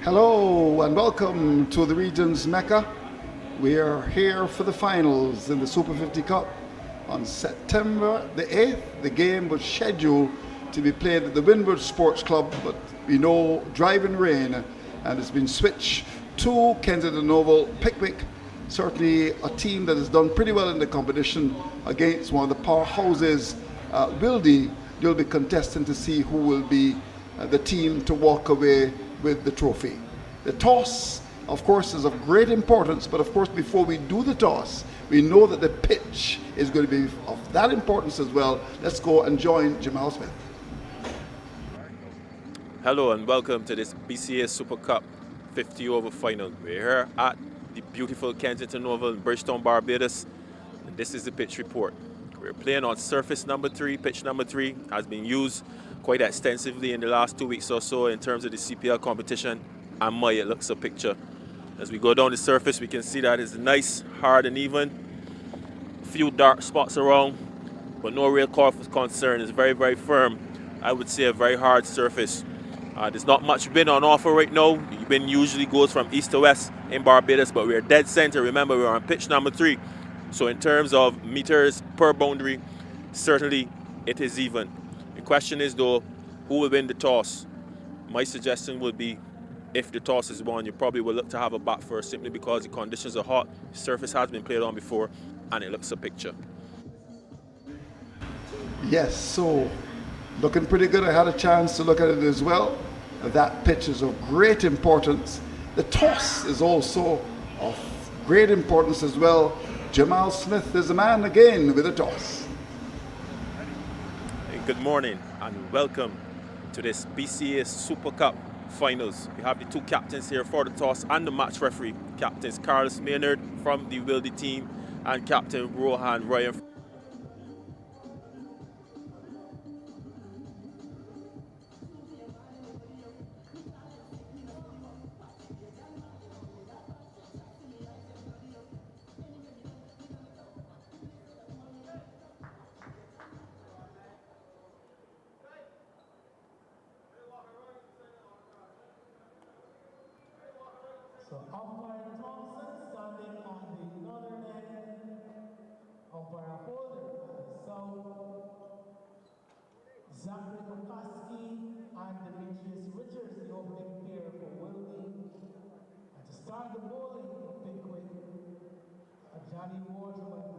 Hello and welcome to the region's Mecca. We are here for the finals in the Super 50 Cup on September the 8th. The game was scheduled to be played at the Windward Sports Club, but we know driving rain and it's been switched to Kensington Oval. Pickwick, certainly a team that has done pretty well in the competition against one of the powerhouses, Wildey. You'll be contesting to see who will be the team to walk away with the trophy. The toss, of course, is of great importance, but of course before we do the toss, we know that the pitch is going to be of that importance as well. Let's go and join Jamal Smith. Hello and welcome to this BCA Super Cup 50 over final. We're here at the beautiful Kensington Oval in Bridgetown, Barbados, and this is the pitch report. We're playing on surface number 3. Pitch number 3 has been used quite extensively in the last 2 weeks or so in terms of the CPL competition, and my it looks a picture. As we go down the surface, we can see that it's nice, hard and even. A few dark spots around, but no real cause for concern. It's very, very firm. I would say a very hard surface. There's not much wind on offer right now. The wind usually goes from east to west in Barbados, but we're dead center. Remember, we're on pitch number 3. So in terms of meters per boundary, certainly it is even. The question is, though, who will win the toss? My suggestion would be, if the toss is won, you probably will look to have a bat first, simply because the conditions are hot, the surface has been played on before, and it looks a picture. Yes, so looking pretty good. I had a chance to look at it as well. That pitch is of great importance. The toss is also of great importance as well. Jamal Smith is the man again with a toss. Good morning and welcome to this BCA Super Cup finals. We have the 2 captains here for the toss and the match referee. Captains Carlos Maynard from the Wildey team and Captain Rohan Ryan. So umpire Thompson standing on the northern end, umpire Holder at the south, Zachary Kokoski and Demetrius Richards, the opening pair for Wildey. And to start the bowling for Pickwick, Johnny Waterman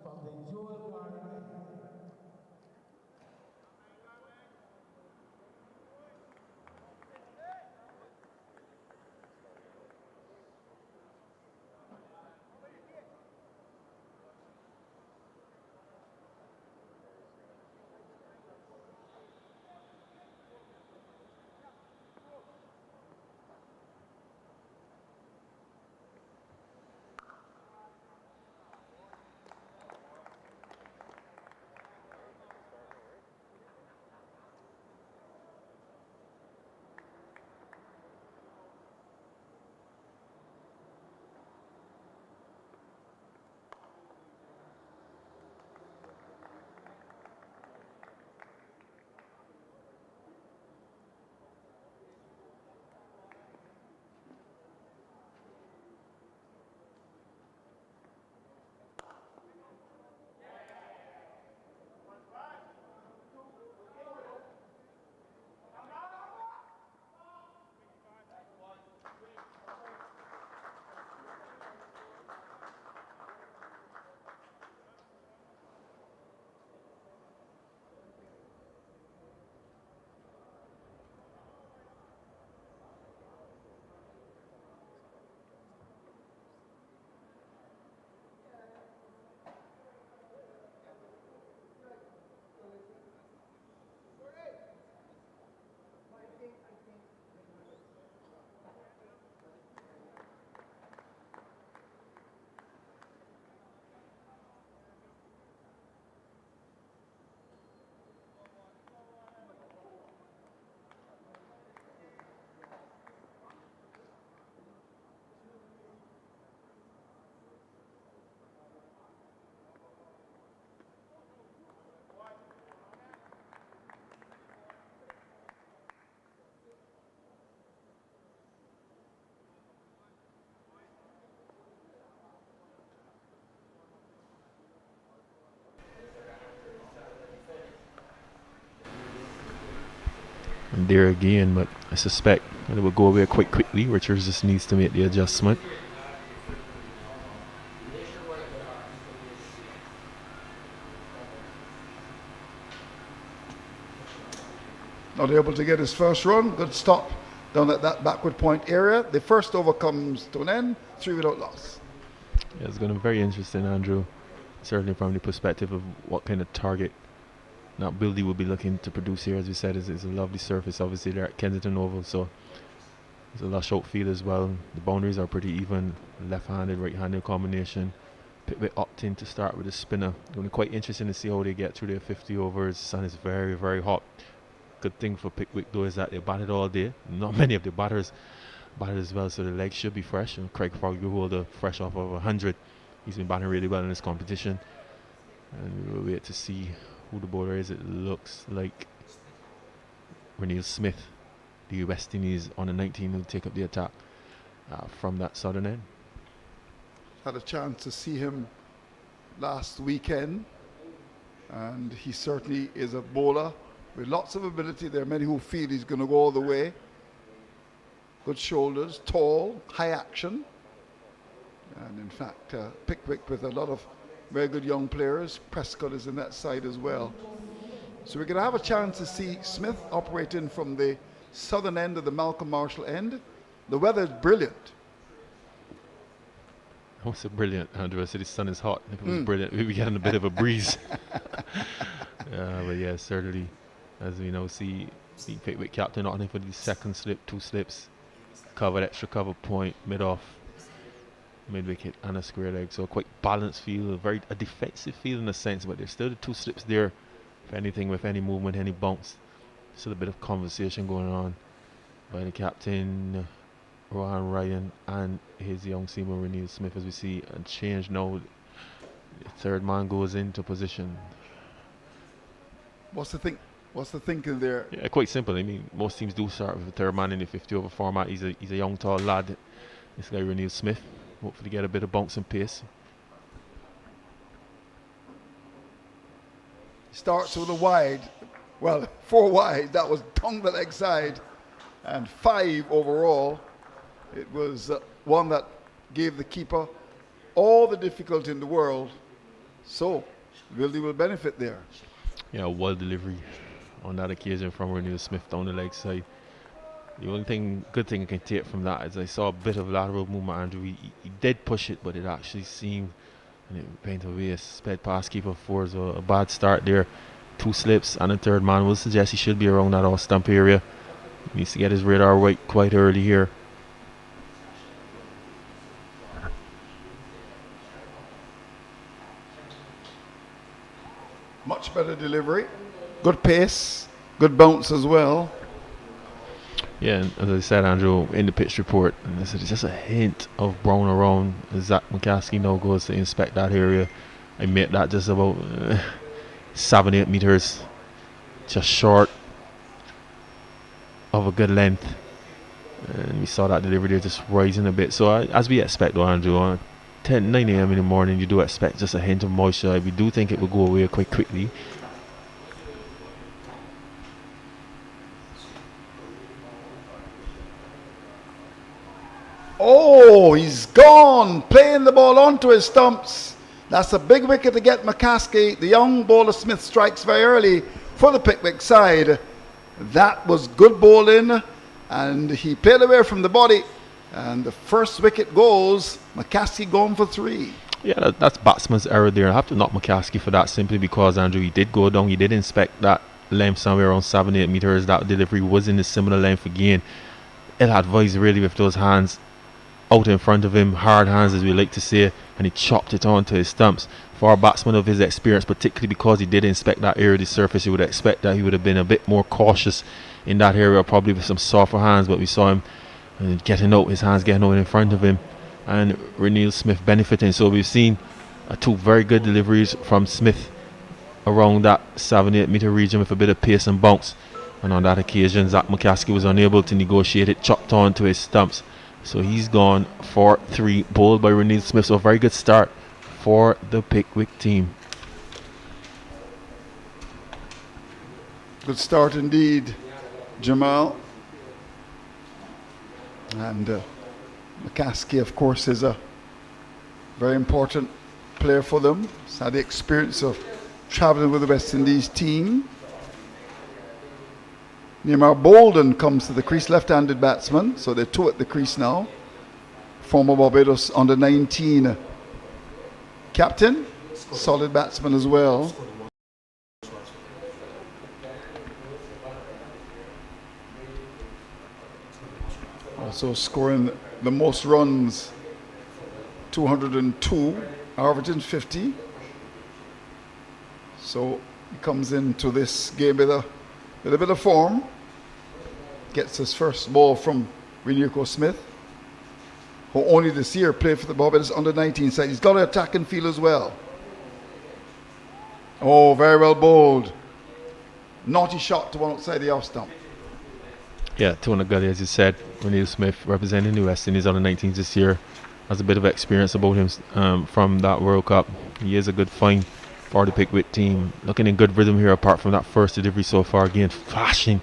from the Joel Garner end. And there again, but I suspect it will go away quite quickly. Richards just needs to make the adjustment. Not able to get his first run. Good stop down at that backward point area. The first over comes to an end, 3 without loss. Yeah, it's going to be very interesting, Andrew. Certainly from the perspective of what kind of target now Wildey will be looking to produce here. As we said, is a lovely surface, obviously, there at Kensington Oval. So there's a lush outfield as well. The boundaries are pretty even, left-handed, right-handed combination. Pickwick opting to start with a spinner. Going to be quite interesting to see how they get through their 50 overs. The sun is very, very hot. Good thing for Pickwick though is that they batted all day. Not many of the batters batted as well, so the legs should be fresh. And Craig Foggy fresh off of 100. He's been batting really well in this competition. And we will wait to see who the bowler is. It looks like Renil Smith, the West Indies on the 19, will take up the attack from that southern end. Had a chance to see him last weekend, and he certainly is a bowler with lots of ability. There are many who feel he's going to go all the way. Good shoulders, tall, high action. And in fact, Pickwick with a lot of very good young players. Prescott is in that side as well. So we're going to have a chance to see Smith operating from the southern end of the Malcolm Marshall end. The weather is brilliant. I was so brilliant, Andrew. I said the sun is hot. If it was brilliant, we'd be getting a bit of a breeze. But yeah, certainly, as we know, see Pickwick captain opting for the second slip, 2 slips, covered, extra cover point, mid-off, mid-wicket, and a square leg. So a quite balanced field, a defensive field in a sense, but there's still the 2 slips there. If anything, with any movement, any bounce, still a bit of conversation going on by the captain, Rohan Ryan, and his young seaman Renil Smith. As we see a change now, the third man goes into position. What's the thinking there? Yeah, quite simple. I mean, most teams do start with a third man in the 50 over format. He's a young, tall lad. This guy Renil Smith, hopefully get a bit of bounce and pace. Starts with a wide, well, 4 wide. That was down the leg side, and 5 overall. It was one that gave the keeper all the difficulty in the world. So Wildey will benefit there. Yeah, well delivery on that occasion from Renil Smith down the leg side. The only good thing I can take from that is I saw a bit of lateral movement, Andrew. He did push it, but it actually seemed, and it went away, sped past keeper 4. So a bad start there. 2 slips and a third man will suggest he should be around that off stump area. He needs to get his radar right quite early here. Much better delivery, good pace, good bounce as well. Yeah, and as I said, Andrew, in the pitch report, and there's just a hint of brown around. Zach McCaskey now goes to inspect that area. I made that just about 7-8 meters, just short of a good length. And we saw that delivery there just rising a bit. So as we expect though, Andrew, 9 a.m. in the morning, you do expect just a hint of moisture. We do think it will go away quite quickly. Oh, he's gone, playing the ball onto his stumps. That's a big wicket to get McCaskey. The young bowler Smith strikes very early for the Pickwick side. That was good bowling, and he played away from the body. And the first wicket goes, McCaskey going for 3. Yeah, that's batsman's error there. I have to knock McCaskey for that simply because, Andrew, he did go down. He did inspect that length somewhere around 7-8 meters. That delivery was in a similar length again. Ill advised really with those hands out in front of him, hard hands as we like to say, and he chopped it onto his stumps. For a batsman of his experience, particularly because he did inspect that area of the surface, you would expect that he would have been a bit more cautious in that area, probably with some softer hands, but we saw him getting out, his hands getting out in front of him, and Renil Smith benefiting. So we've seen 2 very good deliveries from Smith around that 7-8 meter region with a bit of pace and bounce, and on that occasion Zach McCaskey was unable to negotiate it, chopped onto his stumps. So he's gone for 3, bowled by Renil Smith. So a very good start for the Pickwick team. Good start indeed. Jamal. And McCaskey, of course, is a very important player for them. He's had the experience of traveling with the West Indies team. Neymar Balden comes to the crease, left-handed batsman, so they're two at the crease now. Former Barbados under-19 captain, solid batsman as well. Also scoring the most runs, 202, averaging 50. So he comes into this game with a bit of form. Gets his first ball from Renico Smith, who only this year played for the Barbados under-19 side. He's got an attack and feel as well. Oh, very well bowled. Naughty shot to one outside the off stump. Yeah, Tony Gully, as you said, Renico Smith representing the West Indies under-19s this year. Has a bit of experience about him from that World Cup. He is a good find for the Pickwick team. Looking in good rhythm here apart from that first delivery so far. Again, flashing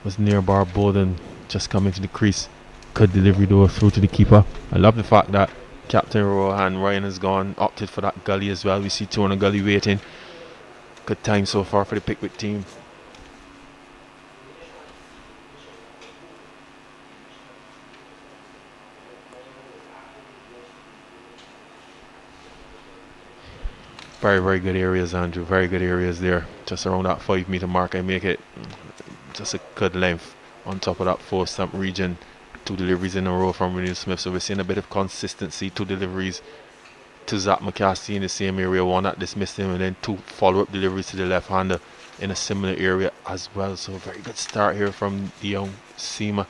was near bar Balden, just coming to the crease. Good delivery though through to the keeper. I love the fact that Captain Rohan Ryan has gone, opted for that gully as well. We see Tony Gully waiting. Good time so far for the Pickwick team. Very, very good areas, Andrew. Very good areas there. Just around that 5 meter mark, I make it just a good length on top of that 4-stump region. 2 deliveries in a row from Renico Smith. So we're seeing a bit of consistency. 2 deliveries to Zach McCasty in the same area. 1 that dismissed him, and then 2 follow-up deliveries to the left-hander in a similar area as well. So a very good start here from the young seamer.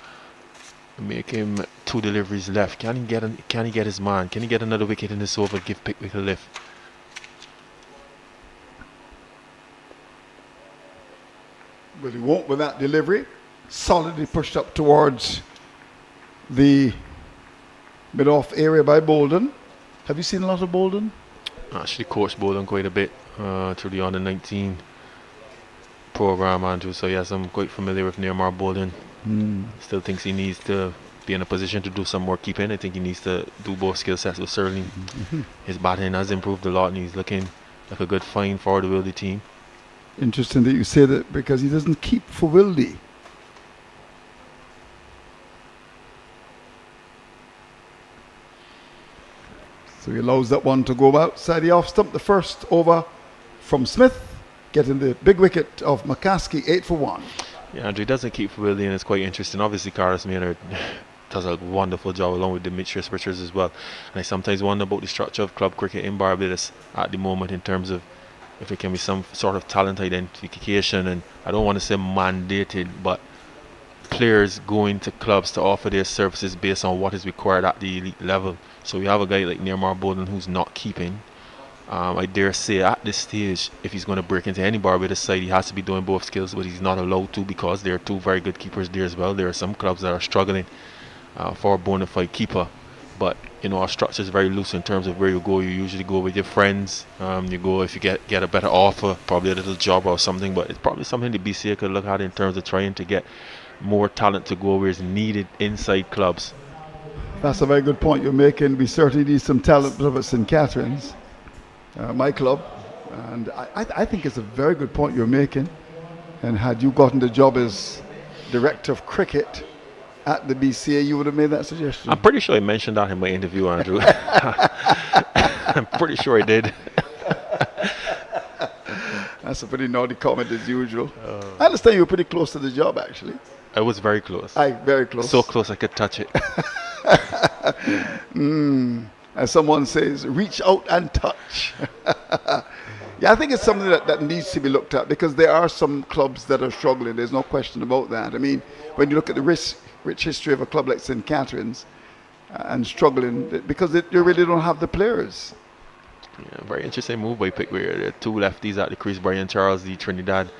Make him 2 deliveries left. Can he get his man? Can he get another wicket in this over? Give Pickwick a lift. Well, he won't with that delivery. Solidly pushed up towards the mid-off area by Balden. Have you seen a lot of Balden? Actually coached Balden quite a bit through the under-19 program, Andrew. So yes, I'm quite familiar with Neymar Balden. Still thinks he needs to be in a position to do some more keeping. I think he needs to do both skill sets, but certainly his batting has improved a lot, and he's looking like a good find for the Wildey team. Interesting that you say that, because he doesn't keep for Wildey. So he allows that one to go outside the off stump. The first over from Smith, getting the big wicket of McCaskey, 8 for 1. Yeah, Andrew doesn't keep for Wildey, and it's quite interesting. Obviously, Carlos Maynard does a wonderful job along with Demetrius Richards as well. And I sometimes wonder about the structure of club cricket in Barbados at the moment in terms of if it can be some sort of talent identification, and I don't want to say mandated, but players going to clubs to offer their services based on what is required at the elite level. So we have a guy like Neymar Balden who's not keeping. I dare say at this stage, if he's going to break into any Barbados side, he has to be doing both skills, but he's not allowed to because there are 2 very good keepers there as well. There are some clubs that are struggling for a bona fide keeper. But you know, our structure is very loose in terms of where you go. You usually go with your friends. You go if you get a better offer, probably a little job or something. But it's probably something the BCA could look at in terms of trying to get more talent to go where it's needed inside clubs. That's a very good point you're making. We certainly need some talent up at St. Catherine's, my club. And I think it's a very good point you're making. And had you gotten the job as director of cricket at the BCA, you would have made that suggestion. I'm pretty sure I mentioned that in my interview, Andrew. I'm pretty sure I did. That's a pretty naughty comment as usual. I understand you were pretty close to the job, actually. I was very close. Very close. So close I could touch it. As someone says, reach out and touch. Yeah, I think it's something that needs to be looked at, because there are some clubs that are struggling. There's no question about that. I mean, when you look at the rich history of a club like St. Catherine's and struggling because they really don't have the players. Yeah, very interesting move by Pickwick. There are 2 lefties at the crease. Brian Charles, the Trinidad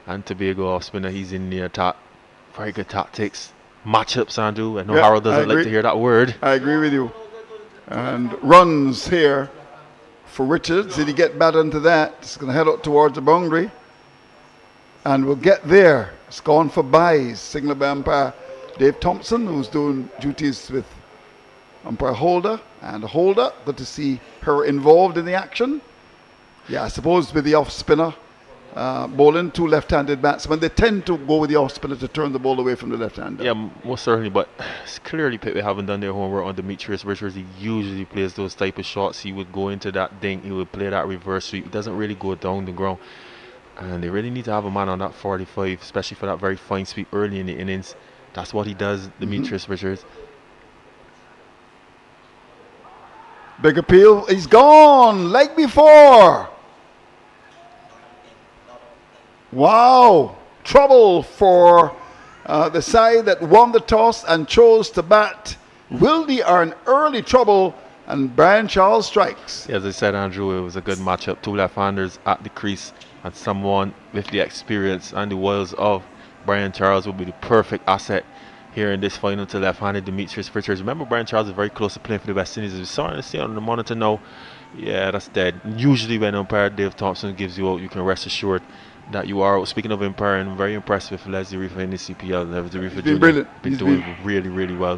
and Tobago off spinner. He's in the attack. Very good tactics. Matchups, Andrew. I know Harold doesn't like to hear that word. I agree with you. And runs here for Richards. Did he get bad into that? He's going to head up towards the boundary. And we'll get there. It's gone for byes, signal by umpire Dave Thompson, who's doing duties with umpire Holder. And Holder, good to see her involved in the action. Yeah, I suppose with the off-spinner, Balden, two left-handed batsmen, they tend to go with the off-spinner to turn the ball away from the left-hander. Yeah, most certainly, but it's clearly Pickwick haven't done their homework on Demetrius Richards. He usually plays those type of shots. He would go into that dink, he would play that reverse sweep. He doesn't really go down the ground. And they really need to have a man on that 45, especially for that very fine sweep early in the innings. That's what he does, Demetrius Richards. Big appeal, he's gone, like before. Wow, trouble for the side that won the toss and chose to bat. Wildey are in early trouble, and Brian Charles strikes. Yeah, as I said, Andrew, it was a good matchup. Two left-handers at the crease, and someone with the experience and the wiles of Brian Charles would be the perfect asset here in this final to left-handed Demetrius Richards. Remember, Brian Charles is very close to playing for the West Indies. As we're starting to see on the monitor now, yeah, that's dead. Usually when umpire Dave Thompson gives you out, you can rest assured that you are out. Speaking of umpiring, I'm very impressed with Leslie Reefer in the CPL. Leslie Reefer He's been brilliant. Been doing really, really well.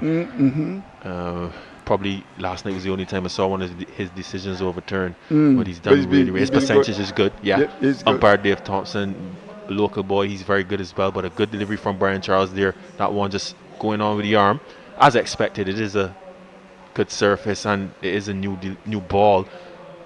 Probably last night was the only time I saw one of his decisions overturned, but he's done really well. His percentage is good. Yeah, umpire Dave Thompson, local boy, he's very good as well. But a good delivery from Brian Charles there. That one just going on with the arm, as expected. It is a good surface and it is a new ball,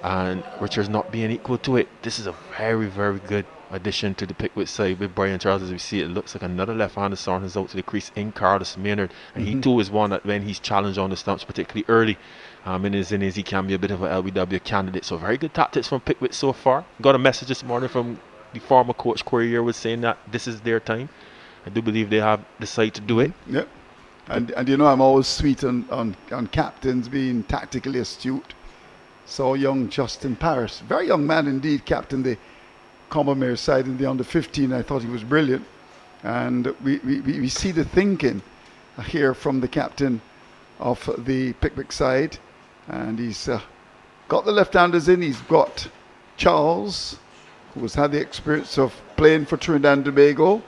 and Richards not being equal to it. This is a very, very good addition to the Pickwick side with Brian Charles. As we see, it looks like another left-hander starting his out to the crease in Carlos Maynard, and he too is one that when he's challenged on the stumps, particularly early in his innings, he can be a bit of a LBW candidate. So very good tactics from Pickwick so far. Got a message this morning from the former coach Corey Yearwood saying that this is their time. I do believe they have decided to do it. Yep. And you know, I'm always sweet on captains being tactically astute. So young Justin Parrish, very young man indeed, captain the Combermere side in the under-15. I thought he was brilliant. And we see the thinking here from the captain of the Pickwick side. And he's got the left-handers in. He's got Charles, who has had the experience of playing for Trinidad and Tobago,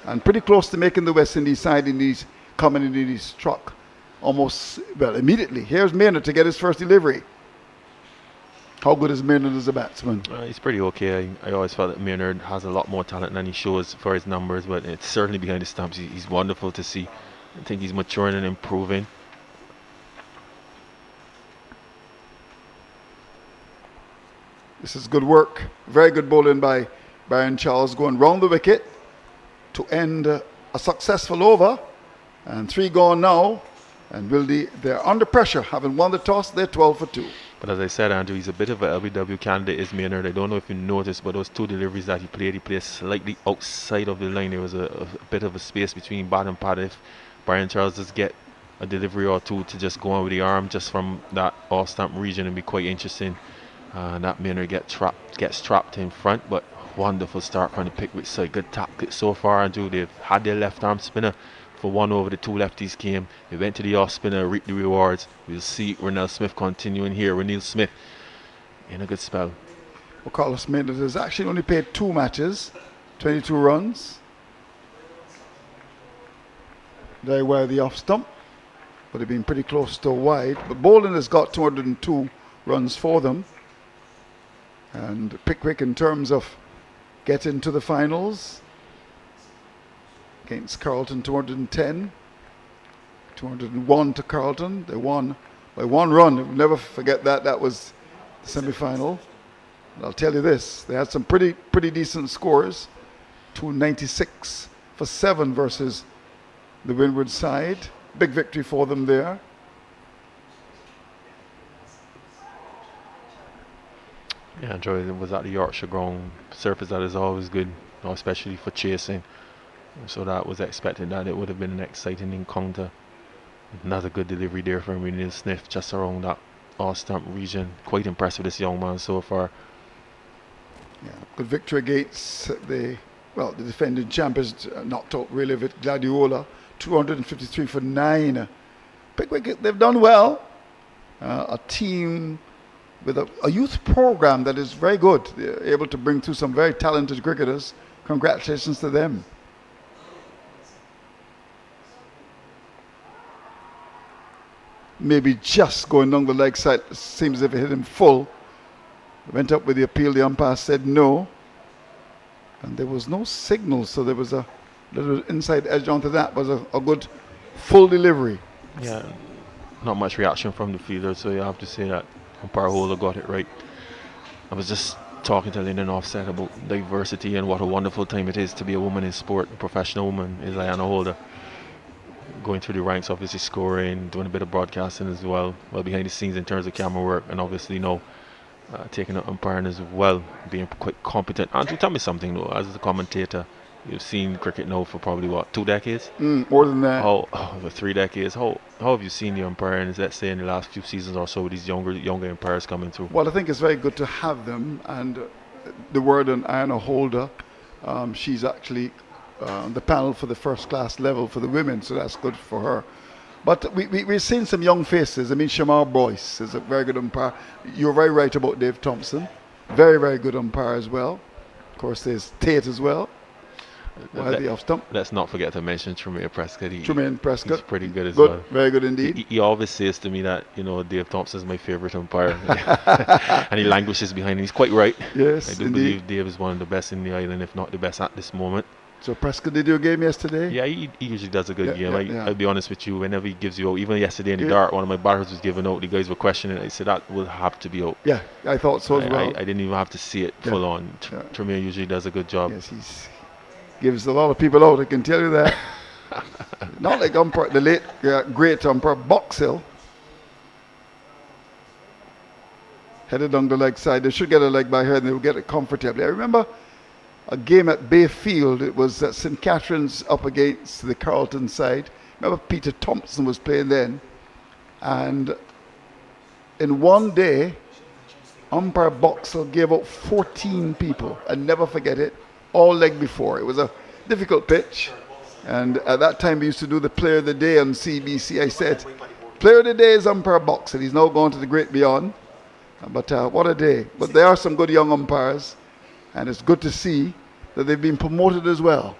and pretty close to making the West Indies side in these coming in his truck almost, well, immediately. Here's Maynard to get his first delivery. How good is Maynard as a batsman? He's pretty okay. I always felt that Maynard has a lot more talent than he shows for his numbers, but it's certainly behind the stumps. He's wonderful to see. I think he's maturing and improving. This is good work. Very good bowling by Brian Charles, going round the wicket to end a successful over. And 3 gone now. And Wildey, they're under pressure. Having won the toss, they're 12 for 2. But as I said, Andrew, he's a bit of a LBW candidate, is Maynard. I don't know if you noticed, but those 2 deliveries that he played slightly outside of the line. There was a bit of a space between bat and pad. If Brian Charles does get a delivery or 2 to just go on with the arm just from that off-stump region, it'd be quite interesting. That Maynard gets trapped in front, but wonderful start from the Pickwick side. Good tactics so far, Andrew. They've had their left-arm spinner for 1 over. The 2 lefties came. They went to the off spinner, reaped the rewards. We'll see Renell Smith continuing here. Renell Smith in a good spell. Well, Carlos Maynard has actually only played 2 matches, 22 runs. Very well the off stump, but they've been pretty close to wide. But Balden has got 202 runs for them. And Pickwick, in terms of getting to the finals, against Carlton, 210, 201 to Carlton. They won by 1 run. We'll never forget that. That was the semi-final. And I'll tell you this, they had some pretty decent scores. 296 for 7 versus the Windward side. Big victory for them there. Yeah, Andrew, it was at the Yorkshire ground surface. That is always good, especially for chasing. So that was expected that it would have been an exciting encounter. Another good delivery there from Renell Smith just around that off-stump region. Quite impressed with this young man so far. Yeah, good victory against the defending champions, knocked out really with Gladiola. 253 for 9. Pickwick, they've done well. A team with a youth program that is very good. They're able to bring through some very talented cricketers. Congratulations to them. maybe just going down the leg side. Seems as if it hit him full. Went up with the appeal. The umpire said no. And there was no signal, so there was a little inside edge onto that. Was a good full delivery. Yeah, not much reaction from the fielder, so you have to say that umpire Holder got it right. I was just talking to Lyndon Offset about diversity and what a wonderful time it is to be a woman in sport. A professional woman is Diana Holder. Going through the ranks, obviously scoring, doing a bit of broadcasting as well behind the scenes in terms of camera work, and obviously taking up umpiring as well, being quite competent. Andrew, tell me something though, as a commentator, you've seen cricket now for probably 2 decades? More than that. For 3 decades. How have you seen the umpiring, let's say in the last few seasons or so, with these younger umpires coming through? Well, I think it's very good to have them, and the word on Diana Holder, she's actually on the panel for the first class level for the women, so that's good for her. But we've seen some young faces. I mean, Shamar Boyce is a very good umpire. You're very right about Dave Thompson. Very, very good umpire as well. Of course, there's Tate as well. Let's not forget to mention Tremaine Prescott. Tremaine Prescott. He's pretty good as well. Very good indeed. He always says to me that, Dave Thompson is my favourite umpire. And he languishes behind him. He's quite right. Yes, I do believe Dave is one of the best in the island, if not the best at this moment. So Prescott did your game yesterday? Yeah, he usually does a good game. I'll be honest with you, whenever he gives you out, even yesterday in the dart, one of my batters was given out, the guys were questioning it. I said that will have to be out. Yeah, I thought so as well. I didn't even have to see it full on. Tremaine usually does a good job. Yes, he gives a lot of people out, I can tell you that. Not like umpire, the late great umpire Boxhill. Headed down the leg side. They should get a leg by here and they'll get it comfortably. I remember a game at Bayfield. It was at St. Catherine's up against the Carlton side. Remember Peter Thompson was playing then. And in one day, umpire Boxhill gave out 14 people. I never forget it. All leg before. It was a difficult pitch. And at that time, we used to do the Player of the Day on CBC. I said, Player of the Day is umpire Boxhill. He's now gone to the great beyond. But what a day. But there are some good young umpires. And it's good to see that they've been promoted as well.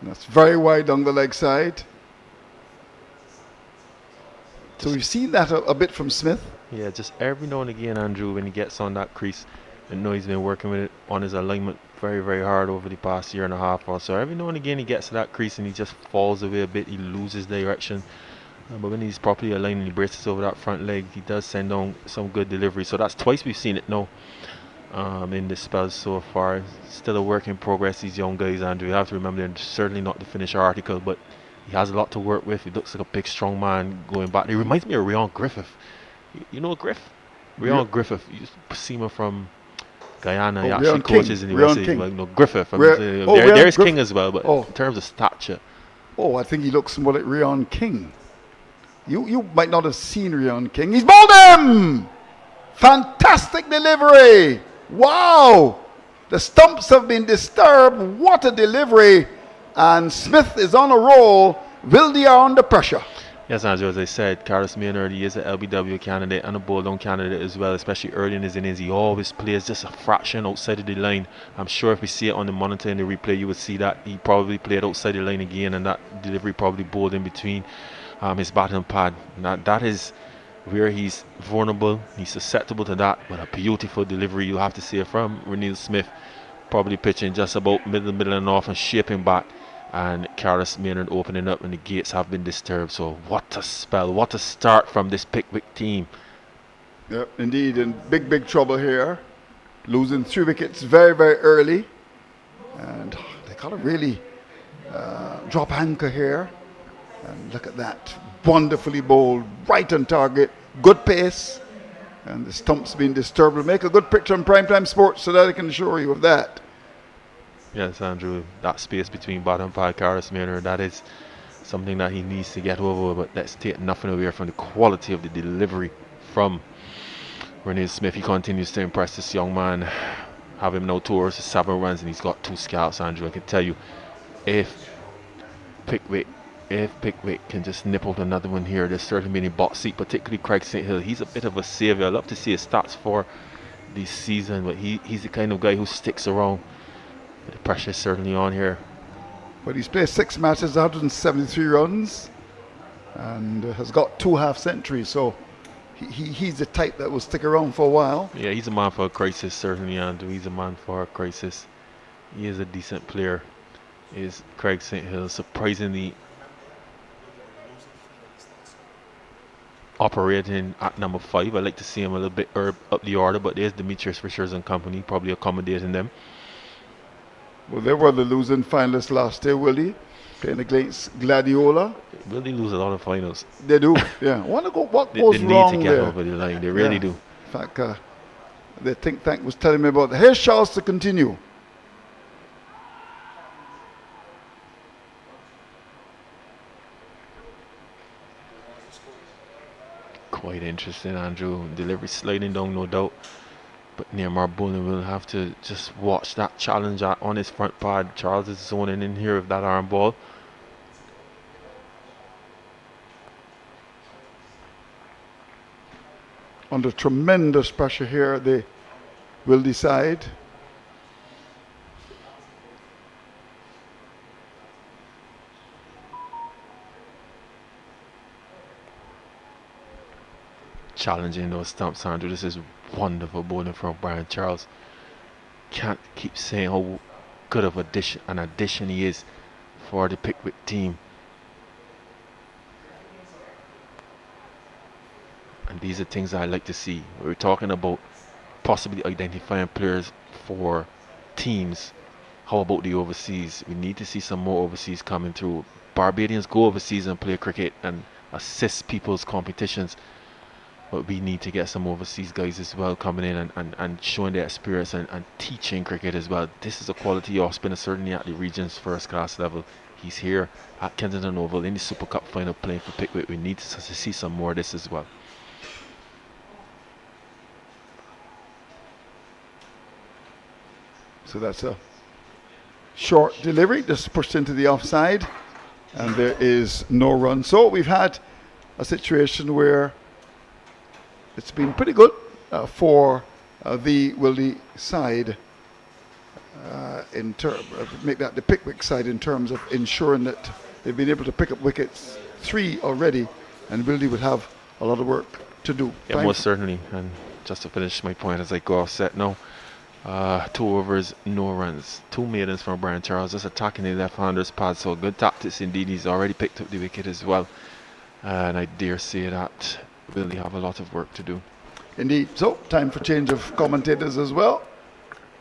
And that's very wide down the leg side. So we've seen that a bit from Smith. Yeah, just every now and again, Andrew, when he gets on that crease, I know he's been working with it on his alignment very, very hard over the past year and a half or so. Every now and again he gets to that crease and he just falls away a bit, he loses direction. But when he's properly aligned and he braces over that front leg, he does send down some good delivery. So that's twice we've seen it now in this spell so far. Still a work in progress, these young guys, Andrew. You have to remember they're certainly not the finished article, but he has a lot to work with. He looks like a big, strong man going back. He reminds me of Ryan Griffith. You know Griff? Ryan Griffith. You see him from Guyana. He actually coaches in the USA. Well, Griffith. There's King as well, but in terms of stature. Oh, I think he looks more like Ryan King. You might not have seen Ryan King. He's Balden! Fantastic delivery! Wow! The stumps have been disturbed. What a delivery! And Smith is on a roll. Wildey are under pressure. Yes, Andrew, as I said, Carlos Maynard, he is an LBW candidate and a Balden candidate as well, especially early in his innings. He always plays just a fraction outside of the line. I'm sure if we see it on the monitor in the replay, you would see that he probably played outside the line again, and that delivery probably bowled in between his batting pad. That is where he's vulnerable. He's susceptible to that, but a beautiful delivery, you have to say, from Renil Smith, probably pitching just about middle and off and shaping back. And Carlos Maynard opening up, and the gates have been disturbed. So what a spell, what a start from this Pickwick team. Yep, indeed, in big trouble here. Losing 3 wickets very, very early. And they got to really drop anchor here. And look at that, wonderfully bowled, right on target, good pace. And the stump's been disturbed. Will make a good picture on Primetime Sports, so that I can assure you of that. Yes, Andrew, that space between bottom pad, Carlos Maynard, that is something that he needs to get over, but let's take nothing away from the quality of the delivery from Renee Smith. He continues to impress this young man. Have him now towards 7 runs, and he's got 2 scalps, Andrew. I can tell you, if Pickwick can just nip out another one here, there's certainly been a box seat, particularly Craig St. Hill. He's a bit of a saviour. I'd love to see his stats for this season, but he's the kind of guy who sticks around. The pressure is certainly on here. But he's played 6 matches, 173 runs, and has got 2 half centuries. So he's the type that will stick around for a while. Yeah, he's a man for a crisis, certainly, Andrew. He's a man for a crisis. He is a decent player. Is Craig St. Hill surprisingly operating at number 5. I'd like to see him a little bit up the order, but there's Demetrius Richards and company, probably accommodating them. Well, they were the losing finalists last year, Willie, playing against Gladiola. Will they lose a lot of finals? They do, yeah. What goes they wrong need to get there? over the line, they really do. In fact, the think tank was telling me about that. Here's Charles to continue. Quite interesting, Andrew. Delivery sliding down, no doubt. But Neymar Balden will have to just watch that challenge on his front pad. Charles is zoning in here with that arm ball. Under tremendous pressure here, they will decide. Challenging those stumps, Andrew. This is wonderful bowling from Brian Charles. Can't keep saying how good of an addition he is for the Pickwick team. And these are things I like to see. We're talking about possibly identifying players for teams. How about the overseas? We need to see some more overseas coming through. Barbadians go overseas and play cricket and assist people's competitions. But we need to get some overseas guys as well coming in and showing their experience and teaching cricket as well. This is a quality off spinner, certainly at the region's first class level. He's here at Kensington Oval in the Super Cup final playing for Pickwick. We need to see some more of this as well. So that's a short delivery, just pushed into the offside, and there is no run. So we've had a situation where it's been pretty good for the Wildey side, make that the Pickwick side in terms of ensuring that they've been able to pick up wickets, 3 already, and Wildey would have a lot of work to do. Yeah, most certainly. And just to finish my point as I go off set now, 2 overs, no runs, 2 maidens from Brian Charles, just attacking the left-hander's pad. So good tactics indeed. He's already picked up the wicket as well, and I dare say that Wildey have a lot of work to do. Indeed. So time for change of commentators as well.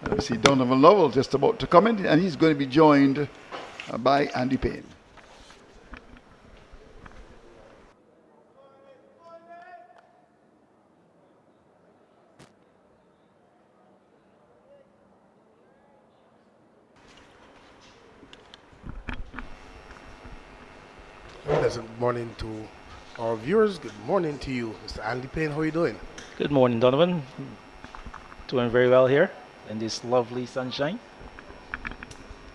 I see Donovan Lovell just about to come in, and he's going to be joined by Andy Payne. Pleasant morning to our viewers. Good morning to you, Mr. Andy Payne. How are you doing? Good morning, Donovan. Doing very well here in this lovely sunshine.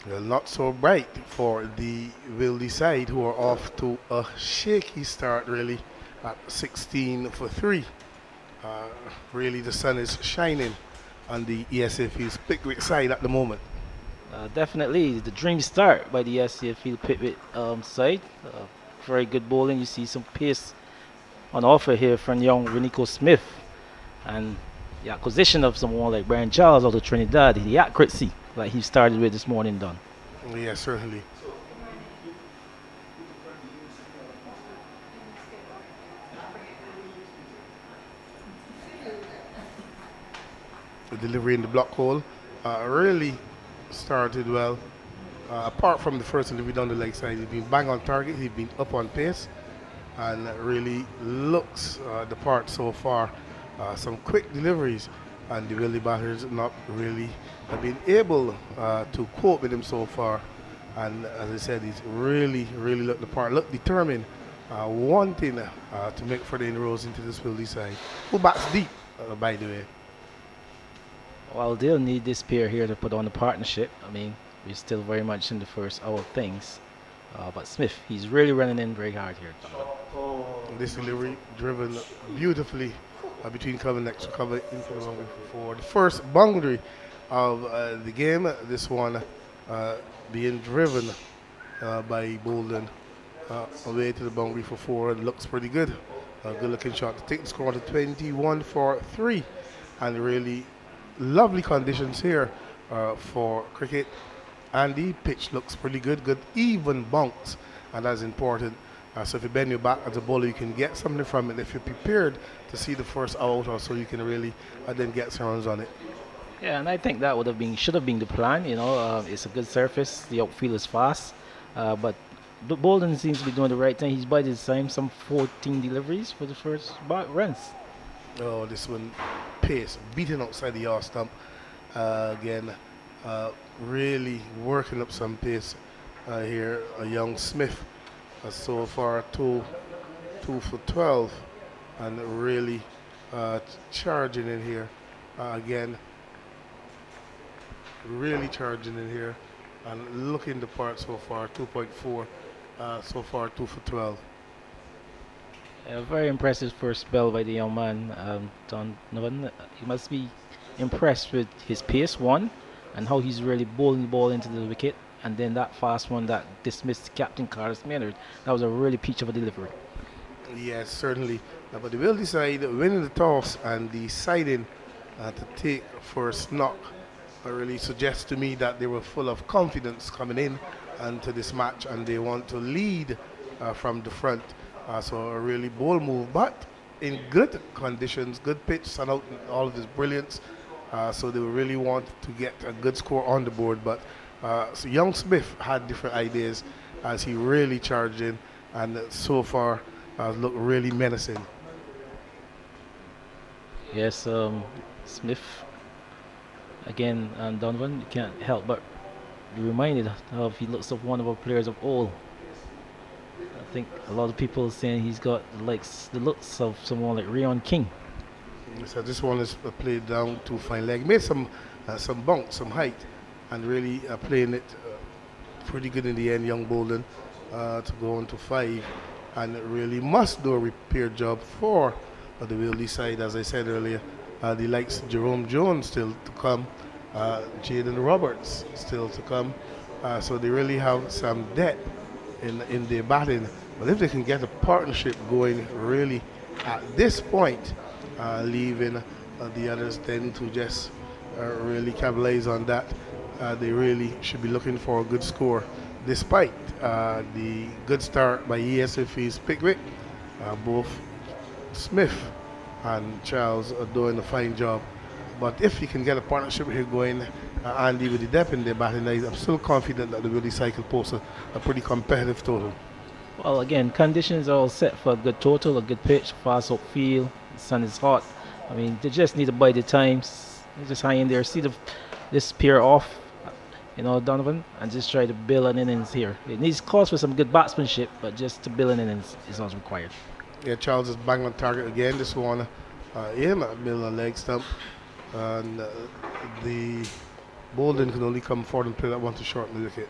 Well, not so bright for the Wildey side, who are off to a shaky start, really, at 16 for 3. Really, the sun is shining on the ESA Field's Pickwick side at the moment. Definitely the dream start by the SCA Field Pickwick side. Very good bowling. You see some pace on offer here from young Renico Smith, and the acquisition of someone like Brian Charles out of Trinidad, the accuracy like he started with this morning done. Yeah, certainly. The delivery in the block hole really started well. Apart from the first delivery down the leg side, he's been bang on target, he's been up on pace, and really looks the part so far. Some quick deliveries, and the Wildey batters not really have been able to cope with him so far. And as I said, he's really looked the part, looked determined, wanting to make further inroads into this Wildey side, who bats deep, by the way. Well, they'll need this pair here to put on a partnership. I mean, we're still very much in the first hour of things. But Smith, he's really running in very hard here. This delivery driven beautifully between cover next to cover into the boundary for the first boundary of the game. This one being driven by Balden. Away to the boundary for 4, and looks pretty good. A good looking shot to take the score to 21 for 3. And really lovely conditions here for cricket. And the pitch looks pretty good, good even bounce, and that's important. So if you bend your back as a bowler, you can get something from it. If you're prepared to see the first out or so, you can really then get some runs on it. Yeah, and I think that should have been the plan. It's a good surface. The outfield is fast, but Balden seems to be doing the right thing. He's by this time some 14 deliveries for the first runs. Oh, this one pace beating outside the yard stump again. Really working up some pace here. Young Smith so far 2 for 12, and really charging in here again. Really charging in here and looking the part so far. 2.4 so far, 2 for 12. A very impressive first spell by the young man. Donovan, he must be impressed with his pace, one, and how he's really bowling the ball into the wicket. And then that fast one that dismissed Captain Carlos Maynard. That was a really peach of a delivery. Yes, certainly. But they will decide winning the toss and deciding to take first knock. Really suggests to me that they were full of confidence coming in into this match, and they want to lead from the front. So a really bold move, but in good conditions, good pitch, and out all of his brilliance. So they really want to get a good score on the board. But so young Smith had different ideas as he really charged in, and so far looked really menacing. Yes, Smith. Again, and Donovan, you can't help but be reminded of he looks like one of our players of old. I think a lot of people are saying he's got the looks of someone like Rion King. So this one is played down to fine leg, made some bounce, some height, and really playing it pretty good in the end. Young Balden to go on to 5, and really must do a repair job for the Wildey side, as I said earlier. The likes Jerome Jones still to come, Jaden Roberts still to come. So they really have some depth in their batting. But if they can get a partnership going really at this point, leaving the others then to just really capitalize on that, they really should be looking for a good score. Despite the good start by ESFE's Pickwick, both Smith and Charles are doing a fine job. But if you can get a partnership here going, Andy, with the depth in their batting, I'm still confident that the Wildey cycle posts a pretty competitive total. Well, again, conditions are all set for a good total, a good pitch, fast outfield, the sun is hot. I mean, they just need to bide the time, just hang in there, see this pair off, Donovan, and just try to build an innings here. It needs calls for some good batsmanship, but just to build an innings is not required. Yeah, Charles is bang on target again. This one, aim at middle and leg stump, and the Balden can only come forward and play that one to shorten the wicket.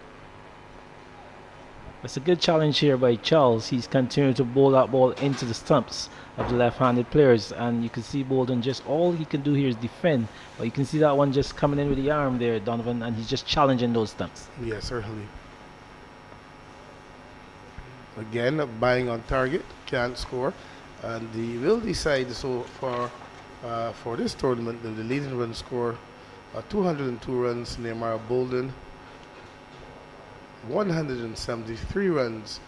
It's a good challenge here by Charles. He's continuing to bowl that ball into the stumps of the left-handed players, and you can see Balden just all he can do here is defend. But you can see that one just coming in with the arm there, Donovan, and he's just challenging those stumps. Yeah, certainly. Again, bang on target, can't score, and the Wildey side so far for this tournament, the leading run score 202 runs, Neymar Balden, 173 runs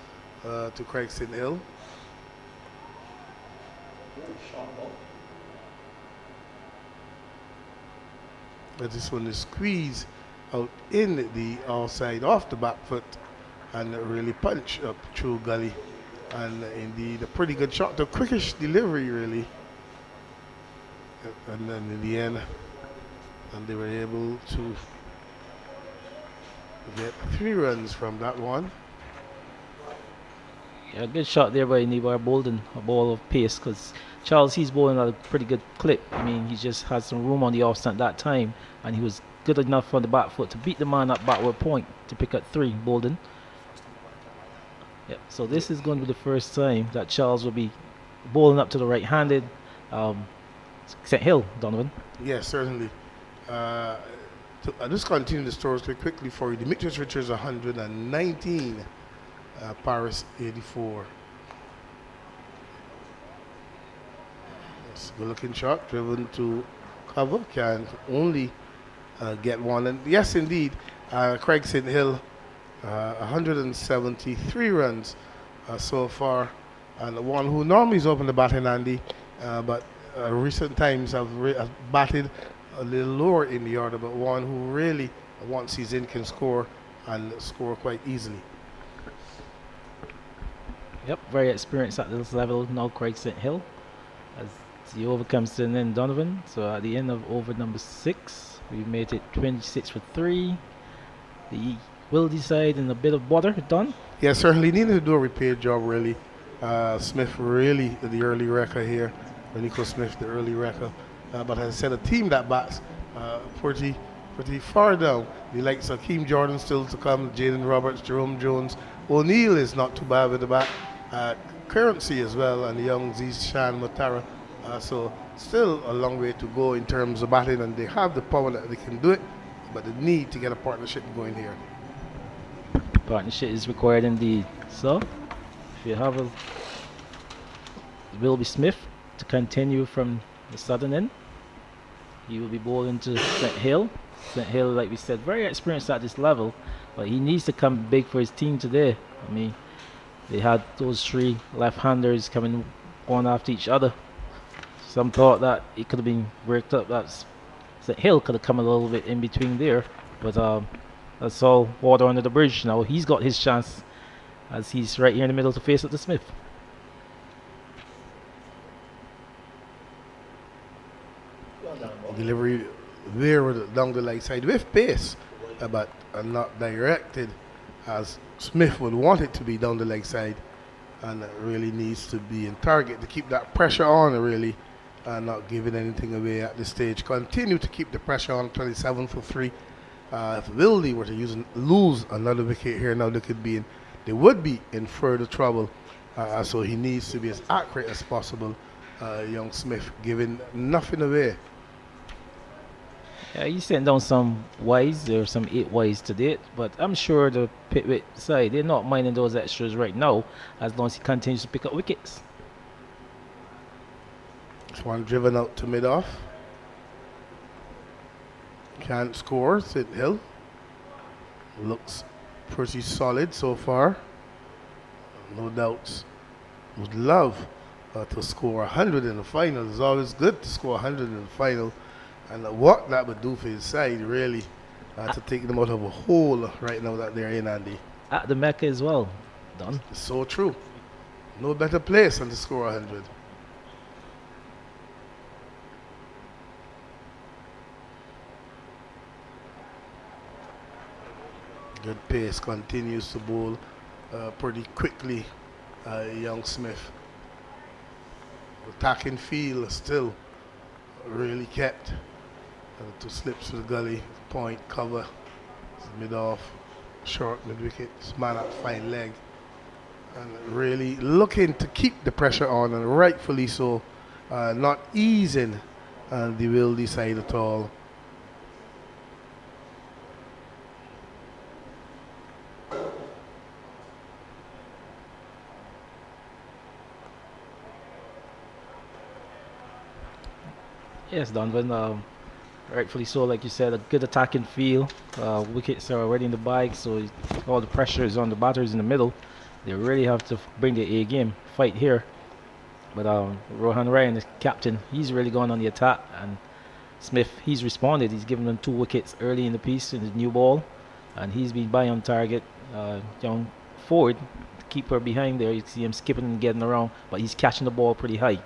to Kensington Hill. But this one is squeezed out in the outside off the back foot and really punch up through gully, and indeed a pretty good shot, the quickish delivery really, and then in the end, and they were able to get 3 runs from that one. Yeah, good shot there by Neymar Balden, a ball of pace, because Charles, he's bowling at a pretty good clip. I mean, he just had some room on the off stump that time, and he was good enough on the back foot to beat the man at backward point to pick up 3, Balden. Yep, so this is going to be the first time that Charles will be bowling up to the right-handed St. Hill, Donovan. Yes, certainly. I'll just continue the stories very quickly for you. Demetrius Richards 119, Paris 84. It's a good looking shot, driven to cover, can only get one. And yes, indeed, Craig St. Hill, 173 runs so far, and one who normally is open the batting, Andy, but recent times have batted a little lower in the order, but one who really, once he's in, can score and score quite easily. Yep, very experienced at this level now, Craig St. Hill, as the over comes to an end, Donovan. So at the end of over number 6, we made it 26 for 3. The Wildey side in a bit of bother, done. Yeah, certainly needed to do a repair job, really. Smith really the early wrecker here. Nico Smith, the early wrecker. But as I said, a team that bats pretty far down. The likes of Keem Jordan still to come, Jaden Roberts, Jerome Jones. O'Neill is not too bad with the bat. Currency as well, and the young Zishan Matara. So still a long way to go in terms of batting, and they have the power that they can do it, but they need to get a partnership going here. Partnership is required indeed. So if you have a Wilby Smith to continue from the southern end, he will be bowling to St. Hill. St. Hill, like we said, very experienced at this level, but he needs to come big for his team today. I mean, they had those 3 left-handers coming one after each other. Some thought that it could have been worked up. That St. Hill could have come a little bit in between there, but that's all water under the bridge. Now he's got his chance, as he's right here in the middle to face up to Smith. Delivery there down the leg side with pace, but not directed as Smith would want it to be down the leg side, and it really needs to be in target to keep that pressure on, really, and not giving anything away at this stage. Continue to keep the pressure on. 27 for 3. If Wildey were to lose another wicket here, now they would be in further trouble. So he needs to be as accurate as possible. Young Smith giving nothing away. Yeah, he's sent down some wides. There are some 8 wides to date, but I'm sure the Pickwick side, they're not minding those extras right now, as long as he continues to pick up wickets. This one driven out to mid-off. Can't score. St. Hill looks pretty solid so far. No doubts. Would love to score 100 in the final. It's always good to score 100 in the final. And what that would do for his side, really, to take them out of a hole right now that they're in, Andy. At the Mecca as well. Done. It's so true. No better place than to score 100. Good pace, continues to bowl pretty quickly, young Smith. Attacking field still really kept. To slips to the gully, point, cover, mid-off, short, mid-wicket, man at fine leg. And really looking to keep the pressure on, and rightfully so, not easing the Wildey side at all. Yes, Donovan. Rightfully so, like you said, a good attacking feel. Wickets are already in the bag, so all the pressure is on the batters in the middle. They really have to bring the A game, fight here. But Rohan Ryan, the captain, he's really gone on the attack, and Smith, he's responded. He's given them 2 wickets early in the piece in the new ball, and he's been by on target. Young Ford, the keeper behind there, you see him skipping and getting around, but he's catching the ball pretty high.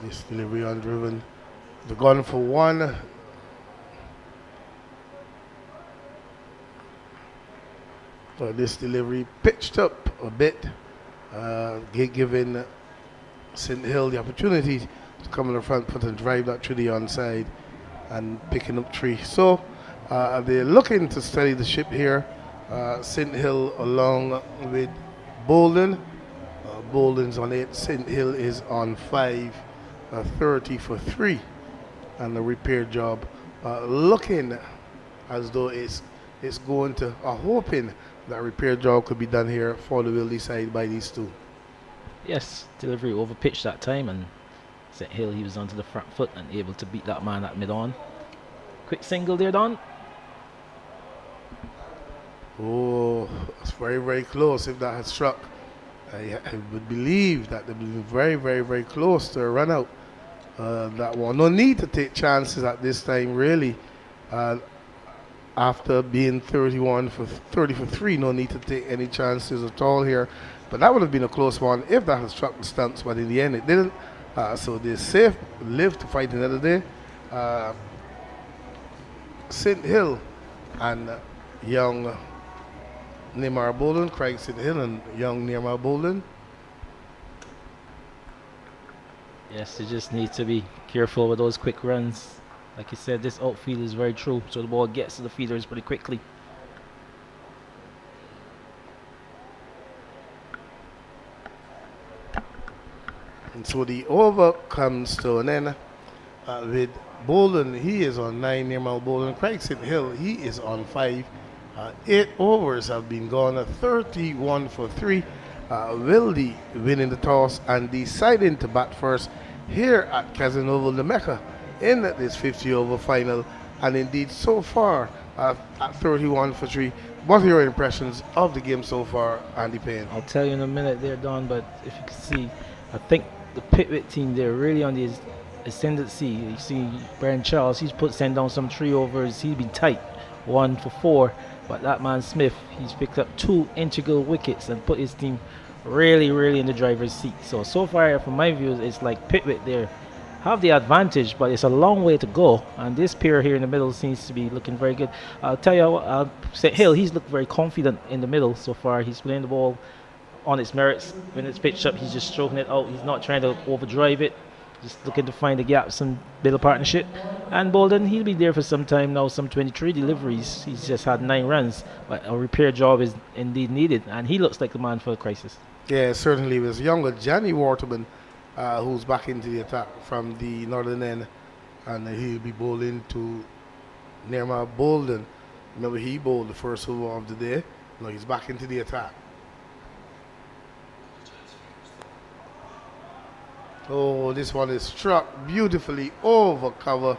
This delivery undriven. They're gone for 1. This delivery pitched up a bit, giving St. Hill the opportunity to come on the front foot and drive that through the onside and picking up 3. So they're looking to steady the ship here. St. Hill along with Balden. Balden's on 8, St. Hill is on 5, 30 for 3. And the repair job looking as though it's going to, hoping that repair job could be done here for the Wildey side by these two. Yes, delivery over pitch that time, and St. Hill, he was onto the front foot and able to beat that man at mid-on. Quick single there, Don. Oh, it's very, very close. If that had struck, I would believe that they've been very, very, very close to a run out. That one. No need to take chances at this time, really. After being 30 for 3, no need to take any chances at all here. But that would have been a close one if that had struck the stumps, but in the end it didn't. So they're safe, live to fight another day. St. Hill and young Neymar Balden, Craig St. Hill and young Neymar Balden. Yes, you just need to be careful with those quick runs. Like you said, this outfield is very true, so the ball gets to the feeders pretty quickly. And so the over comes to an end with Balden. He is on 9, Neymar Balden. Craig St. Hill, he is on 5. 8 overs have been gone, 31 for 3. Wildey winning the toss and deciding to bat first here at Kensington Oval, the Mecca, in this 50-over final. And indeed, so far, at 31 for 3, what are your impressions of the game so far, Andy Payne? I'll tell you in a minute there, Don, but if you can see, I think the Pickwick team, they're really on the ascendancy. You see Brian Charles, he's sent down some 3 overs. He's been tight, 1 for 4. But that man Smith, he's picked up 2 integral wickets and put his team really, really in the driver's seat. So far, from my view, it's like Pickwick there have the advantage, but it's a long way to go. And this pair here in the middle seems to be looking very good. I'll tell you, St. Hill, he's looked very confident in the middle so far. He's playing the ball on its merits. When it's pitched up, he's just stroking it out. He's not trying to overdrive it. Just looking to find the gaps and build a partnership. And Balden, he'll be there for some time now, some 23 deliveries. He's just had 9 runs, but a repair job is indeed needed, and he looks like the man for the crisis. Yeah, certainly. There's younger Johnny Waterman, who's back into the attack from the northern end, and he'll be bowling to Neymar Balden. Remember, he bowled the first over of the day. Now he's back into the attack. Oh, this one is struck beautifully over cover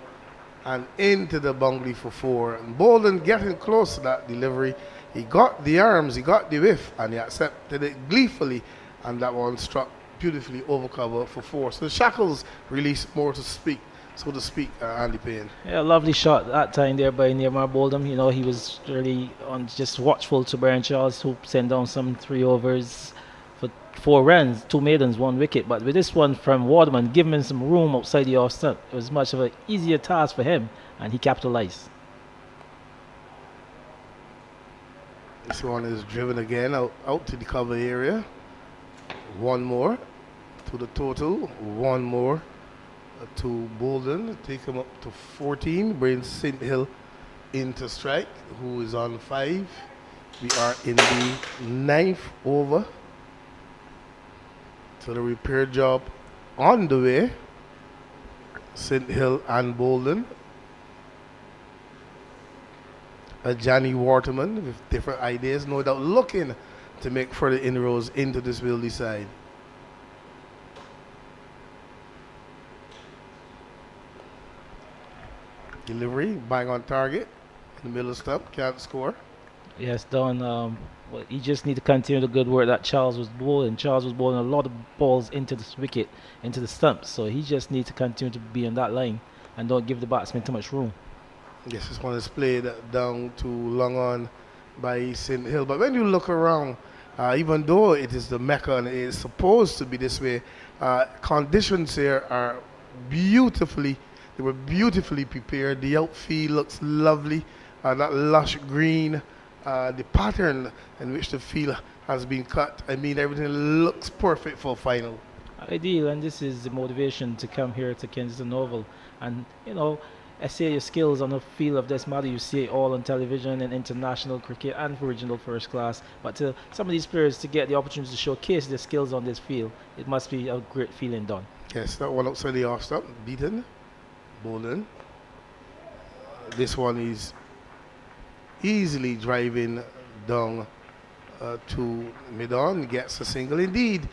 and into the boundary for 4. And Balden getting close to that delivery. He got the arms, he got the whiff, and he accepted it gleefully. And that one struck beautifully over cover for 4. So the shackles released more to speak, so to speak, Andy Payne. Yeah, lovely shot that time there by Neymar Balden. You know, he was really just watchful to Brian Charles, who sent down some 3 overs for 4 runs, 2 maidens, 1 wicket. But with this one from Waterman, giving him some room outside the off stump, it was much of an easier task for him, and he capitalized. This one is driven again out to the cover area. 1 more to the total. 1 more to Balden. Take him up to 14. Brings St. Hill into strike, who is on 5. We are in the 9th over. So the repair job on the way. St. Hill and Balden. Johnny Waterman with different ideas, no doubt looking to make further inroads into this Wildey side. Delivery, bang on target, in the middle stump, can't score. Yes, Don. Well, he just need to continue the good work that Charles was bowling. Charles was bowling a lot of balls into this wicket, into the stumps. So he just needs to continue to be on that line and don't give the batsman too much room. Yes, this one is played down to long on by St. Hill. But when you look around, even though it is the Mecca and it is supposed to be this way, conditions here are beautifully, they were beautifully prepared. The outfield looks lovely, that lush green, the pattern in which the field has been cut. I mean, everything looks perfect for final. Ideal, and this is the motivation to come here to Kensington Oval. And, you know, I say your skills on the field of this matter. You see it all on television and international cricket and regional first class. But to some of these players to get the opportunity to showcase their skills on this field, it must be a great feeling done. Yes, that one outside the off stop, beaten, Balden. This one is easily driving down to mid-on, gets a single. Indeed,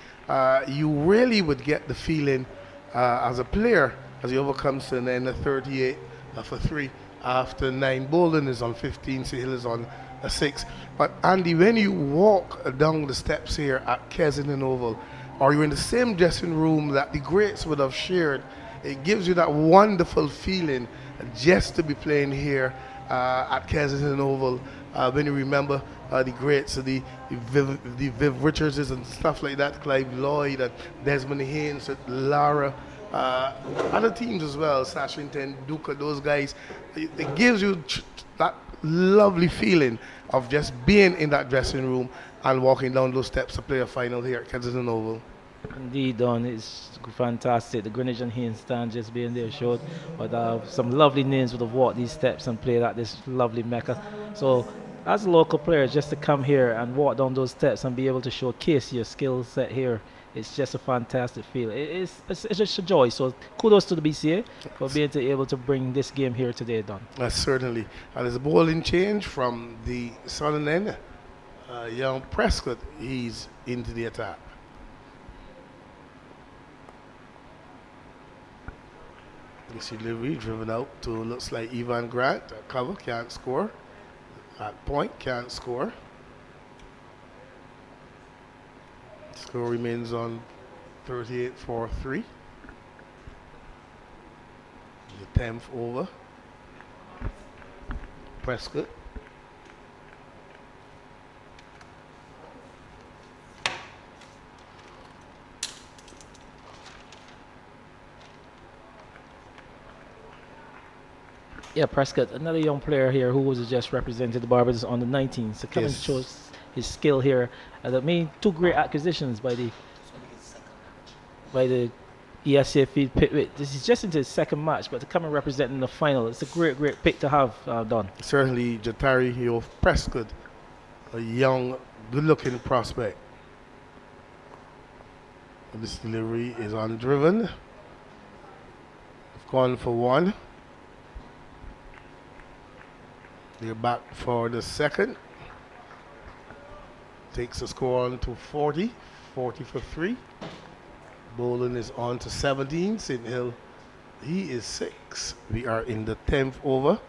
you really would get the feeling as a player as he overcomes to an end of 38 for 3 after 9. Balden is on 15, Hill is on a 6. But Andy, when you walk down the steps here at Kensington Oval, or you're in the same dressing room that the greats would have shared, it gives you that wonderful feeling just to be playing here at Kensington Oval. When you remember the greats, the Viv Richardses and stuff like that, Clive Lloyd and Desmond Haynes, Lara, other teams as well, Sashington, Duca, those guys. It gives you that lovely feeling of just being in that dressing room and walking down those steps to play a final here at Kensington Oval. Indeed, Don, it's fantastic. The Greenwich and Haynes stand just being there showed, but some lovely names would have walked these steps and played at this lovely Mecca. So, as a local player, just to come here and walk down those steps and be able to showcase your skill set here, it's just a fantastic feel. It's just a joy. So, kudos to the BCA for being able to bring this game here today, Don. Certainly. And there's a bowling change from the southern end. Young Prescott, he's into the attack. This delivery driven out to looks like Ivan Grant. At cover, can't score. At point, can't score. Score remains on 38 for 3. The 10th over. Prescott. Yeah, Prescott, another young player here who was just represented the Barbados on the 19th. So coming shows his skill here. I mean, 2 great acquisitions by the ESA Field Pickwick. This is just into his 2nd match, but to come and represent in the final, it's a great pick to have done. Certainly, Jatari Prescott, a young, good-looking prospect. This delivery is undriven. Gone for 1. They're back for the 2nd. Takes the score on to 40 for 3. Balden is on to 17. St. Hill, he is 6. We are in the 10th over.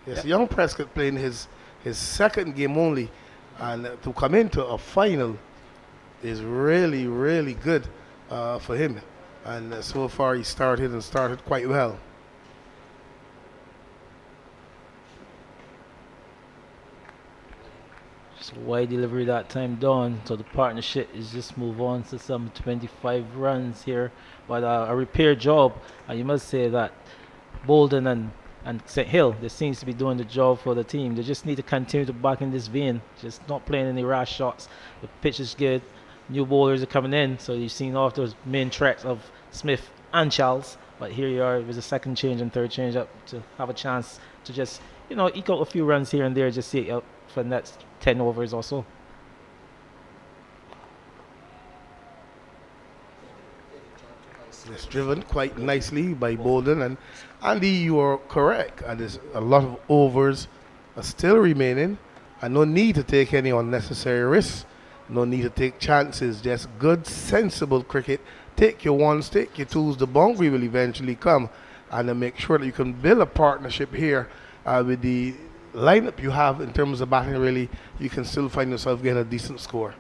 Yes, young Prescott playing his 2nd game only, and to come into a final is really, really good for him. And so far he started quite well. Wide delivery that time done, so the partnership is just move on to some 25 runs here, but a repair job, and you must say that Balden and St. Hill, they seems to be doing the job for the team. They just need to continue to back in this vein, just not playing any rash shots. The pitch is good, new bowlers are coming in, so you've seen off those main tracks of Smith and Charles, but here you are with a 2nd change and 3rd change up to have a chance to just, eke out a few runs here and there, just see it up for the next 10 overs or so. It's driven quite nicely by Balden, and Andy, you are correct. And there's a lot of overs are still remaining, and no need to take any unnecessary risks. No need to take chances. Just good, sensible cricket. Take your 1s, take your 2s. The boundary will eventually come, and then make sure that you can build a partnership here with the lineup you have in terms of batting. Really, you can still find yourself getting a decent score.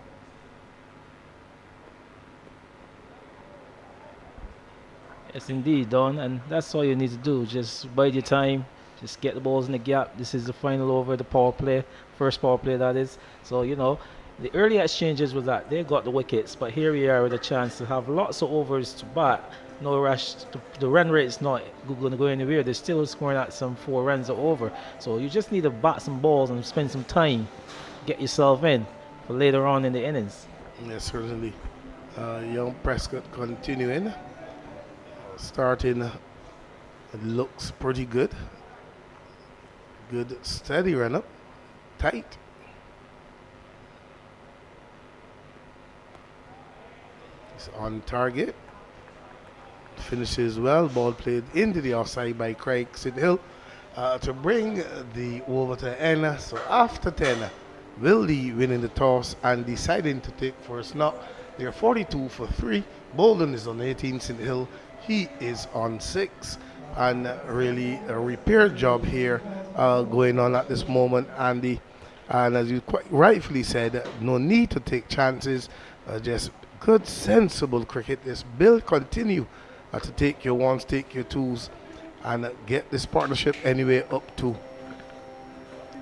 Yes, indeed, Don, and that's all you need to do. Just bide your time, just get the balls in the gap. This is the final over, the power play, first power play that is. So, the early exchanges was that they got the wickets, but here we are with a chance to have lots of overs to bat. No rush. The run rate is not going to go anywhere. They're still scoring at some 4 runs or over. So you just need to bat some balls and spend some time, get yourself in for later on in the innings. Yes, certainly. Young Prescott continuing, starting It looks pretty good. Good steady run up. Tight. It's on target. Finishes well. Ball played into the offside by Kensington Hill to bring the over to end. So after 10, Wildey winning the toss and deciding to take first knock. They're 42 for 3. Balden is on 18. St. Hill, he is on 6. And really a repair job here going on at this moment, Andy. And as you quite rightfully said, no need to take chances. Just good, sensible cricket. Just build, continue to take your ones, take your twos, and get this partnership anyway up to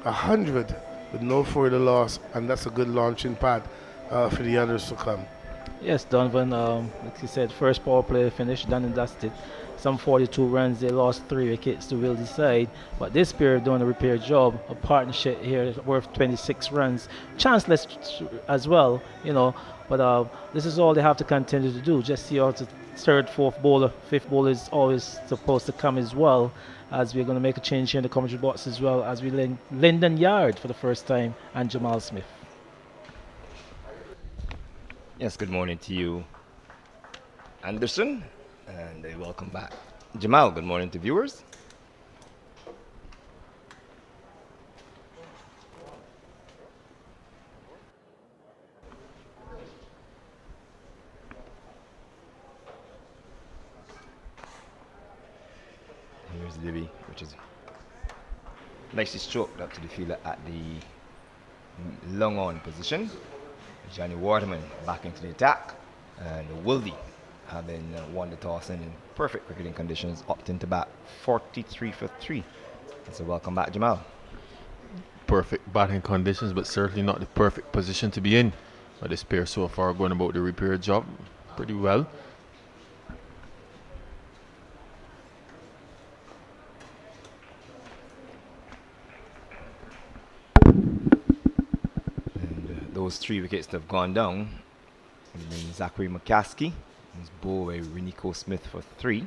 100 with no further loss. And that's a good launching pad for the others to come. Yes, Donovan, like you said, first power play finished, done and dusted. Some 42 runs, they lost 3 wickets to Wildey side. But this pair doing a repair job, a partnership here worth 26 runs. Chanceless as well, you know. But this is all they have to continue to do. Just see how the third, fourth bowler, fifth bowler is always supposed to come as well. As we're going to make a change here in the commentary box as well, as we Lyndon Yard for the first time and Jamal Smith. Yes, good morning to you, Anderson, and welcome back. Jamal, good morning to viewers. Here's Libby, which is nicely stroked up to the fielder at the long on position. Johnny Waterman back into the attack, and Wildey having won the toss and in perfect cricketing conditions opted into bat 43 for 3. So welcome back, Jamal. Perfect batting conditions, but certainly not the perfect position to be in. But this pair so far going about the repair job pretty well. Those 3 wickets that have gone down. And then Zachary McCaskey, who's bowled by Renico Smith for 3.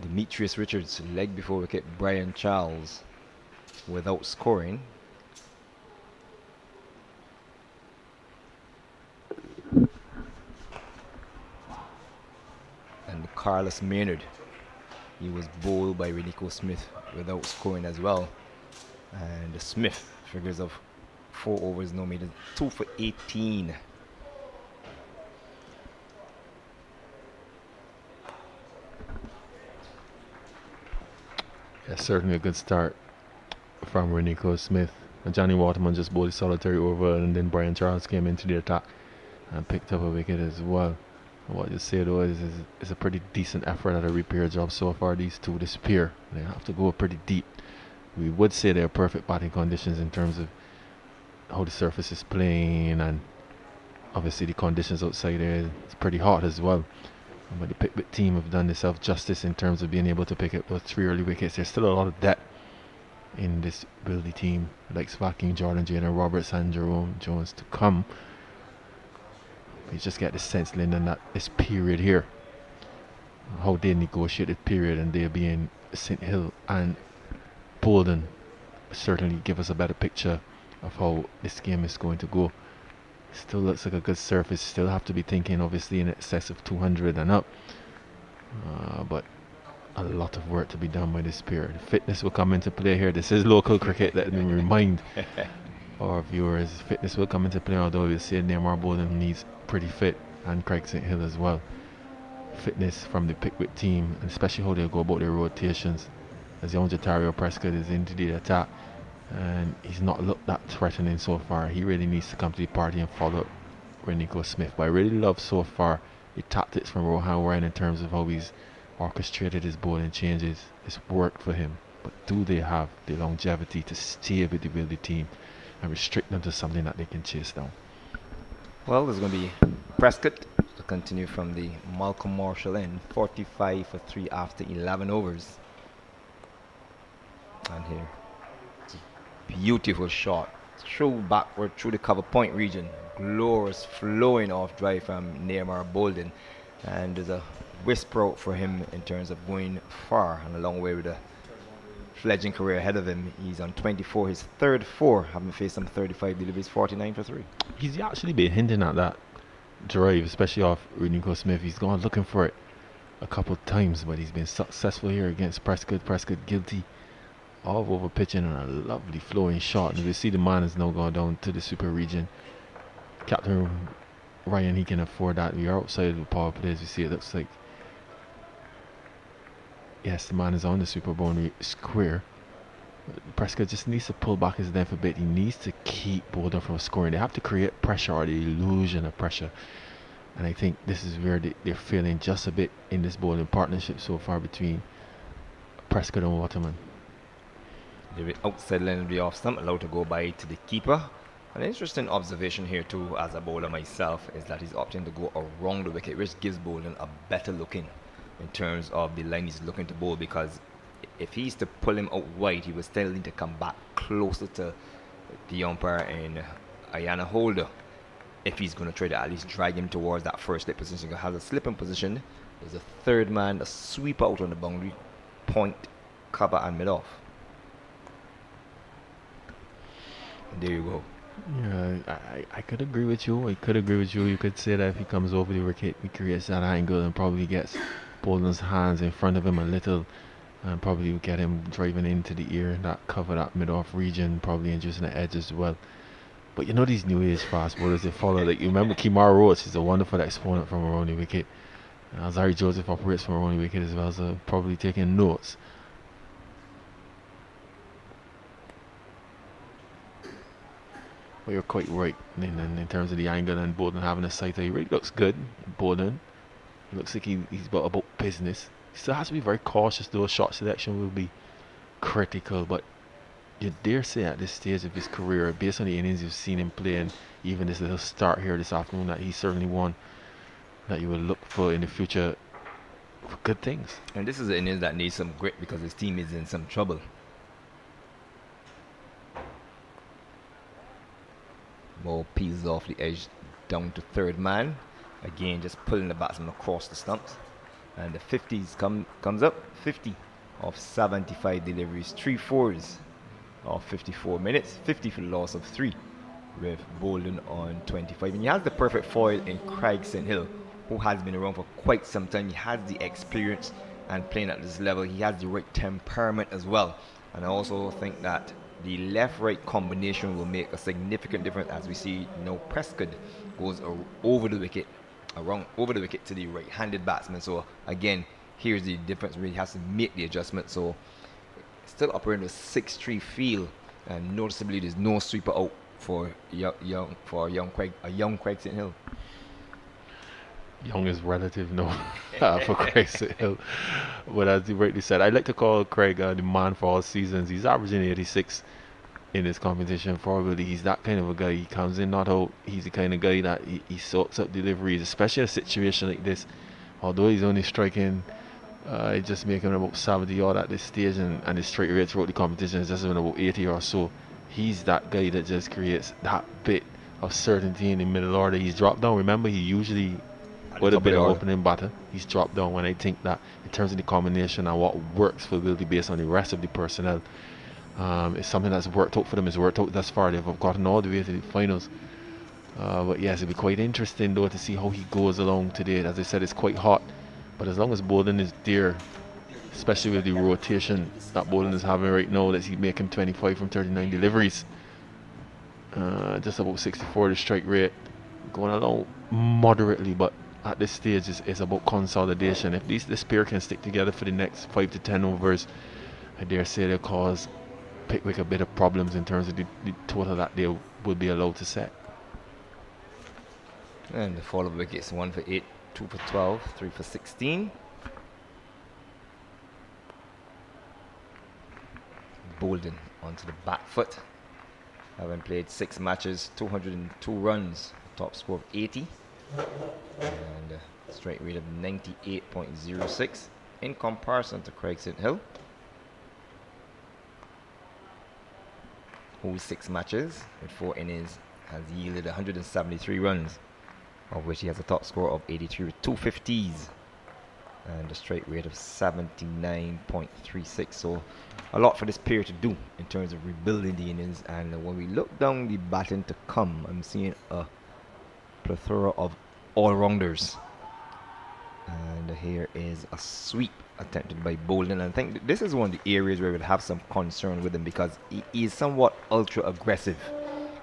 Demetrius Richards, leg before wicket, Brian Charles without scoring. And Carlos Maynard, he was bowled by Renico Smith without scoring as well. And Smith figures of 4 overs, no made, 2 for 18. Yeah, certainly a good start from Renico Smith. And Johnny Waterman just bowled a solitary over, and then Brian Charles came into the attack and picked up a wicket as well. And what you say though is a pretty decent effort at a repair job so far. These two disappear. They have to go pretty deep. We would say they're perfect batting conditions in terms of how the surface is playing, and obviously the conditions outside there, it's pretty hot as well. But the Pickwick team have done themselves justice in terms of being able to pick up those 3 early wickets. There's still a lot of depth in this Wildey team, like Svacking, Jordan Jane and Roberts and Jerome Jones to come. You just get the sense, Lyndon, that this period here, how they negotiated period, and they being St. Hill and Balden, certainly give us a better picture of how this game is going to go. Still looks like a good surface. Still have to be thinking obviously in excess of 200 and up, but a lot of work to be done by this pair. The fitness will come into play here. This is local cricket, let me remind our viewers. Fitness will come into play, although we'll see Neymar Balden needs pretty fit, and Craig St. Hill as well. Fitness from the Pickwick team, and especially how they go about their rotations, as young Jatario Prescott is into the attack, and he's not looked that threatening so far. He really needs to come to the party and follow up Renico Smith. But I really love so far the tactics from Rohan Warren in terms of how he's orchestrated his bowling changes. It's worked for him, but do they have the longevity to stay with the Wildey team and restrict them to something that they can chase down? Well, there's going to be Prescott to continue from the Malcolm Marshall end, 45 for 3 after 11 overs. And here, it's a beautiful shot, through backward through the cover point region, glorious flowing off drive from Neymar Balden, and there's a whisper out for him in terms of going far and a long way with a fledgling career ahead of him. He's on 24, his third 4, having faced some 35 deliveries, 49 for 3. He's actually been hinting at that drive, especially off Renico Smith. He's gone looking for it a couple of times, but he's been successful here against Prescott. Prescott guilty of over pitching and a lovely flowing shot. And we see the man has now gone down to the super region. Captain Ryan, he can afford that. We are outside of the power play, as you see. It looks like, yes, the man is on the super boundary square. Prescott just needs to pull back his length a bit. He needs to keep Balden from scoring. They have to create pressure, or the illusion of pressure. And I think this is where they're failing just a bit in this bowling partnership so far between Prescott and Waterman. The outside line of the off stump, allowed to go by to the keeper. An interesting observation here too, as a bowler myself, is that he's opting to go around the wicket, which gives Balden a better look in terms of the line he's looking to bowl, because if he's to pull him out wide, he will still need to come back closer to the umpire and Ayana Holder if he's going to try to at least drag him towards that first slip position. He has a slipping position. There's a third man, a sweep out on the boundary, point, cover and mid-off. There you go. Yeah, I could agree with you. You could say that if he comes over the wicket, he creates that angle and probably gets Balden's hands in front of him a little, and probably get him driving into the ear, that cover, that mid-off region, probably inducing the edge as well. But you know these new age fast bowlers, they follow. Like, you remember Kemar Roach is a wonderful exponent from around the wicket. Zari Joseph operates from around the wicket as well, so probably taking notes. But you're quite right in terms of the angle and Balden having a sight. He really looks good. Balden looks like he's about business. He still has to be very cautious though. Shot selection will be critical, but you dare say at this stage of his career, based on the innings you've seen him play and even this little start here this afternoon, that he's certainly one that you will look for in the future for good things. And this is an innings that needs some grit because his team is in some trouble. Ball peels off the edge down to third man. Again, just pulling the batsman across the stumps. And the 50s comes up. 50 of 75 deliveries, 3 4s of 54 minutes, 50 for the loss of 3 with Balden on 25. And he has the perfect foil in Craig St. Hill, who has been around for quite some time. He has the experience and playing at this level. He has the right temperament as well. And I also think that the left-right combination will make a significant difference, as we see now Prescott goes over the wicket to the right-handed batsman. So again, here's the difference where he has to make the adjustment. So still operating a 6-3 field, and noticeably there's no sweeper out for young Craig St. Hill. Young is relative, no, for Craig St. Hill. But as you rightly said, I like to call Craig the man for all seasons. He's averaging 86 in this competition. Probably he's that kind of a guy. He comes in, not out. He's the kind of guy that he sorts up deliveries, especially in a situation like this. Although he's only striking, just making about 70 odd at this stage, and his strike rate throughout the competition is just about 80 or so. He's that guy that just creates that bit of certainty in the middle order. He's dropped down. Remember, he usually would have been an opening batter. He's dropped down when I think that in terms of the combination and what works for Wildey based on the rest of the personnel, it's something that's worked out for them. It's worked out thus far. They've gotten all the way to the finals. But yes, it'll be quite interesting though to see how he goes along today. As I said, it's quite hot, but as long as Balden is there, especially with the rotation that Balden is having right now, let's see, make him 25 from 39 deliveries, just about 64 the strike rate, going along moderately, but at this stage is about consolidation. If this pair can stick together for the next 5 to 10 overs, I dare say they'll cause Pickwick a bit of problems in terms of the total that they will be allowed to set. And the fall of wickets: 1 for 8, 2 for 12, 3 for 16. Balden onto the back foot, having played 6 matches, 202 runs, top score of 80, and a strike rate of 98.06 in comparison to Craig St. Hill, whose 6 matches with 4 innings has yielded 173 runs, of which he has a top score of 83 with 2 50s. and a strike rate of 79.36. So a lot for this pair to do in terms of rebuilding the innings. And when we look down the batting to come, I'm seeing a plethora of all-rounders. And here is a sweep attempted by Balden. And I think this is one of the areas where we'll have some concern with him, because he is somewhat ultra-aggressive.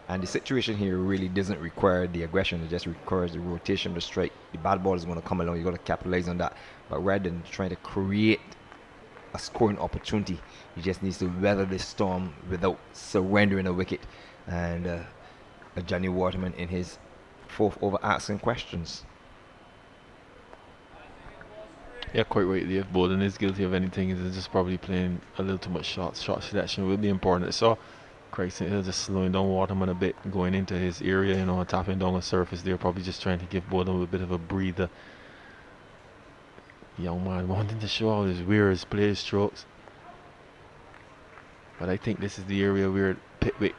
And the situation here really doesn't require the aggression. It just requires the rotation, the strike. The bad ball is going to come along. You've got to capitalize on that. But rather than trying to create a scoring opportunity, he just needs to weather the storm without surrendering a wicket. And Johnny Waterman in his 4th over asking questions. Yeah, quite rightly. If Balden is guilty of anything, he's just probably playing a little too much shots. Shot selection will be important. So Craig St. Hill just slowing down Waterman a bit, going into his area, tapping down the surface there, probably just trying to give Balden a bit of a breather. Young man wanting to show out his weirs, play his strokes. But I think this is the area where Pickwick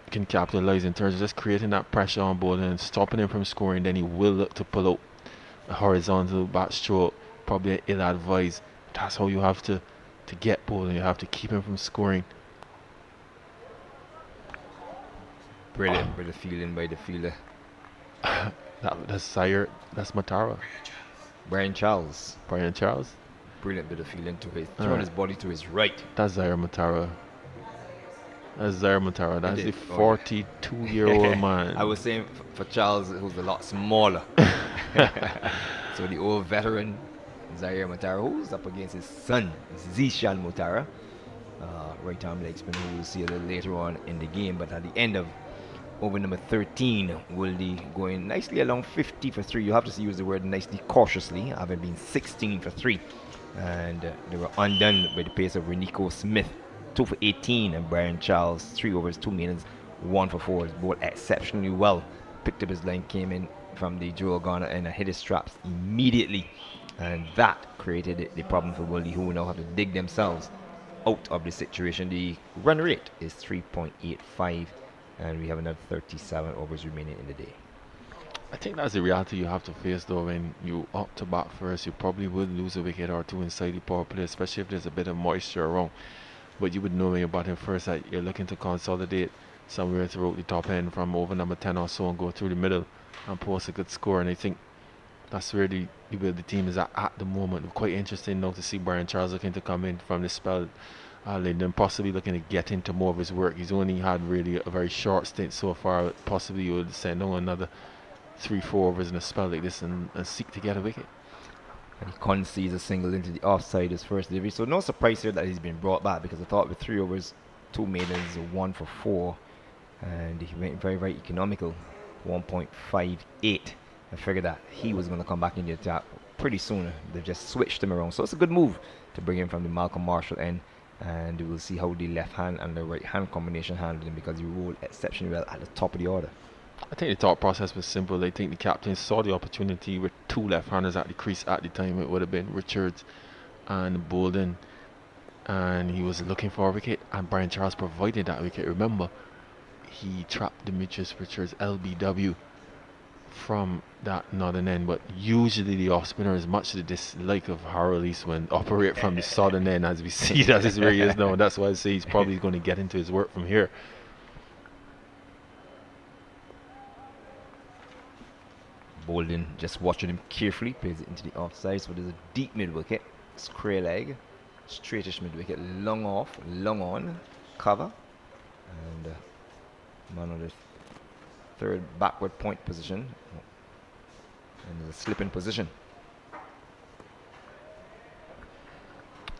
can capitalize in terms of just creating that pressure on Balden and stopping him from scoring. Then he will look to pull out a horizontal bat stroke, probably ill-advised. That's how you have to get Balden. You have to keep him from scoring. Brilliant bit of fielding by the fielder. That's Zaire. That's Matara. Brian Charles. Brilliant bit of fielding to his, throwing his body to his right. That's Zaire Matara. That's the 42-year-old man. I was saying for Charles, who's a lot smaller. So the old veteran, Zaire Matara, who's up against his son, Zishan Matara. Right arm leg spinner, who we'll see a little later on in the game. But at the end of over number 13, Wildey going nicely along 50 for 3. You have to use the word nicely cautiously, having been 16 for 3. And they were undone by the pace of Renico Smith, 2 for 18, and Brian Charles, 3 overs, 2 innings, 1 for 4. Bowled exceptionally well. Picked up his line, came in from the Joel Garner and hit his straps immediately. And that created the problem for Wildey, who will now have to dig themselves out of the situation. The run rate is 3.85. And we have another 37 overs remaining in the day. I think that's the reality you have to face, though. When you opt to bat first, you probably would lose a wicket or two inside the power play, especially if there's a bit of moisture around. But you would know when you're batting first that you're looking to consolidate somewhere throughout the top end from over number 10 or so and go through the middle and post a good score. And I think that's where the team is at the moment. Quite interesting now to see Brian Charles looking to come in from this spell. Then possibly looking to get into more of his work. He's only had really a very short stint so far. Possibly you would send on another 3-4 overs in a spell like this and seek to get a wicket. And he concedes a single into the offside his first delivery. So no surprise here that he's been brought back, because I thought with 3 overs, 2 maidens, 1 for 4, and he went very, very economical, 1.58. I figured that he was going to come back in the attack pretty soon. They've just switched him around. So it's a good move to bring him from the Malcolm Marshall end. And we'll see how the left hand and the right hand combination handled him, because he rolled exceptionally well at the top of the order. I think the thought process was simple. I think the captain saw the opportunity with 2 left-handers at the crease at the time. It would have been Richards and Balden, and he was looking for a wicket, and Brian Charles provided that wicket. Remember, he trapped Demetrius Richards LBW from that northern end, but usually the off spinner is much to the dislike of Harold Eastwind operate from the southern end, as we see that is where he is now, and that's why I say he's probably going to get into his work from here. Balden just watching him carefully, plays it into the offside, so there's a deep mid wicket, square leg, straightish mid wicket, long off, long on, cover, and man on the third backward point position, and there's a slipping position.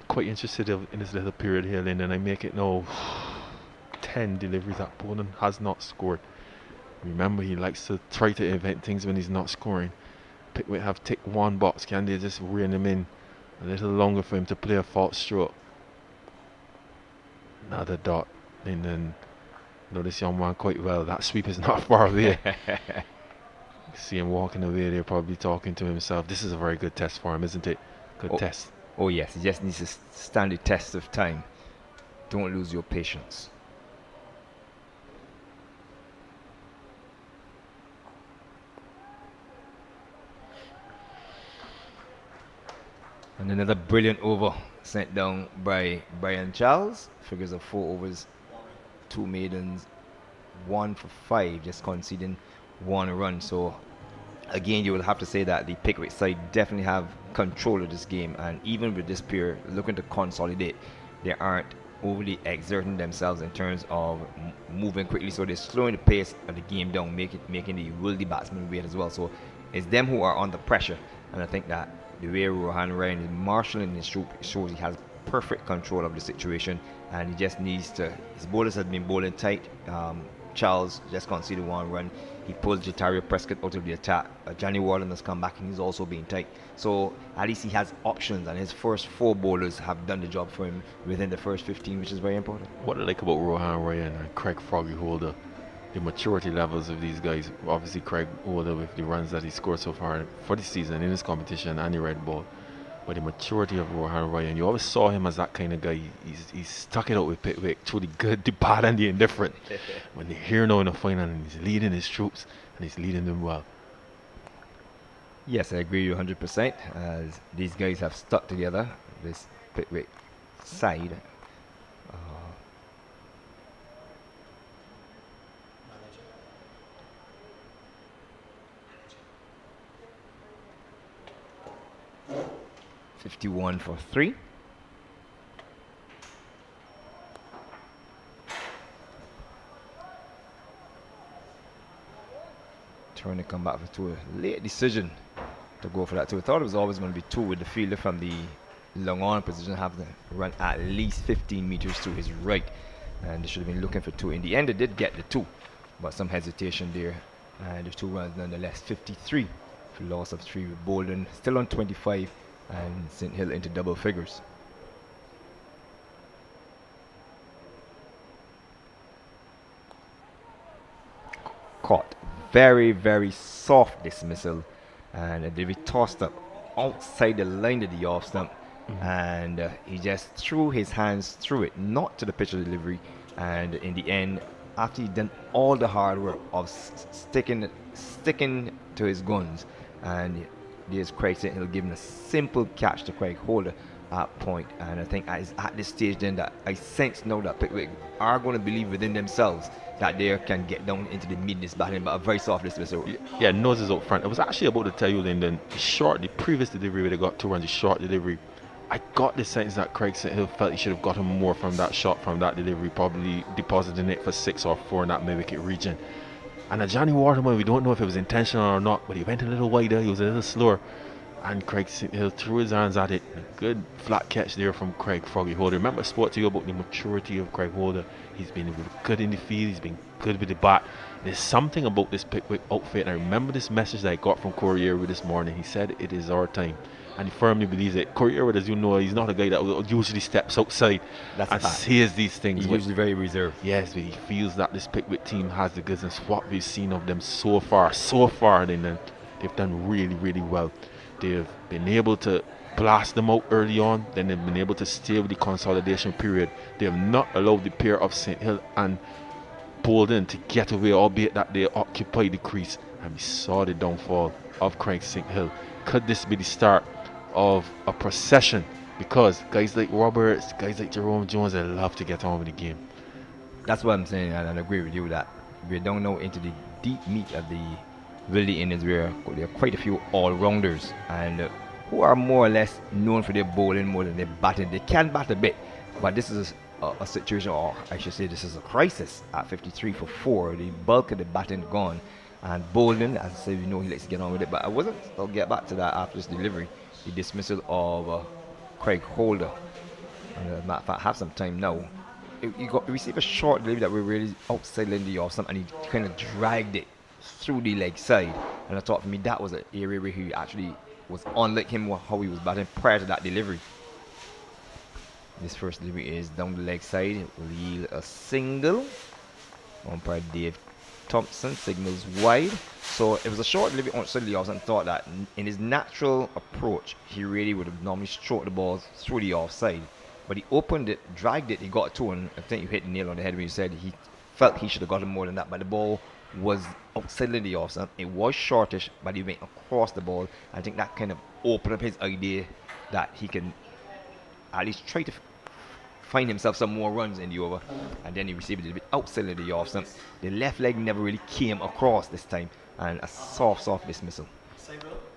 Quite interested in this little period here, Lynn, and I make it now 10 deliveries that Balden has not scored. Remember, he likes to try to invent things when he's not scoring. Pickwick have ticked 1 box. Can they just rein him in a little longer for him to play a false stroke? Another dot, and then know this young man quite well. That sweep is not far away. See him walking away there, probably talking to himself. This is a very good test for him, isn't it? Good test. Oh yes, he just needs to stand the test of time. Don't lose your patience. And another brilliant over sent down by Brian Charles. Figures of 4 overs, 2 maidens, 1 for 5, just conceding 1 run. So again, you will have to say that the Pickwick side definitely have control of this game, and even with this pair looking to consolidate, they aren't overly exerting themselves in terms of moving quickly, so they're slowing the pace of the game down, making the Wildey batsmen wait as well. So it's them who are under pressure, and I think that the way Rohan Ryan is marshalling his troop shows he has perfect control of the situation, and he just needs to. His bowlers have been bowling tight. Charles just conceded 1 run. He pulled Jatario Prescott out of the attack. Johnny Walden has come back and he's also been tight. So at least he has options, and his first 4 bowlers have done the job for him within the first 15, which is very important. What I like about Rohan Ryan and Craig Froggy Holder, the maturity levels of these guys. Obviously Craig Holder with the runs that he scored so far for the season in this competition and the red ball. But the maturity of Rohan Ryan, you always saw him as that kind of guy. He's stuck it out with Pickwick through the good, the bad, and the indifferent. When they're here now in the final, and he's leading his troops, and he's leading them well. Yes, I agree with you 100%. As these guys have stuck together, this Pickwick side. 51 for 3. Trying to come back for 2. Late decision to go for that 2. I thought it was always going to be 2 with the fielder from the long on position having to run at least 15 meters to his right, and they should have been looking for 2. In the end, they did get the 2, but some hesitation there, and the 2 runs nonetheless. 53 for loss of 3 with Balden still on 25, and St. Hill into double figures. Caught. Very, very soft dismissal, and they be tossed up outside the line of the off stump, and he just threw his hands through it, not to the pitch of delivery, and in the end, after he'd done all the hard work of sticking to his guns, and there's Craig St. Hill giving a simple catch to Craig Holder at point. And I think at this stage then that I sense now that Pickwick are going to believe within themselves that they can get down into the mid-innings batting, but a very soft dismissal. Yeah, noses up front. I was actually about to tell you then the previous delivery where they got 2 runs, the short delivery, I got the sense that Craig St. Hill felt he should have gotten more from that shot, from that delivery, probably depositing it for 6 or 4 in that mid-wicket region. And Johnny Waterman, we don't know if it was intentional or not, but he went a little wider, he was a little slower, and Craig St. Hill threw his hands at it. A good flat catch there from Craig Froggy Holder. Remember I spoke to you about the maturity of Craig Holder. He's been good in the field, he's been good with the bat. There's something about this Pickwick outfit, and I remember this message that I got from Corriere this morning. He said it is our time, and he firmly believes it. Corriere, as you know, he's not a guy that usually steps outside and says these things. He's usually very reserved. Yes, but he feels that this Pickwick team has the goods, and what we've seen of them so far, they've done really, really well. They've been able to blast them out early on, then they've been able to stay with the consolidation period. They have not allowed the pair of St. Hill and Balden to get away, albeit that they occupy the crease, and we saw the downfall of Craig St. Hill. Could this be the start of a procession? Because guys like Roberts, guys like Jerome Jones, they love to get on with the game. That's what I'm saying, and I agree with you that we don't know into the deep meat of the Wildey innings where there are quite a few all-rounders, and who are more or less known for their bowling more than their batting. They can bat a bit, but this is a situation, or I should say this is a crisis at 53 for 4. The bulk of the batting gone, and Balden, as I said, we know he likes to get on with it, but I'll get back to that after this delivery. The dismissal of Craig Holder, and as a matter of fact, have some time now. He received a short delivery that were really outside Lindy or something, and he kind of dragged it through the leg side, and I thought for me that was an area where he actually was unlike him how he was batting prior to that delivery. This first delivery is down the leg side. It will yield a single. Umpire Dave Thompson signals wide. So it was a short delivery outside the offside, and thought that in his natural approach he really would have normally stroked the ball through the offside, but he opened it, dragged it, he got 2, and I think you hit the nail on the head when you said he felt he should have gotten more than that, but the ball was outside the offside. It was shortish, but he went across the ball. I think that kind of opened up his idea that he can at least try to find himself some more runs in the over, and then he received it a bit outside of the off stump. The left leg never really came across this time, and a soft dismissal.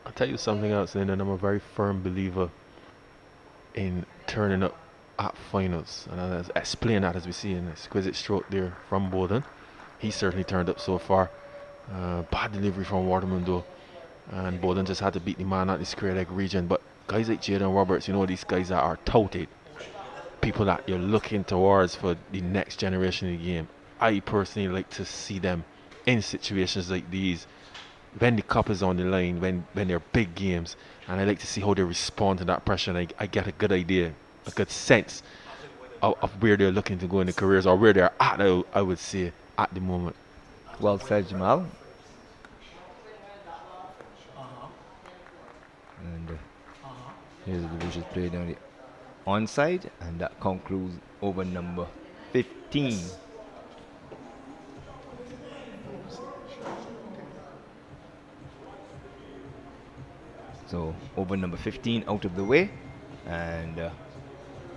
I'll tell you something else, and I'm a very firm believer in turning up at finals, and I'll explain that as we see an exquisite stroke there from Balden. He certainly turned up so far. Bad delivery from Waterman though, and Balden just had to beat the man at the square leg region. But guys like Jaden Roberts, you know, these guys that are touted, people that you're looking towards for the next generation of the game. I personally like to see them in situations like these, when the cup is on the line, when they're big games, and I like to see how they respond to that pressure, and I get a good idea, a good sense of where they're looking to go in their careers, or where they're at, I would say, at the moment. Well said, Jamal. And here's the vicious play down the onside, and that concludes over number 15. So over number 15 out of the way, and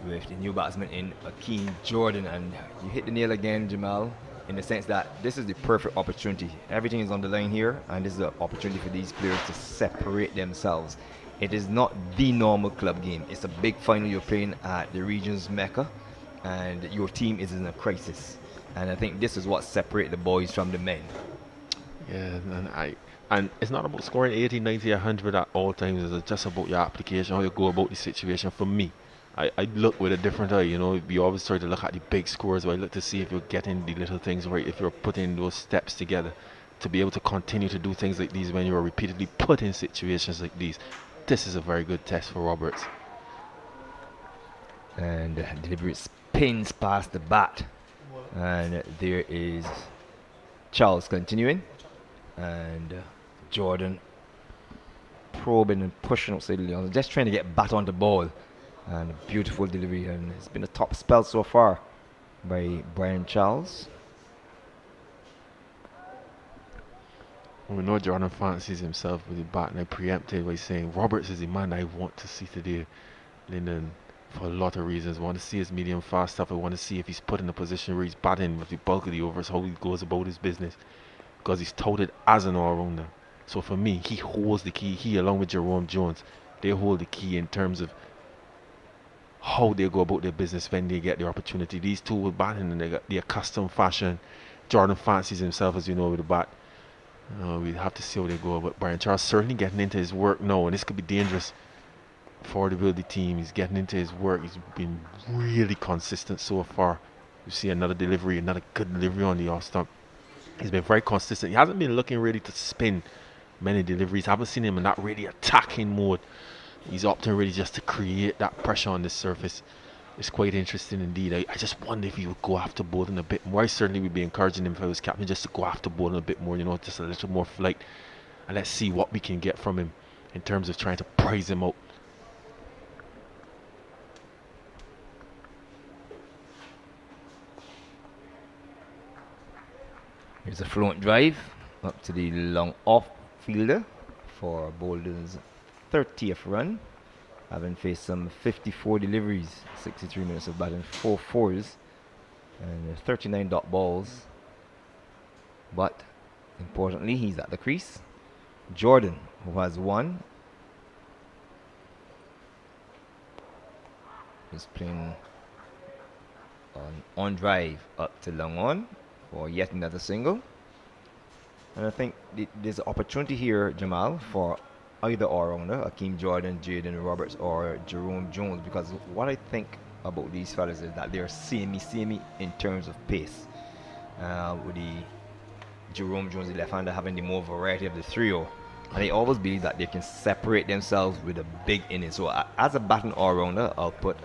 with the new batsman in Akeem Jordan. And you hit the nail again, Jamal, in the sense that this is the perfect opportunity. Everything is on the line here, and this is the opportunity for these players to separate themselves. It is not the normal club game. It's a big final you're playing at the region's Mecca, and your team is in a crisis. And I think this is what separates the boys from the men. Yeah, and it's not about scoring 80, 90, 100 at all times. It's just about your application, how you go about the situation. For me, I look with a different eye. You know, we always try to look at the big scores, but I look to see if you're getting the little things right, if you're putting those steps together to be able to continue to do things like these when you are repeatedly put in situations like these. This is a very good test for Roberts. And deliberate spins past the bat. And there is Charles continuing. And Jordan probing and pushing outside the line, just trying to get bat on the ball. And a beautiful delivery, and it's been a top spell so far by Brian Charles. We know Jordan fancies himself with the bat, and I preempted by saying Roberts is the man I want to see today, Lyndon, for a lot of reasons. I want to see his medium fast stuff. I want to see if he's put in a position where he's batting with the bulk of the overs, how he goes about his business, because he's touted as an all-rounder. So for me, he holds the key. He, along with Jerome Jones, they hold the key in terms of how they go about their business when they get the opportunity. These two will bat in the accustomed fashion. Jordan fancies himself, as you know, with the bat. We have to see how they go. But Brian Charles certainly getting into his work now, and this could be dangerous for the Wildey team. He's getting into his work. He's been really consistent so far. You see another delivery, another good delivery on the off stump. He's been very consistent. He hasn't been looking ready to spin many deliveries. I haven't seen him in that really attacking mode. He's opting really just to create that pressure on this surface. It's quite interesting indeed. I just wonder if he would go after Balden a bit more. I certainly would be encouraging him if I was captain just to go after Balden a bit more, you know, just a little more flight. And let's see what we can get from him in terms of trying to prize him out. Here's a front drive up to the long off fielder for Balden's 30th run, having faced some 54 deliveries, 63 minutes of batting, 4 fours, and 39 dot balls. But importantly, he's at the crease. Jordan, who has one, is playing on drive up to long on for yet another single. And I think there's an opportunity here, Jamal, for either all-rounder, Akeem Jordan, Jaden Roberts, or Jerome Jones, because what I think about these fellas is that they're samey in terms of pace. With the Jerome Jones, the left-hander, having the more variety of the trio, and I always believe that they can separate themselves with a big inning. So as a batting all-rounder, I'll put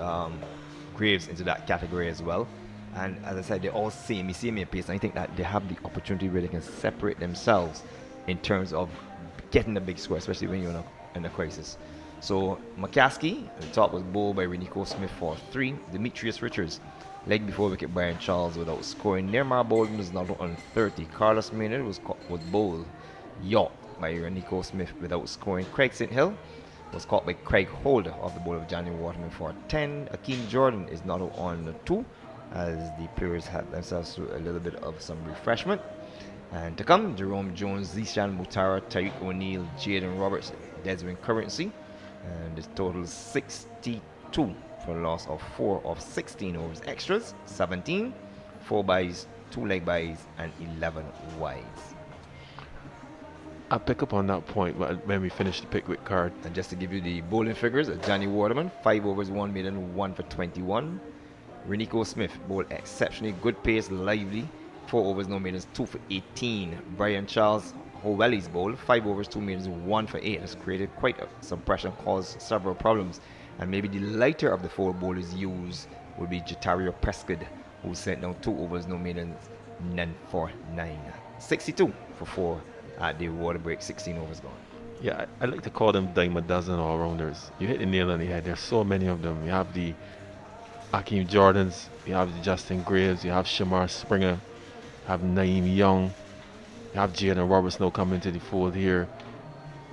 Graves into that category as well. And as I said, they're all samey in pace, and I think that they have the opportunity where they can separate themselves in terms of getting a big score, especially when you're in a crisis. So McCaskey, the top was bowled by Renico Smith for 3. Demetrius Richards, leg before wicket Brian Charles without scoring. Nearmar Balden was not on 30. Carlos Maynard was bowled York by Renico Smith without scoring. Craig St. Hill was caught by Craig Holder of the bowl of Johnny Waterman for 10. Akeem Jordan is now on 2 as the players had themselves through a little bit of some refreshment. And to come, Jerome Jones, Zishan Mutara, Tariq O'Neal, Jaden Roberts, Desmond Currency. And this total is 62 for a loss of 4 of 16 overs extras, 17, 4 byes, 2 leg byes, and 11 wides. I'll pick up on that point when we finish the Pickwick card. And just to give you the bowling figures, Johnny Waterman, 5 overs, 1 maiden, 1 for 21. Renico Smith bowled exceptionally good pace, lively, 4 overs, no maidens, 2 for 18. Brian Charles Howelly's bowl, 5 overs, 2 maidens, 1 for 8. Has created quite some pressure and caused several problems. And maybe the lighter of the 4 bowlers used would be Jatario Prescott, who sent down 2 overs, no maidens, none for 9. 62 for 4 at the water break, 16 overs gone. Yeah, I like to call them dime a dozen all-rounders. You hit the nail on the head. There's so many of them. You have the Akeem Jordans, you have the Justin Graves, you have Shamar Springer, you have Naeem Young, you have Jaden Roberts now coming to the fold here.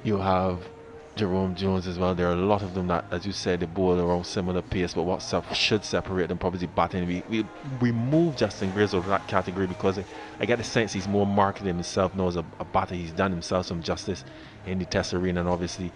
You have Jerome Jones as well. There are a lot of them that, as you said, they bowl around similar pace, but what should separate them probably the batting. We move Justin Graves out of that category because I get the sense he's more marketing himself now as a batter. He's done himself some justice in the Test arena and obviously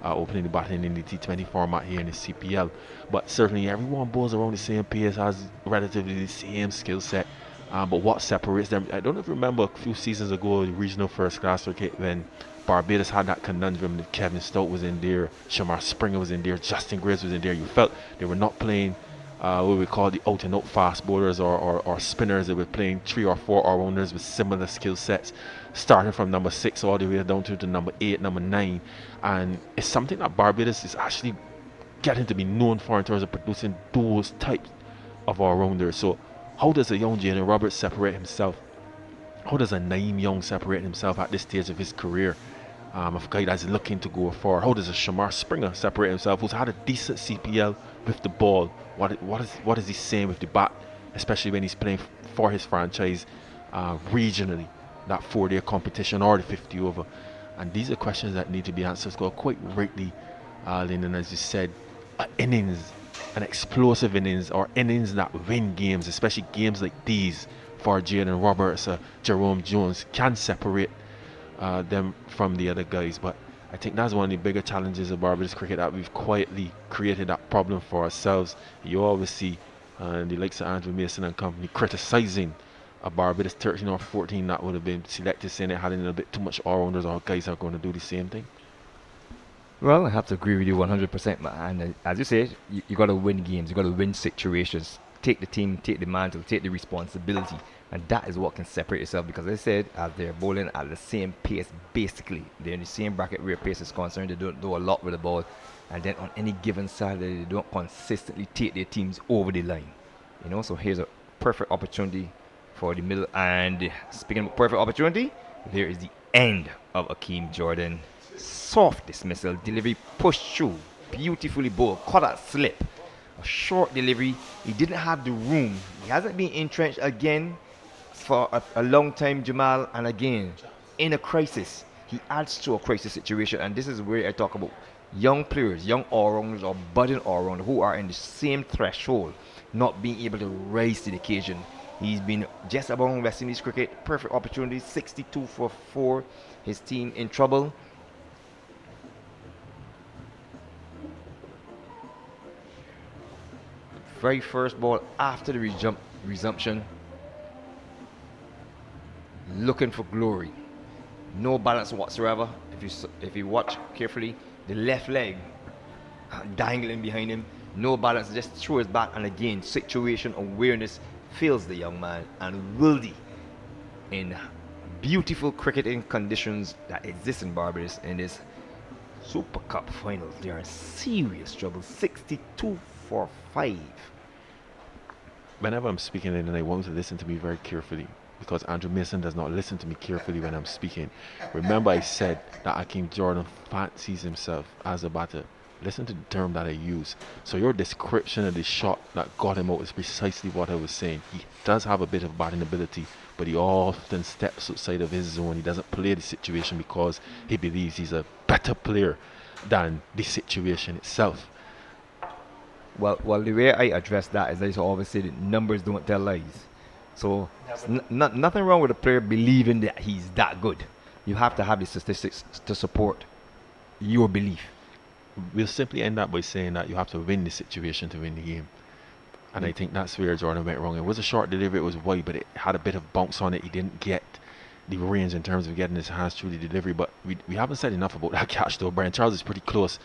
opening the batting in the T20 format here in the CPL. But certainly everyone bowls around the same pace, has relatively the same skill set. But what separates them, I don't know if you remember a few seasons ago, the regional first class cricket, when Barbados had that conundrum that Kevin Stout was in there, Shamar Springer was in there, Justin Graves was in there. You felt they were not playing what we call the out and out fast bowlers or spinners. They were playing 3 or 4 all-rounders with similar skill sets, starting from number 6 all the way down to number 8, number 9. And it's something that Barbados is actually getting to be known for in terms of producing those types of all-rounders. So how does a young Jaden Roberts separate himself? How does a Naeem Young separate himself at this stage of his career? A guy that's looking to go forward. How does a Shamar Springer separate himself, who's had a decent CPL with the ball? What is he saying with the bat, especially when he's playing for his franchise regionally, that 4-day competition or the 50 over? And these are questions that need to be answered. So quite rightly, Lyndon, as you said, an explosive innings, or innings that win games, especially games like these for Jaden Roberts, Jerome Jones, can separate them from the other guys. But I think that's one of the bigger challenges of Barbados cricket, that we've quietly created that problem for ourselves. You always see the likes of Andrew Mason and company criticizing a Barbados 13 or 14 that would have been selected, saying it had a little bit too much all-rounders, or guys are going to do the same thing. Well, I have to agree with you 100%, man. And as you say, you got to win games, you got to win situations, take the team, take the mantle, take the responsibility. And that is what can separate yourself, because as I said, as they're bowling at the same pace, basically, they're in the same bracket where pace is concerned. They don't do a lot with the ball. And then on any given Saturday, they don't consistently take their teams over the line. So here's a perfect opportunity for the middle. And speaking of perfect opportunity, there is the end of Akeem Jordan. Soft dismissal, delivery pushed through, beautifully bowled, caught that slip. A short delivery. He didn't have the room. He hasn't been entrenched again for a long time, Jamal, and again in a crisis, he adds to a crisis situation. And this is where I talk about young players, young all-rounders or budding all-rounders who are in the same threshold, not being able to rise to the occasion. He's been just about West Indies cricket, perfect opportunity, 62 for 4, his team in trouble. Very first ball after the resumption, looking for glory, no balance whatsoever. If you watch carefully, the left leg dangling behind him, no balance, just throw his back, and again situation awareness fails the young man. And Wildey, in beautiful cricketing conditions that exist in Barbados in this Super Cup finals, they are in serious trouble. 62 for 5. Whenever I'm speaking, and I want to listen to me very carefully, because Andrew Mason does not listen to me carefully when I'm speaking. Remember, I said that Akeem Jordan fancies himself as a batter. Listen to the term that I use. So your description of the shot that got him out is precisely what I was saying. He does have a bit of batting ability, but he often steps outside of his zone. He doesn't play the situation because he believes he's a better player than the situation itself. Well, the way I address that is I always say that numbers don't tell lies. So nothing wrong with a player believing that he's that good. You have to have the statistics to support your belief. We'll simply end up by saying that you have to win the situation to win the game. And I think that's where Jordan went wrong. It was a short delivery, it was wide, but it had a bit of bounce on it. He didn't get the range in terms of getting his hands through the delivery. But we haven't said enough about that catch, though. Brian Charles is pretty close.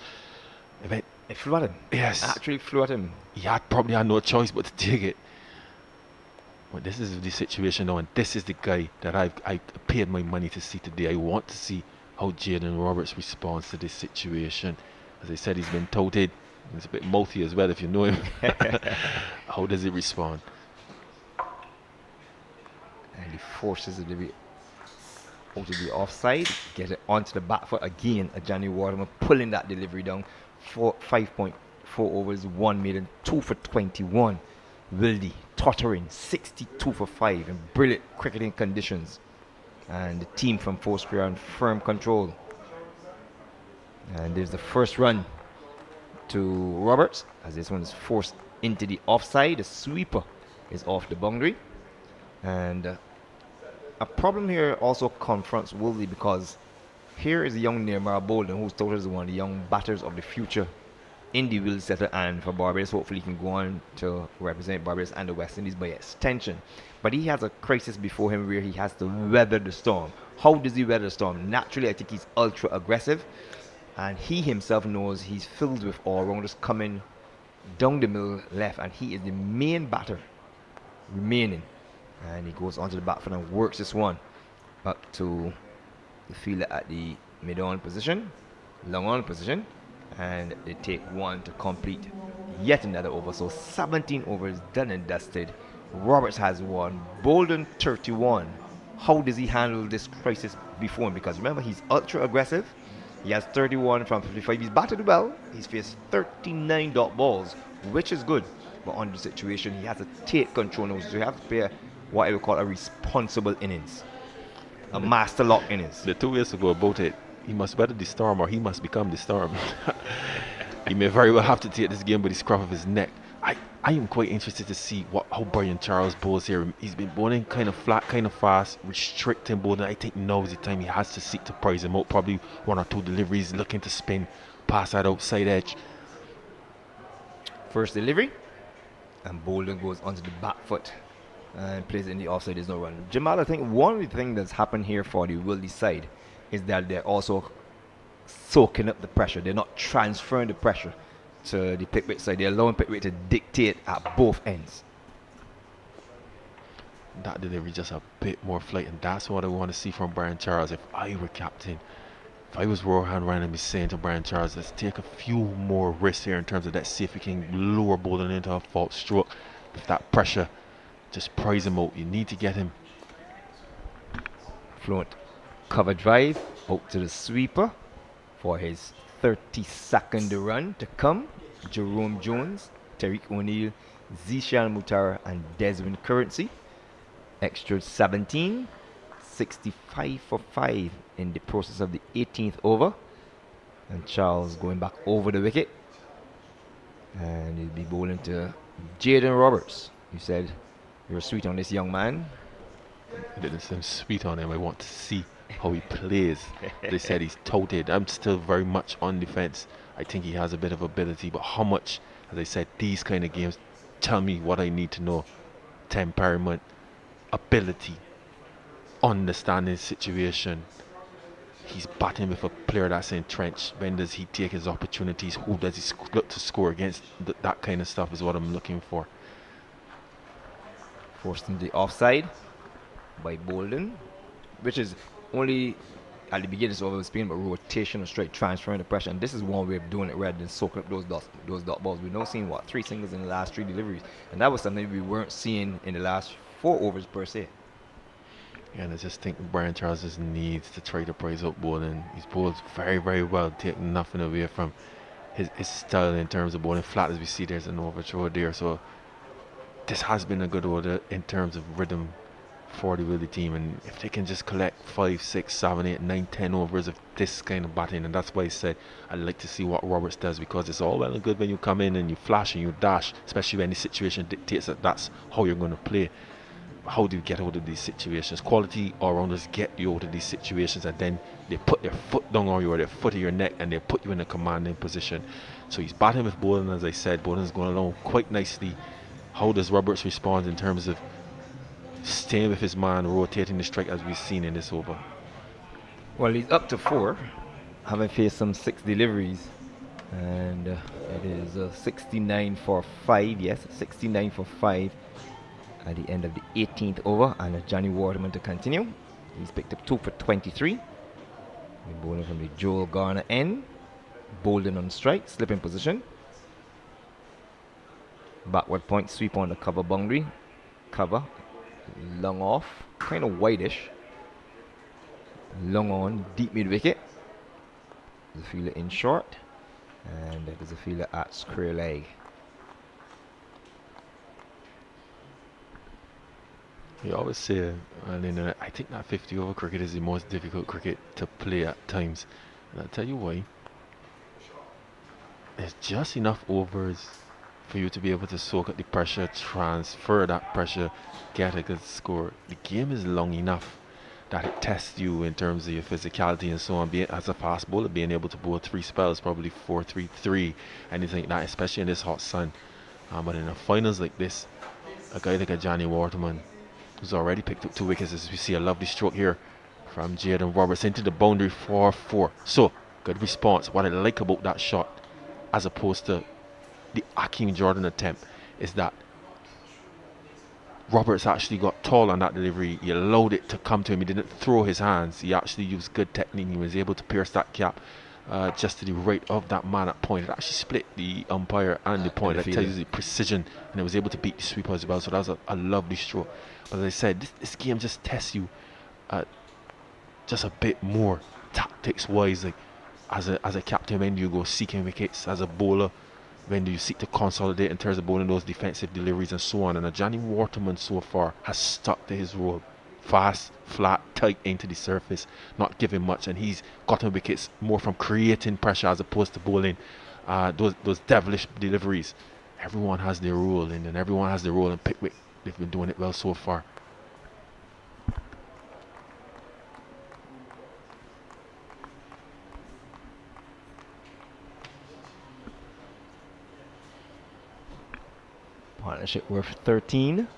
It flew at him. Yes. Actually flew at him. He probably had no choice but to take it. But this is the situation now, and this is the guy that I paid my money to see today. I want to see how Jaden Roberts responds to this situation. As I said, he's been touted. He's a bit mouthy as well, if you know him. How does he respond? And he forces it to be out of the offside, get it onto the back foot again. Johnny Waterman pulling that delivery down. 5.4 overs, 1 maiden, 2 for 21. Wildey tottering 62 for 5 in brilliant cricketing conditions. And the team from Foursquare on firm control. And there's the first run to Roberts, as this one is forced into the offside. The sweeper is off the boundary. And a problem here also confronts Wildey, because here is a young Nehemiah Balden, who's touted as one of the young batters of the future in the Will Setter and for Barbados. Hopefully he can go on to represent Barbados and the West Indies by extension. But he has a crisis before him where he has to weather the storm. How does he weather the storm? Naturally, I think he's ultra aggressive, and he himself knows he's filled with all-rounders coming down the middle left, and he is the main batter remaining. And he goes onto the back foot and works this one up to the fielder at the mid-on position, long-on position, and they take one to complete yet another over. So 17 overs done and dusted. Roberts has one, Balden 31. How does he handle this crisis before him? Because remember, he's ultra aggressive. He has 31 from 55. He's batted well. He's faced 39 dot balls, which is good. But on the situation, he has to take control now. So you have to play what I would call a responsible innings, a master lock innings. The 2 years ago about it, he must weather the storm or he must become the storm. He may very well have to take this game by the scruff of his neck. I am quite interested to see how Brian Charles bowls here. He's been bowling kind of flat, kind of fast, restricting bowling. I think now is the time he has to seek to prize him out. Probably 1 or 2 deliveries, looking to spin, pass that outside edge. First delivery, and Balden goes onto the back foot and plays in the offside. There's no run. Jamal, I think one of the things that's happened here for the Wildey side is that they're also soaking up the pressure. They're not transferring the pressure to the Pickwick side. They're allowing Pickwick to dictate at both ends. That delivery just a bit more flight, and that's what I want to see from Brian Charles. If I were captain, if I was Rohan Ryan, I'd be saying to Brian Charles, let's take a few more risks here in terms of that, see if we can lower Balden into a false stroke. With that pressure, just prize him out. You need to get him. Fluent cover drive out to the sweeper for his 32nd run to come. Jerome Jones, Tariq O'Neill, Zishan Mutara, and Desmond Currency. Extra 17, 65 for 5 in the process of the 18th over. And Charles going back over the wicket. And he'll be bowling to Jaden Roberts. You said you're sweet on this young man. I didn't say I'm sweet on him. I want to see how he plays. They said he's touted. I'm still very much on the fence. I think he has a bit of ability, but how much, as I said, these kind of games tell me what I need to know. Temperament, ability, understanding the situation. He's batting with a player that's entrenched. When does he take his opportunities? Who does he look to score against? That kind of stuff is what I'm looking for. Forced into the offside by Balden, which is only at the beginning of the spin, but rotation or straight transferring the pressure. And this is one way of doing it rather than soaking up those dot balls. We've now seen 3 singles in the last 3 deliveries, and that was something we weren't seeing in the last 4 overs per se. Yeah, and I just think Brian Charles just needs to try to prize up bowling. He's bowled very, very well, taking nothing away from his style in terms of bowling flat. As we see, there's an overthrow there. So this has been a good order in terms of rhythm for the Wildey team, and if they can just collect 5, 6, 7, 8, 9, 10 overs of this kind of batting, and that's why I said I'd like to see what Roberts does, because it's all well and good when you come in and you flash and you dash, especially when the situation dictates that that's how you're going to play. How do you get out of these situations? Quality all-rounders get you out of these situations, and then they put their foot down on you or their foot at your neck and they put you in a commanding position. So he's batting with Balden, as I said. Balden's going along quite nicely. How does Roberts respond in terms of staying with his man, rotating the strike as we've seen in this over? Well, he's up to 4, having faced some 6 deliveries, and it is 69 for 5. Yes, 69 for 5 at the end of the 18th over, and Johnny Waterman to continue. He's picked up 2 for 23. We're bowling from the Joel Garner end. Balden on strike, slipping position. Backward point, sweep on the cover boundary. Cover, long off, kind of whitish. Long on, deep mid wicket. There's a fielder in short, and there's a fielder at square leg. You always say, I think that 50 over cricket is the most difficult cricket to play at times, and I'll tell you why. There's just enough overs for you to be able to soak up the pressure, transfer that pressure, get a good score. The game is long enough that it tests you in terms of your physicality and so on. As a fast bowler, being able to bowl 3 spells, probably 4, 3, 3, anything like that, especially in this hot sun. But in the finals like this, a guy like a Johnny Waterman, who's already picked up 2 wickets, as we see a lovely stroke here from Jaden Roberts into the boundary for 4. So, good response. What I like about that shot, as opposed to the Akeem Jordan attempt, is that Roberts actually got tall on that delivery. He allowed it to come to him. He didn't throw his hands. He actually used good technique. He was able to pierce that cap just to the right of that man at point. It actually split the umpire and the point. That tells you the precision, and it was able to beat the sweeper as well. So that was a lovely stroke. But as I said, this game just tests you just a bit more tactics wise. Like as a captain, when do you go seeking wickets? As a bowler, when do you seek to consolidate in terms of bowling those defensive deliveries and so on? And Johnny Waterman so far has stuck to his role. Fast, flat, tight into the surface, not giving much, and he's gotten wickets more from creating pressure as opposed to bowling those devilish deliveries. Everyone has their role, and everyone has their role in Pickwick. They've been doing it well so far. Partnership worth 13.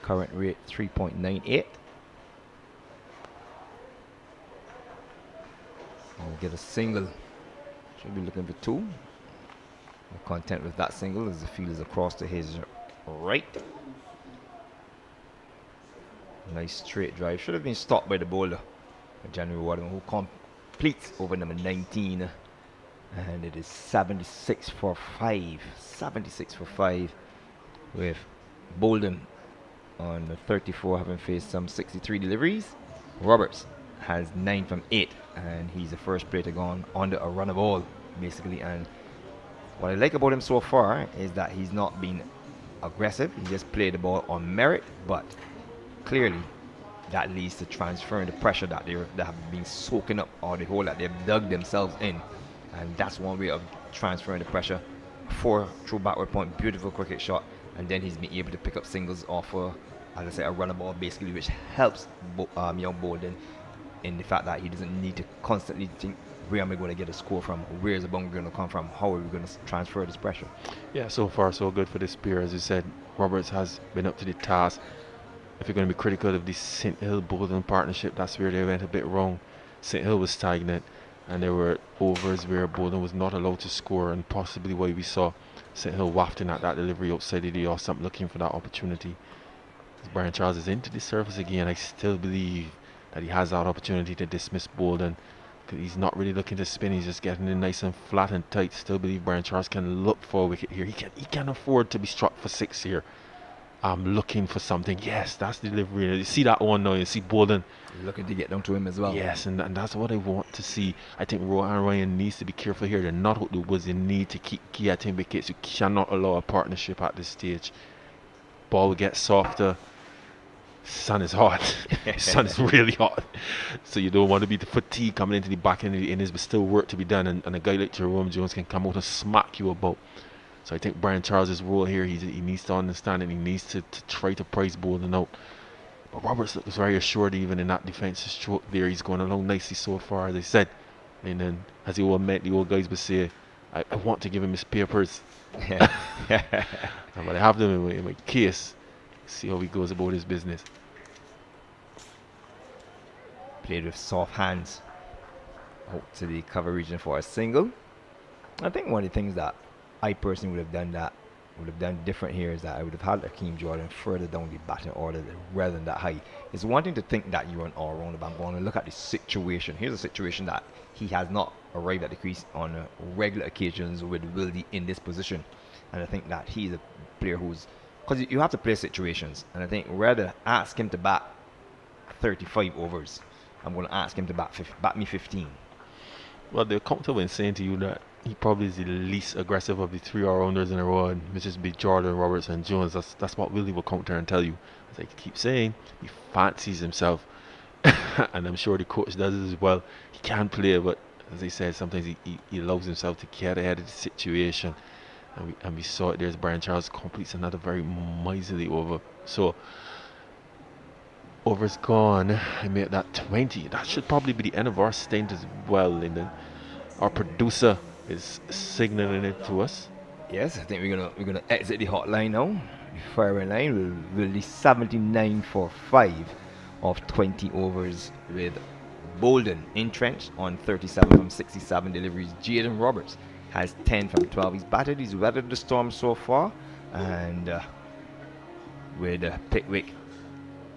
Current rate 3.98. We'll get a single. Should be looking for 2. We're content with that single as the field is across to his right. Nice straight drive. Should have been stopped by the bowler, January Waterman, who completes over number 19. And it is 76 for 5. 76 for 5 with Balden on the 34, having faced some 63 deliveries. Roberts has 9 from 8, and he's the first player to go on under a run of ball, basically. And what I like about him so far is that he's not been aggressive. He just played the ball on merit, but clearly that leads to transferring the pressure that they have been soaking up, or the hole that they've dug themselves in. And that's one way of transferring the pressure. 4 through backward point, beautiful cricket shot, and then he's been able to pick up singles off as I say, a runner ball, basically, which helps young Balden in the fact that he doesn't need to constantly think, where am I going to get a score from? Where is the boundary going to come from? How are we going to transfer this pressure? Yeah, so far so good for this pair. As you said, Roberts has been up to the task. If you're going to be critical of the St. Hill-Balden partnership, that's where they went a bit wrong. St. Hill was stagnant, and there were overs where Balden was not allowed to score, and possibly why we saw St. Hill wafting at that delivery outside of the off-stump, looking for that opportunity. As Brian Charles is into the surface again, I still believe that he has that opportunity to dismiss Balden. He's not really looking to spin, he's just getting it nice and flat and tight. Still believe Brian Charles can look for a wicket here. He can afford to be struck for 6 here. I'm looking for something. Yes, that's the delivery. You see that one now, you see Balden looking to get down to him as well. Yes, and that's what I want to see. I think Rohan Ryan needs to be careful here. They're not out the woods. They need to keep getting wickets. You cannot allow a partnership at this stage. Ball will get softer. sun is hot. Sun is really hot. So you don't want to be the fatigue coming into the back end of the innings, but still work to be done. And a guy like Jerome Jones can come out and smack you about. So I think Brian Charles' role here, he needs to understand and he needs to try to price Balden out. But Roberts looks very assured even in that defensive stroke there. He's going along nicely so far, as I said. And then, as the old guys would say, I want to give him his papers. But I have them in my case. See how he goes about his business. Played with soft hands out to the cover region for a single. I think one of the things that I personally would have done different here is that I would have had Akeem Jordan further down the batting order rather than that high. It's one thing to think that you're an all-rounder, but I'm going to look at the situation. Here's a situation that he has not arrived at the crease on regular occasions with Wildey in this position. And I think that he's a player who's, because you have to play situations, and I think rather ask him to bat 35 overs, I'm going to ask him to bat me 15. Well, they're comfortable in saying to you that he probably is the least aggressive of the 3 all-rounders in a row, which is be Jordan, Roberts, and Jones. That's what Wildey will counter and tell you. As I keep saying, he fancies himself, and I'm sure the coach does as well. He can play, but as I said, sometimes he allows himself to get ahead of the situation. And we saw it. There's Brian Charles completes another very miserly over. So over's gone. I made that 20. That should probably be the end of our stint as well, Lyndon. Our producer is signaling it to us. Yes, I think we're gonna exit the hotline now. The firing line will be 79 for 5 of 20 overs with Balden entrenched on 37 from 67 deliveries. Jaden Roberts has 10 from 12. He's batted, he's weathered the storm so far, and with Pickwick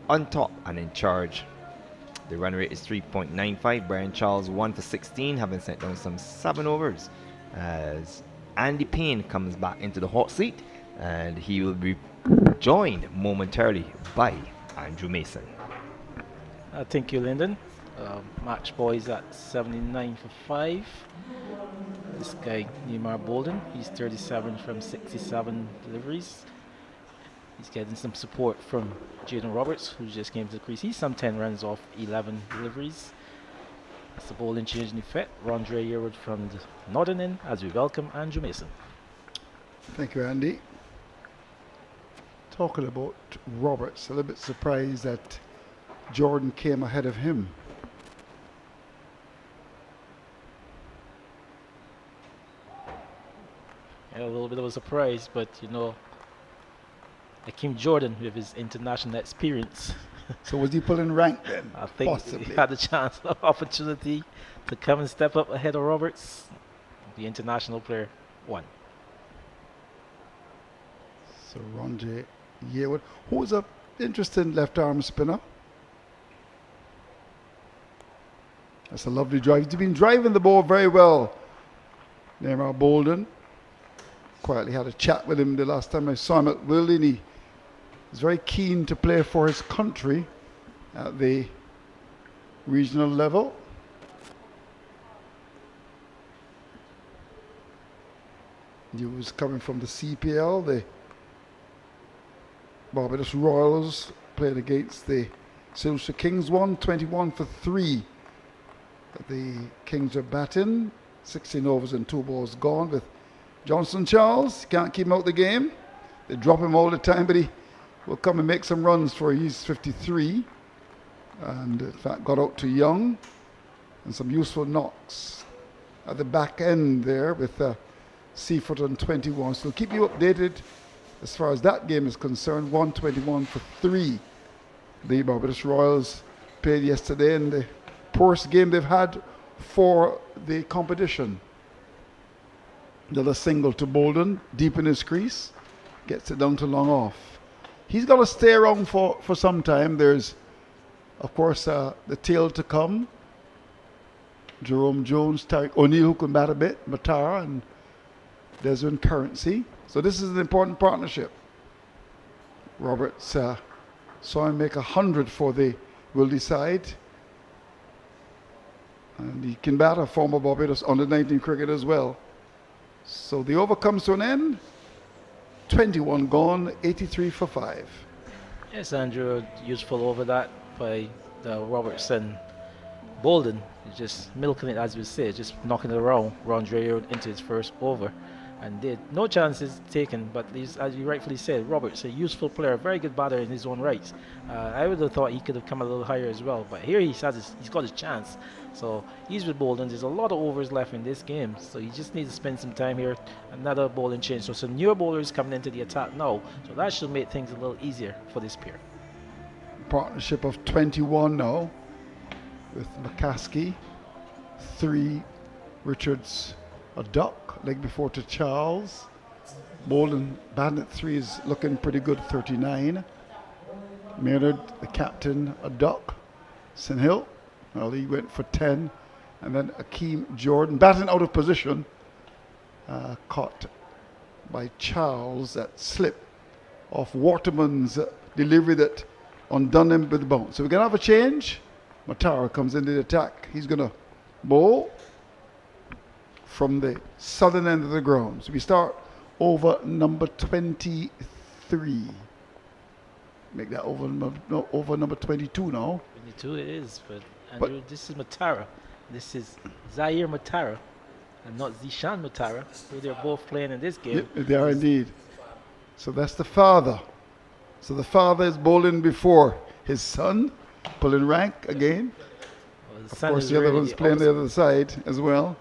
on top and in charge. The run rate is 3.95. Brian Charles 1 for 16, having sent down some 7 overs, as Andy Payne comes back into the hot seat, and he will be joined momentarily by Andrew Mason. Thank you, Lyndon. Match boys at 79 for 5. This guy, Neymar Balden, he's 37 from 67 deliveries. He's getting some support from Jaden Roberts, who just came to the crease. He's some 10 runs off 11 deliveries. That's the bowling change in effect. Rondre Yearwood from the northern end as we welcome Andrew Mason. Thank you, Andy. Talking about Roberts, a little bit surprised that Jordan came ahead of him. Yeah, a little bit of a surprise, but you know, Akeem Jordan with his international experience. So was he pulling rank then? I think Possibly. he had the chance, opportunity to come and step up ahead of Roberts. The international player won. So Rondre Yearwood, who's an interesting left arm spinner. That's a lovely drive. He's been driving the ball very well. Neymar Balden. Quietly had a chat with him the last time I saw him at Wildey, and he was very keen to play for his country at the regional level. He was coming from the CPL, the Barbados Royals, played against the Silver Kings, won 21 for 3. The Kings are batting, 16 overs and 2 balls gone with Johnson Charles. Can't keep him out the game. They drop him all the time, but he will come and make some runs for he's 53. And in fact got out to Young. And some useful knocks at the back end there with Seafoot on 21. So keep you updated as far as that game is concerned. 121 for 3. The Barbados Royals played yesterday in the poorest game they've had for the competition. Another single to Balden, deep in his crease. Gets it down to long off. He's got to stay around for some time. There's, of course, the tail to come. Jerome Jones, Tariq O'Neill, who can bat a bit, Matara, and Desmond Currency. So this is an important partnership. Roberts saw him make 100 for the Wildey side. And he can bat a former Barbados under-19 cricket as well. So the over comes to an end. 21 gone, 83 for 5. Yes, Andrew, useful over that by the Robertson. Balden is just milking it, as we say, just knocking it around. Rondre into his first over. And did no chances taken, but he's, as you rightfully said, Roberts, a useful player, very good batter in his own rights. I would have thought he could have come a little higher as well, but here he's got his chance. So he's with Balden. There's a lot of overs left in this game, so he just needs to spend some time here. Another bowling change. So some newer bowlers coming into the attack now, so that should make things a little easier for this pair. Partnership of 21 now, with McCaskey, 3 Richards, a duck, leg before to Charles. Balden batting at 3 is looking pretty good, 39. Maynard, the captain, a duck. St. Hill, well, he went for 10. And then Akeem Jordan, batting out of position, caught by Charles at slip off Waterman's delivery that undone him with the bounce. So we're going to have a change. Matara comes into the attack. He's going to bowl from the southern end of the ground. So we start over number 23. Make that over number 22 now. 22 it is, but Andrew, this is Matara. This is Zaire Matara, and not Zishan Matara, who they're both playing in this game. Yep, they are indeed. So that's the father. So the father is bowling before his son, pulling rank again. Well, Of course, the other one's playing the other side as well.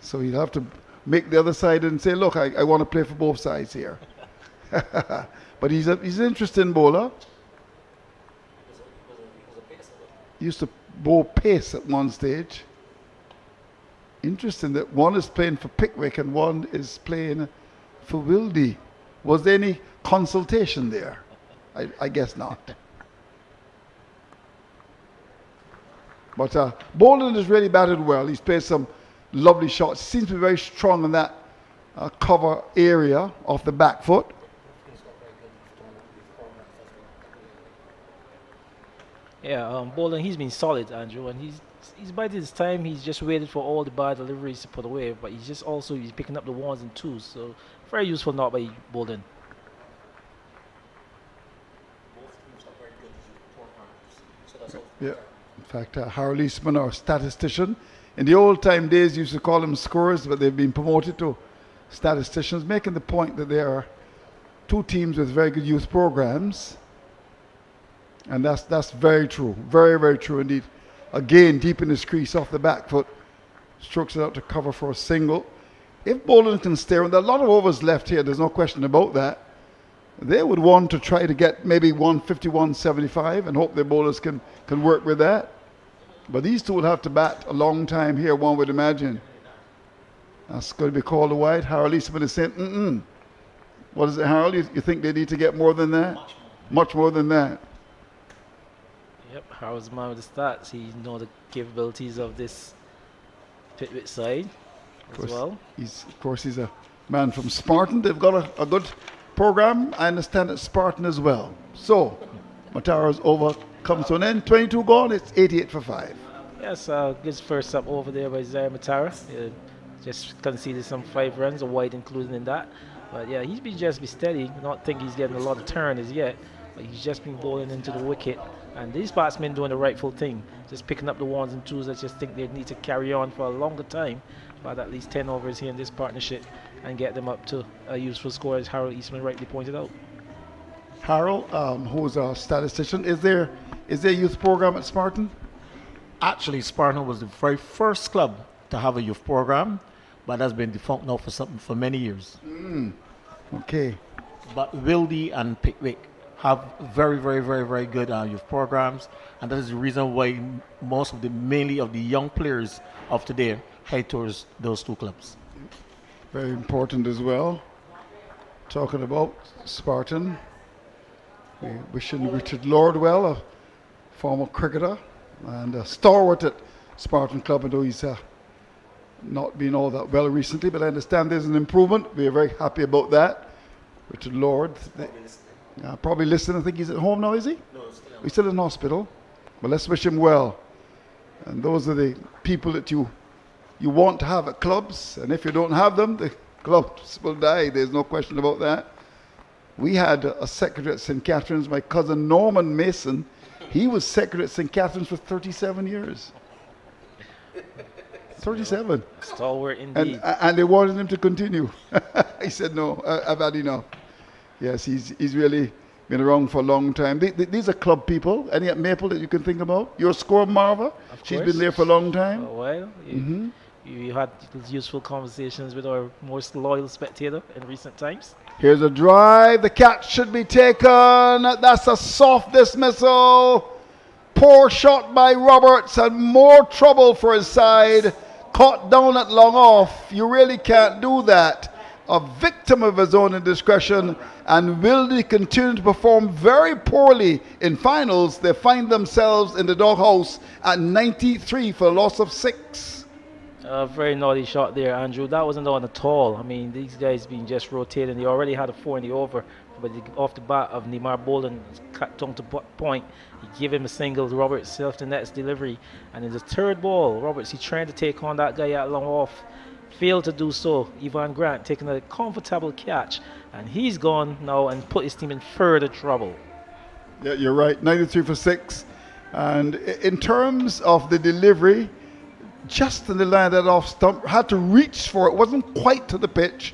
So he'd have to make the other side and say, look, I want to play for both sides here. But he's an interesting bowler. He used to bowl pace at one stage. Interesting that one is playing for Pickwick and one is playing for Wildey. Was there any consultation there? I guess not. But Balden has really batted well. He's played some lovely shots. Seems to be very strong in that cover area off the back foot. Yeah, Balden, he's been solid, Andrew, and he's bided his time. He's just waited for all the bad deliveries to put away, but he's picking up the ones and twos. So very useful not by Balden. Yeah. In fact, Harold Eastman, our statistician, in the old time days used to call them scorers, but they've been promoted to statisticians, making the point that there are 2 teams with very good youth programs. And that's very true. Very, very true indeed. Again, deep in his crease off the back foot. Strokes it out to cover for a single. If Balden can stay on, there are a lot of overs left here. There's no question about that. They would want to try to get maybe 150, 175 and hope their bowlers can work with that. But these two will have to bat a long time here, one would imagine. That's going to be called a wide. Harold Eastman is saying, What is it, Harold? You think they need to get more than that? Much more than that. Yep, Harold's man with the stats. He knows the capabilities of this Pickwick side as well. Of course, he's a man from Spartan. They've got a good program. I understand it's Spartan as well. So, Matara's over comes to an end. 22 gone. It's 88 for 5. Yes, good first up over there by Zaire Matara. Just conceded some 5 runs, a wide included in that. But yeah, he's been just be steady. Not think he's getting a lot of turn as yet. But he's just been bowling into the wicket. And these batsmen doing the rightful thing. Just picking up the ones and twos. I just think they need to carry on for a longer time. But at least 10 overs here in this partnership and get them up to a useful score, as Harold Eastman rightly pointed out. Harold, who's a statistician, is there a youth program at Spartan? Actually, Spartan was the very first club to have a youth program, but has been defunct now for many years. Okay. But Wildey and Pickwick have very, very, very, very good youth programs, and that is the reason why mainly of the young players of today head towards those 2 clubs. Very important as well. Talking about Spartan, we're wishing Richard Lord well, a former cricketer and a stalwart at Spartan Club, although he's not been all that well recently, but I understand there's an improvement. We're very happy about that. Richard Lord, probably listening. I think he's at home now, is he? No, he's still in hospital. But let's wish him well. And those are the people that you want to have at clubs, and if you don't have them, the clubs will die. There's no question about that. We had a secretary at St. Catherine's, my cousin Norman Mason. He was secretary at St. Catherine's for 37 years. 37. Stalwart indeed. And they wanted him to continue. He said, no, I've had enough. Yes, he's really been around for a long time. These are club people. Any at Maple that you can think about? Your score, Marva? She's been there for a long time. Well, you had useful conversations with our most loyal spectator in recent times. Here's a drive. The catch should be taken. That's a soft dismissal. Poor shot by Roberts and more trouble for his side. Caught down at long off. You really can't do that. A victim of his own indiscretion, and Wildey continue to perform very poorly in finals. They find themselves in the doghouse at 93 for a loss of 6. A very naughty shot there, Andrew. That wasn't on at all. I mean, these guys been just rotating. They already had a 4 in the over, but off the bat of Neymar Balden cut down to point. He gave him a single. Roberts self the next delivery, and in the third ball, Roberts, he tried to take on that guy at long off. Failed to do so. Ivan Grant taking a comfortable catch, and he's gone now and put his team in further trouble. Yeah, you're right. 93 for 6. And in terms of the delivery, just in the line that off stump, had to reach for it. Wasn't quite to the pitch,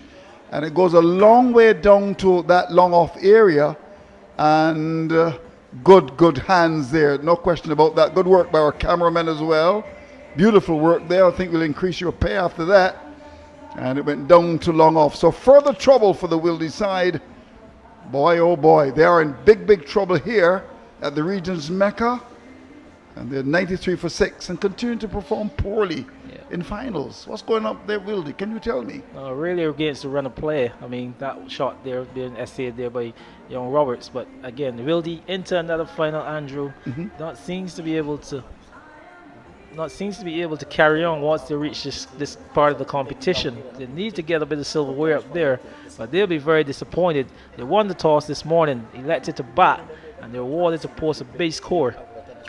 and it goes a long way down to that long off area. And good hands there. No question about that. Good work by our cameraman as well. Beautiful work there. I think we'll increase your pay after that. And it went down to long off. So further trouble for the Wildey side. Boy, oh boy. They are in big trouble here at the region's Mecca. And they're 93 for 6 and continue to perform poorly in finals. What's going on there, Wildey? Can you tell me? Really against the run of play. I mean, that shot there being essayed there by young Roberts. But again, Wildey into another final, Andrew. Not seems to be able to carry on once they reach this part of the competition. They need to get a bit of silverware up there, but they'll be very disappointed. They won the toss this morning, elected to bat, and they're awarded to post a base score.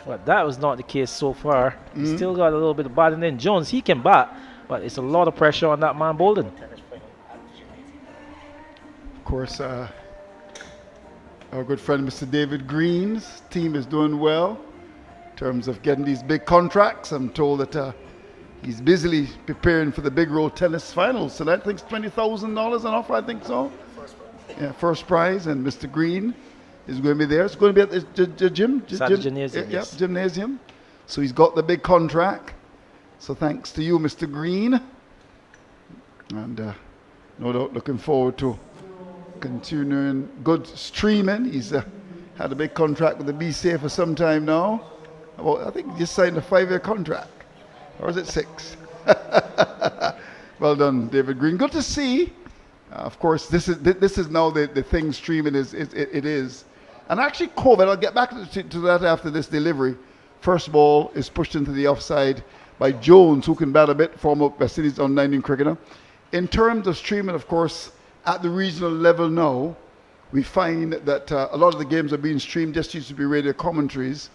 But that was not the case so far. He's still got a little bit of batting in. Jones, he can bat, but it's a lot of pressure on that man Balden. Of course, our good friend Mr. David Green's team is doing well in terms of getting these big contracts. I'm told that he's busily preparing for the Big Road Tennis Finals. So that think's $20,000 an offer, I think so. Yeah, first prize, and Mr. Green is going to be there. It's going to be at the gym. Gymnasium. Yep, gymnasium. So he's got the big contract. So thanks to you, Mr. Green. And no doubt looking forward to continuing good streaming. He's had a big contract with the BCA for some time now. Well, I think he just signed a 5-year contract. Or is it 6? Well done, David Green. Good to see. Of course, this is now the thing streaming it is. And actually COVID, I'll get back to that after this delivery. First ball is pushed into the offside by Jones, who can bat a bit, former West Indies on-19 cricketer. In terms of streaming, of course, at the regional level now, we find that a lot of the games are being streamed. Just used to be radio commentaries.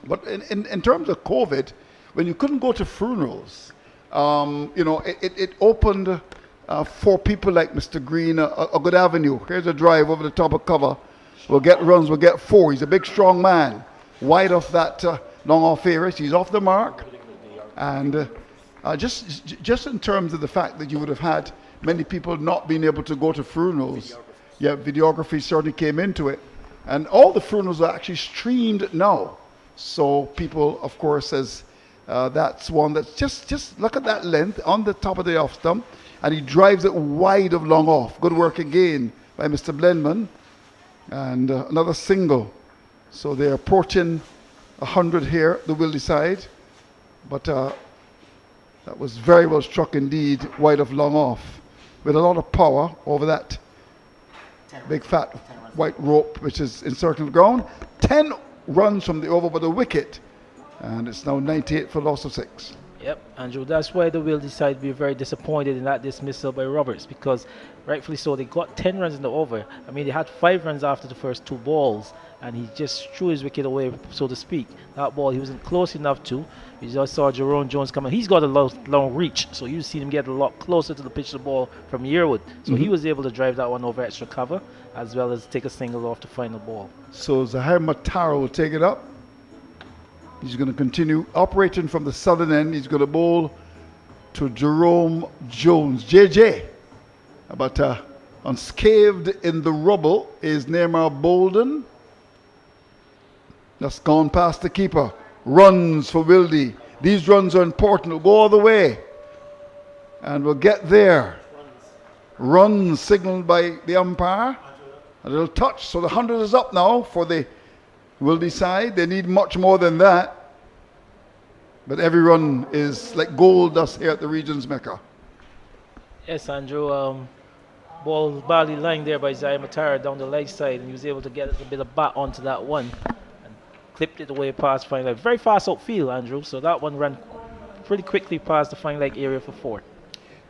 But in terms of COVID, when you couldn't go to funerals, it opened for people like Mr. Green a good avenue. Here's a drive over the top of cover. We'll get runs, we'll get 4. He's a big, strong man. Wide off that long off area. He's off the mark. And just in terms of the fact that you would have had many people not being able to go to funerals, videography certainly came into it. And all the funerals are actually streamed now. So people, of course, that's one that's just look at that length on the top of the off stump. And he drives it wide of long off. Good work again by Mr. Blendman. And another single. So they're approaching 100 here, the Wildey side. But that was very well struck indeed, wide of long off. With a lot of power over that big fat white rope, which is encircling the ground. 10 runs from the over by the wicket. And it's now 98 for loss of 6. Yep, Andrew, that's why the Wildey side be very disappointed in that dismissal by Roberts, because rightfully so, they got 10 runs in the over. I mean, they had 5 runs after the first 2 balls, and he just threw his wicket away, so to speak. That ball, he wasn't close enough to. You just saw Jerome Jones coming. He's got a long reach, so you see him get a lot closer to the pitch of the ball from Yearwood. So he was able to drive that one over extra cover, as well as take a single off the final ball. So Zahir Matara will take it up. He's going to continue operating from the southern end. He's going to bowl to Jerome Jones. JJ, but unscathed in the rubble is Neymar Balden. That's gone past the keeper. Runs for Wildey. These runs are important. We'll go all the way. And we'll get there. Runs signaled by the umpire. A little touch. So the 100 is up now for the Wildey side. They need much more than that. But every run is like gold dust here at the Regions Mecca. Yes, Andrew. Ball was badly lying there by Zahir Matara down the leg side, and he was able to get a bit of bat onto that one and clipped it away past fine leg. Very fast outfield, Andrew. So that one ran pretty quickly past the fine leg area for 4.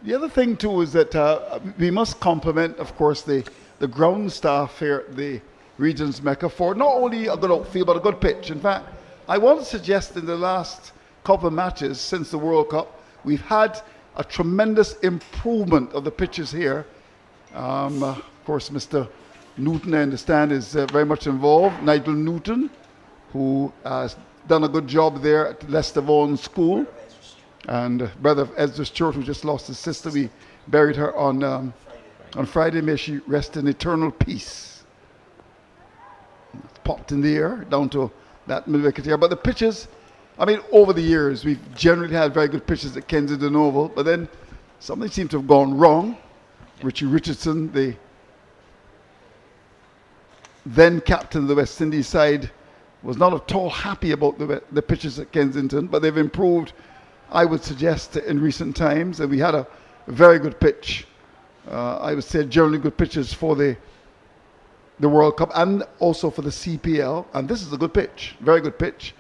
The other thing too is that we must compliment, of course, the ground staff here at the Regions Mecca for not only a good outfield but a good pitch. In fact, I want to suggest in the last couple of matches since the World Cup, we've had a tremendous improvement of the pitches here. Of course, Mr. Newton, I understand, is very much involved. Nigel Newton, who has done a good job there at Leicester Vaughan School. And brother of Ezra Stewart, who just lost his sister, we buried her on Friday. May she rest in eternal peace. Popped in the air down to that mid-wicket here. But the pitches, I mean, over the years, we've generally had very good pitches at Kensington Oval, but then something seemed to have gone wrong. Richie Richardson, the then captain of the West Indies side, was not at all happy about the pitches at Kensington, but they've improved, I would suggest, in recent times. And we had a very good pitch. I would say generally good pitches for the World Cup and also for the CPL. And this is a good pitch, very good pitch.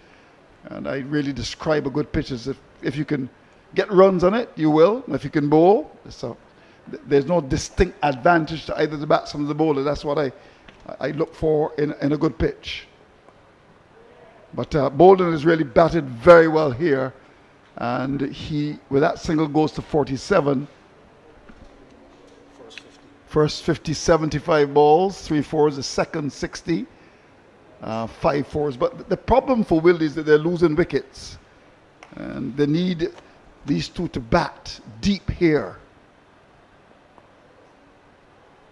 And I really describe a good pitch as if you can get runs on it, you will. If you can bowl, so there's no distinct advantage to either the batsman or the bowler. That's what I look for in a good pitch. But Balden has really batted very well here. And he, with that single, goes to 47. First 50, 75 balls, 3 fours, the second 60, 5 fours. But the problem for Wildey is that they're losing wickets. And they need these two to bat deep here.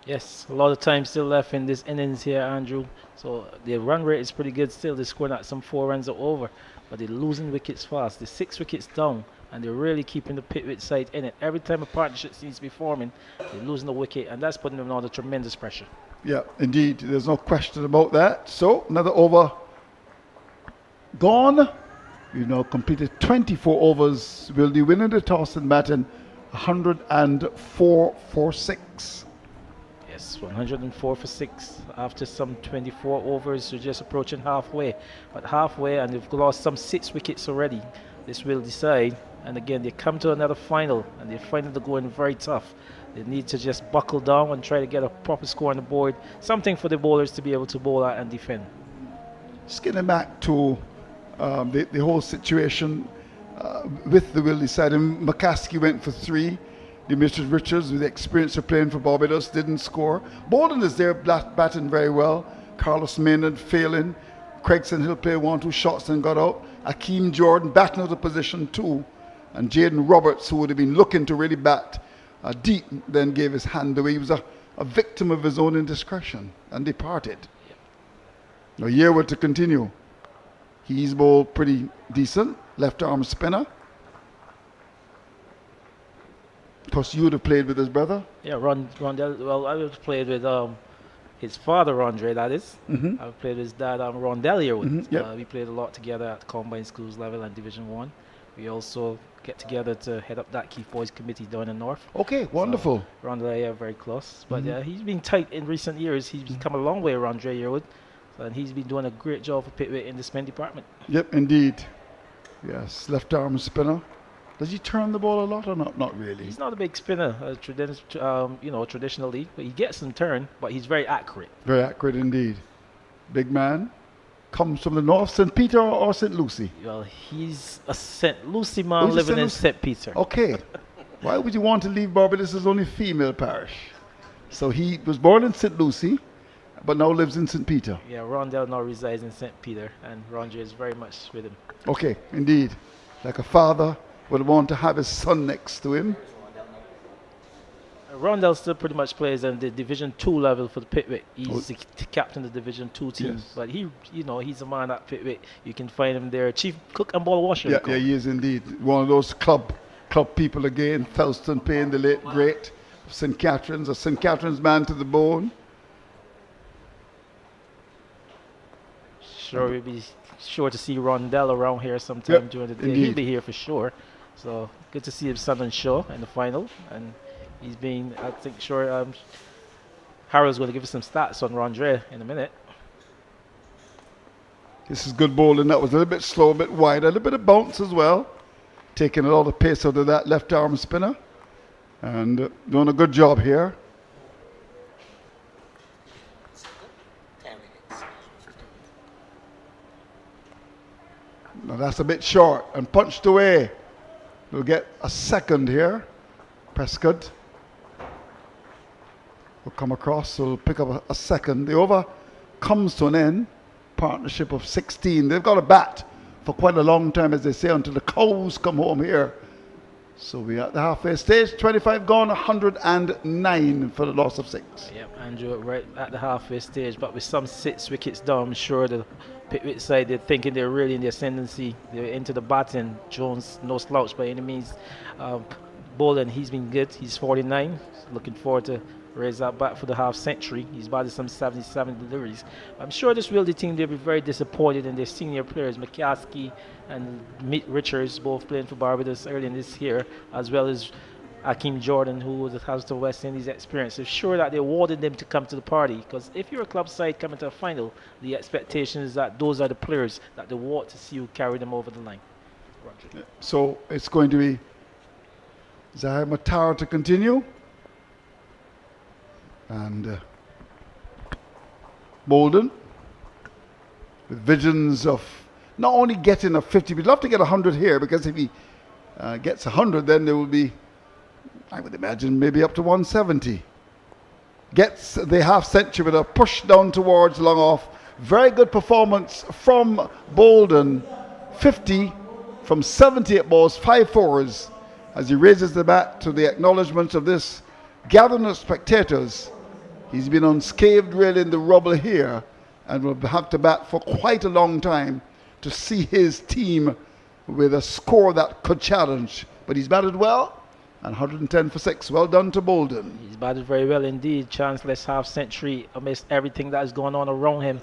Yes, a lot of time still left in this innings here, Andrew. So the run rate is pretty good still. They're scoring at some 4 runs or over. But they're losing wickets fast. They're 6 wickets down. And they're really keeping the Pickwick side in it. Every time a partnership seems to be forming, they're losing the wicket, and that's putting them under tremendous pressure. Yeah, indeed. There's no question about that. So, another over gone. We've now completed 24 overs. Wildey winning the toss and batting 104 for 6. Yes, 104 for 6 after some 24 overs. So just approaching halfway. But halfway, and they've lost some 6 wickets already. This will decide. And again, they come to another final, and they're finding it going very tough. They need to just buckle down and try to get a proper score on the board. Something for the bowlers to be able to bowl at and defend. Just getting back to the whole situation with the Wildey side. And McCaskey went for 3. Demetrius Richards, with the experience of playing for Barbados, didn't score. Balden is there batting very well. Carlos Maynard failing. Craigson Hill played 1-2 shots and got out. Akeem Jordan batting out of position 2. And Jaden Roberts, who would have been looking to really bat deep, then gave his hand away. He was a victim of his own indiscretion and departed. Now Yearwood to continue. He's bowled pretty decent. Left arm spinner. Of course, you would have played with his brother. Yeah, Rondell. Well, I would have played with his father, Andre, that is. I've played with his dad, Rondell Yearwood. Yep. We played a lot together at combined schools level and Division 1. We also get together to head up that Keith Boys committee down in North. Okay, wonderful. So, Rondell, very close. But he's been tight in recent years. He's come a long way, Andre Yearwood. And he's been doing a great job for Pickwick in the spin department. Yep, indeed. Yes, left arm spinner. Does he turn the ball a lot or not? Not really. He's not a big spinner, traditionally, but he gets some turn, but he's very accurate. Very accurate indeed. Big man. Comes from the north, St. Peter or St. Lucie? Well, he's a St. Lucie man living in St. Peter. Okay. Why would you want to leave Barbados as only female parish? So he was born in St. Lucie, but now lives in St. Peter. Yeah, Rondell now resides in St. Peter, and Rondre is very much with him. Okay, indeed. Like a father would want to have his son next to him. Rondell still pretty much plays on the Division 2 level for the Pickwick. He's the captain of the Division 2 team. Yes. But he's a man at Pickwick. You can find him there. Chief cook and ball washer. Yeah, he is indeed. One of those club people again. Thelston Payne, the late great St. Catherine's, a St. Catherine's man to the bone. Sure, we'll be sure to see Rondell around here sometime during the day. Indeed. He'll be here for sure. So good to see his son on show in the final. And he's been, I think, Harold's going to give us some stats on Rondre in a minute. This is good bowling. That was a little bit slow, a bit wide, a little bit of bounce as well. Taking a lot of pace out of that left arm spinner. And doing a good job here. Now that's a bit short and punched away. We'll get a second here. Prescott will come across, so we'll pick up a second. The over comes to an end. Partnership of 16. They've got a bat for quite a long time, as they say, until the cows come home here. So we're at the halfway stage. 25 gone, 109 for the loss of 6. Yep, Andrew, right at the halfway stage, but with some 6 wickets down, I'm sure the Pickwick side, they're thinking they're really in the ascendancy. They're into the batting. Jones, no slouch by any means. Balden, he's been good. He's 49. Looking forward to raise that bat for the half century. He's batted some 77 deliveries. I'm sure this Wildey team, they'll be very disappointed in their senior players, McCaskey and Mick Richards, both playing for Barbados early in this year, as well as Akeem Jordan, who has the West Indies experience. They're sure that they wanted them to come to the party, because if you're a club side coming to a final, the expectation is that those are the players that they want to see you carry them over the line. Roger. So it's going to be Zahir Matar to continue. And Balden with visions of not only getting a 50, we'd love to get 100 here, because if he gets 100, then there will be, I would imagine, maybe up to 170. Gets the half century with a push down towards long off. Very good performance from Balden. 50 from 78 balls, 5 fours, as he raises the bat to the acknowledgement of this gathering of spectators. He's been unscathed really in the rubble here, and will have to bat for quite a long time to see his team with a score that could challenge. But he's batted well, and 110 for 6. Well done to Balden. He's batted very well indeed. Chanceless half century amidst everything that is going on around him.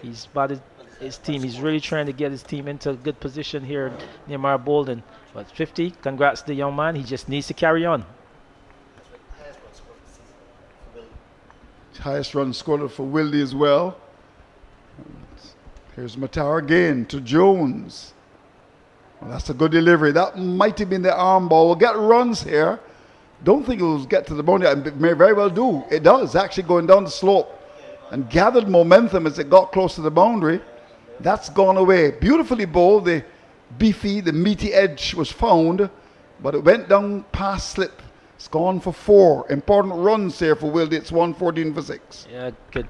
He's batted his team. He's really trying to get his team into a good position here near Mar Balden. But 50, congrats to the young man. He just needs to carry on. Highest run scorer for Wildey as well. Here's Matar again to Jones. Well, that's a good delivery. That might have been the arm ball. We'll get runs here. Don't think it will get to the boundary. It may very well do. It does, actually going down the slope and gathered momentum as it got close to the boundary. That's gone away. Beautifully bowled. The beefy, the meaty edge was found, but it went down past slip. It's gone for 4. Important runs here for Wildey. It's 114 for 6. Yeah, good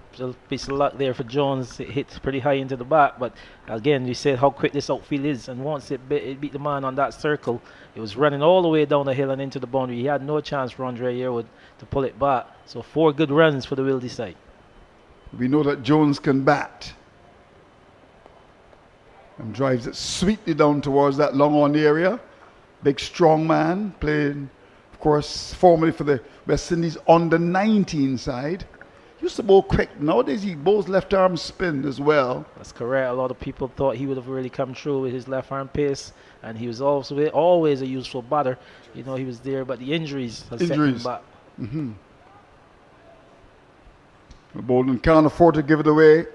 piece of luck there for Jones. It hit pretty high into the back, but again, we said how quick this outfield is, and once it beat the man on that circle, it was running all the way down the hill and into the boundary. He had no chance, Rondre Yearwood, to pull it back. So 4 good runs for the Wildey side. We know that Jones can bat, and drives it sweetly down towards that long on area. Big strong man, playing, of course, formerly for the West Indies on the 19 side. Used to bowl quick. Nowadays he bowls left arm spin as well. That's correct. A lot of people thought he would have really come through with his left arm pace, and he was also always a useful batter. You know, he was there, but the injuries have set him back. Balden can't afford to give it away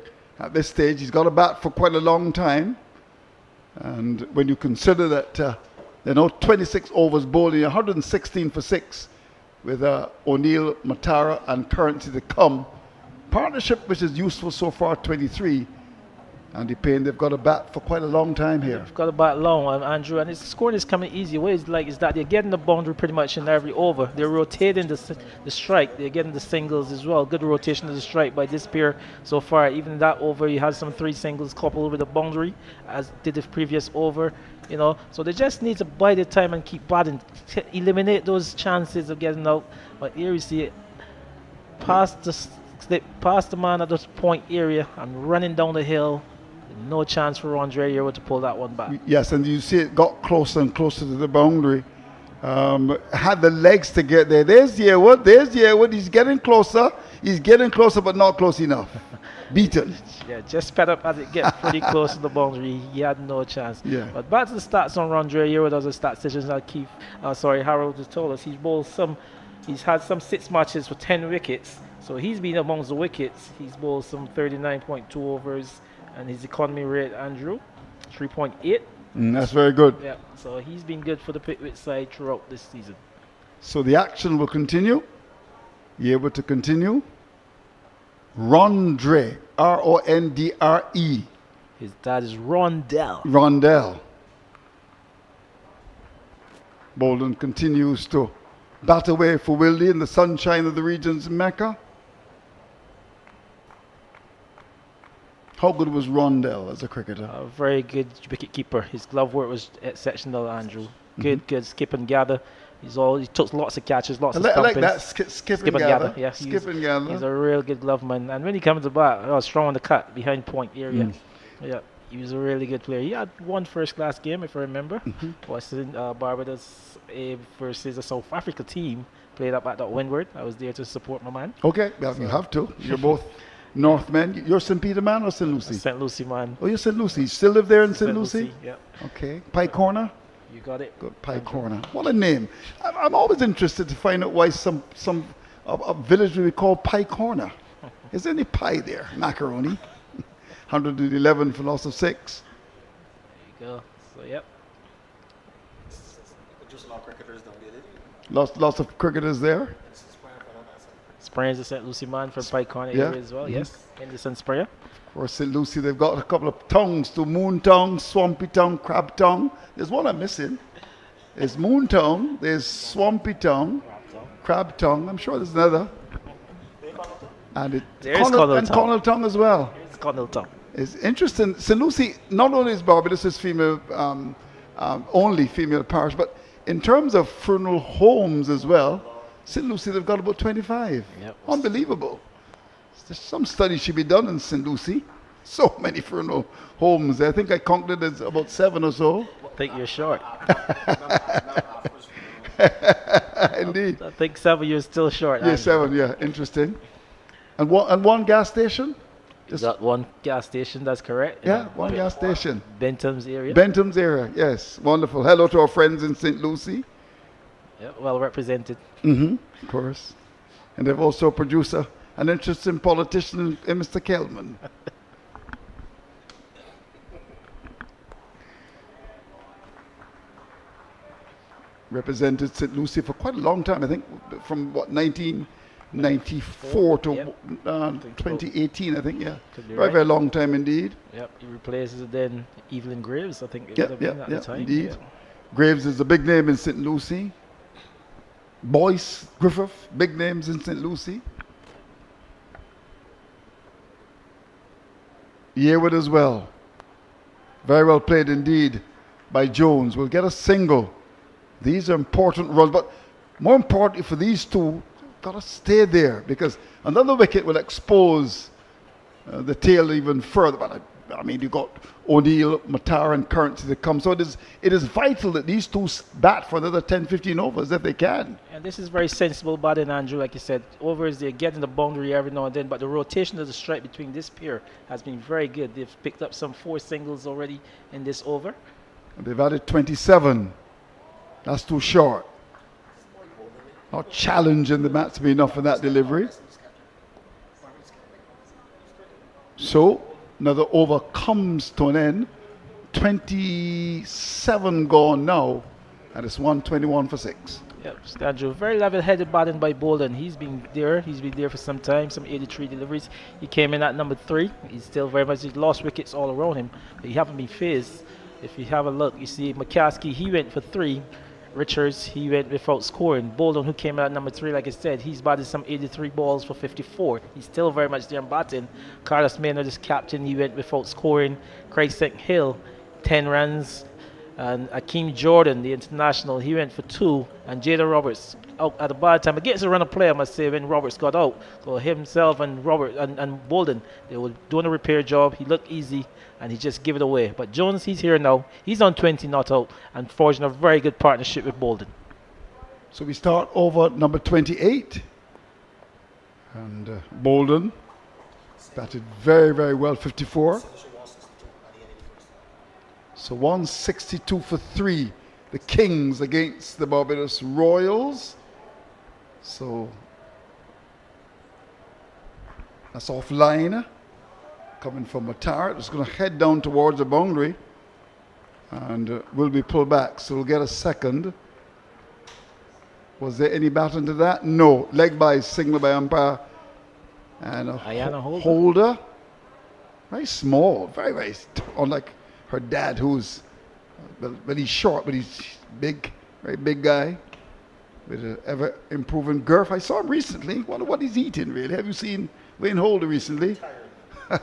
at this stage. He's got a bat for quite a long time, and when you consider that They're now 26 overs bowling, 116 for 6 with O'Neill, Matara and Currency to come. Partnership which is useful so far, 23. Andy Payne, they've got a bat for quite a long time here. They've got a bat long, Andrew, and scoring is coming easy ways. Is that they're getting the boundary pretty much in every over. They're rotating the strike. They're getting the singles as well. Good rotation of the strike by this pair so far. Even in that over, you had some 3 singles coupled with the boundary, as did the previous over. You know, so they just need to bide their time and keep batting, eliminate those chances of getting out. But here you see it, past the man at the point area and running down the hill. No chance for Andre here to pull that one back. Yes, and you see it got closer and closer to the boundary. Had the legs to get there. There's Yearwood. He's getting closer. He's getting closer, but not close enough. Beaten. Yeah, just sped up as it gets pretty close to the boundary. He had no chance. Yeah. But back to the stats on Andre Yearwood. Those are statisticians that Harold just told us. He's had some 6 matches for 10 wickets. So he's been amongst the wickets. He's bowled some 39.2 overs. And his economy rate, Andrew, 3.8. That's very good. Yeah, so he's been good for the Pickwick side throughout this season. So the action will continue. Yearwood to continue. Rondre, R-O-N-D-R-E. His dad is Rondell. Rondell. Balden continues to bat away for Wildey in the sunshine of the region's Mecca. How good was Rondell as a cricketer? A very good wicket keeper. His glove work was exceptional, Andrew. Good skip and gather. He took lots of catches, lots of stumpings. I like that skip and gather. Yeah, skip and gather. He's a real good glove man. And when he comes to bat, strong on the cut behind point area. Yeah, he was a really good player. He had one first-class game, if I remember. Was in Barbados versus a South Africa team. Played up at that Windward. I was there to support my man. Okay, well, you have to. You're both Northmen. You're St. Peter man or St. Lucie? St. Lucie man. Oh, you're St. Lucie. You still live there in St. Lucie? Yeah. Okay. Pie Corner? You got it. Good. Pie Corner. What a name. I'm always interested to find out why a village we call Pie Corner. Is there any pie there? Macaroni. 111 for loss of 6. There you go. So, yep. Just a lot of cricketers don't get it. Lots of cricketers there. Sprayers, the St. Lucie man from Pike Corner area as well. Yes, Henderson Sprayer. For St. Lucie, they've got a couple of tongues to Moon Tongue, Swampy Tongue, Crab Tongue. There's one I'm missing. There's Moon Tongue, there's Swampy Tongue, Crab Tongue. I'm sure there's another. And Connell Tongue as well. It's Connell Tongue. It's interesting. St. Lucie, not only is Barbados' female, only female parish, but in terms of funeral homes as well, St. Lucie, they've got about 25. Yep. Unbelievable. There's some study should be done in St. Lucie. So many funeral homes. I think I counted as about 7 or so. I think you're short. Indeed. I think 7 you're still short. Yeah, 7, yeah. Interesting. And one gas station? Is that one gas station, that's correct? Yeah, one gas station. Bentham's area. Bentham's area, yes. Wonderful. Hello to our friends in St. Lucie. Yeah, well represented. Of course. And they've also produced an interesting politician in Mr. Kelman. Represented St. Lucie for quite a long time, I think, from 1994 to 2018, I think, yeah. Very long time indeed. Yep, he replaces then Evelyn Graves, I think. At the time. Indeed. Yeah. Graves is a big name in St. Lucie. Boyce, Griffith, big names in St. Lucie. Yearwood as well. Very well played indeed by Jones. We'll get a single. These are important runs, but more importantly for these two, got to stay there because another wicket will expose the tail even further. But I mean, you got O'Neill, Matara, and Currency to come. So it is vital that these two bat for another 10-15 overs if they can. And this is very sensible batting, Andrew. Like you said, overs, they're getting the boundary every now and then, but the rotation of the strike between this pair has been very good. They've picked up some 4 singles already in this over. And they've added 27. That's too short. Not challenging the bat to be enough for that delivery. So another over comes to an end. 27 gone now And it's 121 for 6. Yep, Andrew, very level-headed batting by Balden. He's been there for some time, some 83 deliveries. He came in at number 3. He's still very much, he's lost wickets all around him, but he haven't been phased. If you have a look, you see McCaskey, he went for 3. Richards, he went without scoring. Balden, who came in at number 3, like I said, he's batted some 83 balls for 54. He's still very much there in batting. Carlos Maynard is captain, he went without scoring. Craig St. Hill, 10 runs. And Akeem Jordan, the international, he went for 2. And Jada Roberts out at the bad time against a runner player, I must say, when Roberts got out. So himself and Robert and Balden, they were doing a repair job. He looked easy and he just gave it away. But Jones, he's here now. He's on 20 not out and forging a very good partnership with Balden. So we start over number 28. And Balden batted very, very well, 54. So 162 for 3. The Kings against the Barbados Royals. So that's offline. Coming from Matar. It's going to head down towards the boundary. And will be pulled back. So we'll get a second. Was there any bat into that? No. Leg by signal by umpire. And a holder. Very small. Very, very, unlike her dad, who's, well, he's short, but he's big, very big guy with an ever-improving girth. I saw him recently. Wonder what he's eating, really. Have you seen Wayne Holder recently?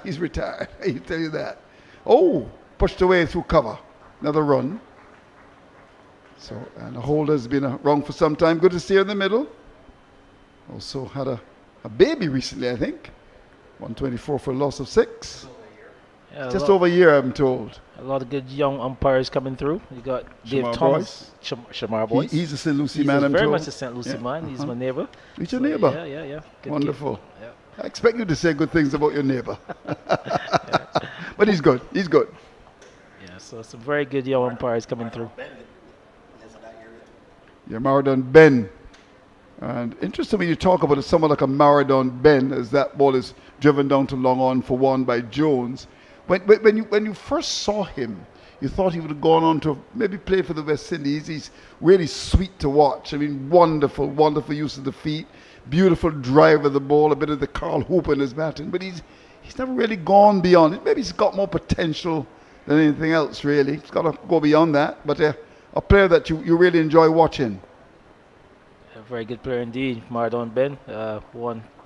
He's retired, I can tell you that. Oh, pushed away through cover. Another run. So, and the Holder's been around for some time. Good to see her in the middle. Also had a baby recently, I think. 124 for a loss of 6. Yeah, just over a year, I'm told. A lot of good young umpires coming through. You got Dave Thomas, Shamar Boyce. He's a St. Lucie man, I'm very told. much a St. Lucie man. He's my neighbor. He's your neighbor? Yeah. Good wonderful. Yeah. I expect you to say good things about your neighbor. But he's good. He's good. Yeah, so some very good young umpires coming through. Yeah, Maradon Ben. And interesting when you talk about it, someone like a Maradon Ben, as that ball is driven down to long on for 1 by Jones. When you first saw him, you thought he would have gone on to maybe play for the West Indies. He's really sweet to watch. I mean, wonderful, wonderful use of the feet, beautiful drive of the ball, a bit of the Carl Hooper in his batting. But he's never really gone beyond it. Maybe he's got more potential than anything else, really. He's got to go beyond that. But a player that you really enjoy watching. A very good player indeed, Maradon Ben.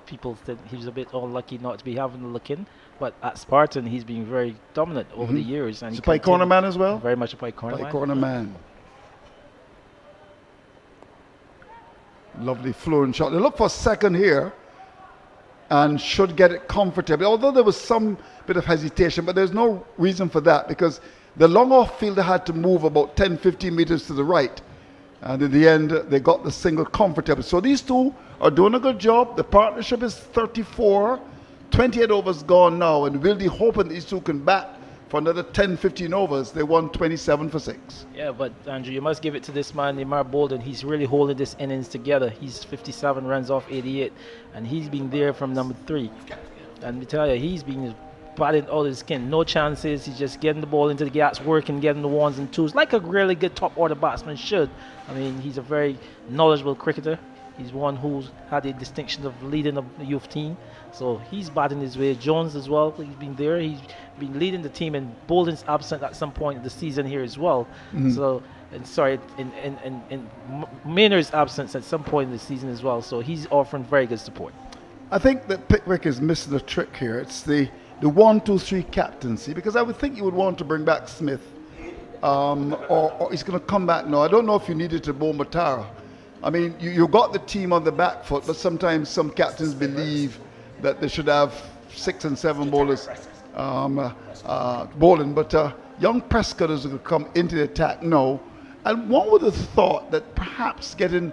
People said he was a bit unlucky not to be having a look in. But at Spartan, he's been very dominant over the years. And he's a pie corner man as well? Very much a pie corner man. Pie corner man. Lovely flowing shot. They look for a second here and should get it comfortably. Although there was some bit of hesitation, but there's no reason for that because the long off fielder had to move about 10, 15 meters to the right. And in the end, they got the single comfortably. So these two are doing a good job. The partnership is 34. 28 overs gone now, and Wildey hoping these two can bat for another 10, 15 overs. They won 27 for 6. Yeah, but Andrew, you must give it to this man, Neymar Balden. He's really holding this innings together. He's 57 runs off 88, and he's been there from number 3. And I tell you, he's been batting all his skin. No chances. He's just getting the ball into the gaps, working, getting the 1s and 2s, like a really good top-order batsman should. I mean, he's a very knowledgeable cricketer. He's one who's had the distinction of leading the youth team. So he's batting his way. Jones as well, he's been there. He's been leading the team, and Bolden's absent at some point in the season here as well. So, and Maynard's absent at some point in the season as well. So he's offering very good support. I think that Pickwick is missing a trick here. It's the 1-2-3 captaincy, because I would think you would want to bring back Smith, or he's going to come back now. I don't know if you needed to bowl Matara. I mean, you got the team on the back foot, but sometimes some captains believe that they should have 6 and 7 bowlers bowling. But young Prescott is going to come into the attack now. And one would have thought that perhaps getting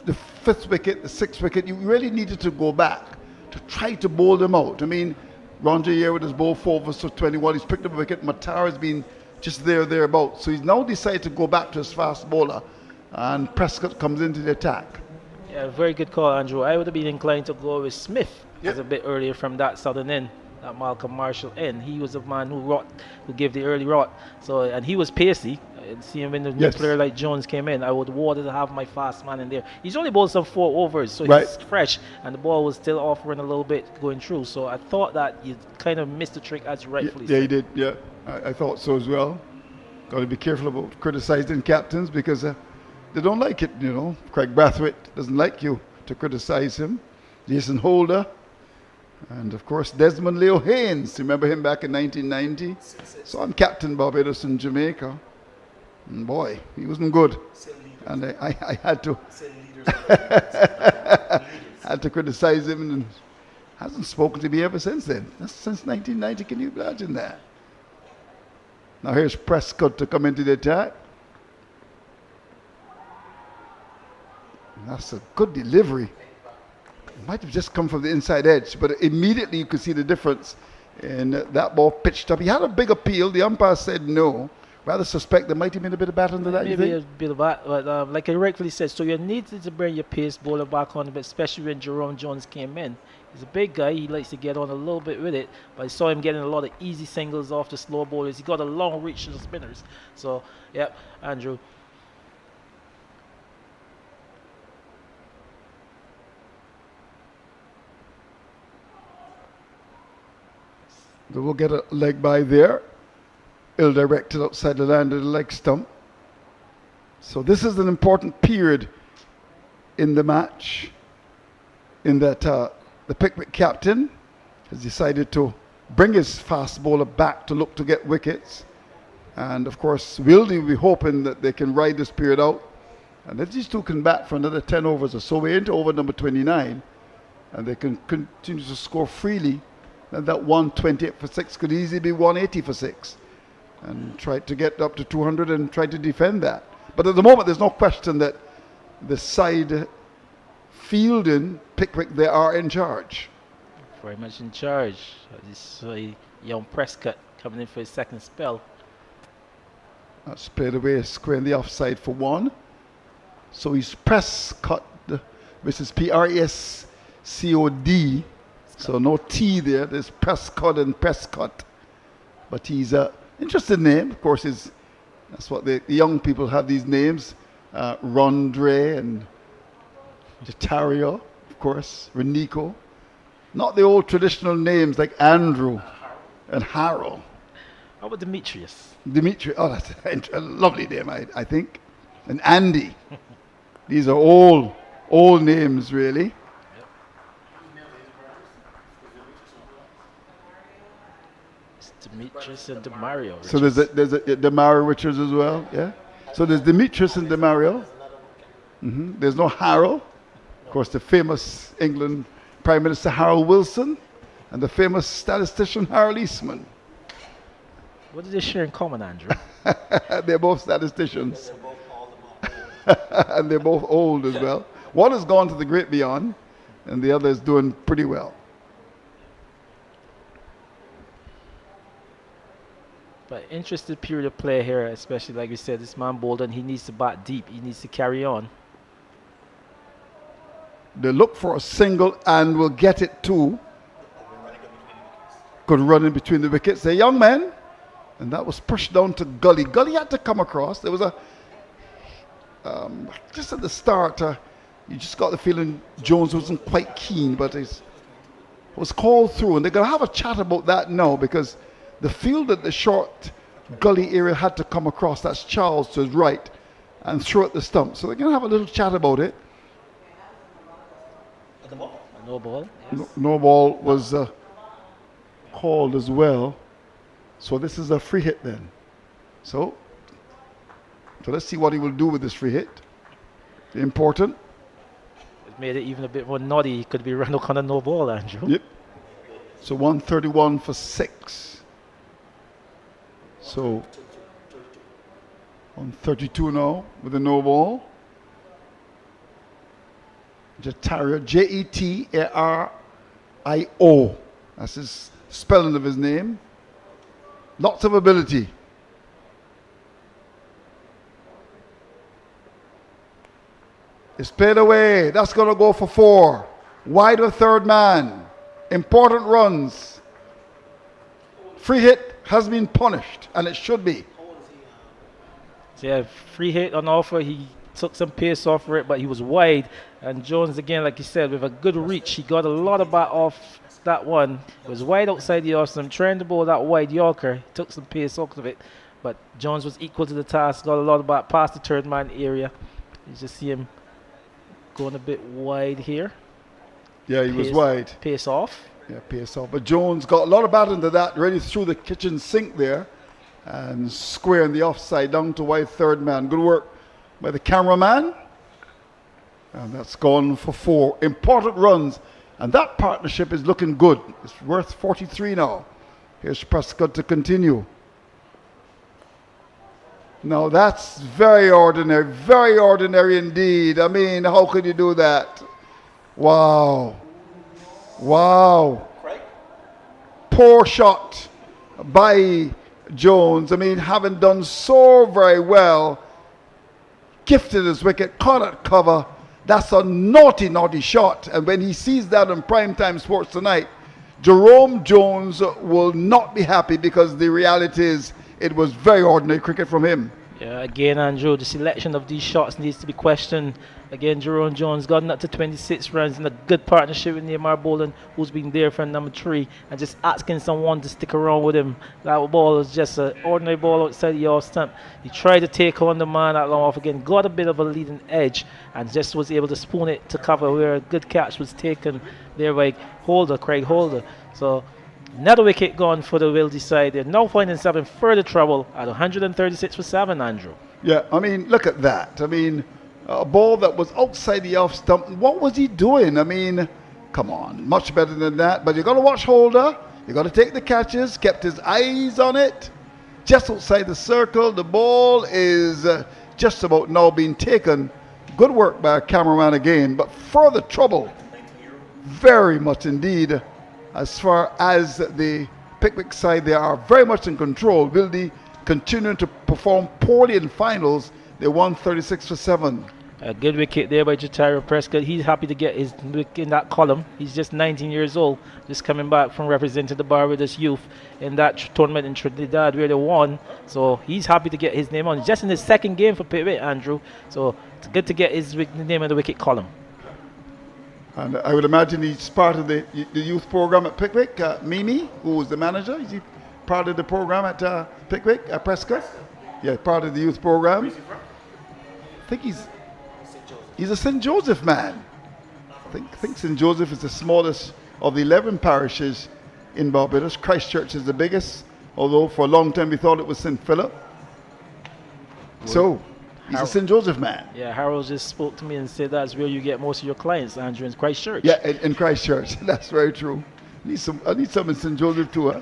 the 5th wicket, the 6th wicket, you really needed to go back to try to bowl them out. I mean, Ron Jair with his bowl 4 overs for 21, he's picked up a wicket. Matar has been just thereabouts. So he's now decided to go back to his fast bowler. And Prescott comes into the attack. Yeah, very good call, Andrew. I would have been inclined to go with Smith as a bit earlier from that southern end, that Malcolm Marshall end. He was the man who gave the early rot. So, and he was pacey. And seeing when the new player like Jones came in, I would wanted to have my fast man in there. He's only bowled some 4 overs, so he's fresh, and the ball was still offering a little bit going through. So I thought that you kind of missed the trick, as you rightfully said. Yeah, you did. Yeah, I thought so as well. Got to be careful about criticizing captains because they don't like it, you know. Craig Brathwaite doesn't like you to criticize him. Jason Holder. And, of course, Desmond Leo Haynes. Remember him back in 1990? So I'm Captain Barbados in Jamaica. And boy, he wasn't good. And I had to had to criticize him, and hasn't spoken to me ever since then. That's since 1990. Can you imagine that? Now here's Prescott to come into the attack. That's a good delivery. It might have just come from the inside edge, but immediately you could see the difference in that ball pitched up. He had a big appeal. The umpire said no. Rather suspect there might have been a bit of bat under that. Maybe a bit of bat, but like I rightfully said, so you needed to bring your pace bowler back on a bit, especially when Jerome Jones came in. He's a big guy. He likes to get on a little bit with it, but I saw him getting a lot of easy singles off the slow bowlers. He got a long reach to the spinners. So, yeah, Andrew. So we'll get a leg by there. Ill-directed outside the land of the leg stump. So this is an important period in the match in that the Pickwick captain has decided to bring his fast bowler back to look to get wickets. And of course, Wildey will be hoping that they can ride this period out. And if these two can bat for another 10 overs or so, we're into over number 29, and they can continue to score freely, then that 128 for 6 could easily be 180 for 6. And try to get up to 200 and try to defend that. But at the moment, there's no question that the side fielding Pickwick, they are in charge. Very much in charge. This young Prescott coming in for his second spell. That's played away square in the offside for 1. So he's Prescott, which is Prescod. So no T there. There's Prescott and Prescott. But he's a interesting name. Of course, that's what the young people have these names. Rondre and Jatario, of course, Renico. Not the old traditional names like Andrew and Harold. How about Demetrius? Oh, that's a lovely name, I think. And Andy. These are all names, really. Demetrius and Demario. Richards. So there's a Demario Richards as well, yeah. So there's Demetrius and Demario. There's no Harold. Of course, the famous England Prime Minister Harold Wilson and the famous statistician Harold Eastman. What do they share in common, Andrew? They're both statisticians. And they're both old as well. One has gone to the great beyond, and the other is doing pretty well. But interesting period of play here, especially like we said, this man Balden, he needs to bat deep. He needs to carry on. They look for a single and will get it too. Could run in between the wickets. A young man, and that was pushed down to Gully. Gully had to come across. There was a just at the start, you just got the feeling Jones wasn't quite keen, but it was called through, and they're going to have a chat about that now because the field at the short gully area had to come across. That's Charles to his right and throw at the stump. So they're going to have a little chat about it. No ball. Yes. No ball was called as well. So this is a free hit then. So let's see what he will do with this free hit. Important. It made it even a bit more naughty. He could be run out on a no ball, Andrew. Yep. So 131 for 6. So 132 now with a no ball. Jatario, Jetario. That's his spelling of his name. Lots of ability. It's played away. That's going to go for 4. Wide of third man. Important runs. Free hit has been punished, and it should be. So yeah, free hit on offer. He took some pace off it, but he was wide. And Jones, again, like you said, with a good reach, he got a lot of bat off that one. It was wide outside the off stump, trying to bowl that wide Yorker. He took some pace off of it, but Jones was equal to the task, got a lot of bat past the third man area. You just see him going a bit wide here. Yeah, he was wide. Pace off. Yeah, pace off. But Jones got a lot of bat into that, ready through the kitchen sink there, and squaring the offside down to wide third man. Good work by the cameraman. And that's gone for 4 important runs. And that partnership is looking good. It's worth 43 now. Here's Prescott to continue. Now that's very ordinary indeed. I mean, how could you do that? Wow. Wow. Poor shot by Jones. I mean, having done so very well, gifted his wicket, caught at cover. That's a naughty, naughty shot. And when he sees that on Primetime Sports tonight, Jerome Jones will not be happy, because the reality is it was very ordinary cricket from him. Yeah, again, Andrew, the selection of these shots needs to be questioned. Again, Jerome Jones gotten up to 26 runs in a good partnership with Neymar Balden, who's been there for number 3, and just asking someone to stick around with him. That ball was just an ordinary ball outside the off stump. He tried to take on the man that long off again, got a bit of a leading edge, and just was able to spoon it to cover, where a good catch was taken there by Craig Holder. So another wicket gone for the Wildey side. They're now finding themselves in further trouble at 136 for 7, Andrew. Yeah, I mean, look at that. I mean, a ball that was outside the off stump. What was he doing? I mean, come on, much better than that. But you got to watch Holder. You got to take the catches. Kept his eyes on it. Just outside the circle. The ball is just about now being taken. Good work by a cameraman again. But further trouble, very much indeed. As far as the Pickwick side, they are very much in control. Wildey continuing to perform poorly in finals. They won 36 for 7. A good wicket there by Jatara Prescott. He's happy to get his wicket in that column. He's just 19 years old, just coming back from representing the Barbados youth in that tournament in Trinidad where they won. So he's happy to get his name on. Just in his second game for Pickwick, Andrew. So it's good to get his name in the wicket column. And I would imagine he's part of the youth program at Pickwick. Mimi, who was the manager, is he part of the program at Pickwick, at Prescott? Yeah, part of the youth program. I think he's a St. Joseph man. I think St. Joseph is the smallest of the 11 parishes in Barbados. Christchurch is the biggest, although for a long time we thought it was St. Philip. So he's a St. Joseph man. Yeah, Harold just spoke to me and said that's where you get most of your clients, Andrew, in Christchurch. Yeah, in Christchurch. That's very true. I need some in St. Joseph too,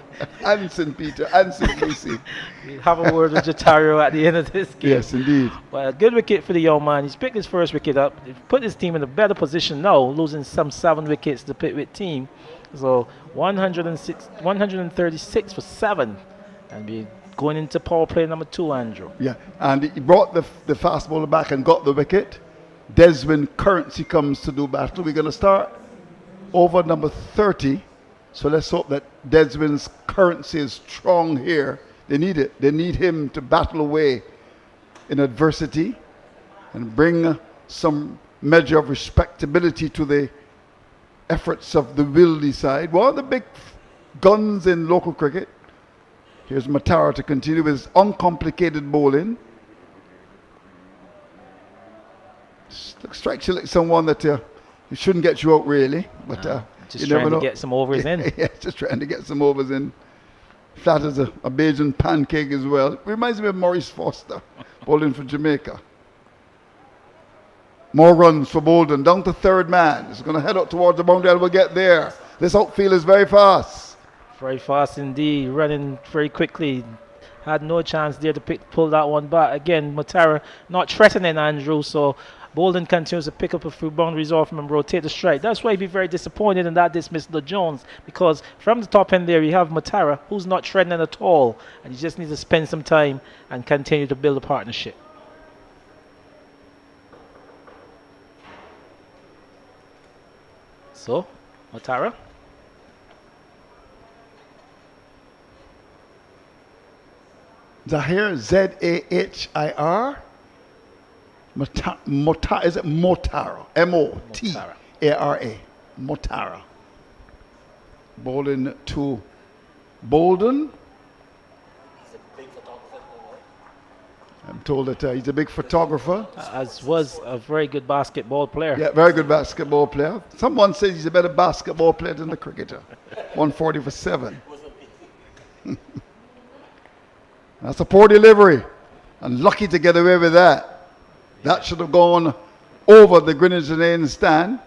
and St. Peter, and St. Lucy. We'll have a word with Jatario at the end of this game. Yes, indeed. But a good wicket for the young man. He's picked his first wicket up. He's put his team in a better position now, losing some 7 wickets to the Pickwick team. So 136 for 7. And be going into power play number 2, Andrew. Yeah, and he brought the fast bowler back and got the wicket. Desmond Currency comes to do battle. We're going to start over number 30. So let's hope that Desmond's Currency is strong here. They need it. They need him to battle away in adversity and bring some measure of respectability to the efforts of the Wildey side. One of the big guns in local cricket. Here's Matara to continue with his uncomplicated bowling. Strikes you like someone that shouldn't get you out really, but just trying to get some overs in. Yeah, just trying to get some overs in. Flat as a Bajan pancake as well. It reminds me of Maurice Foster, bowling for Jamaica. More runs for Balden, down to third man. It's going to head up towards the boundary and we'll get there. This outfield is very fast. Very fast indeed, running very quickly. Had no chance there to pull that one back. Again, Matara not threatening Andrew, so Balden continues to pick up a few boundaries off him and rotate the strike. That's why he'd be very disappointed in that dismissal of Jones, because from the top end there you have Matara, who's not threatening at all, and you just need to spend some time and continue to build a partnership. So, Matara. Zahir, Z-A-H-I-R. Is it Motara? M-O-T-A-R-A. Motara. Bowling to Balden. I'm told that he's a big photographer. As was a very good basketball player. Yeah, very good basketball player. Someone says he's a better basketball player than the cricketer. 140 for 7. That's a poor delivery. And lucky to get away with that. That should have gone over the Greenwich Lane stand.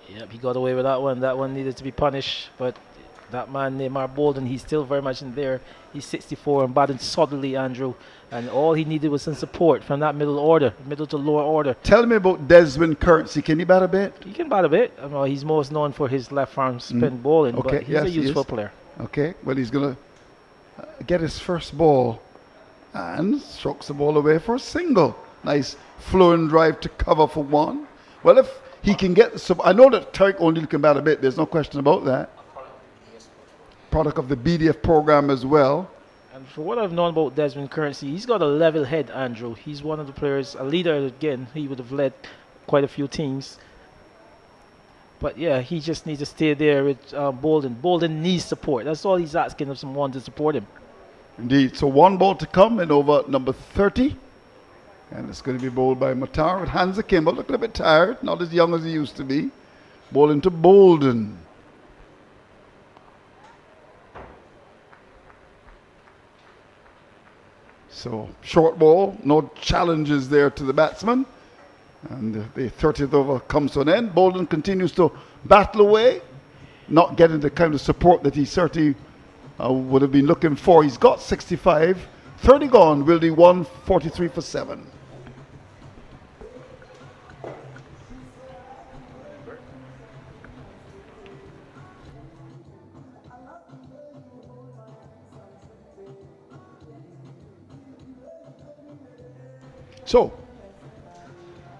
Yep, he got away with that one. That one needed to be punished, but that man Neymar Balden, he's still very much in there. He's 64 and batting solidly, Andrew. And all he needed was some support from that middle to lower order. Tell me about Desmond Currency. Can he bat a bit? He can bat a bit. Well, he's most known for his left arm spin bowling, Okay, but he's a useful player. Okay, well, he's going to get his first ball and strokes the ball away for a single. Nice flowing drive to cover for 1. Well, if he can get I know that Tariq O'Neill can bat a bit. There's no question about that. Product of the BDF program as well. And for what I've known about Desmond Currency, he's got a level head, Andrew. He's one of the players, a leader again. He would have led quite a few teams. But yeah, he just needs to stay there with Balden. Balden needs support. That's all he's asking of someone to support him. Indeed. So 1 ball to come in over number 30. And it's going to be bowled by Matar with hands akimbo. Looking a bit tired, not as young as he used to be. Bowling to Balden. So short ball, no challenges there to the batsman. And the 30th over comes to an end. Balden continues to battle away, not getting the kind of support that he certainly would have been looking for. He's got 65, 30 gone, Wildey 143 for 7. So,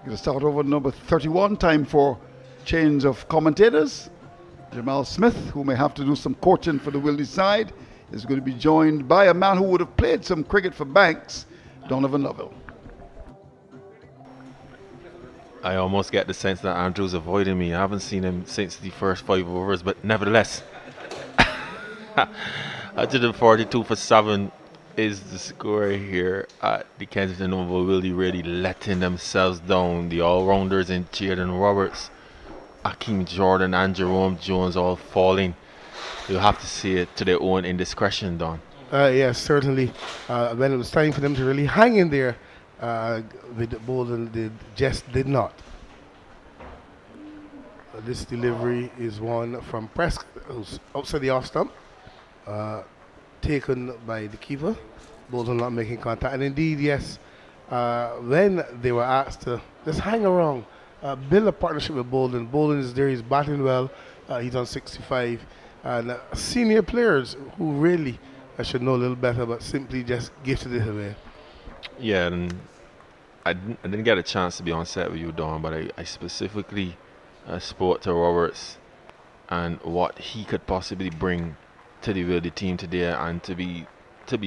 going to start over number 31. Time for change of commentators. Jamal Smith, who may have to do some coaching for the Wildey side, is going to be joined by a man who would have played some cricket for Banks, Donovan Lovell. I almost get the sense that Andrew's avoiding me. I haven't seen him since the first 5 overs, but nevertheless, 142 for 7 is the score here at the Kensington Oval. Wildey really letting themselves down. The all-rounders in Jaden Roberts, Akeem Jordan and Jerome Jones all falling. You'll have to see it to their own indiscretion, Don. Yes, certainly. When it was time for them to really hang in there, with Balden just did not. This delivery is one from Prescott, who's outside the off stump. Taken by the keeper. Balden not making contact. And indeed, yes, when they were asked to just hang around, build a partnership with Balden. Balden is there, he's batting well, he's on 65. And senior players who really should know a little better, but simply just gifted it away. Yeah, and I didn't get a chance to be on set with you, Don, but I specifically spoke to Roberts and what he could possibly bring to the Wildey team today, and to be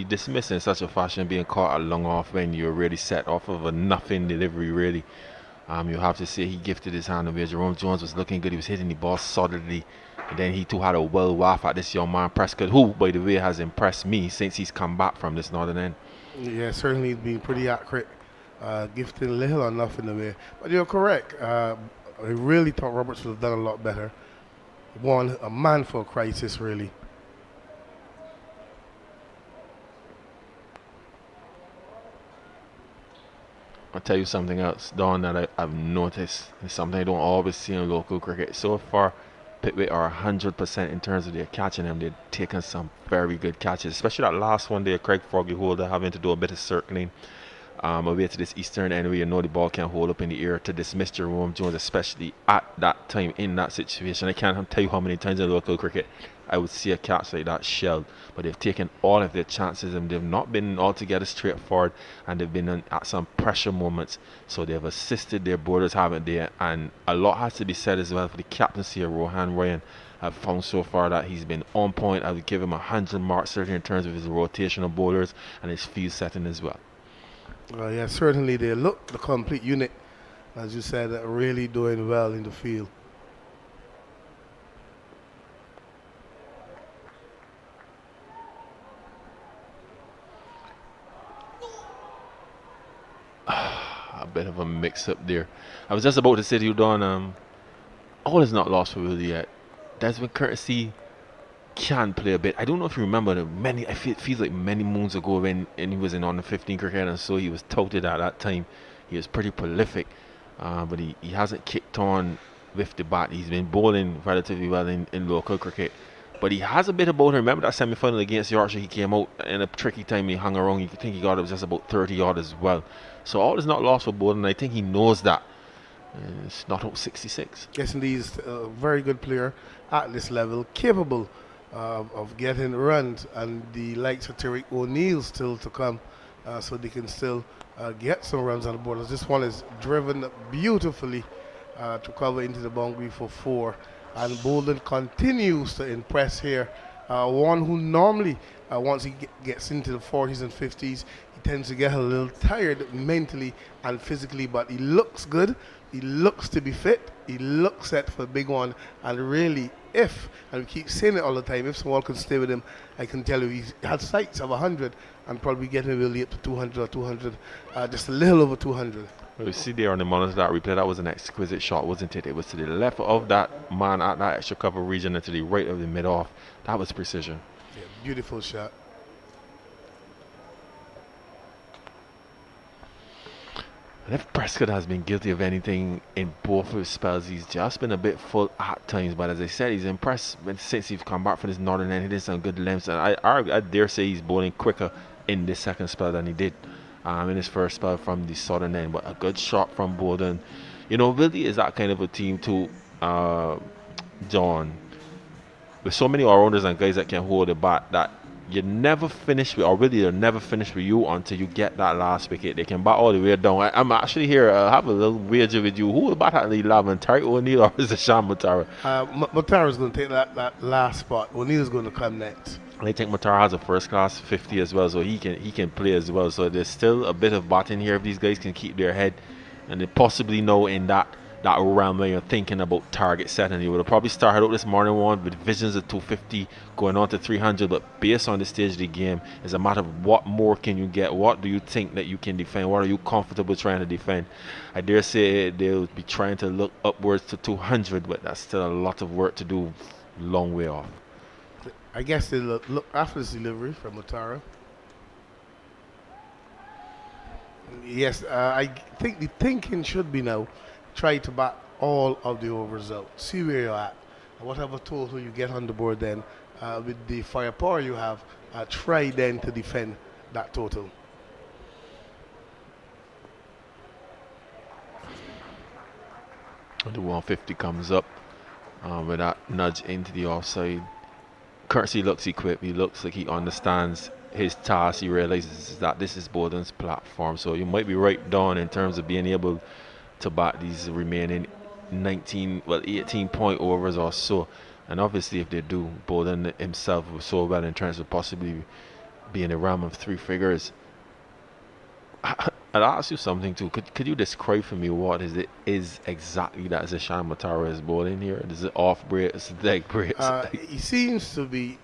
dismissed in such a fashion, being caught a long off when you're really set off of a nothing delivery, really. You have to say he gifted his hand away. Jerome Jones was looking good. He was hitting the ball solidly. And then he too had a well waff at this young man Prescott, who, by the way, has impressed me since he's come back from this northern end. Yeah, certainly he's been pretty accurate, gifting little or nothing away. But you're correct. I really thought Roberts would have done a lot better. A man for a crisis, really. I'll tell you something else, Don, that I've noticed. It's something I don't always see in local cricket. So far, Pickwick are 100% in terms of their catching them. They've taken some very good catches, especially that last one there, Craig Froggy Holder having to do a bit of circling away to this eastern end where you know the ball can hold up in the air to dismiss Jerome Jones, especially at that time in that situation. I can't tell you how many times in local cricket I would see a catch like that shelled, but they've taken all of their chances and they've not been altogether straightforward, and they've been at some pressure moments, so they've assisted their bowlers, haven't they? And a lot has to be said as well for the captaincy of Rohan Ryan. have found so far that he's been on point. I would give him 100 marks certainly in terms of his rotational bowlers and his field setting as well. Yeah, certainly they look the complete unit, as you said, really doing well in the field. A bit of a mix-up there. I was just about to say to you, Don, all is not lost for Wildey yet. Desmond Courtesy can play a bit. I don't know if you remember it feels like many moons ago when he was in on the 15 cricket, and so he was touted at that time. He was pretty prolific, but he hasn't kicked on with the bat. He's been bowling relatively well in local cricket, but he has a bit about him. Remember that semi-final against Yorkshire? He came out in a tricky time. He hung around. You could think he got it was just about 30 odd as well. So all is not lost for Balden. I think he knows that. It's not out 66. Yes, indeed, he's a very good player at this level, capable of getting runs, and the likes of Tariq O'Neill still to come, so they can still get some runs on the board. This one is driven beautifully to cover into the boundary for 4, and Balden continues to impress here. One who normally, once he gets into the 40s and 50s, he tends to get a little tired mentally and physically, but he looks good. He looks to be fit. He looks set for a big one, and really, and we keep saying it all the time, if someone could stay with him, I can tell you he's had sights of 100 and probably getting really up to 200 or 200, just a little over 200. Well, you see there on the monitor that replay, that was an exquisite shot, wasn't it? It was to the left of that man at that extra cover region and to the right of the mid-off. That was precision. Yeah, beautiful shot. And if Prescott has been guilty of anything in both of his spells, he's just been a bit full at times. But as I said, he's impressed since he's come back from his northern end. He did some good lengths, and I dare say he's bowling quicker in this second spell than he did in his first spell from the southern end. But a good shot from Balden. You know, Wildey is that kind of a team too, John. With so many all-rounders and guys that can hold the bat, that you never finish with, or really they'll never finish with you until you get that last wicket. They can bat all the way down. I'm actually here, have a little wager with you. Who will bat at the 11, Tariq O'Neill or is it Sean Mutara? Mutara's going to take that last spot. O'Neill's going to come next. I think Mutara has a first class 50 as well, so he can play as well. So there's still a bit of batting here if these guys can keep their head, and they possibly know in that realm where you're thinking about target setting. You would have probably started out this morning one with visions of 250 going on to 300, but based on the stage of the game, it's a matter of what more can you get, what do you think that you can defend, what are you comfortable trying to defend. I dare say they'll be trying to look upwards to 200, but that's still a lot of work to do, long way off. I guess they'll look after this delivery from Mutara. Yes, I think the thinking should be now, try to bat all of the overs out. See where you're at. And whatever total you get on the board then, with the firepower you have, try then to defend that total. The 150 comes up with that nudge into the offside. Courtesy looks equipped. He looks like he understands his task. He realizes that this is Balden's platform. So you might be right, Don, in terms of being able to bat these remaining 18 point overs or so. And obviously if they do, Balden himself was so well in terms of possibly being a realm of 3 figures. I'll ask you something too. Could you describe for me what is exactly that Zishan Mutara is bowling here? Is it off breaks, leg breaks? He seems to be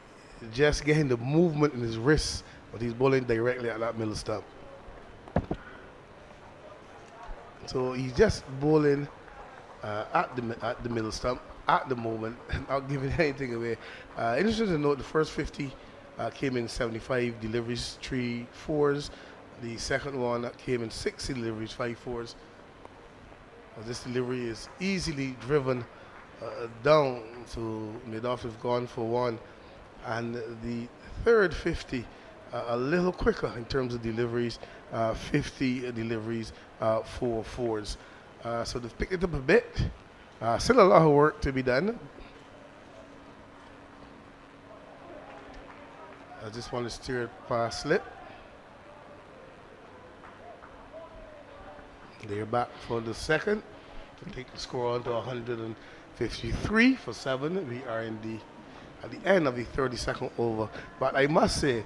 just getting the movement in his wrists, but he's bowling directly at that middle stump. So he's just bowling at the middle stump at the moment, not giving anything away. Interesting to note, the first 50 came in 75 deliveries, 3 4s. The second one came in 60 deliveries, 5 4s. This delivery is easily driven down to mid-off. We've gone for 1, and the third 50 a little quicker in terms of deliveries, 50 deliveries, 4 4s. So they've picked it up a bit. Still a lot of work to be done. I just want to steer it past slip. They're back for the second to take the score on to 150 53 for 7. We are at the end of the 32nd over. But I must say,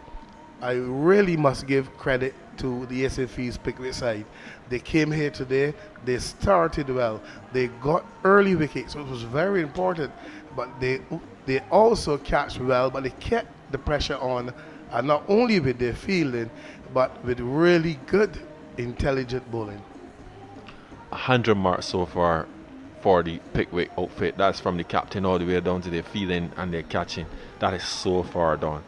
I really must give credit to the SFE's Pickwick side. They came here today, they started well, they got early wickets, which was very important, but they also catch well, but they kept the pressure on, not only with their fielding, but with really good, intelligent bowling. 100 marks so far for the Pickwick outfit. That's from the captain all the way down to their fielding and their catching. That is so far done.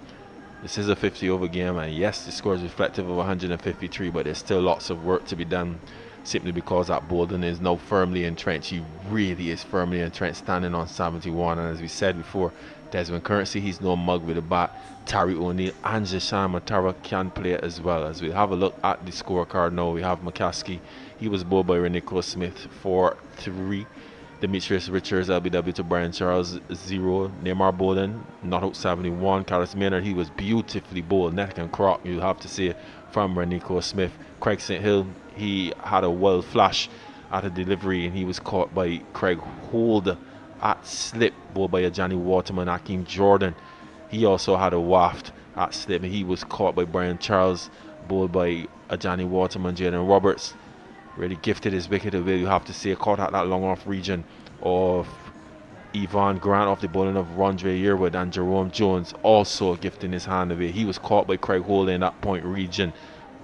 This is a 50 over game, and yes, the score is reflective of 153, but there's still lots of work to be done, simply because that Balden is now firmly entrenched. He really is firmly entrenched, standing on 71. And as we said before, Desmond Currency, he's no mug with a bat. Tariq O'Neill and Jashan Matara can play it as well. As we have a look at the scorecard now, we have McCaskey. He was bowled by Renico Smith for 3. Demetrius Richards, LBW to Brian Charles, 0. Neymar Balden, not out 71. Carlos Maynard, he was beautifully bowled, neck and crock, you have to say, from Renico Smith. Craig St. Hill, he had a wild flash at a delivery, and he was caught by Craig Hold at slip, bowled by Johnny Waterman. Akeem Jordan, he also had a waft at slip, and he was caught by Brian Charles, bowled by Johnny Waterman. Jaden Roberts really gifted his wicket away, you have to say, caught at that long off region of Yvonne Grant off the bowling of Rondre Yearwood, and Jerome Jones also gifting his hand away. He was caught by Craig Hole in that point region,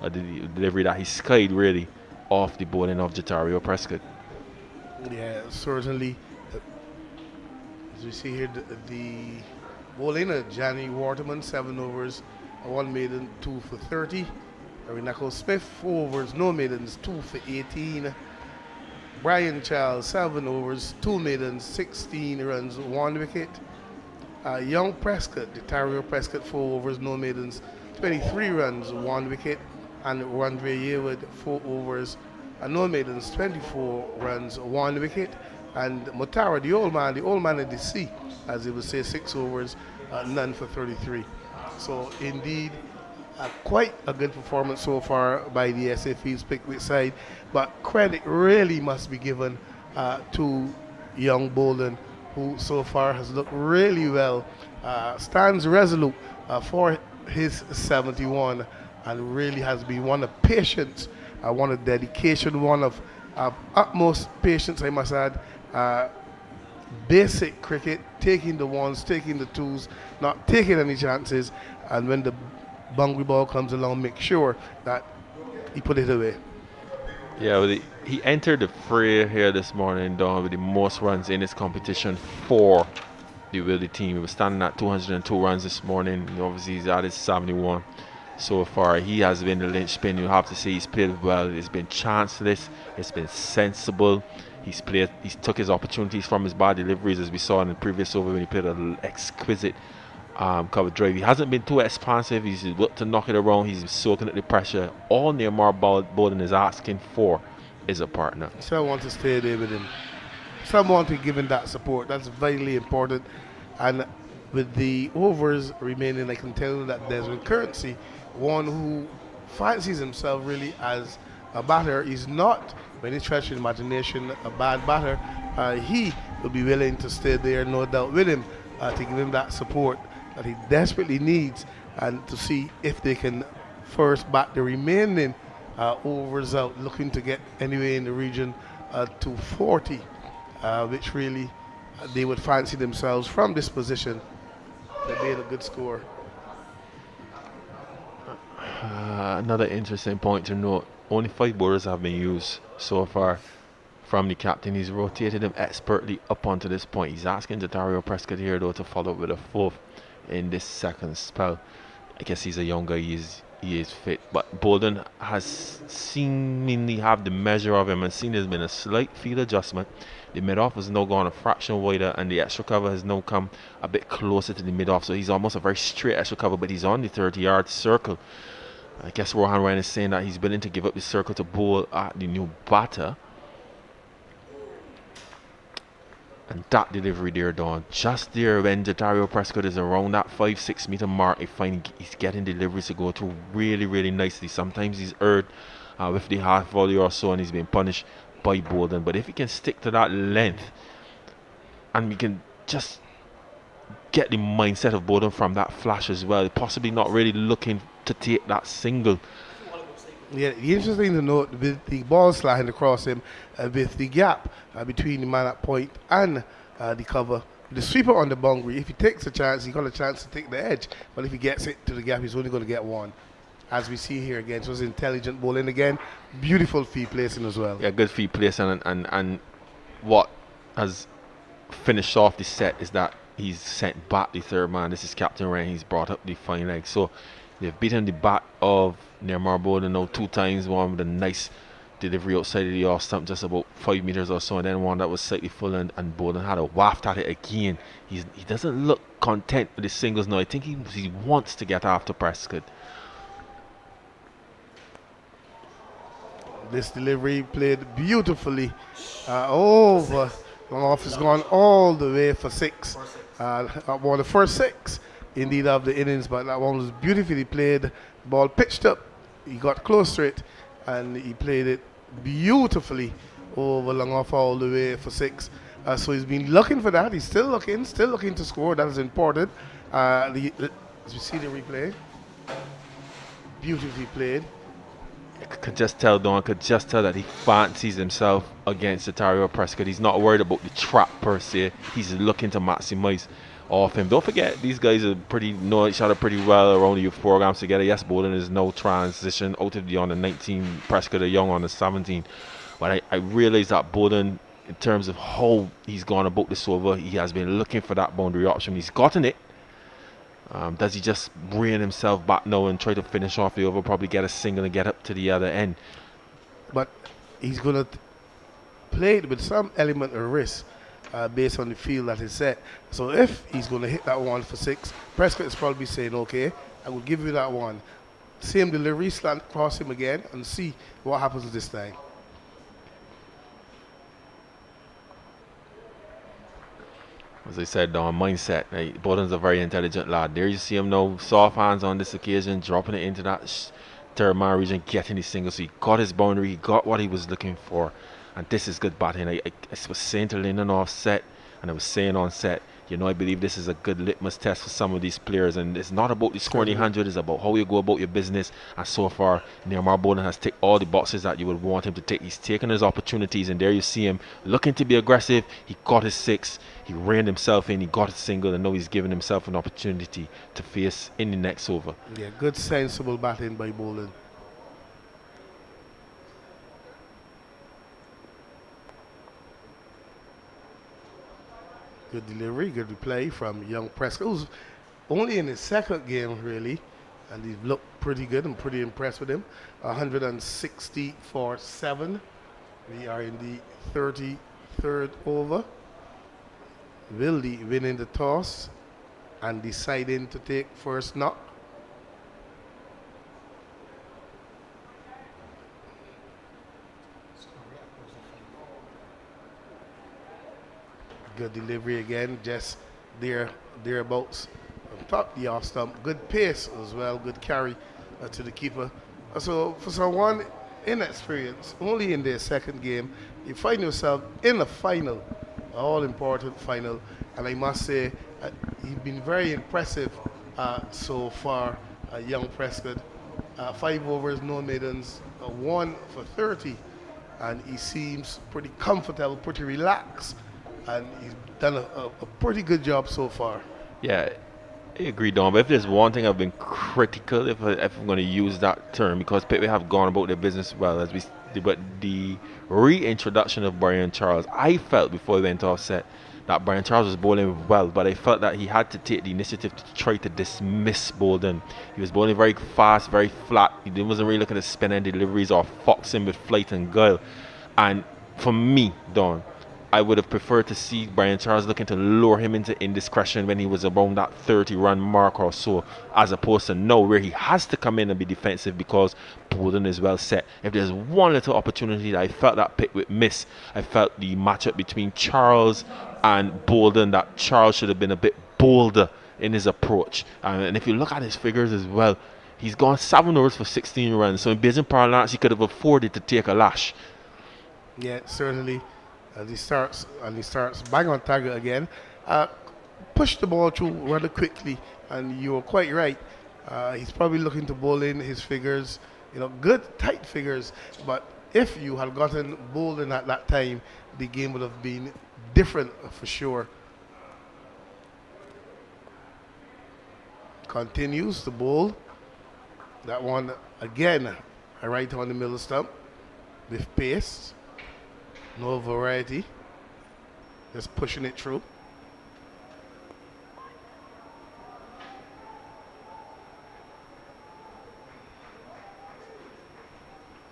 the delivery that he skied really off the bowling of Jatario Prescott. Yeah, certainly. As we see here, the bowling of Johnny Waterman, 7 overs, 1 maiden, 2 for 30. Renico Smith, 4 overs, no maidens, 2 for 18. Brian Charles, 7 overs, 2 maidens, 16 runs, 1 wicket. Young Prescott, Jatario Prescott, 4 overs, no maidens, 23 runs, 1 wicket. And Rondre Yearwood, 4 overs, no maidens, 24 runs, 1 wicket. And Motara, the old man in the sea, as they would say, 6 overs, none for 33. So indeed, quite a good performance so far by the SFE's Pickwick side, but credit really must be given to young Balden, who so far has looked really well, stands resolute for his 71, and really has been one of patience, one of dedication, one of utmost patience, I must add. Basic cricket, taking the ones, taking the twos, not taking any chances, and when the boundary ball comes along, make sure that he put it away. Yeah, well, he entered the fray here this morning, Don, with the most runs in his competition for the Wildey team. He was standing at 202 runs this morning. Obviously, he's at his 71 so far. He has been the linchpin. You have to say he's played well. It's been chanceless. It's been sensible. He took his opportunities from his bad deliveries, as we saw in the previous over when he played an exquisite cover drive. He hasn't been too expansive. He's looked to knock it around. He's soaking at the pressure. All Neymar Balden is asking for is a partner. So I want to stay there with him. Someone to give him that support. That's vitally important. And with the overs remaining, I can tell you that Desmond Currency, one who fancies himself really as a batter, is not, when he stretches imagination, a bad batter. He will be willing to stay there, no doubt, with him, to give him that support that he desperately needs, and to see if they can first bat the remaining overs out, looking to get anywhere in the region to 40, which really they would fancy themselves from this position. They made a good score. Another interesting point to note, only 5 bowlers have been used so far from the captain. He's rotated them expertly up onto this point. He's asking Jatario Prescott here though to follow up with a 4th in this second spell. I guess he's a young guy, he is fit, but Balden has seemingly have the measure of him, and seen there's been a slight field adjustment. The mid-off has now gone a fraction wider, and the extra cover has now come a bit closer to the mid-off, so he's almost a very straight extra cover, but he's on the 30-yard circle. I guess Rohan Ryan is saying that he's willing to give up the circle to bowl at the new batter. And that delivery there, Don, just there when Jatario Prescott is around that 5-6 meter mark, I find he's getting deliveries to go through really, really nicely. Sometimes he's erred with the half volley or so, and he's been punished by Balden. But if he can stick to that length, and we can just get the mindset of Balden from that flash as well. Possibly not really looking to take that single. Yeah, the interesting to note with the ball sliding across him, with the gap between the man at point and the cover. The sweeper on the boundary, if he takes a chance, he got a chance to take the edge. But if he gets it to the gap, he's only going to get one. As we see here again, so it's intelligent bowling again. Beautiful feet placing as well. Yeah, good feet placing, and what has finished off the set is that he's sent back the third man. This is Captain Ryan. He's brought up the fine leg. So they've beaten the bat of Nearmar Balden now 2 times. One with a nice delivery outside of the off stump, just about 5 meters or so, and then one that was slightly full, and Balden had a waft at it again. He doesn't look content with his singles now. I think he wants to get after Prescott. This delivery played beautifully over. Long off has gone all the way for 6. Well, the first 6 indeed of the innings, but that one was beautifully played. Ball pitched up, he got close to it, and he played it beautifully over long off all the way for 6. So he's been looking for that. He's still looking to score. That is important. As we see the replay, beautifully played. I could just tell, Don, that he fancies himself against Otario Prescott. He's not worried about the trap per se. He's looking to maximize off him. Don't forget, these guys know each other pretty well around the youth programs together. Yes, Balden is no transition out of the under 19, Prescott are young on the 17. But I realize that Balden, in terms of how he's gone about this over, he has been looking for that boundary option. He's gotten it. Does he just rein himself back now and try to finish off the over, probably get a single and get up to the other end? But he's going to play it with some element of risk based on the field that is set. So if he's going to hit that one for 6, Prescott is probably saying, okay, I will give you that one. Same delivery, slant across him again, and see what happens this time. As I said, Don, mindset. Balden's a very intelligent lad. There you see him now, soft hands on this occasion, dropping it into that third man region, getting the single. So he got his boundary, he got what he was looking for. And this is good batting. I was saying to Lyndon off set, and I was saying on set, I believe this is a good litmus test for some of these players. And it's not about the scoring 100, it's about how you go about your business. And so far, Nearmar Balden has ticked all the boxes that you would want him to tick. He's taken his opportunities, and there you see him looking to be aggressive. He got his 6, he reined himself in, he got a single, and now he's giving himself an opportunity to face in the next over. Yeah, good sensible batting by Balden. Good delivery, good replay from young Prescott, who's only in his second game, really, and he's looked pretty good. I'm pretty impressed with him. 160 for 7. We are in the 33rd over. Wildey winning the toss and deciding to take first knock. Good delivery again, just thereabouts. Top the off stump. Good pace as well, good carry to the keeper. So for someone inexperienced, only in their second game, you find yourself in a final, all important final. And I must say, he's been very impressive so far, young Prescott. 5 overs, no maidens, 1 for 30. And he seems pretty comfortable, pretty relaxed. And he's done a pretty good job so far. Yeah, I agree, Don. But if there's one thing I've been critical, if I'm going to use that term, because Pickwick have gone about their business well, but the reintroduction of Brian Charles, I felt before he went off set that Brian Charles was bowling well, but I felt that he had to take the initiative to try to dismiss Balden. He was bowling very fast, very flat. He wasn't really looking to spin any deliveries or fox him with flight and guile. And for me, Don, I would have preferred to see Brian Charles looking to lure him into indiscretion when he was around that 30-run mark or so, as opposed to now where he has to come in and be defensive because Balden is well set. If there's one little opportunity that I felt that Pickwick missed, I felt the matchup between Charles and Balden, that Charles should have been a bit bolder in his approach. And if you look at his figures as well, he's gone 7 overs for 16 runs. So in business parlance, he could have afforded to take a lash. Yeah, certainly. as he starts bang on target again. Push the ball through rather quickly, and you're quite right. He's probably looking to bowl in his figures, good tight figures. But if you had gotten Balden at that time, the game would have been different for sure. Continues to bowl. That one again, a right on the middle stump with pace. No variety. Just pushing it through.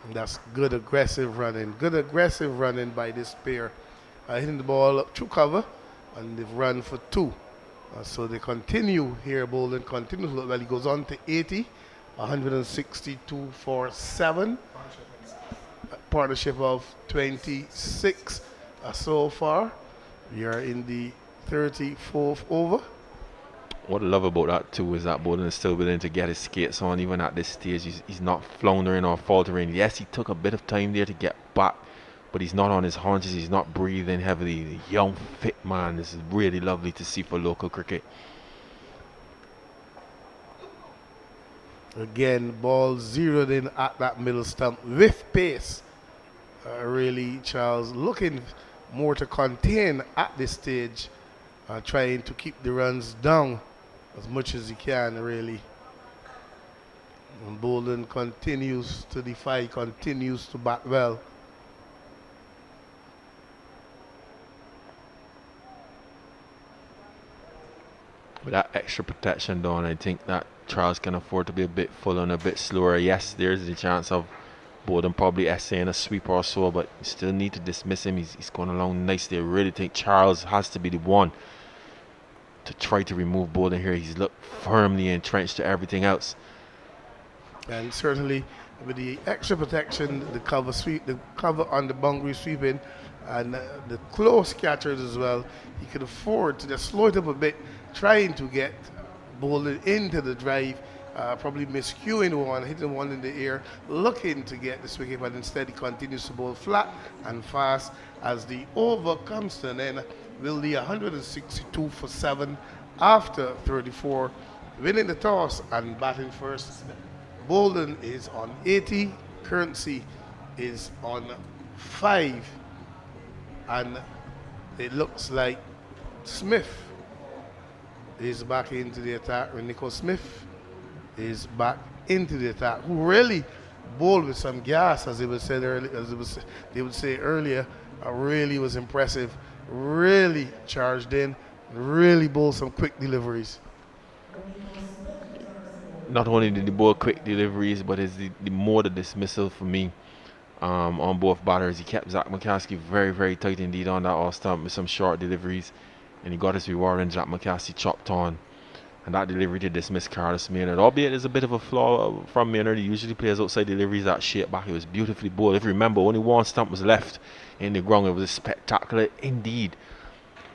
And that's good aggressive running. Good aggressive running by this pair. Hitting the ball up through cover, and they've run for 2. So they continue here. Balden continues. Well, he goes on to 80, 162 for 7. Partnership of 26 so far. We are in the 34th over. What I love about that too is that Balden is still willing to get his skates on even at this stage. He's not floundering or faltering. Yes, he took a bit of time there to get back, but he's not on his haunches. He's not breathing heavily. The young, fit man. This is really lovely to see for local cricket. Again, ball zeroed in at that middle stump with pace. Really, Charles looking more to contain at this stage, trying to keep the runs down as much as he can, really. And Balden continues to defy, continues to bat well. With that extra protection done, I think that Charles can afford to be a bit full and a bit slower. Yes, there's the chance of Balden probably essaying a sweep or so, but you still need to dismiss him. He's going along nicely. I really think Charles has to be the one to try to remove Balden here. He's looked firmly entrenched to everything else. And certainly with the extra protection, the cover sweep, the cover on the boundary sweeping, and the close catchers as well, he could afford to just slow it up a bit, trying to get Balden into the drive, probably miscuing one, hitting one in the air, looking to get this wicket, but instead he continues to bowl flat and fast as the over comes to an end. Wildey 162 for 7 after 34, winning the toss and batting first. Balden is on 80, Currency is on 5, and it looks like Smith is back into the attack. Nico Smith is back into the attack, who really bowled with some gas, as they would say earlier. Really was impressive, really charged in, really bowled some quick deliveries. Not only did he bowl quick deliveries, but it's the more the dismissal for me on both batters. He kept Zach McCaskey very, very tight indeed on that off stump with some short deliveries, and he got his reward, and Zach McCaskey chopped on. And that delivery to dismiss Carlos Maynard, albeit there's a bit of a flaw from Maynard. He usually plays outside deliveries that shape back. It was beautifully bowled. If you remember, only one stump was left in the ground. It was spectacular indeed.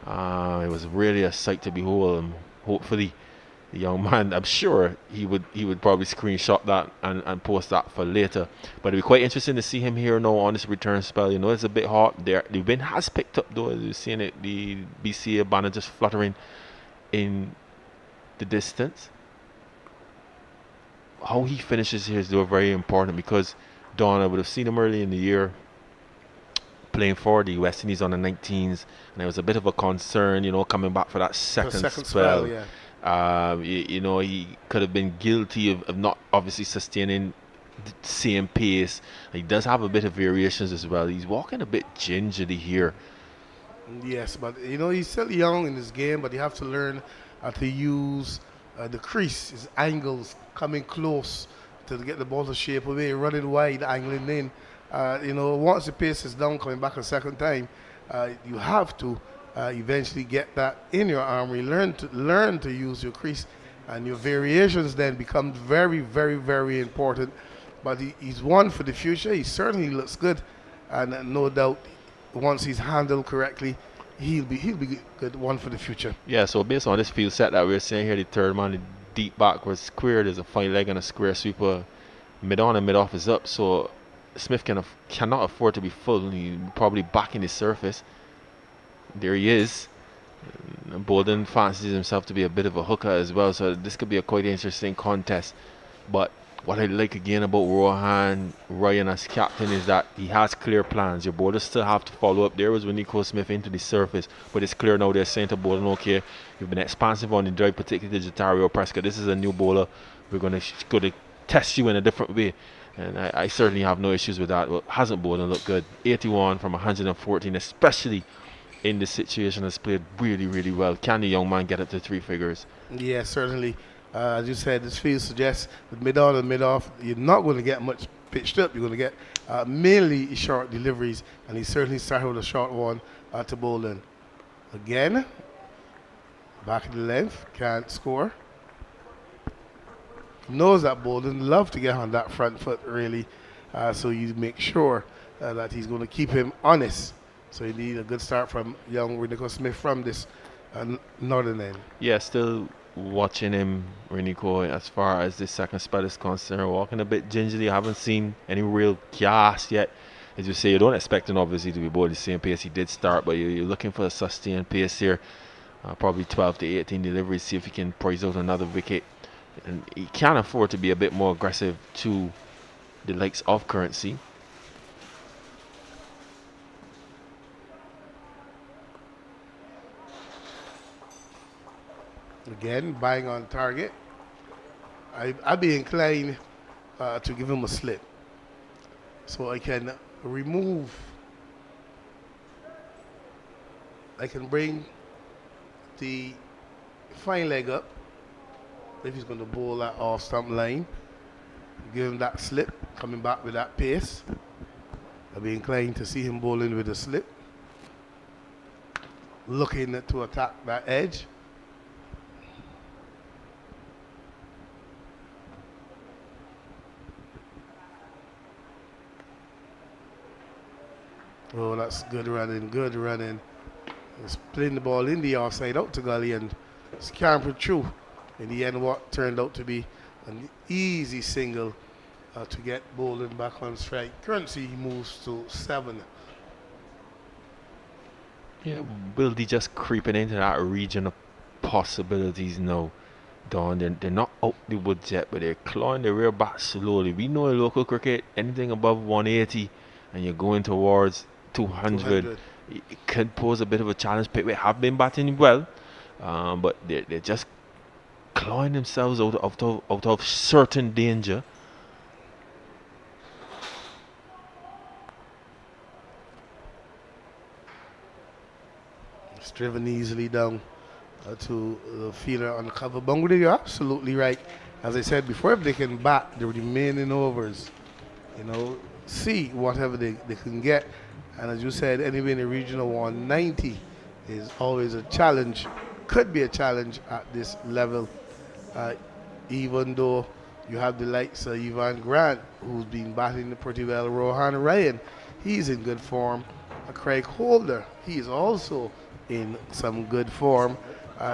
It was really a sight to behold, and hopefully the young man, I'm sure he would probably screenshot that and post that for later. But it'll be quite interesting to see him here now on this return spell. You know, it's a bit hot there. The wind has picked up though, as you're seeing it, the BCA banner just fluttering in the distance. How he finishes here is though very important, because Don, I would have seen him early in the year playing for the West Indies on the 19s, and it was a bit of a concern, you know, coming back for that second spell. Yeah. You know, he could have been guilty of not obviously sustaining the same pace. He does have a bit of variations as well. He's walking a bit gingerly here. Yes, but you know, he's still young in this game, but you have to learn to use the crease, his angles, coming close to get the ball to shape away, running wide, angling in. You know, once the pace is down, coming back a second time, you have to eventually get that in your armory. Learn to use your crease, and your variations then become very, very, very important. But he's one for the future. He certainly looks good, and no doubt, once he's handled correctly, he'll be good one for the future. Yeah, so based on this field set that we're seeing here, the third man, the deep back was square. There's a fine leg and a square sweeper. Mid on and mid off is up. So Smith cannot afford to be full. He's probably backing his surface. There he is. Balden fancies himself to be a bit of a hooker as well, so this could be a quite interesting contest. But what I like again about Rohan Ryan as captain is that he has clear plans. Your bowlers still have to follow up. There was Nico Smith into the surface, but it's clear now they're saying to Balden, okay, you've been expansive on the drive, particularly to Jatario Prescott. This is a new bowler. We're going to test you in a different way. And I certainly have no issues with that. Well, hasn't Balden looked good? 81 from 114, especially in this situation, has played really, really well. Can the young man get up to 3 figures? Yeah, certainly. As you said, this field suggests that mid-on and mid-off, you're not going to get much pitched up. You're going to get mainly short deliveries, and he certainly started with a short one to Balden. Again, back of the length, can't score. Knows that Balden love to get on that front foot, really, so you make sure that he's going to keep him honest. So you need a good start from young Renico Smith from this northern end. Yeah, still watching him, Renico, as far as this second spell is concerned. Walking a bit gingerly. I haven't seen any real gas yet. As you say, you don't expect him obviously to be bowled the same pace he did start, but you're looking for a sustained pace here. Probably 12 to 18 deliveries, see if he can prize out another wicket. And he can afford to be a bit more aggressive to the likes of Currency. Again, buying on target. I'd be inclined to give him a slip, so I can remove. I can bring the fine leg up if he's going to bowl that off stump line. Give him that slip, coming back with that pace. I'd be inclined to see him bowling with a slip, looking to attack that edge. Oh, that's good running, good running. He's playing the ball in the offside out to gully and scampered through. In the end, what turned out to be an easy single to get Balden back on strike. Currency moves to 7. Yeah, Wildey just creeping into that region of possibilities now. Don, they're not out the woods yet, but they're clawing the rear back slowly. We know in local cricket, anything above 180 and you're going towards 200, it could pose a bit of a challenge. Pickwick have been batting well, but they're just clawing themselves out of certain danger. It's driven easily down to the fielder on the cover boundary. You're absolutely right. As I said before, if they can bat the remaining overs, see whatever they can get. And as you said, anywhere in the region of 190 is always a challenge, could be a challenge at this level, even though you have the likes of Ivan Grant, who's been batting pretty well. Rohan Ryan, he's in good form. Craig Holder, he is also in some good form.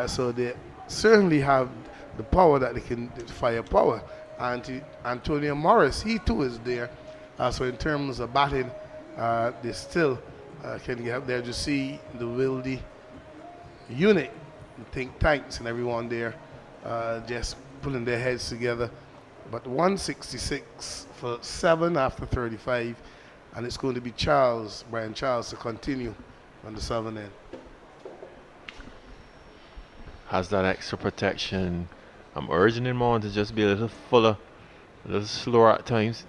So they certainly have the power that they can, firepower. And Antonio Morris, he too is there. So in terms of batting, they still can get up there. To see the Wildey unit, the think tanks and everyone there just pulling their heads together. But 166 for 7 after 35, and it's going to be Brian Charles, to continue on the southern end. Has that extra protection. I'm urging him on to just be a little fuller, a little slower at times.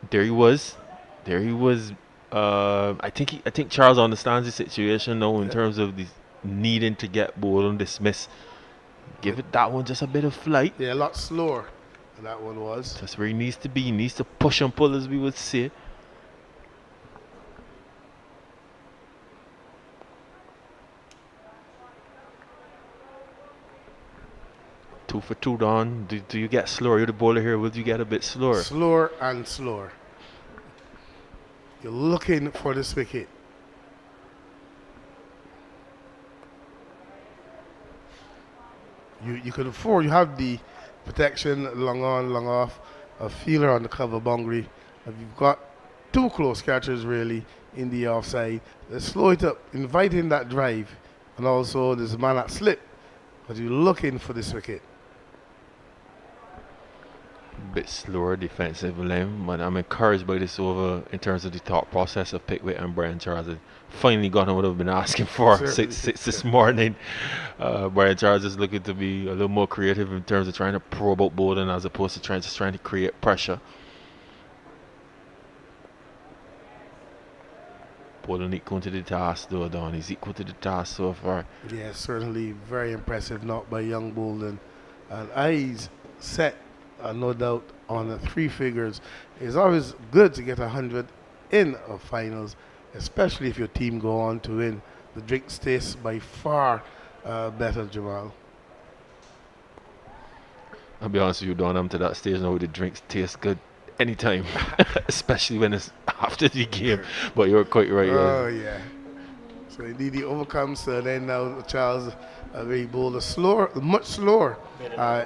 There he was. I think Charles understands the situation now in terms of the needing to get Balden dismissed. Give it that one just a bit of flight. Yeah, a lot slower than that one was. That's where he needs to be. He needs to push and pull, as we would say. Two for two, Don. Do you get slower? You're the bowler here. Will you get a bit slower? Slower and slower. You're looking for this wicket. You could afford, you have the protection long on, long off, a fielder on the cover boundary, You've got two close catchers really in the offside. Let's slow it up, invite in that drive, and also there's a man at slip, but you're looking for this wicket. Bit slower defensive limb, but I'm encouraged by this over in terms of the thought process of Pickwick and Brian Charles. I finally got him what I've been asking for since this morning. Brian Charles is looking to be a little more creative in terms of trying to probe out Balden as opposed to trying to create pressure. Balden equal to the task though, Don. He's equal to the task so far. Yeah, certainly very impressive knock by young Balden. And eyes set, no doubt, on the 3 figures. It's always good to get 100 in a finals, especially if your team go on to win. The drinks taste by far better, Jamal. I'll be honest with you, Don, I'm to that stage now where the drinks taste good anytime, especially when it's after the game. But you're quite right. Oh, yeah. So indeed he overcomes, then now Charles very bold, much slower,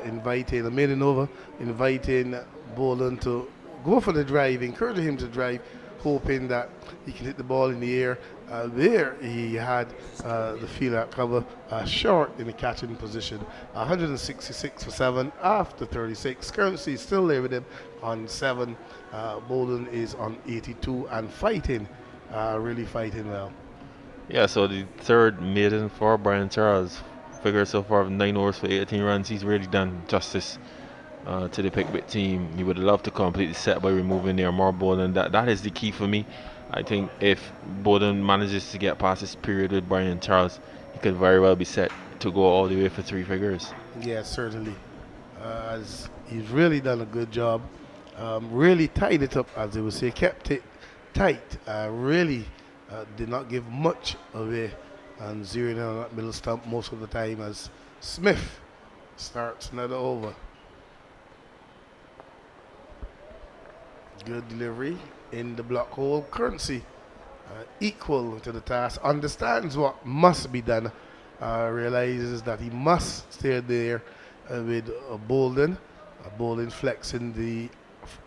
inviting a maiden over, inviting Balden to go for the drive, encouraging him to drive, hoping that he can hit the ball in the air. There he had the fielder at cover short in the catching position. 166 for 7 after 36. Currency is still there with him on 7. Balden is on 82 and fighting, really fighting well. Yeah, so the third maiden for Brian Charles. Figure so far of 9 overs for 18 runs. He's really done justice to the Pickwick team. He would love to complete the set by removing their more Balden. That is the key for me. I think if Balden manages to get past this period with Brian Charles, he could very well be set to go all the way for 3 figures. Yeah, certainly. As he's really done a good job. Really tied it up, as they would say, kept it tight. Really did not give much away, and zeroing in on that middle stump most of the time as Smith starts another over. Good delivery in the block hole. Currency equal to the task, understands what must be done, realizes that he must stay there with Balden. Balden flexing the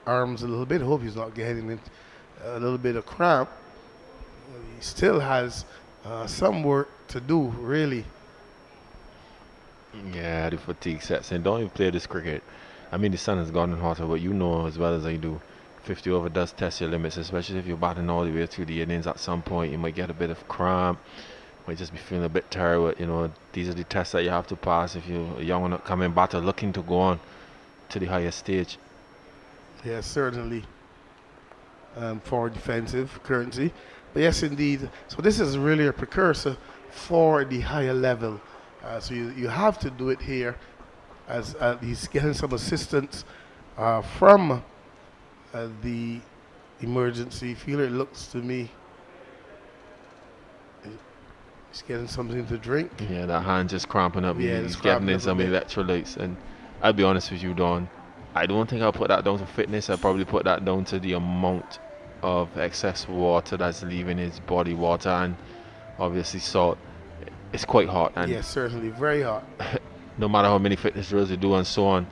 arms a little bit. Hope he's not getting a little bit of cramp. He still has some work to do, really. Yeah, the fatigue sets in. Don't even play this cricket. I mean, the sun has gotten hotter, but you know as well as I do, 50 over does test your limits, especially if you're batting all the way through the innings. At some point, you might get a bit of cramp, might just be feeling a bit tired. But, you know, these are the tests that you have to pass if you're a young upcoming batter looking to go on to the highest stage. Yes, certainly. For defensive Currency. But yes, indeed. So this is really a precursor for the higher level. So you have to do it here as he's getting some assistance from the emergency fielder. It looks to me he's getting something to drink. Yeah, that hand just cramping up. Yeah, he's getting in some electrolytes. And I'll be honest with you, Don, I don't think I'll put that down to fitness. I'll probably put that down to the amount of excess water that's leaving his body, water and obviously salt. It's quite hot. And yes, certainly, very hot. No matter how many fitness drills you do and so on,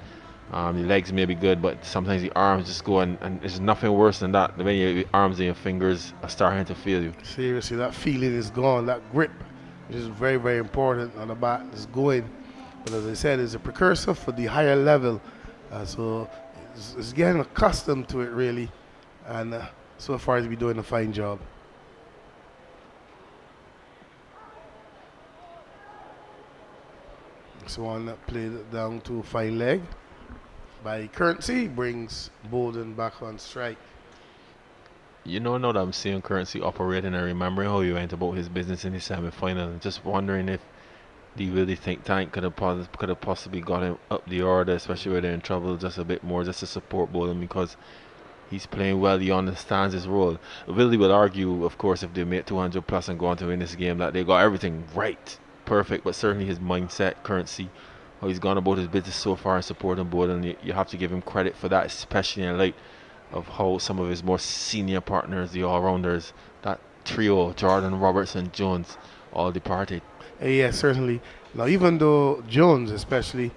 the legs may be good, but sometimes the arms just go and there's nothing worse than that. When your arms and your fingers are starting to feel you. Seriously, that feeling is gone. That grip, which is very, very important on the bat, is going. But as I said, it's a precursor for the higher level. So it's getting accustomed to it, really. And so far, he's been doing a fine job. This one played down to fine leg by Currency, brings Balden back on strike. You know, now that I'm seeing Currency operating and remembering how he went about his business in the semi-final, and just wondering if the Wildey think tank could have possibly got him up the order, especially when they're in trouble, just a bit more, just to support Balden, because he's playing well. He understands his role. Wildey will argue, of course, if they make 200 plus and go on to win this game, that they got everything right, perfect. But certainly his mindset, Currency, how he's gone about his business so far in supporting Balden, you have to give him credit for that, especially in light of how some of his more senior partners, the all-rounders, that trio, Jordan, Robertson, Jones, all departed. Yeah, certainly. Now, even though Jones especially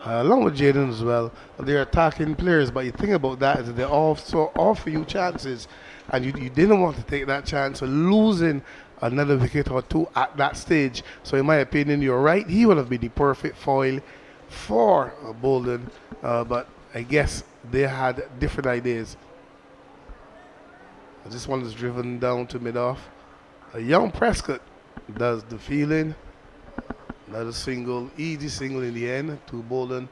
along with Jaden as well. They're attacking players, but you think about that is they also offer you chances, and you didn't want to take that chance of losing another wicket or two at that stage. So in my opinion, you're right. He would have been the perfect foil for Balden, but I guess they had different ideas. This one is driven down to mid-off. A young Prescott does the fielding. Another single, easy single in the end to Balden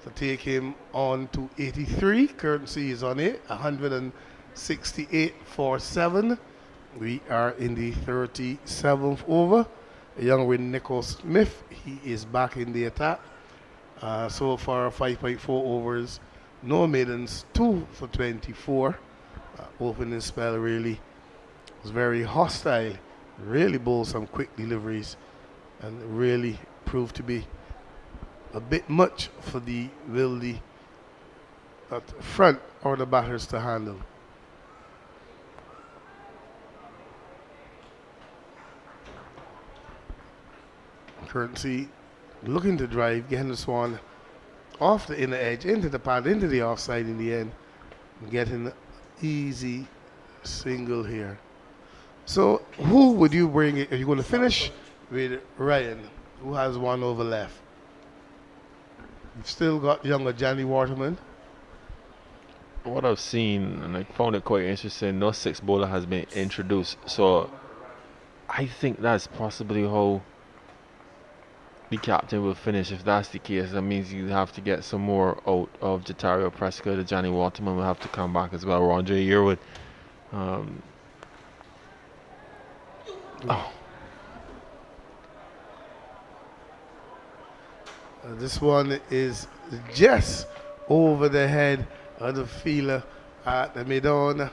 to take him on to 83. Currency is on it, 168 for 7. We are in the 37th over. A young Nico Smith, he is back in the attack. So far, 5.4 overs, no maidens, 2 for 24. Opening spell really was very hostile. Really bowled some quick deliveries and really proved to be a bit much for the Wildey at front or the batters to handle. Currency looking to drive, getting this one off the inner edge, into the pad, into the offside in the end, getting an easy single here. So who would you bring it? Are you going to finish with Ryan, who has 1 over left? You've still got younger Johnny Waterman. What I've seen, and I found it quite interesting, no 6 bowler has been introduced. So I think that's possibly how the captain will finish. If that's the case, that means you have to get some more out of Jatario Prescott. Johnny Waterman will have to come back as well. Rondre Yearwood. This one is just over the head of the fielder at the mid-on,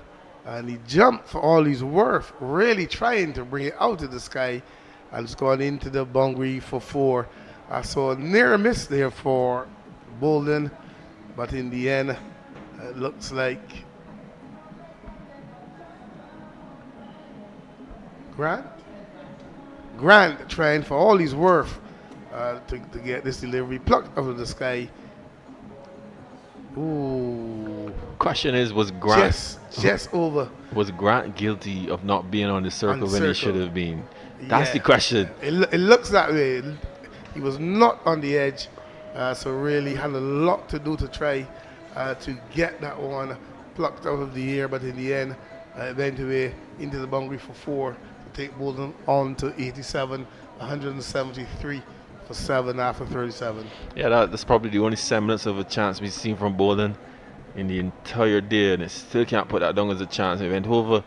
and he jumped for all he's worth, really trying to bring it out of the sky, and it's gone into the boundary for 4. I saw a near miss there for Balden, but in the end, it looks like Grant trying for all he's worth to get this delivery plucked out of the sky. Ooh. Question is, was Grant just over? Was Grant guilty of not being on the circle when he should have been? That's the question. It looks that way. He was not on the edge, so really had a lot to do to try to get that one plucked out of the air, but in the end, it went away into the boundary for 4 to take Balden on to 87, 173 for 7 after 37. Yeah, that's probably the only semblance of a chance we've seen from Balden in the entire day, and it still can't put that down as a chance. It went over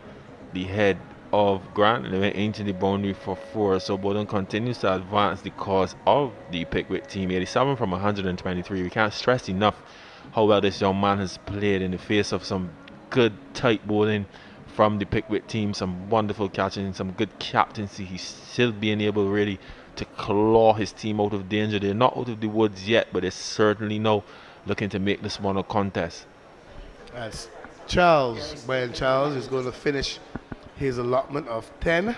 the head of Grant and it went into the boundary for 4. So Balden continues to advance the cause of the Pickwick team. 87 from 123. We can't stress enough how well this young man has played in the face of some good tight bowling from the Pickwick team, some wonderful catching, some good captaincy. He's still being able really to claw his team out of danger. They're not out of the woods yet, but they're certainly now looking to make this one a contest. As Brian Charles is going to finish his allotment of 10.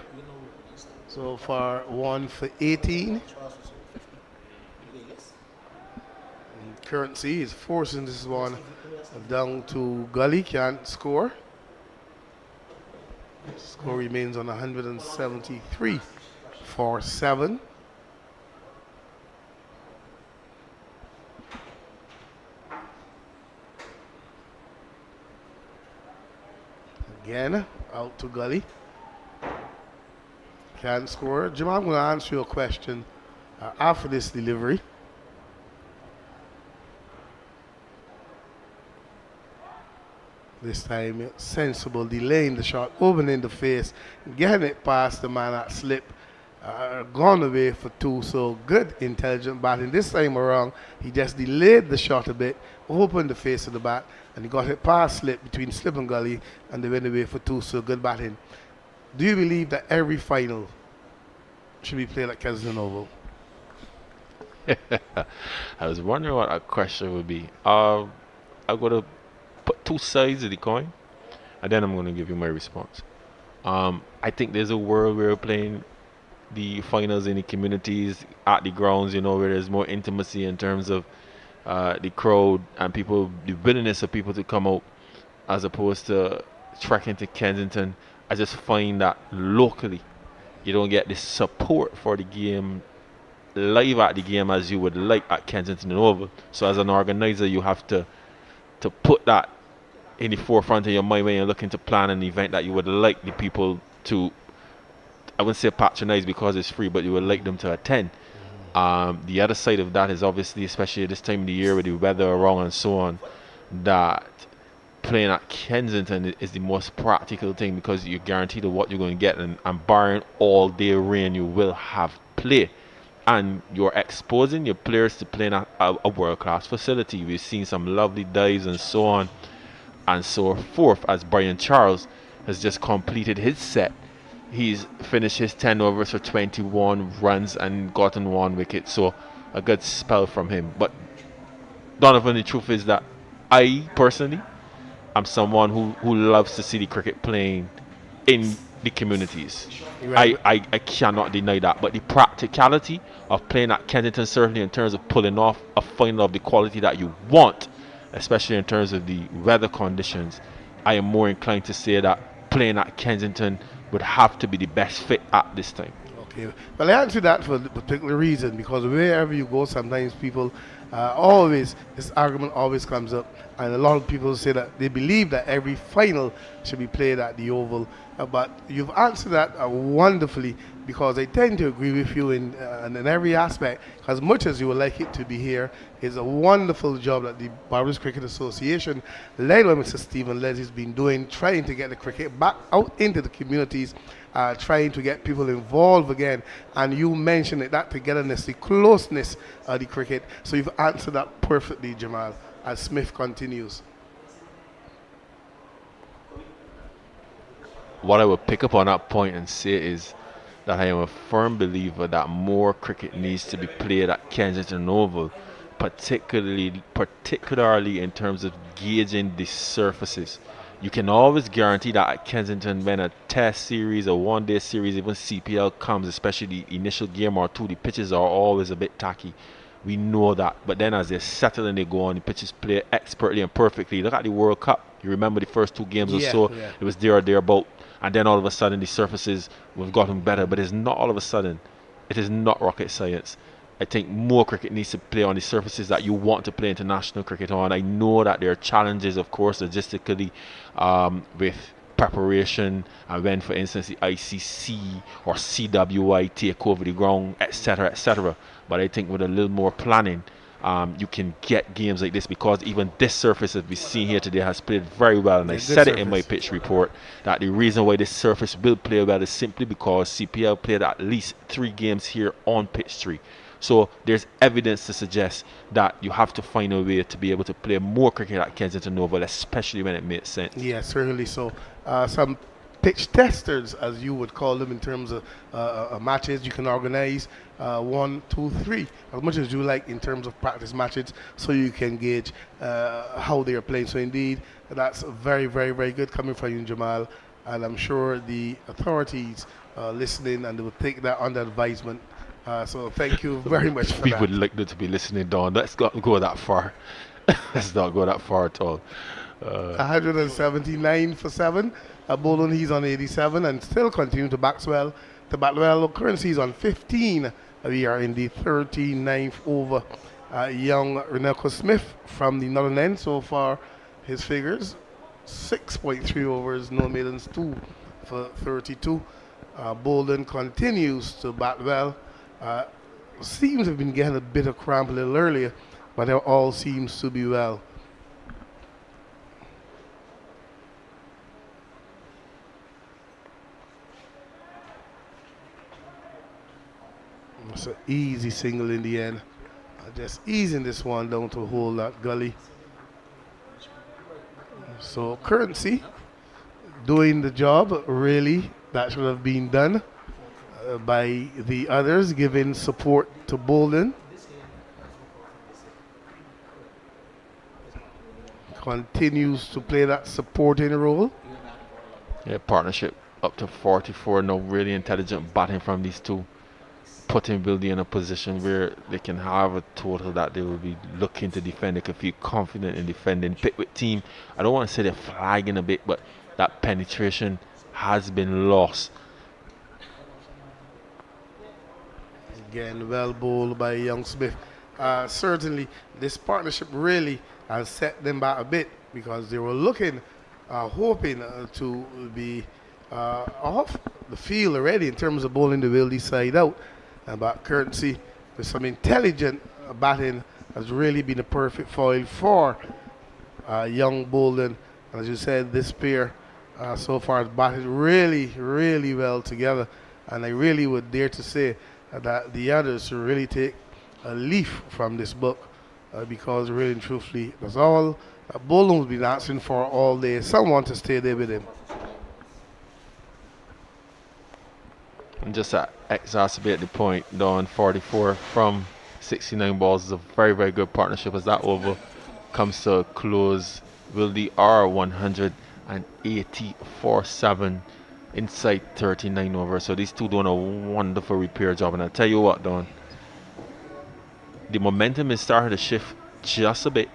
So far, 1 for 18. And Currency is forcing this one down to Gully, can't score. Score remains on 173 for 7. Again, out to Gully. Can't score. Jamal, I'm going to answer your question after this delivery. This time, sensible, delaying the shot, opening the face, getting it past the man at slip. Gone away for 2, so good, intelligent batting. This time around, he just delayed the shot a bit, opened the face of the bat, and he got it past slip, between slip and Gully, and they went away for 2, so good batting. Do you believe that every final should be played at Kensington Oval? I was wondering what a question would be. I'm going to put 2 sides of the coin, and then I'm going to give you my response. I think there's a world where we're playing the finals in the communities, at the grounds, where there's more intimacy in terms of the crowd and people, the willingness of people to come out as opposed to trekking to Kensington. I just find that locally you don't get the support for the game live at the game as you would like at Kensington Oval. So as an organizer, you have to put that in the forefront of your mind when you're looking to plan an event that you would like the people to, I wouldn't say patronize because it's free, but you would like them to attend. The other side of that is obviously, especially at this time of the year with the weather around and so on, that playing at Kensington is the most practical thing because you're guaranteed of what you're going to get, and barring all day rain, you will have play. And you're exposing your players to playing at a world-class facility. We've seen some lovely dives and so on and so forth, as Brian Charles has just completed his set. He's finished his 10 overs for 21 runs and gotten 1 wicket, so a good spell from him. But Donovan, the truth is that I personally am someone who loves to see the cricket playing in the communities. Right. I cannot deny that, but the practicality of playing at Kensington, certainly in terms of pulling off a final of the quality that you want, especially in terms of the weather conditions, I am more inclined to say that playing at Kensington would have to be the best fit at this time. Okay, well, I answer that for a particular reason, because wherever you go, sometimes people always, this argument always comes up, and a lot of people say that they believe that every final should be played at the Oval, but you've answered that wonderfully, because I tend to agree with you in every aspect. As much as you would like it to be here, it's a wonderful job that the Barbados Cricket Association, led by Mr. Stephen Les, has been doing, trying to get the cricket back out into the communities, trying to get people involved again. And you mentioned it, that togetherness, the closeness of the cricket. So you've answered that perfectly, Jamal, as Smith continues. What I would pick up on that point and say is that I am a firm believer that more cricket needs to be played at Kensington Oval, particularly in terms of gauging the surfaces. You can always guarantee that at Kensington, when a test series, a one-day series, even CPL comes, especially the initial game or two, the pitches are always a bit tacky. We know that. But then as they settle and they go on, the pitches play expertly and perfectly. Look at the World Cup. You remember the first 2 games or so, it was there or thereabout. And then all of a sudden the surfaces have gotten better. But it's not all of a sudden. It is not rocket science. I think more cricket needs to play on the surfaces that you want to play international cricket on. I know that there are challenges, of course, logistically, with preparation, and when, for instance, the ICC or CWI take over the ground, etc., etc. But I think with a little more planning, you can get games like this, because even this surface that we see here today has played very well. And I said it in my pitch report that the reason why this surface will play well is simply because CPL played at least 3 games here on pitch 3. So there's evidence to suggest that you have to find a way to be able to play more cricket at Kensington Oval, especially when it makes sense. Yeah, certainly so. Some pitch testers, as you would call them, in terms of matches you can organize 1, 2, 3, as much as you like, in terms of practice matches, so you can gauge how they are playing. So indeed, that's very, very, very good coming from you, Jamal, and I'm sure the authorities listening, and they will take that under advisement. So thank you very much for we that. would like them to be listening, Don. Let's not go that far. Let's not go that far at all. 179 for 7. Balden, he's on 87 and still continuing to bat well. Currency is on 15. We are in the 39th over. Young Reneko Smith from the Northern End, so far his figures 6.3 overs, no maidens, 2 for 32. Balden continues to bat well. Seems to have been getting a bit of cramp a little earlier, but it all seems to be well. It's an easy single in the end. Just easing this one down to hold that gully. So Currency doing the job, really, that should have been done by the others, giving support to Balden. Continues to play that supporting role. Yeah, partnership up to 44. No really intelligent batting from these two. putting Wildey in a position where they can have a total that they will be looking to defend. They can feel confident in defending. Pickwick team, I don't want to say they're flagging a bit, but that penetration has been lost. Again, well bowled by young Smith. Certainly, this partnership really has set them back a bit because they were looking, hoping to be off the field already in terms of bowling the Wildey side out. But courtesy with some intelligent batting has really been a perfect foil for young Balden. As you said, this pair so far has batted really, really well together. And I really would dare to say that the others should really take a leaf from this book because really and truthfully, that's all Balden will be asking for all day. Someone to stay there with him. And just to exacerbate the point, Don, 44 from 69 balls is a very, very good partnership as that over comes to a close. Wildey are 184-7 inside 39 over. So these two doing a wonderful repair job. And I'll tell you what, Don, the momentum is starting to shift just a bit.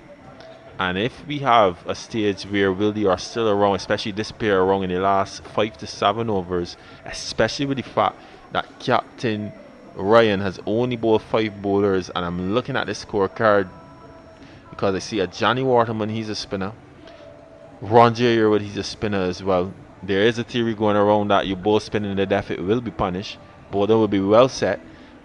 And if we have a stage where Wildey are still around, especially this pair around in the last 5 to 7 overs, especially with the fact that Captain Ryan has only bowled 5 bowlers, and I'm looking at the scorecard because I see a Johnny Waterman, he's a spinner. Ron J. Yearwood, he's a spinner as well. There is a theory going around that you both spinning the death, it will be punished. Both will be well set.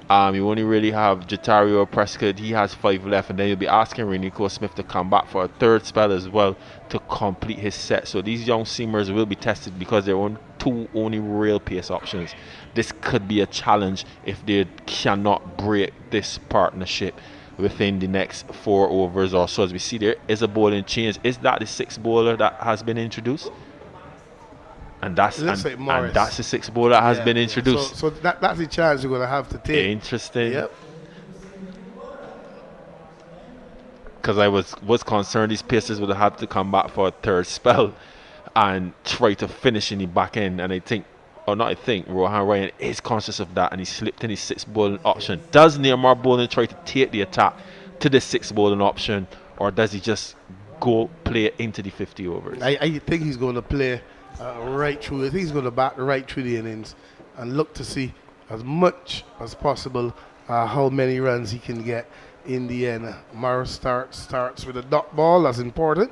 You only really have Jatario Prescott, he has 5 left, and then you'll be asking Renico Smith to come back for a 3rd spell as well to complete his set. So these young seamers will be tested because they're on 2 only real pace options. This could be a challenge if they cannot break this partnership within the next 4 overs or so. As we see, there is a bowling change. Is that the 6th bowler that has been introduced? And that's the 6th bowler that has been introduced. So that's the chance you're going to have to take. Interesting. Yep. Because I was concerned these pacers would have to come back for a 3rd spell and try to finish in the back end. And Rohan Ryan is conscious of that, and he slipped in his 6th bowling option. Does Neymar Bowling try to take the attack to the 6th bowling option, or does he just go play into the 50 overs? I think he's going to play right through. I think he's going to bat right through the innings and look to see as much as possible how many runs he can get in the end. Morris starts with a dot ball. That's important.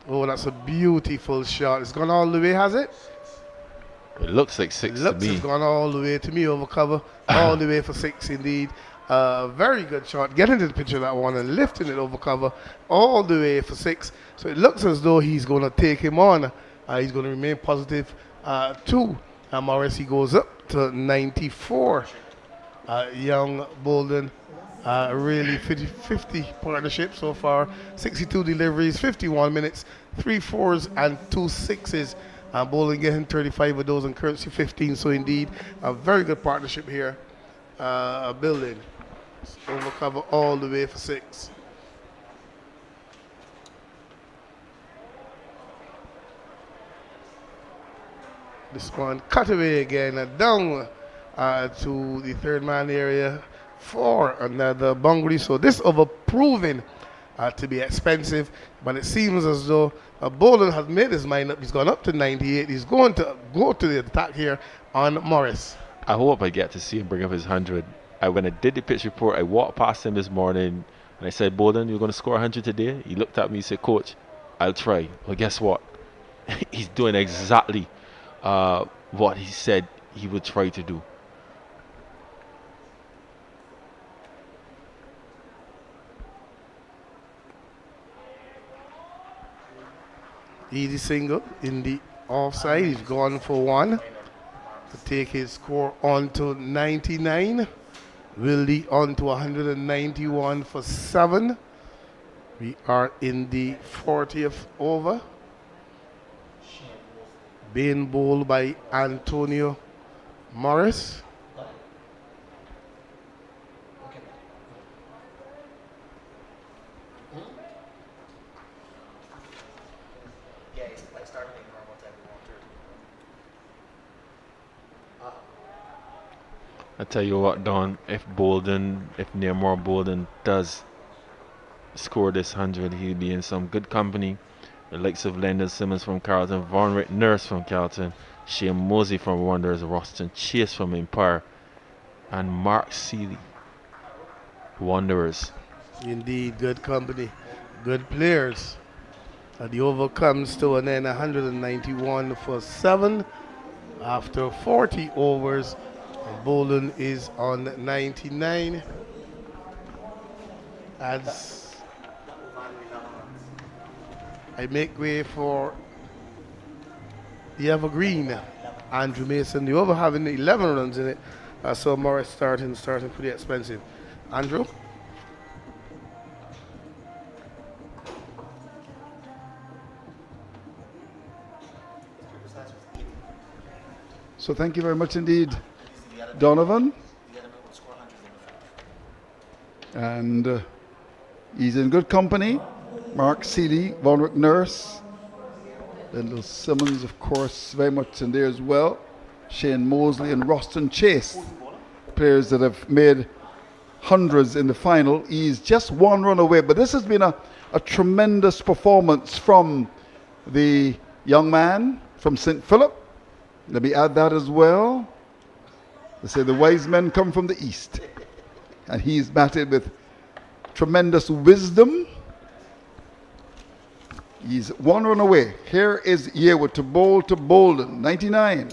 Oh, that's a beautiful shot. It's gone all the way, has it? It looks like 6 to me. It's gone all the way to me, over cover. All the way for 6 indeed. Very good shot. Getting to the pitch of that one and lifting it over cover all the way for 6. So it looks as though he's going to take him on. He's going to remain positive too. Morris, he goes up to 94. Young Balden, really 50 partnership so far. 62 deliveries, 51 minutes, 3 4s and 2 6s. Balden getting 35 of those and courtesy 15. So indeed, a very good partnership here. Building over cover all the way for 6. This one cut away again and down to the 3rd man area for another boundary. So this over proving to be expensive, but it seems as though Balden has made his mind up. He's gone up to 98. He's going to go to the attack here on Morris. I hope I get to see him bring up his 100. When I did the pitch report, I walked past him this morning and I said, Balden, you're going to score 100 today? He looked at me and said, Coach, I'll try. Well, guess what? He's doing exactly what he said he would try to do. Easy single in the offside. He's gone for 1 to take his score on to 99. Wildey on to 191 for 7. We are in the 40th over. Being bowled by Antonio Morris. I tell you what, Don, if Nearmore Bolden does score this 100, he'll be in some good company. The likes of Lyndon Simmons from Carlton, Von Rick Nurse from Carlton, Shane Mosey from Wanderers, Roston Chase from Empire, and Mark Seeley, Wanderers. Indeed, good company, good players. The Oval comes to an end 191 for 7 after 40 overs. Balden is on 99. As I make way for the Evergreen, Andrew Mason. The over having 11 runs in it. So Morris starting pretty expensive. Andrew? So thank you very much indeed, Donovan. And he's in good company. Mark Seeley, Von Rick Nurse, Lyndon Simmons, of course, very much in there as well. Shane Mosley and Roston Chase, players that have made hundreds in the final. He's just one run away, but this has been a tremendous performance from the young man from St. Philip. Let me add that as well. They say the wise men come from the east, and he's batted with tremendous wisdom. He's one run away. Here is Yearwood to bowl to Balden, 99.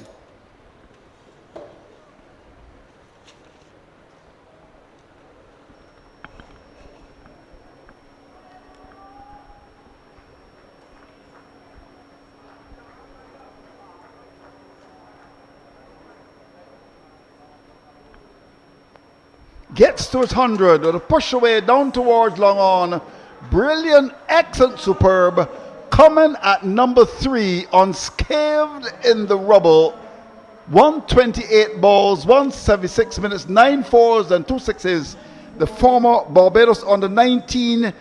Gets to his 100 with a push away down towards long on. Brilliant, excellent, superb. Coming at number 3, unscathed in the rubble. 128 balls, 176 minutes, 9 fours and 2 sixes. The former Barbados under 19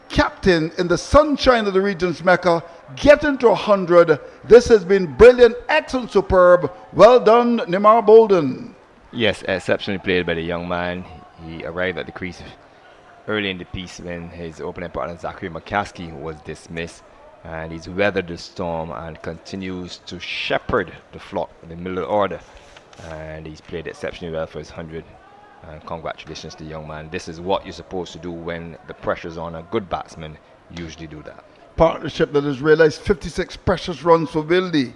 captain in the sunshine of the region's Mecca, getting to 100. This has been brilliant, excellent, superb. Well done, Neymar Balden. Yes, exceptionally played by the young man. He arrived at the crease early in the piece when his opening partner Zachary McCaskey was dismissed, and he's weathered the storm and continues to shepherd the flock in the middle order, and he's played exceptionally well for his 100, and congratulations to the young man. This is what you're supposed to do when the pressure's on. A good batsman usually do that. Partnership that has realized 56 precious runs for Wildey.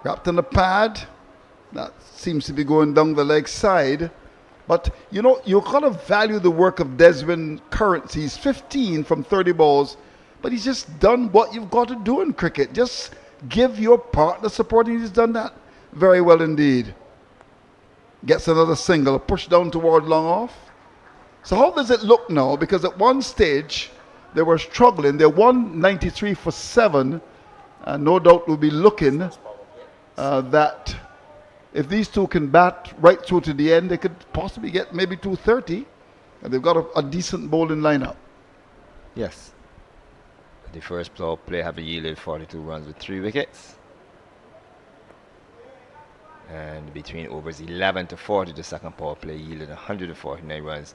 Wrapped in a pad, that seems to be going down the leg side. But, you know, you've got to value the work of Desmond Currents. He's 15 from 30 balls, but he's just done what you've got to do in cricket. Just give your partner support, and he's done that very well indeed. Gets another single, a push down toward long off. So how does it look now? Because at one stage, they were struggling. They won 93 for 7, and no doubt will be looking that if these two can bat right through to the end, they could possibly get maybe 230. And they've got a decent bowling lineup. Yes. The first play have yielded 42 runs with 3 wickets. And between overs 11 to 40, the second power play yielded 149 runs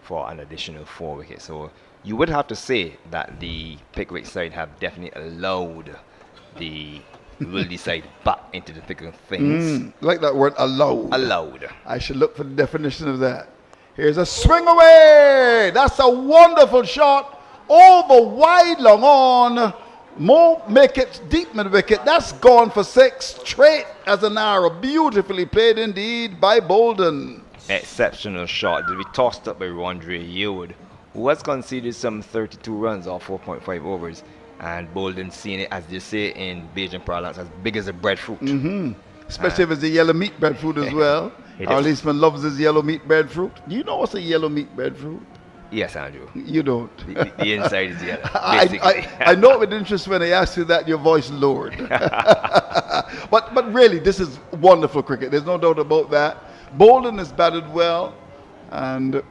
for an additional 4 wickets. So you would have to say that the Pickwick side have definitely allowed the Wildey side back into the thick of things. Like that word, allowed. Allowed. I should look for the definition of that. Here's a swing away. That's a wonderful shot. Over wide, long on. Mo make it deep mid wicket. That's gone for 6. Straight as an arrow. Beautifully played indeed by Balden. Exceptional shot. To be tossed up by Rondre Yearwood, who has conceded some 32 runs off 4.5 overs. And Balden seeing it, as they say in Bajan parlance, as big as a breadfruit. Especially if it's a yellow meat breadfruit as well. Our Leesman loves his yellow meat breadfruit. Do you know what's a yellow meat breadfruit? Yes, Andrew. You don't. The inside is yellow. I know with interest when I asked you that, your voice lowered. but really, this is wonderful cricket. There's no doubt about that. Balden has batted well. And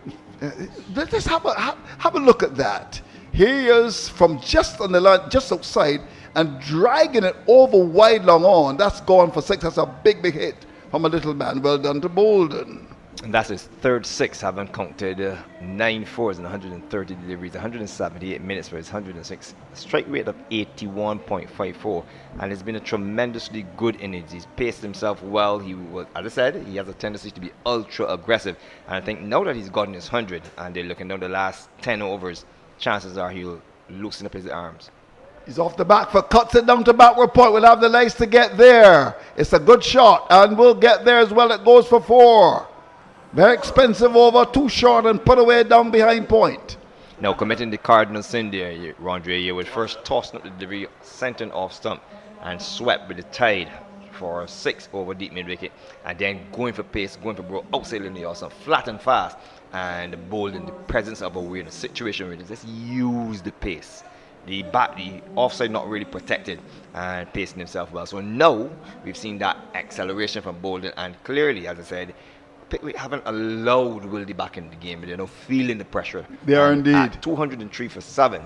let's just have a look at that. Here he is from just on the line, just outside, and dragging it over wide long on. That's gone for 6. That's a big, big hit from a little man. Well done to Balden. And that's his third six, having counted 9 fours and 130 deliveries, 178 minutes for his 106. Strike rate of 81.54, and it's been a tremendously good innings. He's paced himself well. He was, as I said, he has a tendency to be ultra aggressive, and I think now that he's gotten his 100 and they're looking down the last 10 overs, chances are he'll loosen up his arms. He's off the back foot, cuts it down to backward point. We'll have the legs to get there. It's a good shot, and we'll get there as well. It goes for 4. Very expensive over, too short and put away down behind point. Now committing the cardinal sin there, Rondre, you would first tossing up the delivery, centering off stump, and swept with the tide for a 6 over deep mid wicket, and then going for pace, going for bro outside in the awesome, flat and fast, and bowled in the presence of awareness, situation where they just use the pace. The offside not really protected and pacing himself well. So now we've seen that acceleration from Balden, and clearly, as I said, Pickwick haven't allowed Wildey back in the game, but they're now feeling the pressure. They are indeed. At 203 for 7.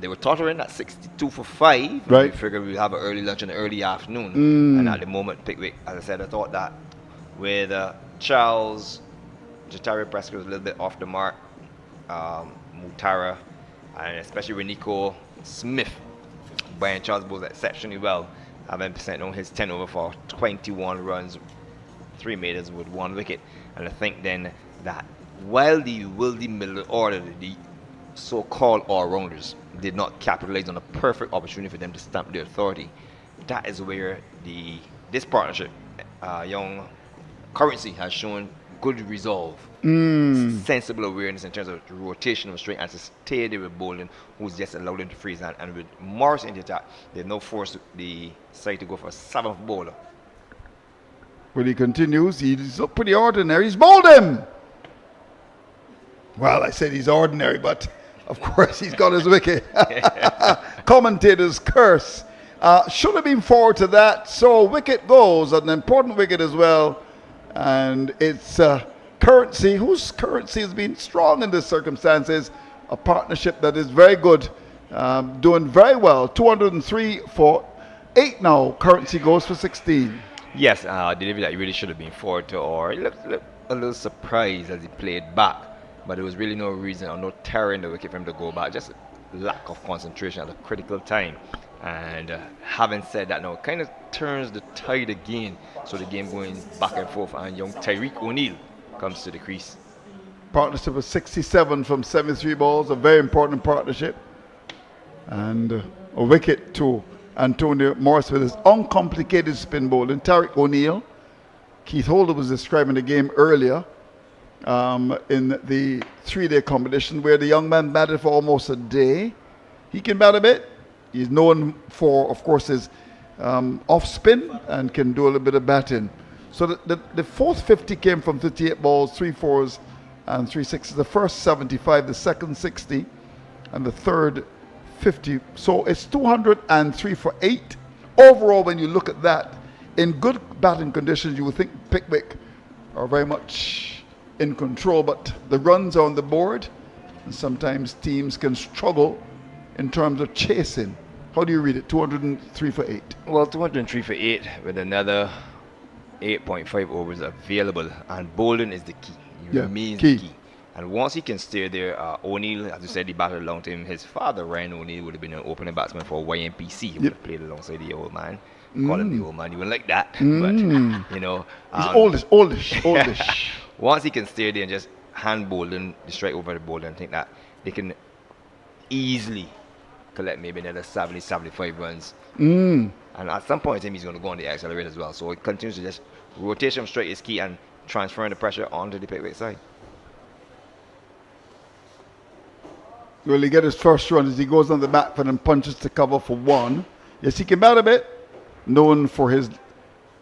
They were tottering at 62 for 5. Right. We figured we'd have an early lunch in the early afternoon. And at the moment, Pickwick, as I said, I thought that with Charles, Jatari Prescott was a little bit off the mark, Mutara, and especially Renico Smith, Brian Charles bowls exceptionally well, having percent on his 10 over for 21 runs, 3 meters with 1 wicket. And I think then that while the Wildey middle order, the so-called all-rounders, did not capitalize on a perfect opportunity for them to stamp their authority, that is where this partnership, young Currency, has shown good resolve, sensible awareness in terms of the rotation of straight, and to stay there with Balden, who's just allowed them to freeze. And with Morris in the attack, they've now forced the side to go for a 7th bowler. Well, he continues. He's pretty ordinary. He's bowled him. Well, I said he's ordinary, but of course he's got his wicket. Commentator's curse. Should have been forward to that. So wicket goes, an important wicket as well. And it's Currency, whose Currency has been strong in these circumstances. A partnership that is very good, doing very well. 203 for 8 now. Currency goes for 16. Yes, delivery that he really should have been forward to, or he looked a little surprised as he played back, but there was really no reason or no terror in the wicket for him to go back, just lack of concentration at a critical time. And having said that, now it kind of turns the tide again, so the game going back and forth, and young Tyreek O'Neill comes to the crease. Partnership of 67 from 73 balls, a very important partnership. And a wicket to Antonio Morris with his uncomplicated spin bowling. Tariq O'Neill, Keith Holder was describing the game earlier in the 3-day competition where the young man batted for almost a day. He can bat a bit. He's known for, of course, his off spin and can do a little bit of batting. So the fourth 50 came from 58 balls, 3 fours and 3 sixes. The first 75, the second 60, and the third 50. So it's 203 for 8. Overall, when you look at that, in good batting conditions, you would think Pickwick are very much in control, but the runs are on the board, and sometimes teams can struggle in terms of chasing. How do you read it? 203 for 8. Well, 203 for 8 with another 8.5 overs available, and Balden is the key. He remains the key. And once he can stay there, O'Neill, as you said, he batted along to him. His father, Ryan O'Neill, would have been an opening batsman for YMPC. He would have played alongside the old man. Call him the old man. He wouldn't like that. But, you know. He's oldish. Once he can stay there and just hand Balden, the strike over the Balden, I think that they can easily collect maybe another 70, 75 runs. And at some point in time, he's going to go on the accelerator as well. So it continues to just rotation straight is key and transferring the pressure onto the Pickwick side. Will he get his first run as he goes on the back foot and punches to cover for 1? Yes, he can bat a bit. Known for his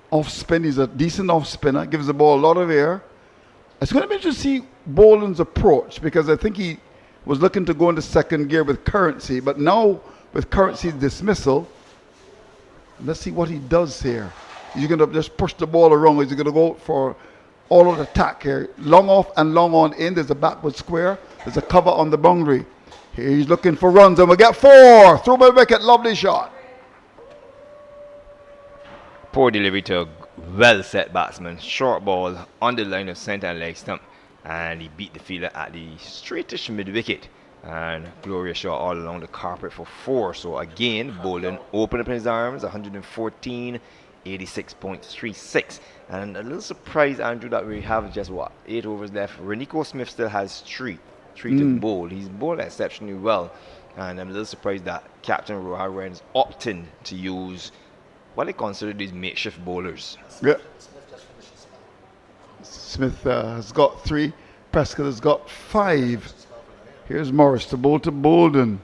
off spin. He's a decent off spinner. Gives the ball a lot of air. It's going to be interesting to see Balden's approach, because I think he was looking to go into second gear with Currency, but now with Currency's dismissal, let's see what he does here. Is he going to just push the ball around, or is he going to go for all of the attack here? Long off and long on in. There's a backward square. There's a cover on the boundary. Here he's looking for runs, and we'll get 4. Through by wicket. Lovely shot. Poor delivery to well set batsman. Short ball on the line of centre and leg stump, and he beat the fielder at the straightish mid wicket. And glorious shot all along the carpet for 4. So again, Balden opened up his arms, 114, 86.36. And a little surprise, Andrew, that we have just 8 overs left. Renico Smith still has 3 to bowl. He's bowled exceptionally well. And I'm a little surprised that Captain Rohan Ryan is opting to use what they consider these makeshift bowlers. Yeah. Smith has got 3. Prescott has got 5. Here's Morris to bowl to Balden.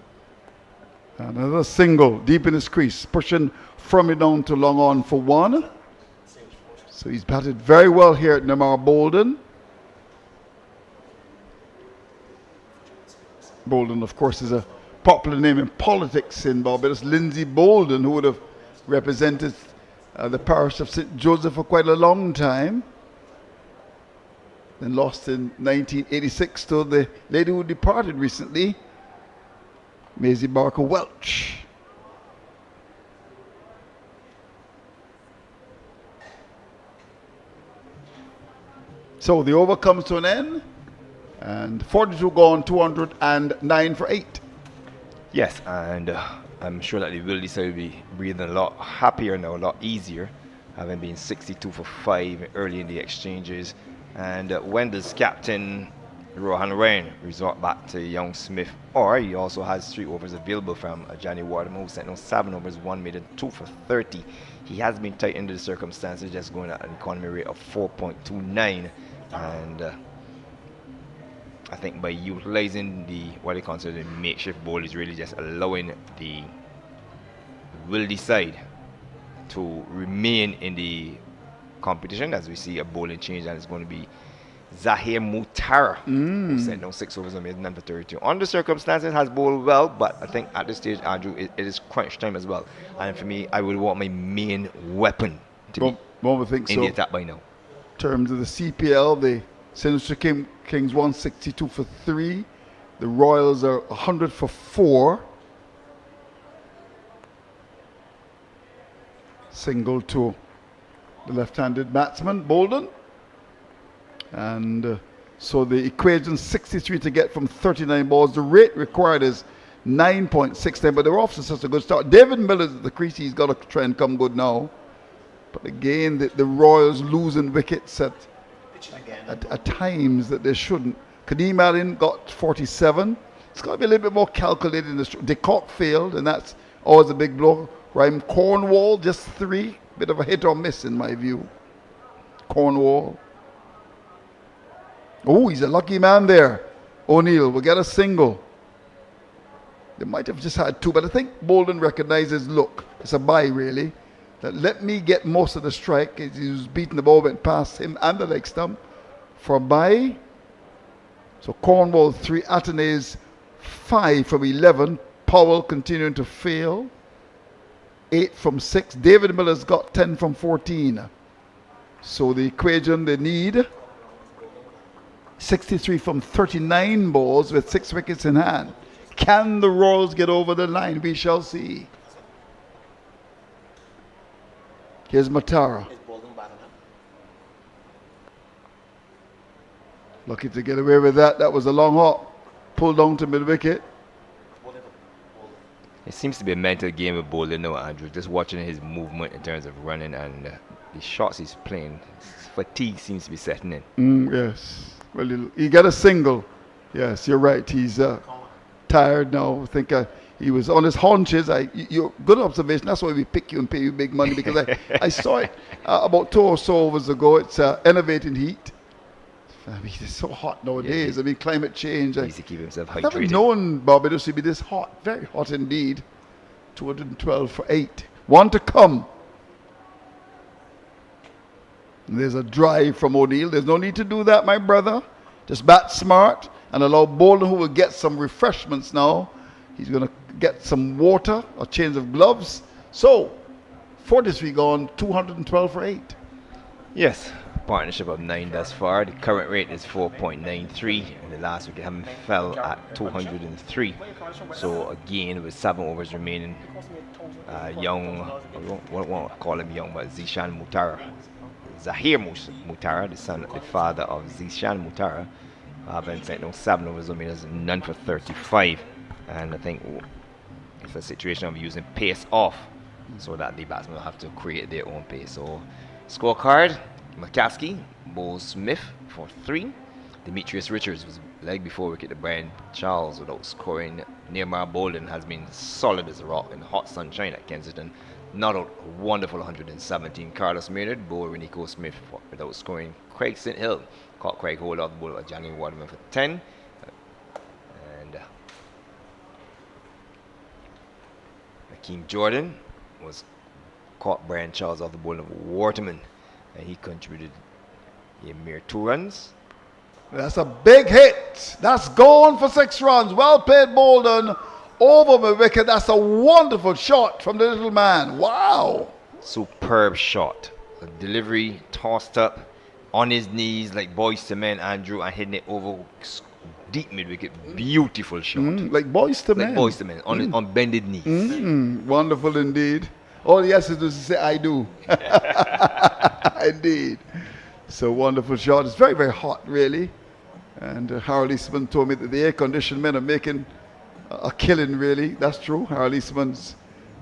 Another single deep in his crease, pushing from it down to long on for 1. So he's batted very well here at Namar Balden. Balden, of course, is a popular name in politics in Barbados. Lindsay Balden, who would have represented the parish of St. Joseph for quite a long time. Then lost in 1986 to the lady who departed recently, Maisie Barker Welch. So the over comes to an end, and 42 gone, 209 for 8. Yes, and I'm sure that the Wildey side will be breathing a lot happier now, a lot easier, having been 62 for 5 early in the exchanges. And when does Captain Rohan Ryan resort back to young Smith? Or he also has 3 overs available from Johnny Waterman, who sent no 7 overs, 1 made it 2 for 30. He has been tight into the circumstances, just going at an economy rate of 4.29. And I think by utilizing what they consider the makeshift bowl is really just allowing the Wildey side to remain in the competition, as we see a bowling change, and it's going to be Zahir Mutara, who sent down 6 overs and made none for 32. On the circumstances, has bowled well, but I think at this stage, Andrew, it is crunch time as well. And for me, I would want my main weapon to be in the attack by now. In terms of the CPL, the Sinister Kings 162 for 3. The Royals are 100 for 4. Single to the left-handed batsman, Balden. And so the equation 63 to get from 39 balls. The rate required is 9.69, but they're off to such a good start. David Miller's at the crease. He's got to try and come good now. But again, the Royals losing wickets at times that they shouldn't. Kadeem Allen got 47. It's got to be a little bit more calculated in the stroke. DeCock failed, and that's always a big blow. Ryan Cornwall, just 3. Bit of a hit or miss in my view. Cornwall. Oh, he's a lucky man there. O'Neill will get a single. They might have just had 2, but I think Balden recognizes, look, it's a bye really. That let me get most of the strike. He was beating the ball, went past him and the leg stump for a bye. So Cornwall 3, Atenays 5 from 11. Powell continuing to fail. 8 from 6. David Miller's got 10 from 14. So the equation they need 63 from 39 balls with 6 wickets in hand. Can the Royals get over the line? We shall see. Here's Matara. Lucky to get away with that. That was a long hop. Pulled down to mid-wicket. It seems to be a mental game with Balden now, Andrew. Just watching his movement in terms of running and the shots he's playing. Fatigue seems to be setting in. Yes. Well, he got a single. Yes, you're right. He's tired now. I think he was on his haunches. Good observation. That's why we pick you and pay you big money, because I saw it about 2 or so overs ago. It's enervating heat. I mean, it's so hot nowadays. Yeah, Climate change. He needs to keep himself hydrated. I've never known Barbados to be this hot. Very hot indeed. 212 for 8. 1 to come. And there's a drive from O'Neill. There's no need to do that, my brother. Just bat smart and allow Balden, who will get some refreshments now. He's going to get some water, a change of gloves. So, 43 gone, 212 for 8. Yes, partnership of 9 thus far. The current rate is 4.93, and the last wicket having fell at 203. So again, with 7 overs remaining, young, I won't call him young, but Zishan Mutara Zahir Mutara, the father of Zishan Mutara, having sent no 7 overs, I mean, there's none for 35. And I think it's a situation of using pace off so that the batsmen will have to create their own pace. So, scorecard, McCaskey, Bo Smith for 3. Demetrius Richards was leg before wicket to Brian Charles without scoring. Nearmar Balden has been solid as a rock in the hot sunshine at Kensington. Not a wonderful 117. Carlos Maynard, Bo Renico Smith without scoring. Craig St. Hill caught Craig hold off the ball of Johnny Waterman for 10. And Akeem Jordan was caught Brian Charles off the ball of Waterman, and he contributed a mere 2 runs. That's a big hit. That's gone for 6 runs. Well played, Balden. Over the wicket. That's a wonderful shot from the little man. Wow. Superb shot. The delivery tossed up on his knees like Boyce to Men, Andrew, and hitting it over deep mid wicket. Beautiful shot. Like Boyce to Men. Like Boyce to Men on bended knees. Wonderful indeed. All he has to do is say, I do. Indeed. So wonderful shot. It's very, very hot, really. And Harold Eastman told me that the air-conditioned men are making a killing, really. That's true. Harold Eastman's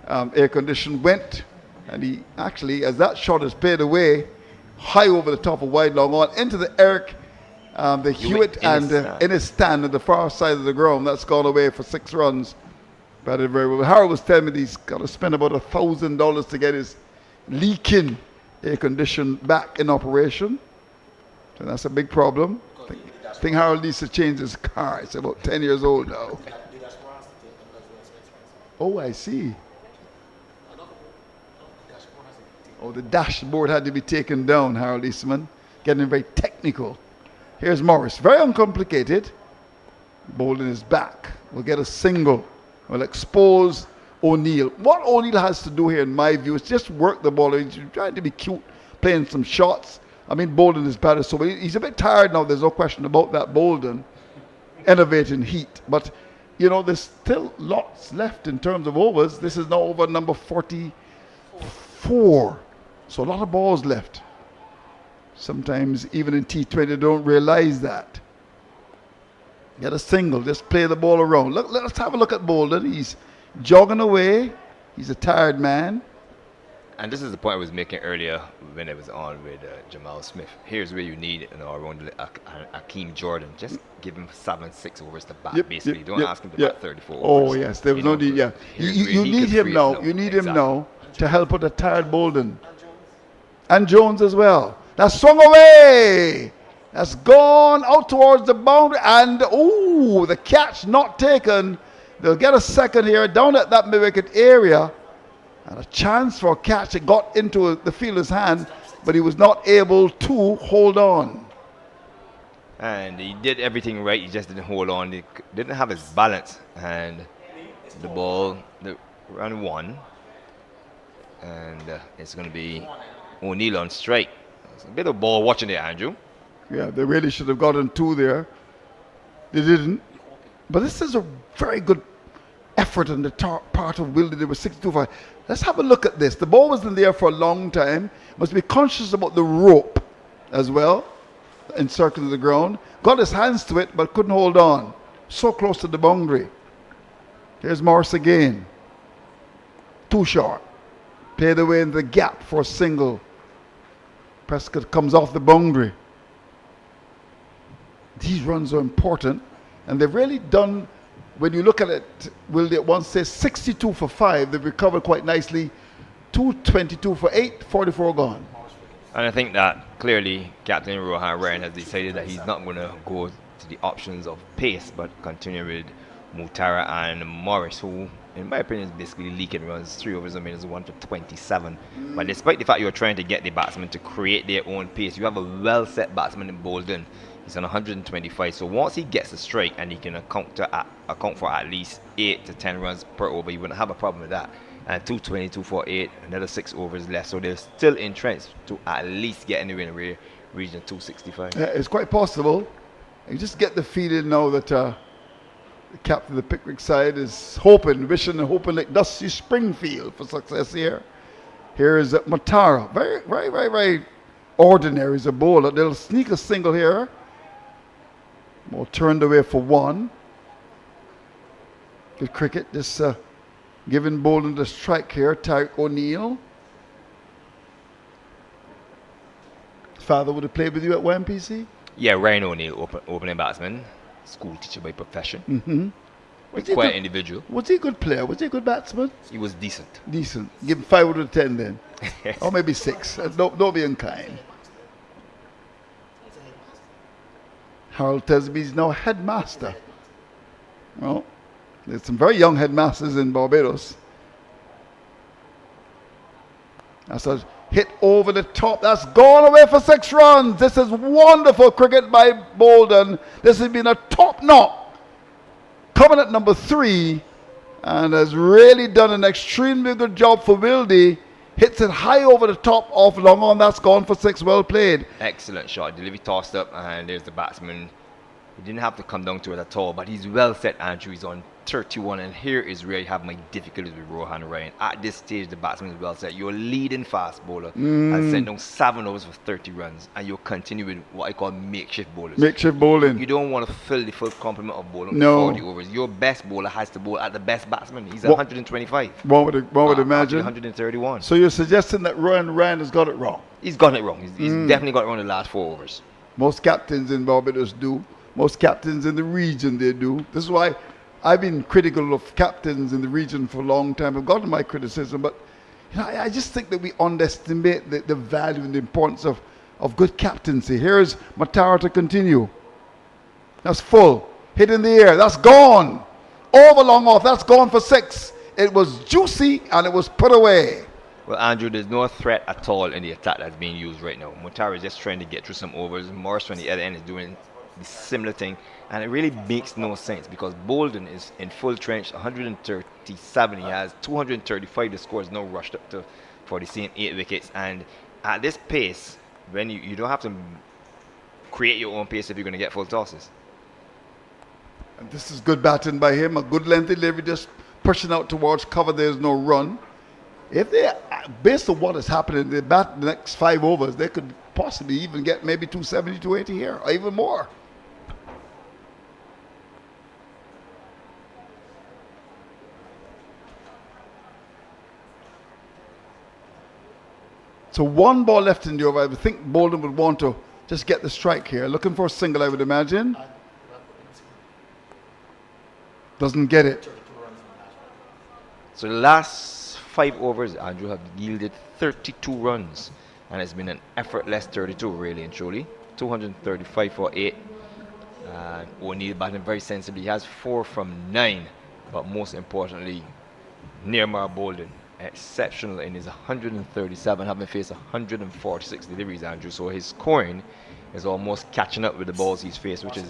air-conditioned went, and he actually, as that shot is played away, high over the top of wide long on, into the Eric, the Hewitt, and in his stand at the far side of the ground. That's gone away for 6 runs. Batted very well. Harold was telling me that he's got to spend about $1,000 to get his leaking air condition back in operation. So that's a big problem. I think Harold needs to change his car. It's about 10 years old now. Oh, I see. Oh, the dashboard had to be taken down, Harold Eastman. Getting very technical. Here's Morris. Very uncomplicated. Balden is back. We'll get a single. We'll expose O'Neill. What O'Neill has to do here, in my view, is just work the ball. He's trying to be cute, playing some shots. I mean, Balden is better, so he's a bit tired now. There's no question about that. Balden, innovating heat. But, you know, there's still lots left in terms of overs. This is now over number 44. So a lot of balls left. Sometimes, even in T20, they don't realize that. Get a single. Just play the ball around. Look, let's have a look at Balden. He's jogging away. He's a tired man. And this is the point I was making earlier when I was on with Jamal Smith. Here's where you need around Akeem Jordan. Just give him 7-6 overs to bat, basically. Don't ask him to bat 34 overs. Oh, yes. There was no need. Yeah. You need him now. You need him now to help with the tired Balden. And Jones as well. That's swung away. That's gone out towards the boundary. And, ooh, the catch not taken. They'll get a second here down at that mid-wicket area. And a chance for a catch. It got into the fielder's hand, but he was not able to hold on. And he did everything right. He just didn't hold on. He didn't have his balance. And the ball, the run 1. And it's going to be O'Neill on strike. It's a bit of ball watching there, Andrew. Yeah, they really should have gotten 2 there. They didn't. But this is a very good effort on the part of Wildey. They were 62-5. Let's have a look at this. The ball was in the air for a long time. Must be conscious about the rope as well, encircling the ground. Got his hands to it, but couldn't hold on. So close to the boundary. Here's Morris again. Too short. Played away in the gap for a single. Prescott comes off the boundary. These runs are important, and they've really done. When you look at it, Wildey at once says 62 for 5. They've recovered quite nicely. 222 for 8, 44 gone. And I think that clearly Captain Rohan Ryan has decided that he's not going to go to the options of pace, but continue with Mutara and Morris, who, in my opinion, is basically leaking runs. 3 overs a minute is 1 for 27. But despite the fact you're trying to get the batsmen to create their own pace, you have a well-set batsman in Balden. He's on 125, so once he gets a strike and he can account for at least 8 to 10 runs per over, you wouldn't have a problem with that. And 222 for 8, another 6 overs left, so they're still entrenched to at least get anywhere in the region 265. Yeah, it's quite possible. You just get the feeling now that the captain of the Pickwick side is wishing and hoping like Dusty Springfield for success here. Here is Matara. Very, very, very, very ordinary as a bowler. They'll sneak a single here. More turned away for one. Good cricket. Just giving Balden the strike here. Tariq O'Neill. Father would have played with you at YMPC? Yeah, Ryan O'Neill, opening batsman, school teacher by profession. Mm-hmm. Quite individual. Was he a good player? Was he a good batsman? He was decent. Decent. Give him 5 out of 10 then. Or maybe 6. Don't be unkind. Harold Tesby is now headmaster. Well, there's some very young headmasters in Barbados. That's a hit over the top. That's gone away for 6 runs. This is wonderful cricket by Balden. This has been a top knock. Coming at number 3 and has really done an extremely good job for Wildey. Hits it high over the top off long on. That's gone for 6. Well played. Excellent shot. Delivery tossed up, and there's the batsman. He didn't have to come down to it at all, but he's well set, Andrew. He's on 31, and here is where I have my difficulties with Rohan Ryan. At this stage, the batsman is well set. You're leading fast bowler and sent down 7 overs for 30 runs, and you'll continue with what I call makeshift bowlers. Makeshift bowling. You don't want to fill the full complement of bowling No. with 40 overs. Your best bowler has to bowl at the best batsman. He's 125. One would imagine. 131. So you're suggesting that Rohan Ryan has got it wrong? He's gotten it wrong. He's definitely got it wrong in the last 4 overs. Most captains in Barbados do. Most captains in the region, they do. This is why I've been critical of captains in the region for a long time. I've gotten my criticism, but I just think that we underestimate the value and the importance of good captaincy. Here's Matara to continue. That's full. Hit in the air. That's gone. Over long off. That's gone for 6. It was juicy and it was put away. Well, Andrew, there's no threat at all in the attack that's being used right now. Matara is just trying to get through some overs. Morris on the other end is doing the similar thing, and it really makes no sense because Balden is in full trench, 137. He has 235. The score is now rushed up to for the same 8 wickets, and at this pace, when you don't have to create your own pace if you're going to get full tosses. And this is good batting by him. A good lengthy delivery, just pushing out towards cover. There's no run. If they, based on what is happening, they bat the next 5 overs, they could possibly even get maybe 270, 280 here, or even more. So 1 ball left in the over. I would think Balden would want to just get the strike here. Looking for a single, I would imagine. Doesn't get it. So the last 5 overs, Andrew, have yielded 32 runs. And it's been an effortless 32, really and truly. 235 for 8. And O'Neill batting very sensibly. He has 4 from 9. But most importantly, Nearmar Balden, exceptional in his 137, having faced 146 deliveries, Andrew. So his scoring is almost catching up with the balls he's faced, which is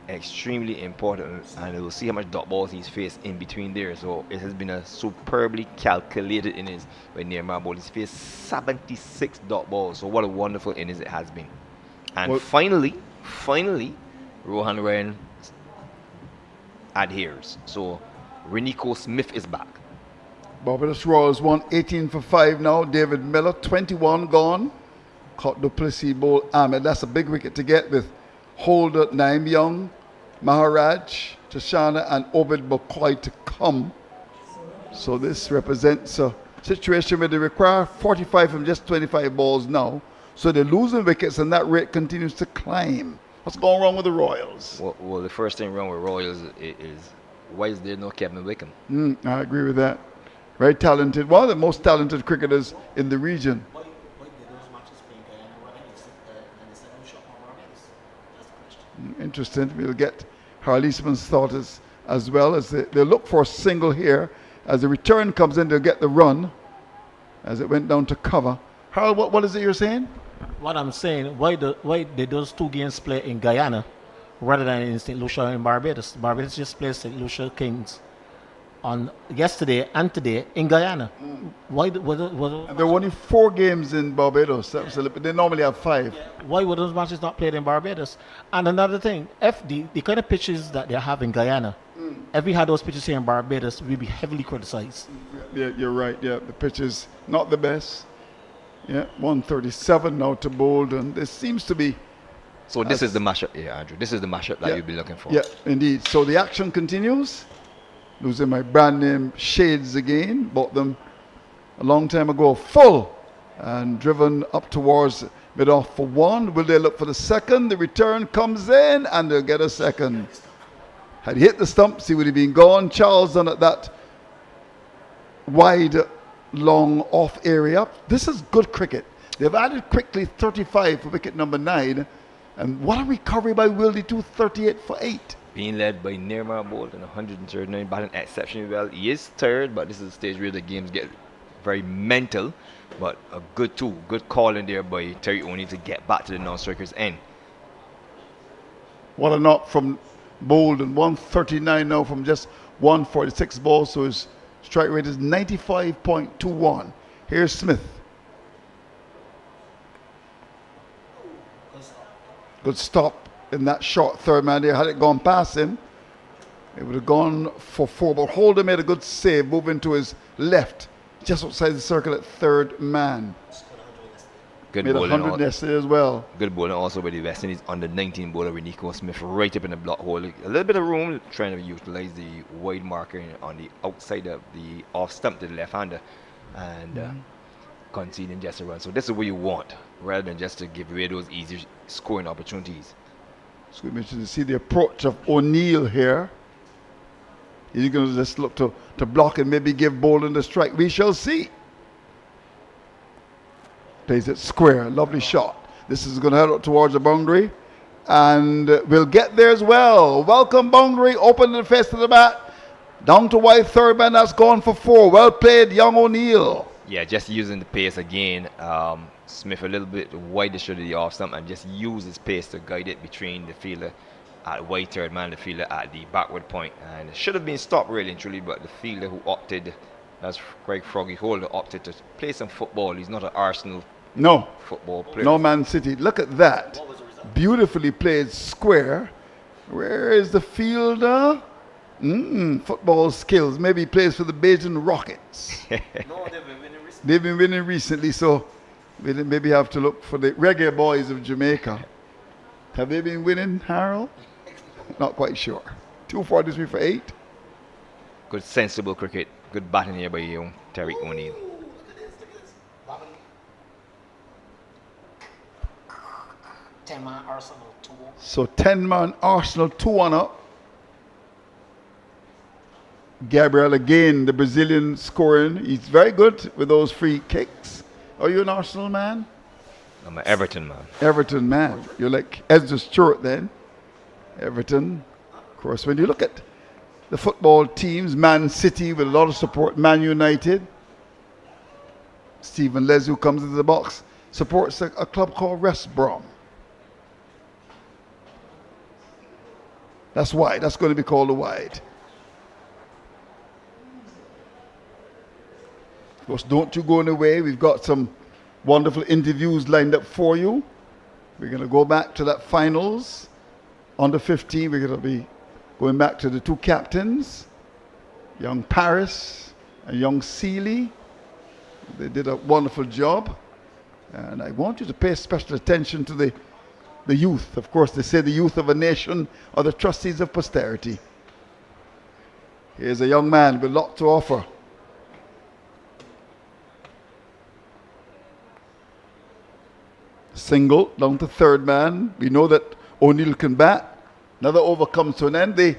extremely important. And we'll see how much dot balls he's faced in between there. So it has been a superbly calculated innings by Nearmar Balden. He's faced 76 dot balls. So what a wonderful innings it has been. And finally, Rohan Ryan adheres. So Renico Smith is back. Barbados Royals won 18 for 5 now. David Miller, 21 gone. Caught Duplessis bowl Ahmed. That's a big wicket to get with Holder, Naim Young, Maharaj, Tashana, and Obed Bakoy to come. So this represents a situation where they require 45 from just 25 balls now. So they're losing wickets, and that rate continues to climb. What's going wrong with the Royals? Well, the first thing wrong with Royals is why is there no Kevin Wickham? I agree with that. Very talented. One of the most talented cricketers in the region. Interesting. We'll get Harl Eastman's thoughts as well as they'll look for a single here. As the return comes in, they'll get the run as it went down to cover. Harl, what is it you're saying? What I'm saying, why did those 2 games play in Guyana rather than in St. Lucia and Barbados? Barbados just played St. Lucia Kings on yesterday and today in Guyana. Why? And there were only 4 games in Barbados. They normally have 5. Why were those matches not played in Barbados? And another thing, the kind of pitches that they have in Guyana, if we had those pitches here in Barbados, we'd be heavily criticized. Yeah, you're right. Yeah, the pitch is not the best. Yeah, 137 now to Balden. This seems to be... So this is the mashup, Andrew. This is the mashup that you'll be looking for. Yeah, indeed. So the action continues. Losing my brand name shades again. Bought them a long time ago. Full and driven up towards mid-off for one. Will they look for the second? The return comes in and they'll get a second. Had he hit the stumps, he would have been gone. Charles done at that wide, long off area. This is good cricket. They've added quickly 35 for wicket number 9. And what a recovery by Wildey, 238 for 8. Being led by Nirmal Balden, 139, batting exceptionally well. He is third, but this is the stage where the games get very mental. But a good call in there by Terry O'Neill to get back to the non-striker's end. What a knock from Balden, 139 now from just 146 balls, so his strike rate is 95.21. Here's Smith. Good stop in that short third man there. Had it gone past him, it would have gone for 4. But Holder made a good save, moving to his left, just outside the circle at third man. Good made bowling 100 yesterday as well. Good bowling also by the West Indies under 19 bowler Renico Smith right up in the block hole. A little bit of room, trying to utilize the wide marker on the outside of the off stump to the left hander and conceding just a run. So this is what you want, rather than just to give away those easy scoring opportunities. So we mentioned to see the approach of O'Neill here. He's going to just look to block and maybe give Balden the strike. We shall see. Plays it square. Lovely shot. This is going to head up towards the boundary. And we'll get there as well. Welcome boundary. Open the face to the bat. Down to wide third man. That's gone for 4. Well played, young O'Neill. Yeah, just using the pace again. Smith a little bit wider should the off stump and just use his pace to guide it between the fielder at wide third man, the fielder at the backward point. And it should have been stopped really and truly, but the fielder who opted, that's Greg Froggy Holder, opted to play some football. He's not an Arsenal football player. No, Man City. Look at that. Beautifully played square. Where is the fielder? Football skills. Maybe he plays for the Bajan Rockets. They've been winning recently, so we'll maybe have to look for the Reggae Boys of Jamaica. Have they been winning, Harold? Not quite sure. 243 for 8. Good sensible cricket. Good batting here by you, Terry O'Neill. Arsenal 2. So 10-man Arsenal 2-1 up. Gabriel again, the Brazilian scoring. He's very good with those free kicks. Are you an Arsenal man? I'm an Everton man. Everton man. You're like Ezra Stewart then. Everton. Of course, when you look at the football teams, Man City with a lot of support, Man United. Stephen Les, who comes into the box, supports a club called West Brom. That's wide. That's going to be called a wide. Of course, don't you go away. We've got some wonderful interviews lined up for you. We're going to go back to that finals. Under 15, we're going to be going back to the 2 captains, young Paris and young Seeley. They did a wonderful job. And I want you to pay special attention to the youth. Of course, they say the youth of a nation are the trustees of posterity. Here's a young man with a lot to offer. Single down to third man. We know that O'Neill can bat. Another over comes to an end. The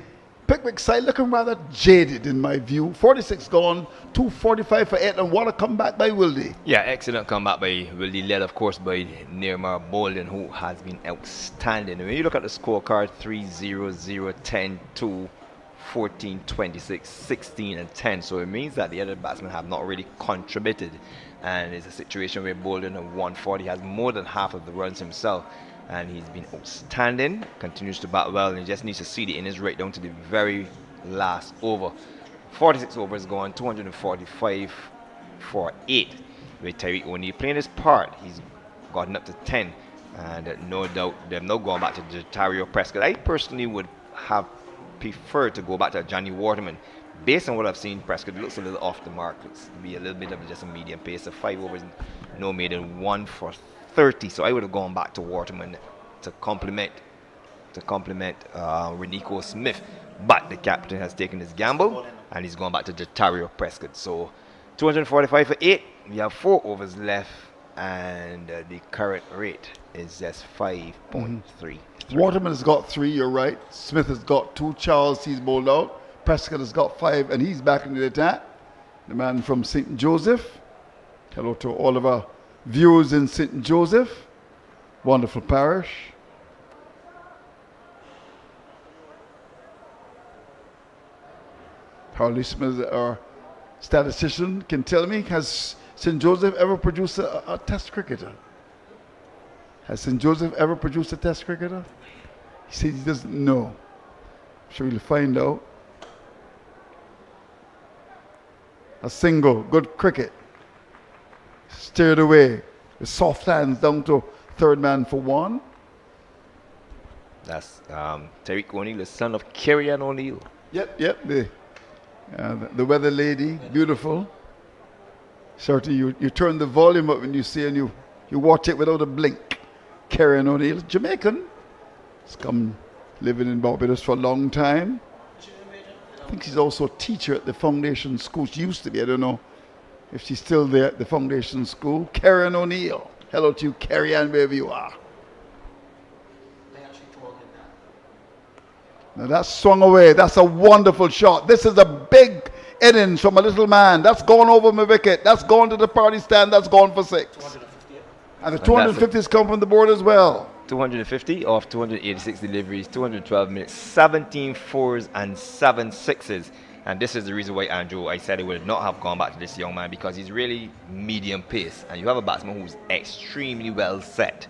Pickwick side looking rather jaded in my view. 46 gone, 245 for 8, and what a comeback by Wildey. Yeah, excellent comeback by Wildey, led of course by Nirmal Balden, who has been outstanding. When you look at the scorecard, 3-0-0, 10-2, 14, 26, 16 and 10. So it means that the other batsmen have not really contributed. And it's a situation where Balden at 140 has more than half of the runs himself. And he's been outstanding, continues to bat well, and he just needs to see the innings right down to the very last over. 46 overs gone, 245 for 8. With Terry O'Neill playing his part, he's gotten up to 10. And no doubt they've now gone back to Jatario Prescott. I personally would have preferred to go back to Johnny Waterman. Based on what I've seen, Prescott looks a little off the mark. Looks to be a little bit of just a medium pace of 5 overs no maiden, 1 for 30. So I would have gone back to Waterman to complement Renico Smith. But the captain has taken his gamble and he's gone back to Jatario Prescott. So 245 for 8. We have 4 overs left, and the current rate is just 5.3. Waterman has got 3, you're right. Smith has got 2. Charles, he's bowled out. Prescott has got 5, and he's back in the attack. The man from St. Joseph. Hello to all of our viewers in St. Joseph. Wonderful parish. Harley Smith, our statistician, can tell me, has St. Joseph ever produced a test cricketer? Has St. Joseph ever produced a test cricketer? He says he doesn't know. I'm sure he'll find out. A single, good cricket. Steered away. With soft hands down to third man for 1. That's Tariq O'Neill, the son of Kerry-Ann O'Neill. Yep. The weather lady, beautiful. Certainly you turn the volume up when you see and you watch it without a blink. Kerry-Ann O'Neill, Jamaican. He's come living in Barbados for a long time. I think she's also a teacher at the foundation school. She used to be, I don't know if she's still there at the foundation school. Kerry-Ann O'Neill. Hello to you, Kerry-Ann, wherever you are. Now that's swung away. That's a wonderful shot. This is a big innings from a little man. That's gone over my wicket. That's gone to the party stand. That's gone for 6. And the 250s come from the board as well. 250 off 286 deliveries, 212 minutes, 17 fours and 7 sixes. And this is the reason why, Andrew, I said I would not have gone back to this young man, because he's really medium pace. And you have a batsman who's extremely well set.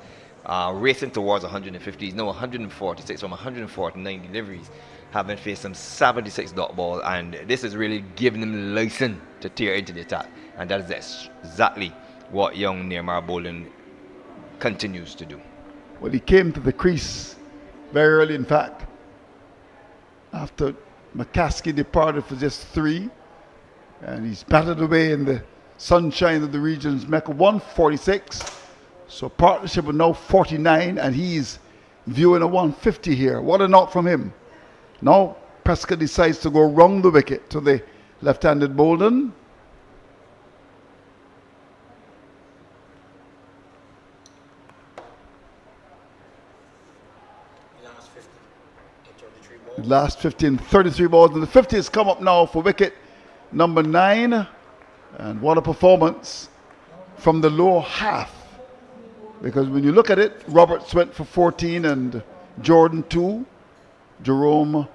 Racing towards 150, he's now 146 from 149 deliveries, having faced some 76 dot ball, and this is really giving him license to tear into the attack, and that is exactly what young Neymar Balden continues to do. Well, he came to the crease very early, in fact, after McCaskey departed for just 3, and he's batted away in the sunshine of the region's Mecca. 146. So partnership is now 49, and he's viewing a 150 here. What a knock from him. Now Prescott decides to go round the wicket to the left-handed Balden. Last 15, 33 balls. And the 50 has come up now for wicket number 9. And what a performance from the lower half. Because when you look at it, Roberts went for 14 and Jordan 2. Jerome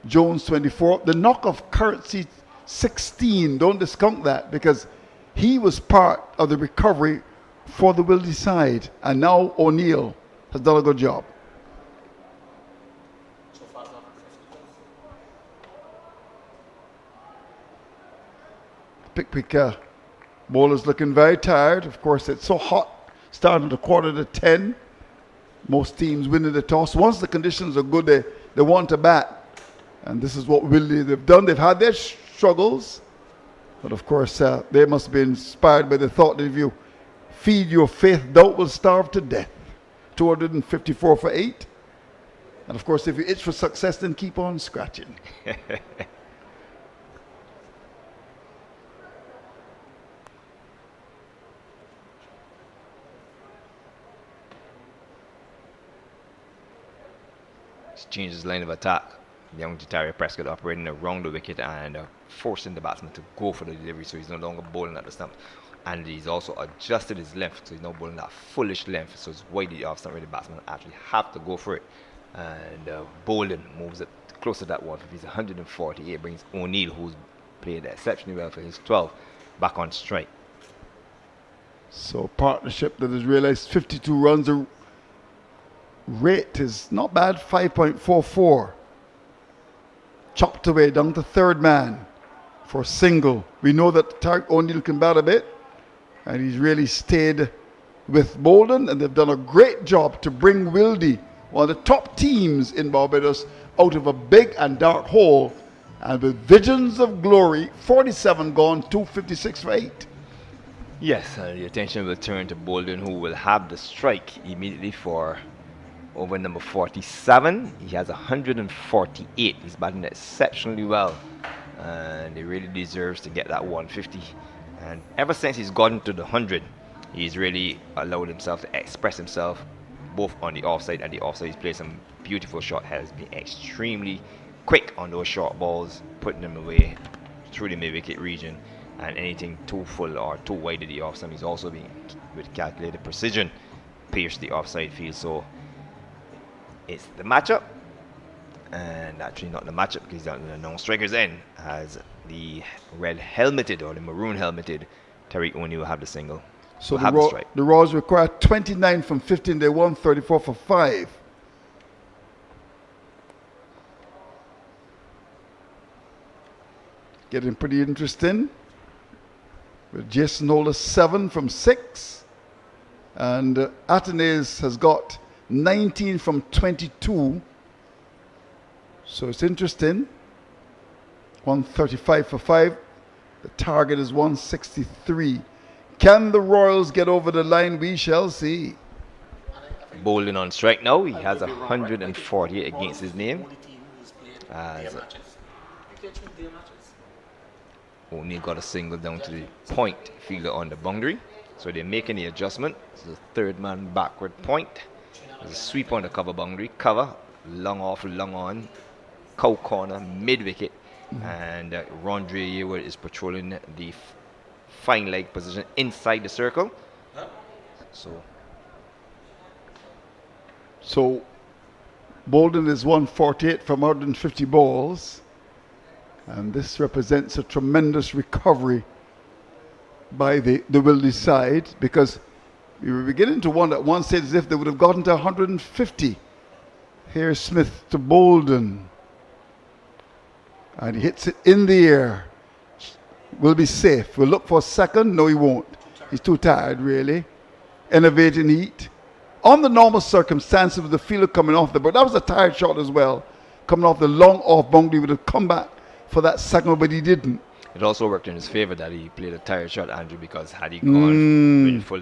Jones 24. The knock of Currency 16. Don't discount that, because he was part of the recovery for the Wildey side. And now O'Neill has done a good job. Pickwick bowlers looking very tired. Of course, it's so hot. Starting at 9:45. Most teams winning the toss. Once the conditions are good, they want to bat. And this is what Wildey they've done. They've had their struggles. But of course, they must be inspired by the thought that if you feed your faith, doubt will starve to death. 254 for 8. And of course, if you itch for success, then keep on scratching. Changes his line of attack. Young Jatario Prescott operating around the wicket and forcing the batsman to go for the delivery, so he's no longer bowling at the stump. And he's also adjusted his length, so he's not bowling that foolish length, so it's widely off stump where the batsman actually have to go for it. And Balden moves it close to that one. He's 148, brings O'Neill, who's played exceptionally well for his 12, back on strike. So partnership that has realized 52 runs. Rate is not bad, 5.44. Chopped away down to third man for single. We know that Tariq O'Neill can bat a bit, and he's really stayed with Balden, and they've done a great job to bring Wildey, one of the top teams in Barbados, out of a big and dark hole, and with visions of glory. 47 gone, 256 for 8. Yes, the attention will turn to Balden, who will have the strike immediately for over number 47. He has 148. He's batting exceptionally well, and he really deserves to get that 150. And ever since he's gotten to the 100, he's really allowed himself to express himself both on the offside and the offside. He's played some beautiful shot, has been extremely quick on those short balls, putting them away through the mid-wicket region, and anything too full or too wide of the offside, he's also been, with calculated precision, pierced the offside field. So it's the matchup, and actually not the matchup because he's on the non-striker's end, as the red helmeted or the maroon helmeted Tariq Oni will have the single. So the Royals require 29 from 15. They won 34 for 5. Getting pretty interesting. With Jason Holder 7 from 6. And Atenes has got 19 from 22. So it's interesting. 135 for 5. The target is 163. Can the Royals get over the line? We shall see. Balden on strike now. He has 148 against his name. As O'Neill got a single down to the point fielder on the boundary. So they're making the adjustment. It's the third man backward point. There's a sweep on the cover boundary. Cover, long off, long on. Cow corner, mid wicket. And Rondre Yearwood is patrolling the fine leg position inside the circle. So Balden is 148 from 150 balls. And this represents a tremendous recovery by the Wildey side, because we were beginning to wonder at one stage as if they would have gotten to 150. Here's Smith to Balden. And he hits it in the air. Will be safe. We'll look for a second. No, he won't. He's too tired, really. Innovating heat. On the normal circumstances with the fielder coming off the board, that was a tired shot as well. Coming off the long off boundary, would have come back for that second, but he didn't. It also worked in his favor that he played a tired shot, Andrew, because had he gone with full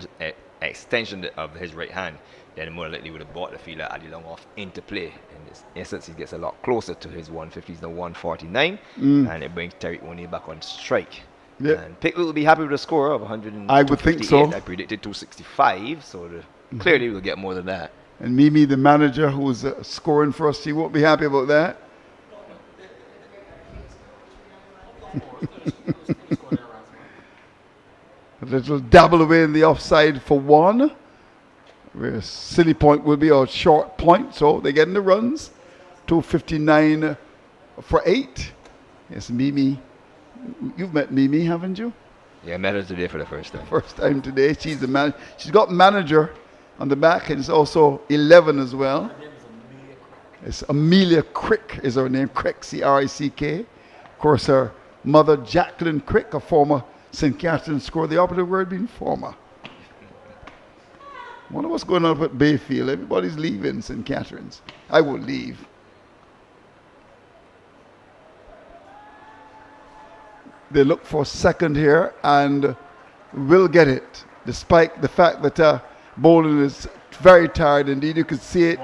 extension of his right hand, then more likely would have brought the fielder at the long off into play. In this instance, he gets a lot closer to his 150s than 149, and it brings Tariq Oni back on strike. Yep. And Pickwick will be happy with a score of 100. I would think so. I predicted 265, so clearly we'll get more than that. And Mimi, the manager, who's scoring for us, he won't be happy about that. A little dabble away in the offside for 1. Where silly point will be a short point, so they're getting the runs. 259 for 8. Yes, Mimi. You've met Mimi, haven't you? Yeah, I met her today for the first time. First time today. She's the man. She's got manager on the back, and it's also 11 as well. It's Amelia Crick is her name. Crick, C-R-I-C-K. Of course, her mother, Jacqueline Crick, a former St. Catharines scorer. The operative word being former. Wonder what's going on up at Bayfield. Everybody's leaving St. Catharines. I won't leave. They look for second here and will get it, despite the fact that Balden is very tired indeed. You can see it.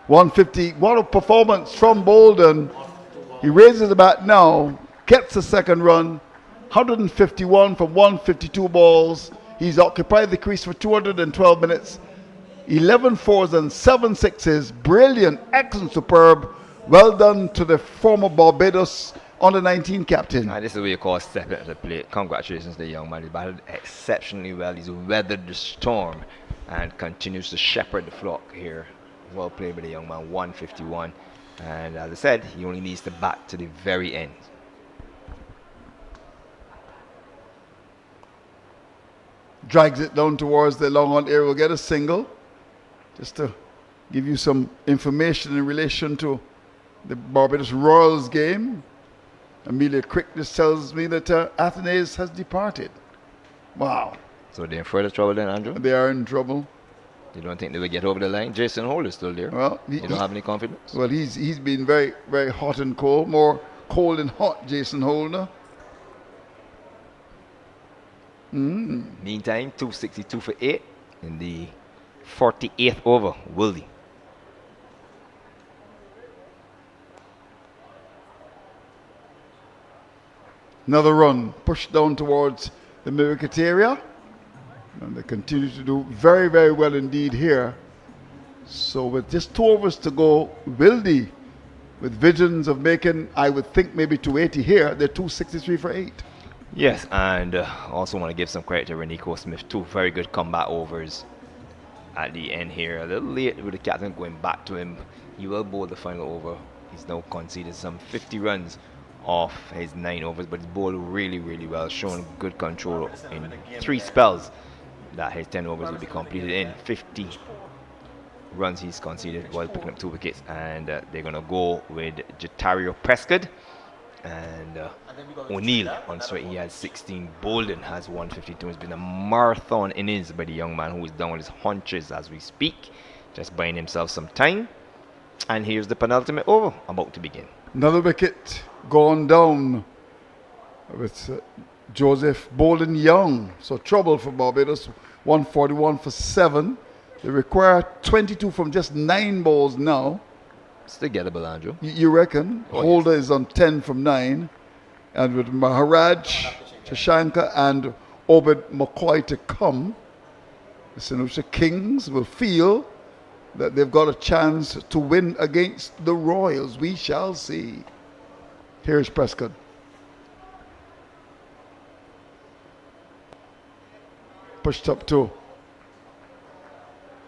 150. What a performance from Balden. He raises the bat now, gets the second run. 151 from 152 balls. He's occupied the crease for 212 minutes. 11 fours and 7 sixes. Brilliant, excellent, superb. Well done to the former Barbados under-19 captain. This is what you call stepping at the plate. Congratulations to the young man. He battled exceptionally well. He's weathered the storm and continues to shepherd the flock here. Well played by the young man, 151. And as I said, he only needs to bat to the very end. Drags it down towards the long on area. Will get a single. Just to give you some information in relation to the Barbados Royals game. Amelia Crick just tells me that Athenaeus has departed. Wow. So they're in further trouble then, Andrew? They are in trouble. You don't think they will get over the line? Jason Hole is still there. Well, you don't have any confidence? Well, he's been very, very hot and cold. More cold and hot, Jason Holder. Meantime, 262 for 8 in the 48th over. Wildey. Another run pushed down towards the mid-wicket area. And they continue to do very, very well indeed here. So with just 2 overs to go, Wildey, with visions of making, I would think, maybe 280 here, they're 263 for 8. Yes, and also want to give some credit to Renico Smith too. Very good comeback overs at the end here. A little late with the captain going back to him. He will bowl the final over. He's now conceded some 50 runs off his 9 overs, but he's bowled really, really well, showing good control in 3 spells that his 10 overs will be completed in. 50 runs he's conceded while picking up 2 wickets, and they're going to go with Jatario Prescott and O'Neill on strike. He has 16. Balden has 152. It's been a marathon innings by the young man who is down on his haunches as we speak, just buying himself some time. And here's the penultimate over about to begin. Another wicket gone down with Joseph Balden Young. So trouble for Barbados. 141 for 7. They require 22 from just 9 balls now. Still gettable, Andrew. You reckon? Oh, Holder is on 10 from 9. And with Maharaj, Shashanka and Obed McCoy to come, the St. Kings will feel that they've got a chance to win against the Royals. We shall see. Here's Prescott. Pushed up 2.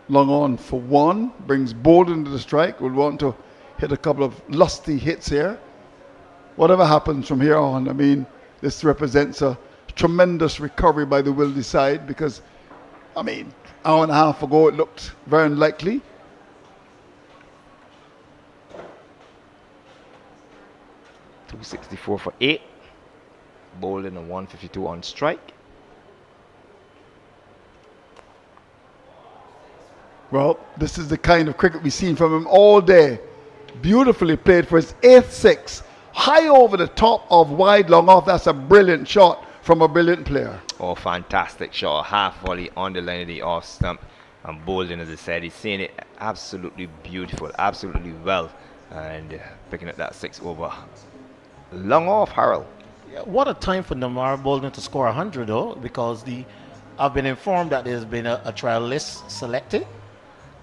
Long on for 1. Brings Balden to the strike. We'll want to hit a couple of lusty hits here. Whatever happens from here on, I mean, this represents a tremendous recovery by the Wildey side because, I mean, hour and a half ago it looked very unlikely. .264 for 8. Balden and 152 on strike. Well, this is the kind of cricket we've seen from him all day. Beautifully played for his 8th 6. High over the top of wide long off. That's a brilliant shot from a brilliant player. Oh, fantastic shot. Half volley on the line of the off stump. And Balden, as I said, he's saying it absolutely beautiful, absolutely well. And picking up that 6 over. Long off, Harold. Yeah, what a time for Namar Balden to score 100, though, because I've been informed that there's been a trial list selected.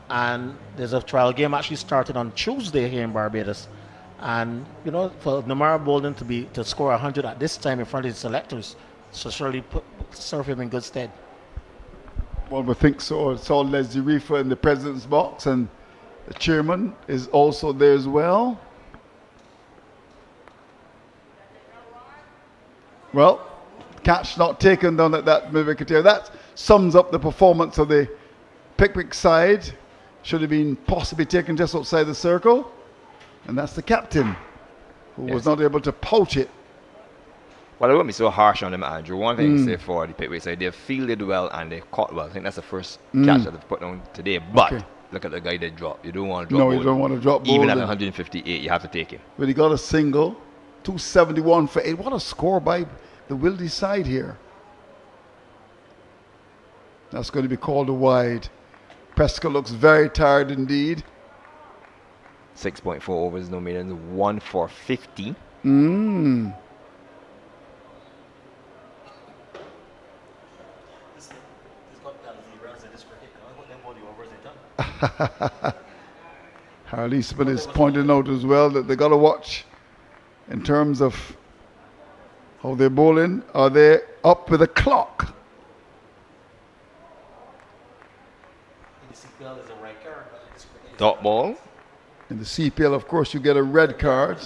And there's a trial game actually started on Tuesday here in Barbados. And, you know, for Namar Balden to score 100 at this time in front of his selectors, so surely serve him in good stead. Well, we think so. It's all Leslie Reefer in the president's box, and the chairman is also there as well. Well, catch not taken down at that mid-wicket area. That sums up the performance of the Pickwick side. Should have been possibly taken just outside the circle. And that's the captain, who was not able to pouch it. Well, I won't be so harsh on them, Andrew. One thing to say for the Pickwick side, they've fielded well and they've caught well. I think that's the first catch that they've put on today. But look at the guy they dropped. You don't want to drop No, you don't want to drop Balden. Even at 158, you have to take him. But he got a single. 271 for 8. What a score by the Wildey side here. That's going to be called a wide. Prescott looks very tired indeed. 6.4 overs, no maidens, 1 for 50. Harold Eastman is pointing out as well that they got to watch in terms of how they're bowling. Are they up with a clock? Dot ball. In the CPL, of course, you get a red card.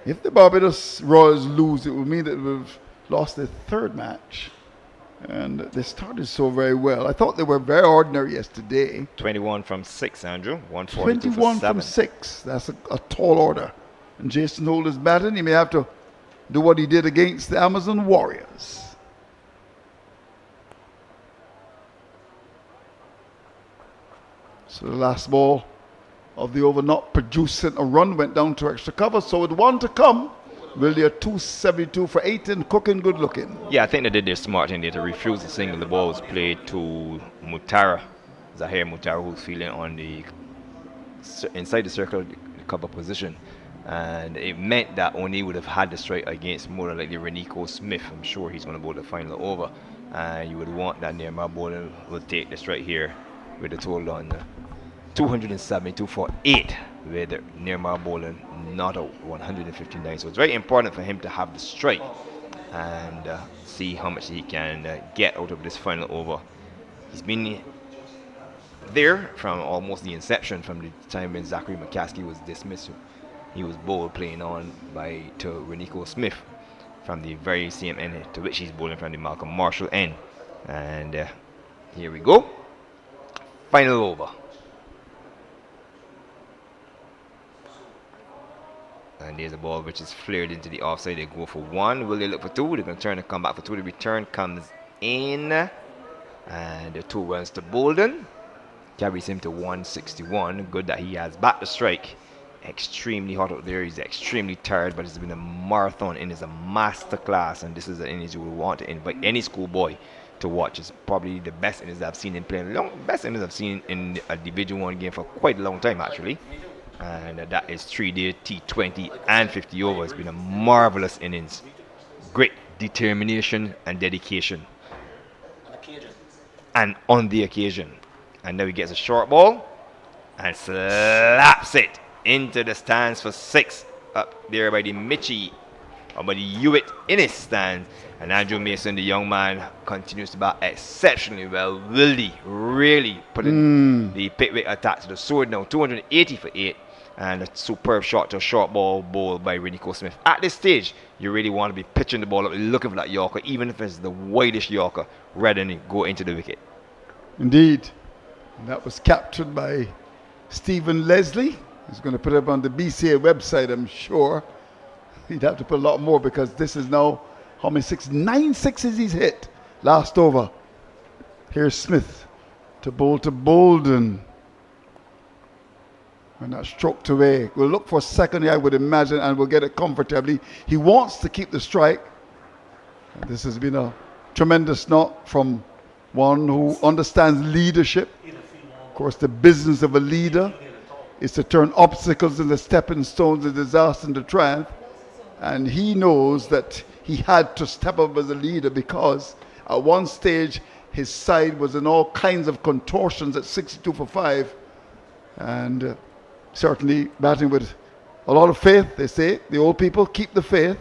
If the Barbados Royals lose, it will mean that we've lost their 3rd match. And they started so very well. I thought they were very ordinary yesterday. 21 from 6, Andrew. 142 21 for 7. from 6. That's a tall order. And Jason Holt is batting. He may have to do what he did against the Amazon Warriors. So the last ball of the over not producing a run went down to extra cover. So with 1 to come, Wildey at 272 for 8 and cooking good looking. Yeah, I think they did their smart thing there to refuse the single. The ball was played to Zahir Mutara, who's feeling on the inside the circle, the cover position. And it meant that O'Neill would have had the strike against more likely Renico Smith. I'm sure he's going to bowl the final over. And you would want that Nirmal Balden will take the strike here with a total on 272 for 8, with Nirmal Balden not out 159. So it's very important for him to have the strike and see how much he can get out of this final over. He's been there from almost the inception, from the time when Zachary McCaskey was dismissed. He was bowled playing on to Renico Smith from the very same end to which he's bowling from the Malcolm Marshall end. And here we go. Final over. And there's a ball which is flared into the offside. They go for 1. Will they look for 2? They're going to turn and come back for 2. The return comes in. And the 2 runs to Balden. Carries him to 161. Good that he has back the strike. Extremely hot out there. He's extremely tired, but it's been a marathon and it's a masterclass. And this is an innings you would want to invite any schoolboy to watch. It's probably the best innings I've seen in playing. Best innings I've seen in a Division 1 game for quite a long time, actually. And that is 3-day T20 and 50 over. It's been a marvelous innings. Great determination and dedication. And on the occasion. And now he gets a short ball and slaps it into the stands for 6. Up there by the Mitchie, or by the Hewitt Innis stands. And Andrew Mason, the young man, continues to bat exceptionally well. Wildey really putting the Pickwick attack to the sword now. 280 for 8. And a superb shot to a short ball bowled by Renico Smith. At this stage, you really want to be pitching the ball up, looking for that Yorker, even if it's the widest Yorker, rather than go into the wicket. Indeed. And that was captured by Stephen Leslie. He's going to put it up on the BCA website, I'm sure. He'd have to put a lot more because this is now how many 9 sixes he's hit last over. Here's Smith to bowl to Balden. And that's stroked away. We'll look for a second here, I would imagine, and we'll get it comfortably. He wants to keep the strike. And this has been a tremendous knock from one who understands leadership. Of course, the business of a leader is to turn obstacles into stepping stones of disaster into triumph. And he knows that he had to step up as a leader because at one stage his side was in all kinds of contortions at 62 for 5. And certainly batting with a lot of faith, they say. The old people keep the faith.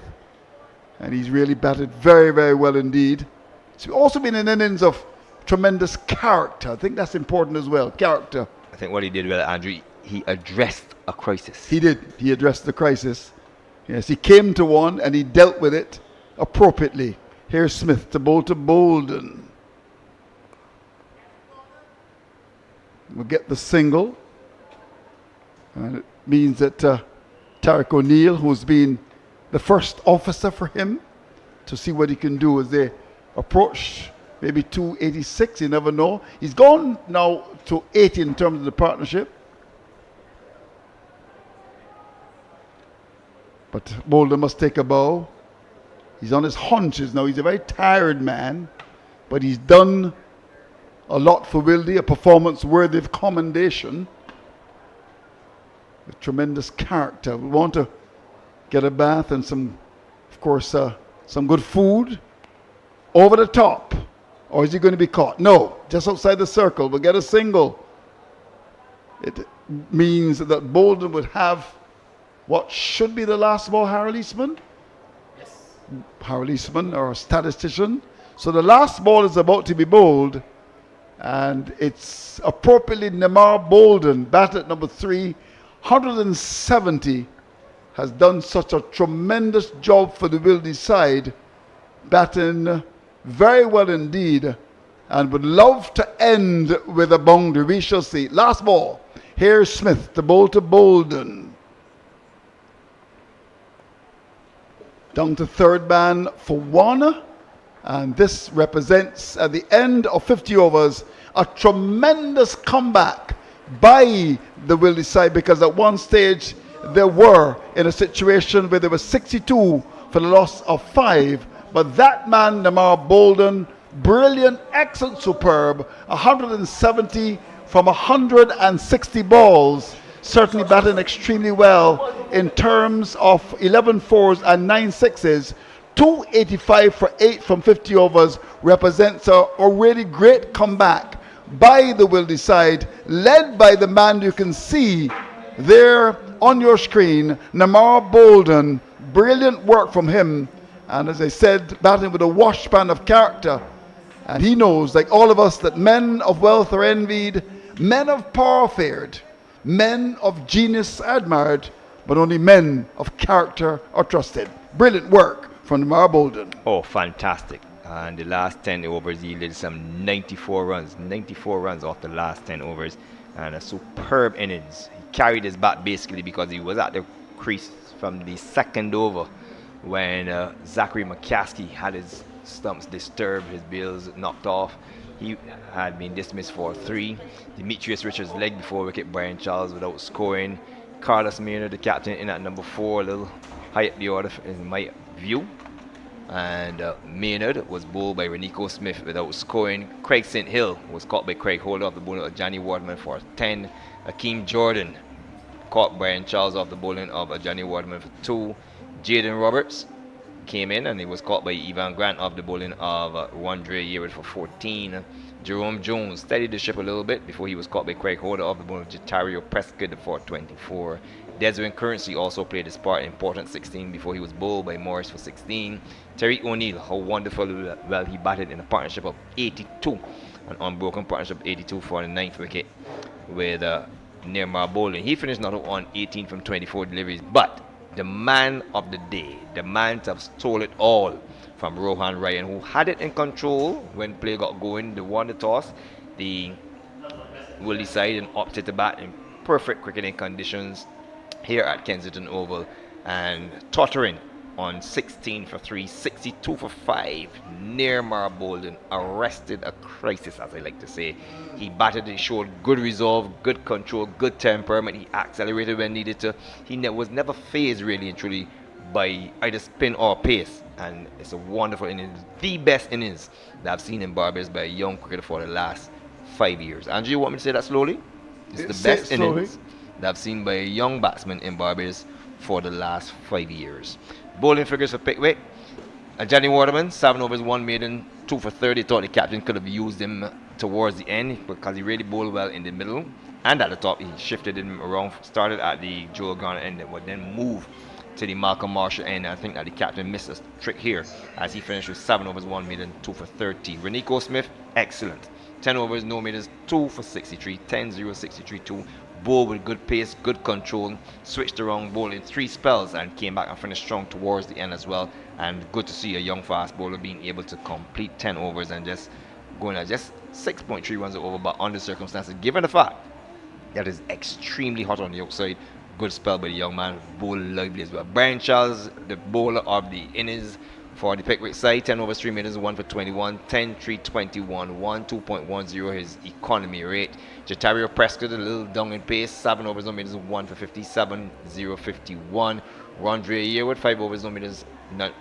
And he's really batted very, very well indeed. It's also been an innings of tremendous character. I think that's important as well, character. I think what he did well, Andrew, he addressed a crisis. He did. He addressed the crisis. Yes, he came to one and he dealt with it appropriately. Here's Smith to bowl to Balden. We'll get the single. And it means that Tariq O'Neill, who's been the first officer for him, to see what he can do as they approach maybe 286, you never know. He's gone now to 80 in terms of the partnership. But Balden must take a bow. He's on his haunches now. He's a very tired man, but he's done a lot for Wildey, a performance worthy of commendation. With tremendous character. We want to get a bath and some, of course, some good food. Over the top. Or is he going to be caught? No, just outside the circle. We'll get a single. It means that Balden would have what should be the last ball, Harold Eastman? Yes. Harold Eastman, our statistician. So the last ball is about to be bowled. And it's appropriately Nirmal Balden, bat at number 3, 170, has done such a tremendous job for the Wildey side, batting very well indeed, and would love to end with a boundary. We shall see. Last ball. Here's Smith to bowl to Balden. Down to third man for 1. And this represents, at the end of 50 overs, a tremendous comeback by the Wildey side, because at one stage they were in a situation where they were 62 for the loss of 5. But that man, Namar Balden, brilliant, excellent, superb, 170 from 160 balls, certainly batting extremely well in terms of 11 fours and 9 sixes. 285 for 8 from 50 overs represents a really great comeback by the Wildey side, led by the man you can see there on your screen, Namar Balden. Brilliant work from him, and as I said, batting with a washpan of character. And he knows, like all of us, that men of wealth are envied, men of power feared, men of genius admired, but only men of character are trusted. Brilliant work from Namar Balden. Oh, fantastic. And the last 10 overs yielded some 94 runs off the last 10 overs, and a superb innings. He carried his bat basically because he was at the crease from the second over when Zachary McCaskey had his stumps disturbed, his bails knocked off. He had been dismissed for 3. Demetrius Richards legged before wicket Brian Charles without scoring. Carlos Maynard, the captain, in at number 4, a little high up the order in my view. And Maynard was bowled by Renico Smith without scoring. Craig St. Hill was caught by Craig Holder off the bowling of Johnny Waterman for 10. Akeem Jordan caught Brian Charles off the bowling of Johnny Waterman for 2. Jaden Roberts came in and he was caught by Ivan Grant off the bowling of Rondre Yearwood for 14. Jerome Jones steadied the ship a little bit before he was caught by Craig Holder off the bowling of Jatario Prescott for 24. Desmond Currency also played his part in important 16 before he was bowled by Morris for 16. Terry O'Neill, how wonderful well he batted in a partnership of 82, an unbroken partnership of 82 for the 9th wicket with Nirmal Balden. He finished not on 18 from 24 deliveries, but the man of the day, the man to have stole it all from Rohan Ryan, who had it in control when play got going. They won the toss. The Wildey side and opted to bat in perfect cricketing conditions here at Kensington Oval, and tottering on 16 for 3, 62 for 5. Nirmal Balden arrested a crisis, as I like to say. He batted, he showed good resolve, good control, good temperament. He accelerated when needed to. He was never phased really and truly by either spin or pace, and it's a wonderful innings, the best innings that I've seen in Barbados by a young cricketer for the last 5 years. Andrew, you want me to say that slowly? It's the best innings that I've seen by a young batsman in Barbados for the last 5 years. Bowling figures for Pickwick. Johnny Waterman, 7 overs, 1 maiden, 2 for 30. Thought the captain could have used him towards the end because he really bowled well in the middle and at the top. He shifted him around, started at the Joel Garner end, and would then move to the Malcolm Marshall end. I think that the captain missed a trick here as he finished with 7 overs, 1 maiden, 2 for 30. Renico Smith, excellent. 10 overs, no maidens, 2 for 63. 10-0, 63-2. Bowled with good pace, good control, switched around, bowled in 3 spells and came back and finished strong towards the end as well. And good to see a young fast bowler being able to complete 10 overs and just going at just 6.3 runs over. But under circumstances, given the fact that it's extremely hot on the outside, good spell by the young man, bowled lively as well. Brian Charles, the bowler of the innings for the Pickwick side, 10 overs, 3 minutes, 1 for 21, 10, 3, 21, 1, 2.10 his economy rate. Jatario Prescott, a little down in pace, 7 overs, no minutes, 1 for 57, 0, 51. Rondre Yearwood, 5 overs, no minutes,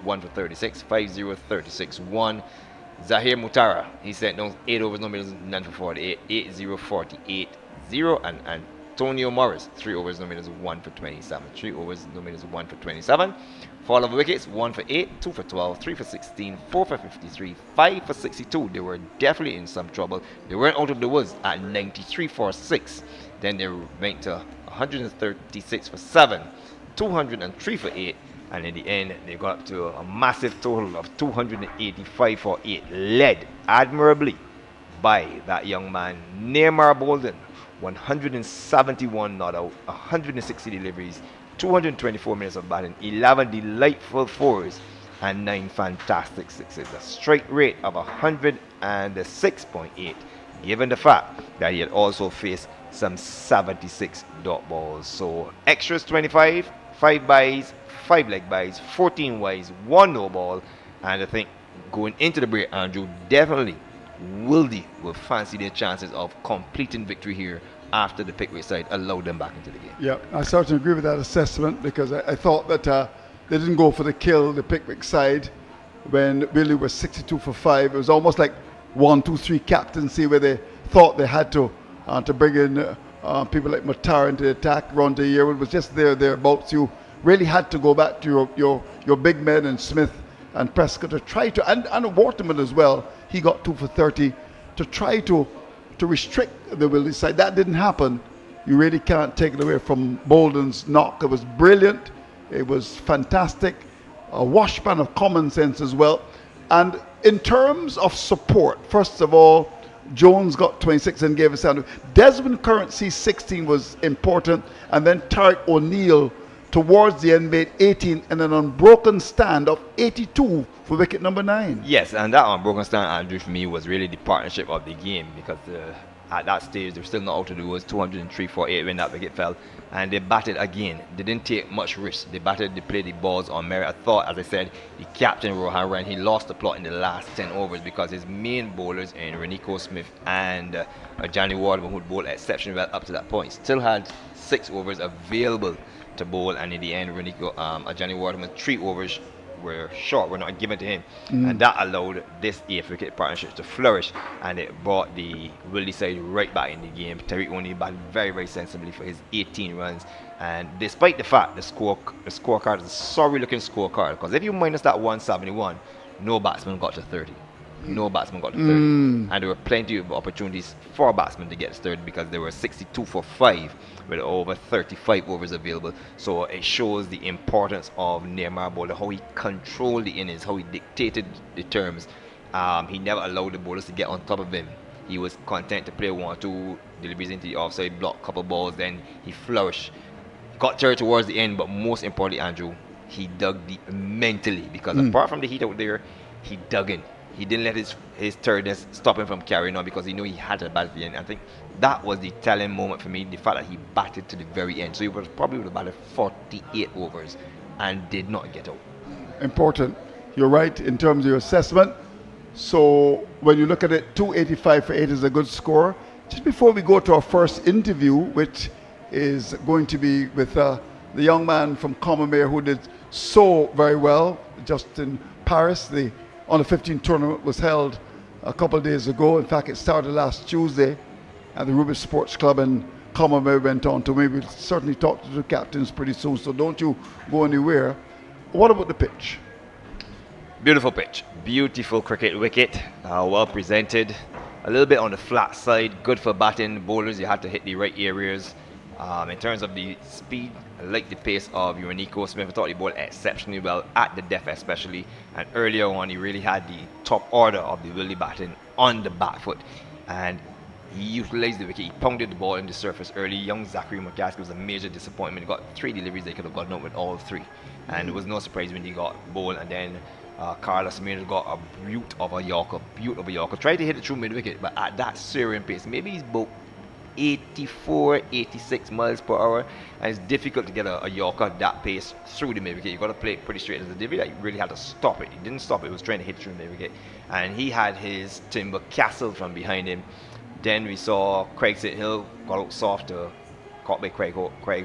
1 for 36, 5, 0, 36, 1. Zahir Mutara, he sent down 8 overs, no minutes, none for 48, 8, 0, 48, 0. And Antonio Morris, 3 overs, no minutes, 1 for 27, 3 overs, no minutes, 1 for 27. Fall of wickets, 1 for 8, 2 for 12, 3 for 16, 4 for 53, 5 for 62. They were definitely in some trouble. They weren't out of the woods at 93 for 6. Then they went to 136 for 7, 203 for 8. And in the end, they got up to a massive total of 285 for 8. Led admirably by that young man, Nirmal Balden. 171 not out, 160 deliveries, 224 minutes of batting, 11 delightful 4s, and 9 fantastic 6s. A strike rate of 106.8, given the fact that he had also faced some 76 dot balls. So extras 25, 5 byes, 5 leg byes, 14 wides, 1 no ball, and I think going into the break, Andrew, definitely Wildey will fancy their chances of completing victory here after the Pickwick side allowed them back into the game. Yeah, I certainly agree with that assessment because I thought that they didn't go for the kill, the Pickwick side, when Wildey was 62 for 5. It was almost like 1, 2, 3 captaincy where they thought they had to bring in people like Matar into the attack. Ron Yearwood was just thereabouts. You really had to go back to your big men and Smith and Prescott to try to, and Waterman as well. He got 2 for 30 to try to restrict the Wildey side. That didn't happen. You really can't take it away from Balden's knock. It was brilliant. It was fantastic. A washpan of common sense as well. And in terms of support, first of all, Jones got 26 and gave a sound. Desmond Currency 16 was important, and then Tariq O'Neill towards the end made 18 and an unbroken stand of 82 for wicket number 9. Yes, and that unbroken stand, Andrew, for me was really the partnership of the game because at that stage they're still not out of the woods. 203 for 8 when that wicket fell, and they batted again. They didn't take much risk. They played the balls on merit. I thought, as I said, the captain Rohan Ryan, he lost the plot in the last 10 overs because his main bowlers in Renico Smith and Johnny Waterman, who bowled exceptionally well up to that point, still had 6 overs available to bowl, and in the end Johnny Waterman 3 overs were short, were not given to him, and that allowed this 8th wicket partnership to flourish, and it brought the Wildey side right back in the game. Tariq O'Neill batted very, very sensibly for his 18 runs, and despite the fact the scorecard is a sorry looking scorecard, because if you minus that 171, no batsman got to 30. No batsman got to 30, and there were plenty of opportunities for batsmen to get to 30 because there were 62 for 5 with over 35 overs available. So it shows the importance of Neymar Bowler, how he controlled the innings, how he dictated the terms. He never allowed the bowlers to get on top of him. He was content to play 1 or 2 deliveries into the offside, block a couple balls, then he flourished. Got tired towards the end, but most importantly, Andrew, he dug deep mentally because apart from the heat out there, he dug in. He didn't let his tiredness stop him from carrying on because he knew he had to bat at the end. I think that was the telling moment for me, the fact that he batted to the very end. So he would have batted 48 overs and did not get out. Important. You're right in terms of your assessment. So when you look at it, 285 for 8 is a good score. Just before we go to our first interview, which is going to be with the young man from Commermere who did so very well just in Paris. The Under 15 tournament was held a couple of days ago. In fact, it started last Tuesday at the Ruby Sports Club, and Commermere went on to maybe certainly talk to the captains pretty soon, so don't you go anywhere. What about the pitch? Beautiful pitch, beautiful cricket wicket, well presented, a little bit on the flat side, good for batting bowlers. You had to hit the right areas. In terms of the speed, I like the pace of Renico Smith. I thought he bowled exceptionally well at the death especially, and earlier on he really had the top order of the Wildey batting on the back foot, and he utilized the wicket. He pounded the ball in the surface early. Young Zachary McCaskill was a major disappointment. He got 3 deliveries. They could have gotten out with all 3, and it was no surprise when he got bowled. And then Carlos Miller got a beaut of a Yorker. Tried to hit it through mid wicket, but at that Syrian pace, maybe he's about 84, 86 miles per hour, and it's difficult to get a Yorker that pace through the mid wicket. You've got to play it pretty straight. As a delivery, you really had to stop it. He didn't stop it. He was trying to hit through the mid wicket, and he had his timber castle from behind him. Then we saw Craig St. Hill got out soft, caught by Craig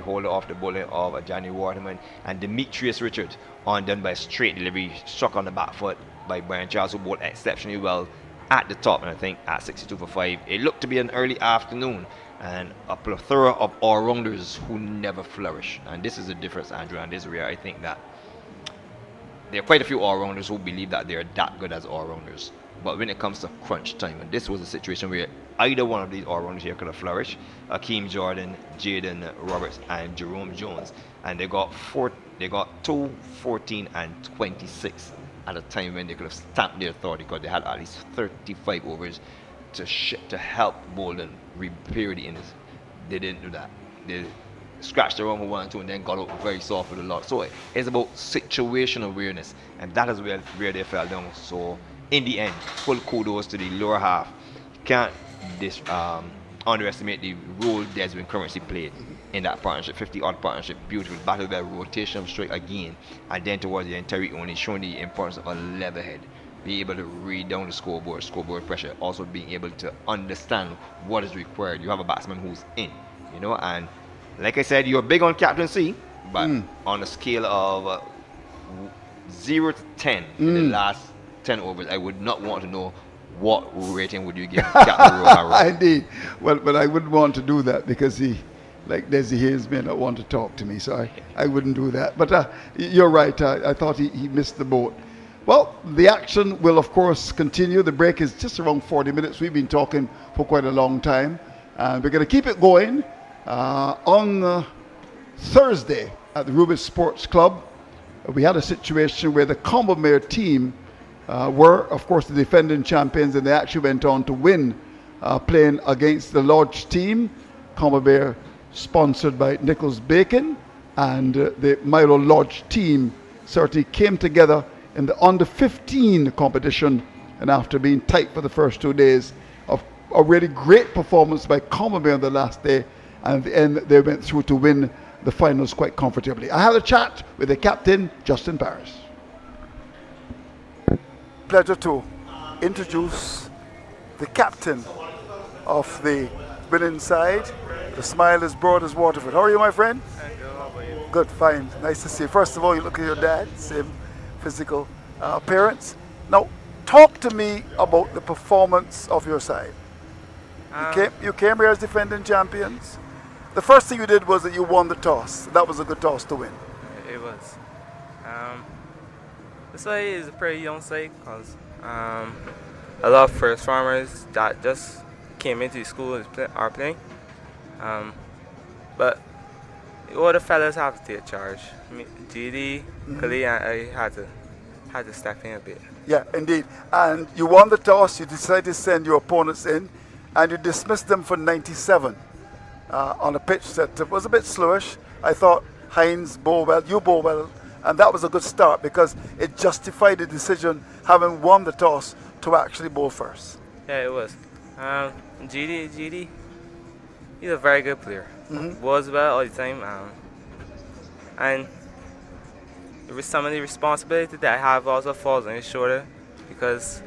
Holder off the bowling of Johnny Waterman, and Demetrius Richard undone by a straight delivery, struck on the back foot by Brian Charles, who bowled exceptionally well at the top, and I think at 62 for 5. It looked to be an early afternoon, and a plethora of all-rounders who never flourish. And this is the difference, Andrew, and this is where I think that there are quite a few all-rounders who believe that they're that good as all-rounders. But when it comes to crunch time, and this was a situation where either one of these all-rounders here could have flourished, Akeem Jordan, Jaden Roberts, and Jerome Jones, and they got 2, 14, and 26 at a time when they could have stamped their authority because they had at least 35 overs to help Balden repair the innings. They didn't do that. They scratched around with 1 and 2 and then got out very soft with a lot. So it's about situational awareness, and that is where they fell down. So in the end, full kudos to the lower half. You can't underestimate the role Desmond Currency played in that partnership, 50-odd partnership, beautiful battle, that rotation of strike again, and then towards the end, Tariq only showing the importance of a level head. be able to read down the scoreboard pressure, also being able to understand what is required. You have a batsman who's in, and like I said, you're big on captaincy, but on a scale of 0 to 10 in the last 10 overs, I would not want to know what rating would you give Captain Rohan. Indeed. Well, but I wouldn't want to do that because he, like Desi Hayes, may not want to talk to me, so I wouldn't do that. But you're right. I thought he missed the boat. Well, the action will, of course, continue. The break is just around 40 minutes. We've been talking for quite a long time. And we're going to keep it going on Thursday at the Rubis Sports Club. We had a situation where the Combermere team were, of course, the defending champions, and they actually went on to win playing against the Lodge team. Combermere sponsored by Nichols Bacon, and the Milo Lodge team certainly came together in the under-15 competition, and after being tight for the first 2 days, of a really great performance by Combermere on the last day, and at the end they went through to win the finals quite comfortably. I had a chat with the captain, Justin Paris. Pleasure to introduce the captain of the winning side. The smile is broad as Waterford. How are you, my friend? How about you? Good, fine. Nice to see you. First of all, you look at your dad, same physical appearance. Now, talk to me about the performance of your side. You came here as defending champions. The first thing you did was that you won the toss. That was a good toss to win. It was. This side is a pretty young side because a lot of first farmers that just came into the school are playing. But all the fellas have to take charge. GD, Khalid, and I had to step in a bit. Yeah, indeed. And you won the toss. You decided to send your opponents in, and you dismissed them for 97 on a pitch that was a bit slowish. I thought Hines bowled well, you bowled well, and that was a good start because it justified the decision, having won the toss, to actually bowl first. Yeah, it was. GD, he's a very good player. Bowls well all the time. And some of the responsibility that I have also falls on his shoulder because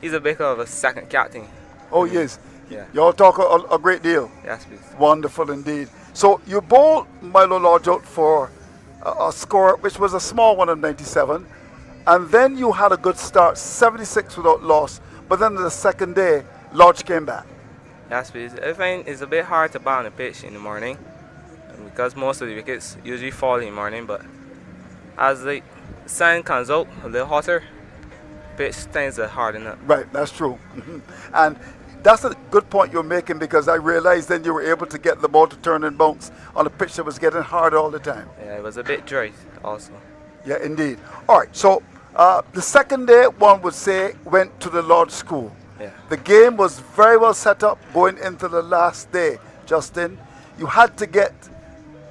he's a bit of a second captain. Oh, yes. Yeah. You all talk a great deal. Yes, please. Wonderful indeed. So you bowled Milo Lodge out for a score which was a small one of 97, and then you had a good start, 76 without loss, but then the second day, Lodge came back. Yes, please. I find it's a bit hard to bat on the pitch in the morning because most of the wickets usually fall in the morning, but as the sun comes out a little hotter, pitch tends to harden up. Right, that's true. And that's a good point you're making because I realized then you were able to get the ball to turn and bounce on a pitch that was getting hard all the time. Yeah, it was a bit dry also. Yeah, indeed. All right, so the second day, one would say, went to the Lodge School. Yeah. The game was very well set up going into the last day, Justin. You had to get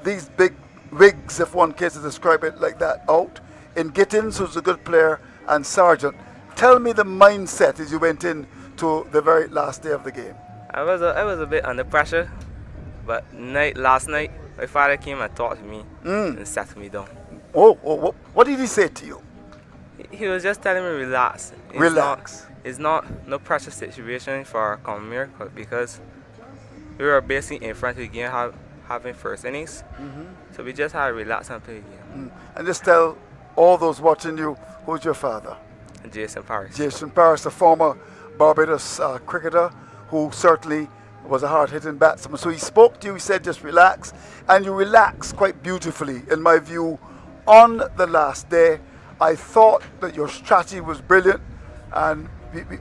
these big wigs, if one cares to describe it like that, out in Gittins, who's a good player, and Sargent. Tell me the mindset as you went in to the very last day of the game. I was a bit under pressure, but last night my father came and talked to me and sat me down. Oh, what did he say to you? He was just telling me relax. It's not no pressure situation for Combermere because we were basically in front of the game having first innings. So we just had to relax and play the game. And just tell all those watching you, who's your father? Jason Paris. Jason Paris, a former Barbados cricketer who certainly was a hard-hitting batsman. So he spoke to you, he said just relax, and you relaxed quite beautifully, in my view, on the last day. I thought that your strategy was brilliant, and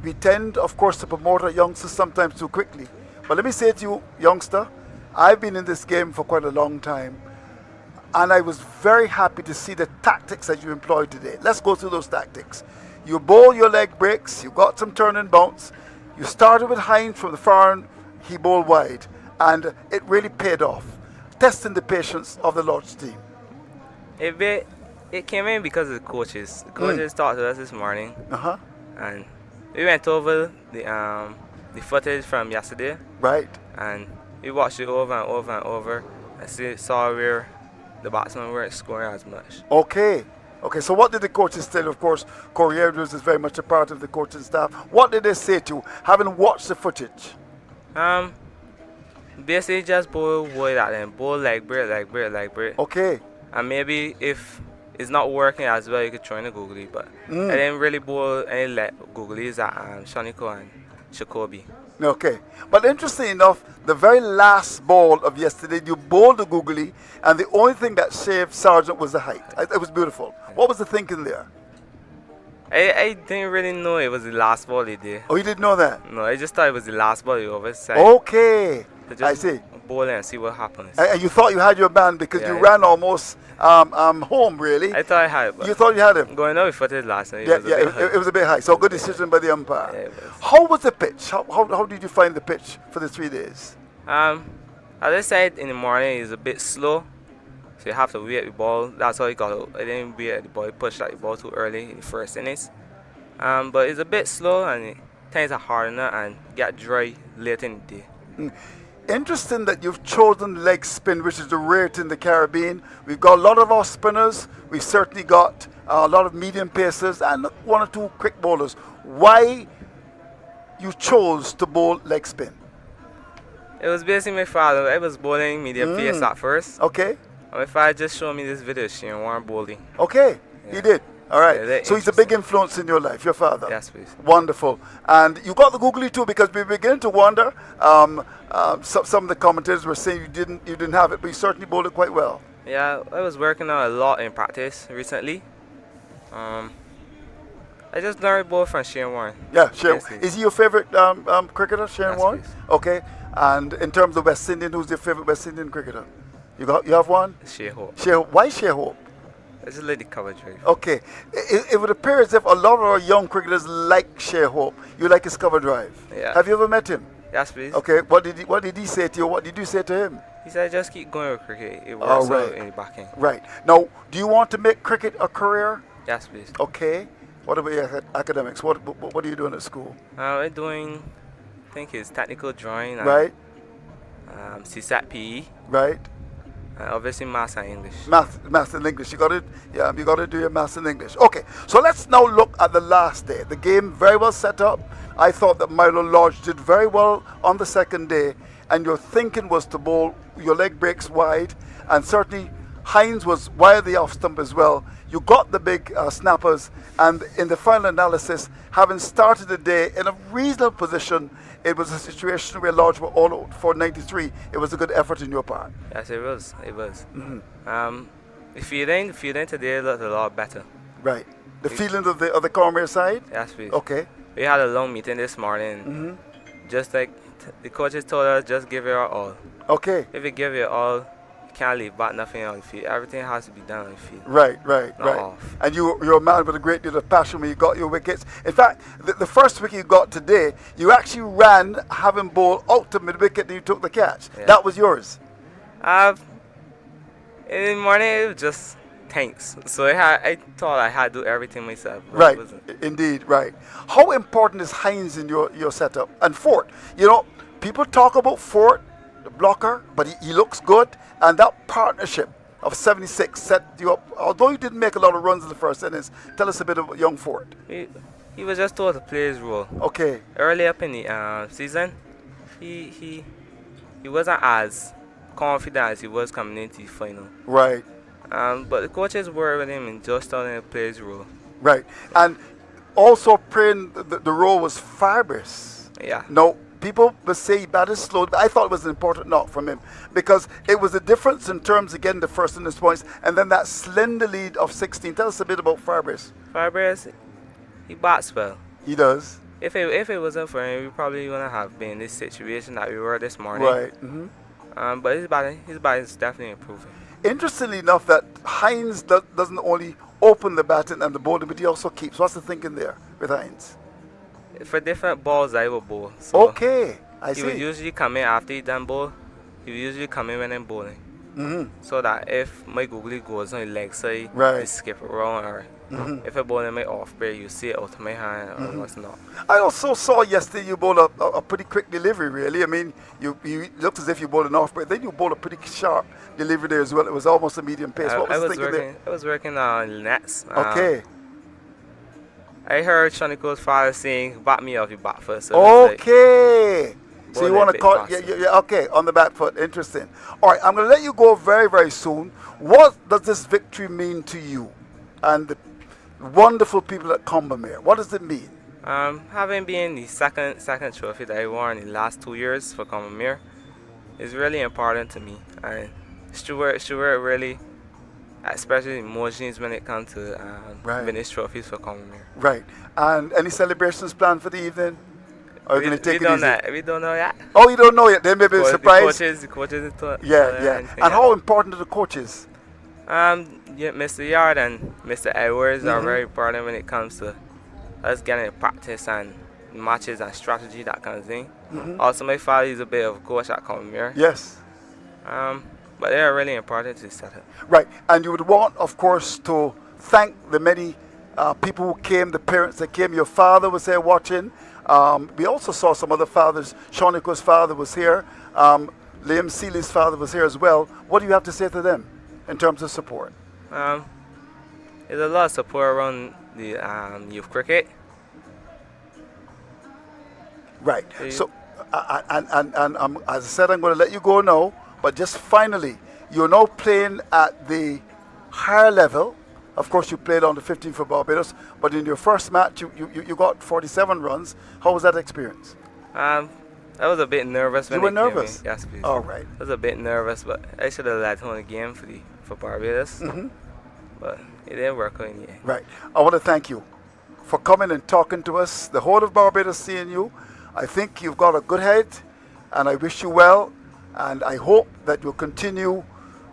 we tend, of course, to promote our youngsters sometimes too quickly. But let me say to you, youngster, I've been in this game for quite a long time, and I was very happy to see the tactics that you employed today. Let's go through those tactics. You bowl your leg breaks, you got some turn and bounce. You started with Hines from the far end, he bowled wide, and it really paid off, testing the patience of the Lodge team. It came in because of the coaches. The coaches talked to us this morning, and we went over the footage from yesterday. Right. And we watched it over and over and over, and saw where the batsmen weren't scoring as much. Okay. Okay, so what did the coaches tell you? Of course, Corey Edwards is very much a part of the coaching staff. What did they say to you, having watched the footage? Basically just bowl wide at them, bowl like break. Okay. And maybe if it's not working as well, you could try in the googly, but I didn't really bowl any googlies at Shoniko and Shakobi. Okay. But interesting enough, the very last ball of yesterday, you bowled the googly, and the only thing that saved Sargent was the height. It was beautiful. What was the thinking there? I didn't really know it was the last ball he did. Oh, you didn't know that? No, I just thought it was the last ball he overside. Okay. So I just see. bowl and see what happens. And you thought you had your man because Yeah, you yeah. ran almost home, really. I thought I had it, but You thought you had him? going out with footed last night. Yeah, it was a bit high. it was a bit high. So good decision by the umpire. Yeah, it was. How was the pitch? How did you find the pitch for the 3 days? As I said in the morning, it's a bit slow, so you have to wait the ball. That's how he got out. I didn't wait the ball. He pushed like the ball too early in the first innings. But it's a bit slow and things are hard enough and get dry late in the day. Interesting that you've chosen leg spin, which is the rarity in the Caribbean. We've got a lot of off spinners. We've certainly got a lot of medium pacers and 1 or 2 quick bowlers. Why you chose to bowl leg spin? It was basically my father. I was bowling medium pace at first. Okay. And my father just showed me this video showing one bowling. Okay. Yeah. He did. All right. Yeah, they're So he's a big influence in your life, your father. Yes, please. Wonderful. And you got the googly too, because we begin to wonder. Some of the commentators were saying you didn't have it, but you certainly bowled it quite well. Yeah, I was working on a lot in practice recently. I just learned bowl from Shane Warren. Yeah, Shane. Yes, please. Is he your favorite cricketer, Shane Yes, Warren? please. Okay. And in terms of West Indian, who's your favorite West Indian cricketer? You have one? Shea Hope. Why Shea Hope? I just let the cover drive. Okay. It would appear as if a lot of our young cricketers like Shea Hope. You like his cover drive. Yeah. Have you ever met him? Yes, please. Okay. What did he say to you? What did you say to him? He said, just keep going with cricket. It works Oh, right. out in the back end. Right. Now, do you want to make cricket a career? Yes, please. Okay. What about your academics? What are you doing at school? I'm doing, I think it's technical drawing. And, Right. CSAT PE. Right. And obviously maths and English. Maths and English. You got to do your maths and English. Okay. So let's now look at the last day. The game very well set up. I thought that Milo Lodge did very well on the second day, and your thinking was to bowl your leg breaks wide, and certainly Hines was wildly off stump as well. You got the big snappers, and in the final analysis, having started the day in a reasonable position, it was a situation where Lodge were all out for 93. It was a good effort in your part. Yes, it was. It was. The fielding today looked a lot better. Right. The feeling of the Cormier side? Yes, please. Okay. We had a long meeting this morning. Just like the coaches told us, just give it our all. Okay. If you give it all, you can't leave back nothing on the field. Everything has to be done on the field. Right. Not off. And you're a man with a great deal of passion when you got your wickets. In fact, the first wicket you got today, you actually ran having ball out to mid-wicket and you took the catch. Yeah. That was yours. In the morning, it was just thanks. So I thought I had to do everything myself. but Right. it wasn't. Indeed, right. How important is Hines in your setup? And Fort, people talk about Fort, the blocker, but he looks good. And that partnership of 76 set you up. Although you didn't make a lot of runs in the first innings, tell us a bit about young Fort. He was just told to play his role. Okay. Early up in the season, he wasn't as confident as he was coming into the final. Right. But the coaches were with him and just telling him to play his role. Right. And also playing the role was fibrous. Yeah. No, people will say he batted slow, but I thought it was an important knock from him because it was a difference in terms of getting the first innings points and then that slender lead of 16. Tell us a bit about Fibrous. Fibrous, he bats well. He does. If it wasn't for him, we probably wouldn't have been in this situation that we were this morning. Right. But his batting is definitely improving. Interestingly enough, that Hines doesn't only open the batting and the bowling, but he also keeps. What's the thinking there with Hines? For different balls, I will bowl. So okay, I see. He would usually come in after he done bowl. He would usually come in when I'm bowling. so that if my googly goes on the leg side, Right. you skip around, or if I bowl in my off break, you see it out of my hand or what's not. I also saw yesterday you bowled a pretty quick delivery, really. I mean, you looked as if you bowled an off break. Then you bowled a pretty sharp delivery there as well. It was almost a medium pace. What was the thinking there? I was working on nets. Okay. I heard Shoniko's father saying, "Bat me off your back foot." So it was Okay. So bowling you want a to bit call, faster. yeah, okay, on the back foot. Interesting. All right, I'm going to let you go very, very soon. What does this victory mean to you and the wonderful people at Combermere? What does it mean? Having been the second trophy that I won in the last 2 years for Combermere is really important to me. And Stuart really, especially emotions when it comes to winning trophies for Combermere. Right. And any celebrations planned for the evening? Or are you going to take it easy? We don't know yet. Oh, you don't know yet? Then maybe a surprise? The coaches Yeah. And how important are the coaches? Yeah, Mr. Yard and Mr. Edwards are very important when it comes to us getting practice and matches and strategy, that kind of thing. Also, my father is a bit of a coach at Combermere. Yes. But they are really important to set up. Right. And you would want, of course, to thank the many people who came, the parents that came. Your father was there watching. We also saw some other fathers. Shoniko's father was here. Liam Seeley's father was here as well. What do you have to say to them in terms of support? There's a lot of support around the youth cricket. Right. So, and as I said, I'm going to let you go now. But just finally, you're now playing at the higher level. Of course, you played on the 15 for Barbados, but in your first match, you got 47 runs. How was that experience? I was a bit nervous. You were nervous? Yes, please. All right. I was a bit nervous, but I should have led home the game for Barbados. But it didn't work out in the end. Right. I want to thank you for coming and talking to us. The whole of Barbados seeing you. I think you've got a good head, and I wish you well, and I hope that you'll continue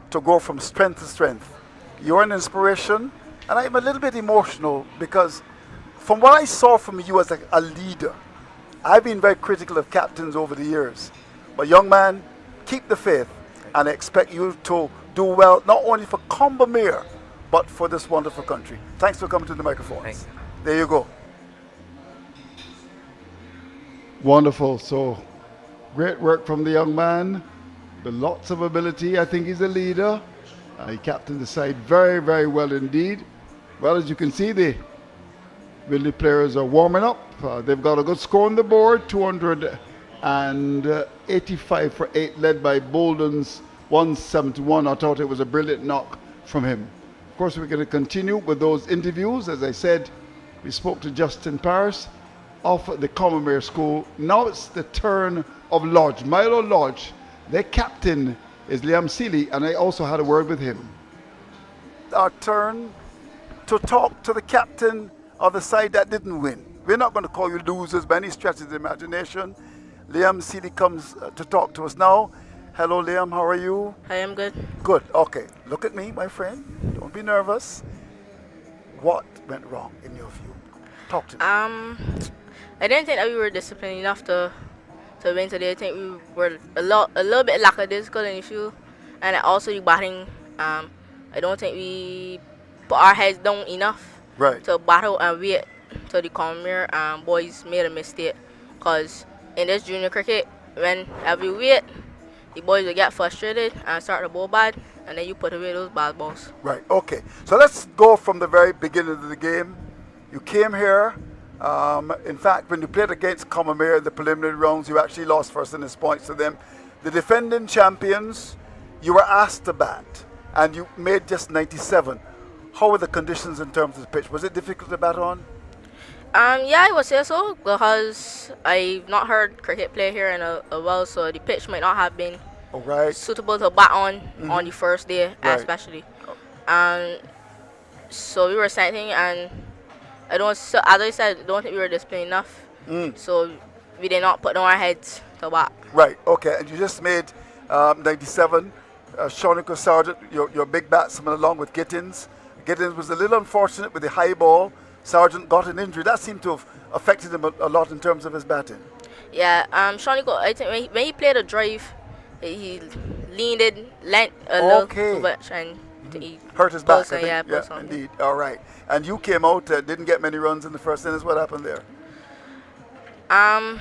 to go from strength to strength. You're an inspiration, and I'm a little bit emotional because from what I saw from you as a leader, I've been very critical of captains over the years. But young man, keep the faith, and I expect you to do well, not only for Combermere, but for this wonderful country. Thanks for coming to the microphone. Thanks. There you go. Wonderful. So, great work from the young man. With lots of ability. I think he's a leader. He captained the side very, very well indeed. Well, as you can see, the Wildey players are warming up. They've got a good score on the board, 285 for 8, led by Balden's 171. I thought it was a brilliant knock from him. Of course, we're going to continue with those interviews. As I said, we spoke to Justin Paris of the Combermere School. Now it's the turn of Lodge, Milo Lodge. Their captain is Liam Seeley, and I also had a word with him. Our turn to talk to the captain of the side that didn't win. We're not going to call you losers by any stretch of the imagination. Liam Seeley comes to talk to us now. Hello, Liam. How are you? I am good. Good. Okay. Look at me, my friend. Don't be nervous. What went wrong in your view? Talk to me. I didn't think that we were disciplined enough to win today. I think we were a little bit lackadaisical in the field, and also the batting. I don't think we put our heads down enough to battle and wait till the Combermere boys made a mistake. Cause in this junior cricket, whenever you wait, the boys will get frustrated and start to bowl bad, and then you put away those bad balls. Right. Okay. So let's go from the very beginning of the game. You came here. In fact, when you played against Combermere in the preliminary rounds, you actually lost first in his points to them. The defending champions, you were asked to bat, and you made just 97. How were the conditions in terms of the pitch? Was it difficult to bat on? Yeah, I would say so, because I've not heard cricket play here in a while, so the pitch might not have been suitable to bat on the first day, especially. So we were setting, and as I said, I don't think we were disciplined enough. So we did not put on our heads to bat. Right. Okay. And you just made 97. Shoniko Sargent, your big batsman, along with Gittins. Gittins was a little unfortunate with the high ball. Sargent got an injury. That seemed to have affected him a lot in terms of his batting. Yeah. Shoniko, I think when he played a drive, he leaned in, lent a little Okay. too much, and he Hurt his back, I Balden, think. yeah, Yeah, Balden. indeed. All right. And you came out, didn't get many runs in the first innings. What happened there? I'm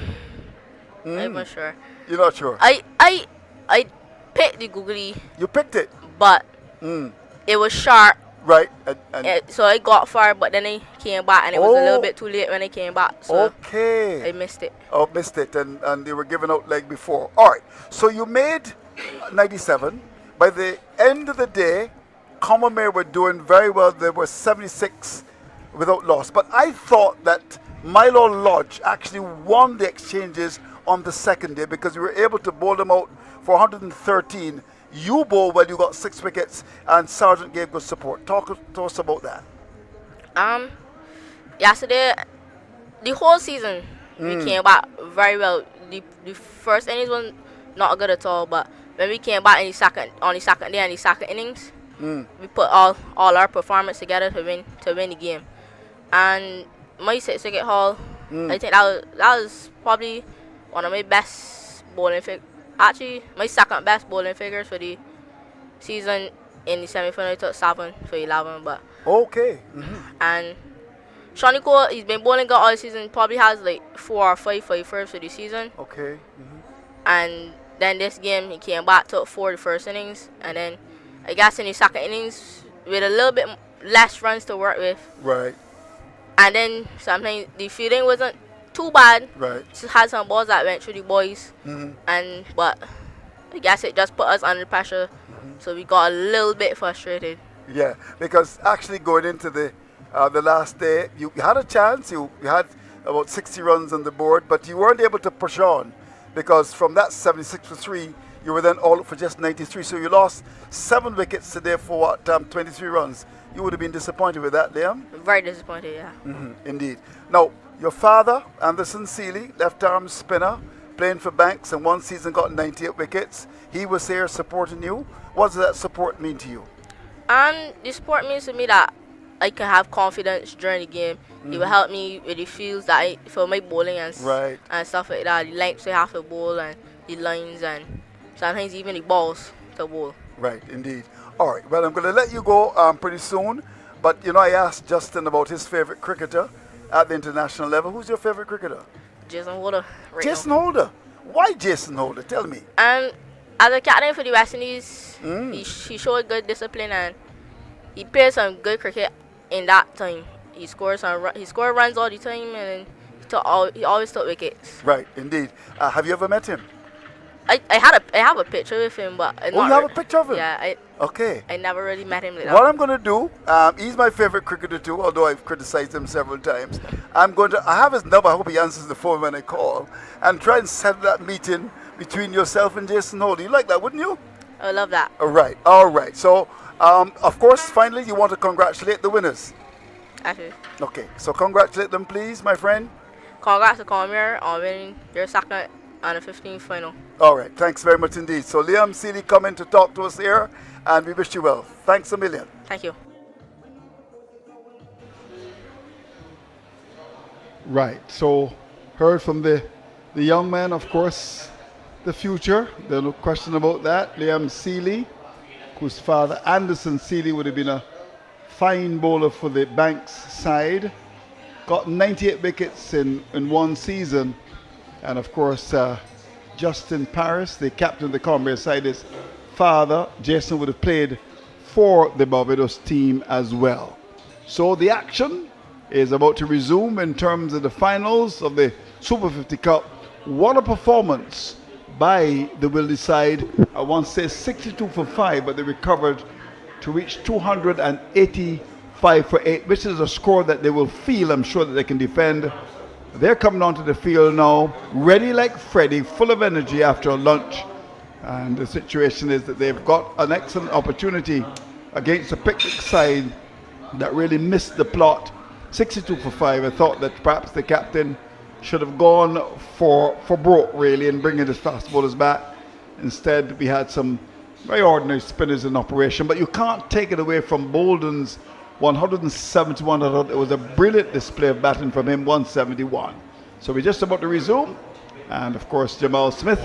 not sure. You're not sure? I picked the googly, You picked it. but it was sharp. Right. And So I got far, but then I came back, and it was a little bit too late when I came back. So okay. I missed it. Oh, missed it. And they were giving out leg before. All right. So you made 97. By the end of the day, Commermere were doing very well. They were 76 without loss. But I thought that Milo Lodge actually won the exchanges on the second day because you were able to bowl them out for 113. You bowled well, you got 6 wickets, and Sargent gave good support. Talk to us about that. Yesterday, the whole season, we came back very well. The first innings was not good at all, but when we came back on the second day and the second innings, we put all our performance together to win the game. And my 6 wicket haul, I think that was probably one of my best bowling figures. Actually, my second best bowling figures for the season. In the semi-final, I took 7 for 11, but okay. And Shawnee Cole, he's been bowling good all season. Probably has like 4 or 5 for the season. Okay. And then this game, he came back, took 4 the first innings, and then I guess in the second innings with a little bit less runs to work with. Right. And then sometimes the fielding wasn't too bad. Right. Just had some balls that went through the boys, but I guess it just put us under pressure, so we got a little bit frustrated. Yeah, because actually going into the last day, you had a chance. You had about 60 runs on the board, but you weren't able to push on because from that 76 for 3, you were then all up for just 93. So you lost 7 wickets today for what, 23 runs. You would have been disappointed with that, Liam? Very disappointed, yeah. Indeed. Now, your father, Anderson Seeley, left-arm spinner, playing for Banks, and one season got 98 wickets. He was here supporting you. What does that support mean to you? The support means to me that I can have confidence during the game. It will help me with the fields that for my bowling and stuff like that. The lengths I have to bowl and the lines and sometimes even the balls to bowl. Right, indeed. All right, well, I'm going to let you go pretty soon. But, I asked Justin about his favorite cricketer at the international level. Who's your favorite cricketer? Jason Holder. Jason Holder. Why Jason Holder? Tell me. As a captain for the West Indies, he showed good discipline and he played some good cricket in that time. He scored runs all the time and he always took wickets. Right, indeed. Have you ever met him? I have a picture with him, but you have a picture of him? Yeah. Okay. I never really met him like that. What I'm going to do, he's my favorite cricketer too, although I've criticized him several times. I have his number, I hope he answers the phone when I call, and try and set that meeting between yourself and Jason Holder. You like that, wouldn't you? I would love that. All right. So, of course, finally, you want to congratulate the winners. Actually. Okay, so congratulate them, please, my friend. Congrats to Commermere on winning their second and the 15th final. All right, thanks very much indeed. So Liam Seeley coming to talk to us here, and we wish you well. Thanks a million. Thank you. Right, so heard from the young man, of course, the future. There's no question about that. Liam Seeley, whose father, Anderson Seeley, would have been a fine bowler for the Banks side. Got 98 wickets in one season. And of course, Justin Paris, the captain of the Commermere side, his father, Jason, would have played for the Barbados team as well. So the action is about to resume in terms of the finals of the Super 50 Cup. What a performance by the Wildey side. I once said 62 for 5, but they recovered to reach 285 for 8, which is a score that they will feel, I'm sure, that they can defend. They're coming onto the field now, ready like Freddie, full of energy after lunch. And the situation is that they've got an excellent opportunity against a Pickwick side that really missed the plot. 62 for 5. I thought that perhaps the captain should have gone for broke, really, and bringing his fast bowlers back. Instead, we had some very ordinary spinners in operation. But you can't take it away from Balden's 171. I thought it was a brilliant display of batting from him, 171. So we're just about to resume. And of course, Jamal Smith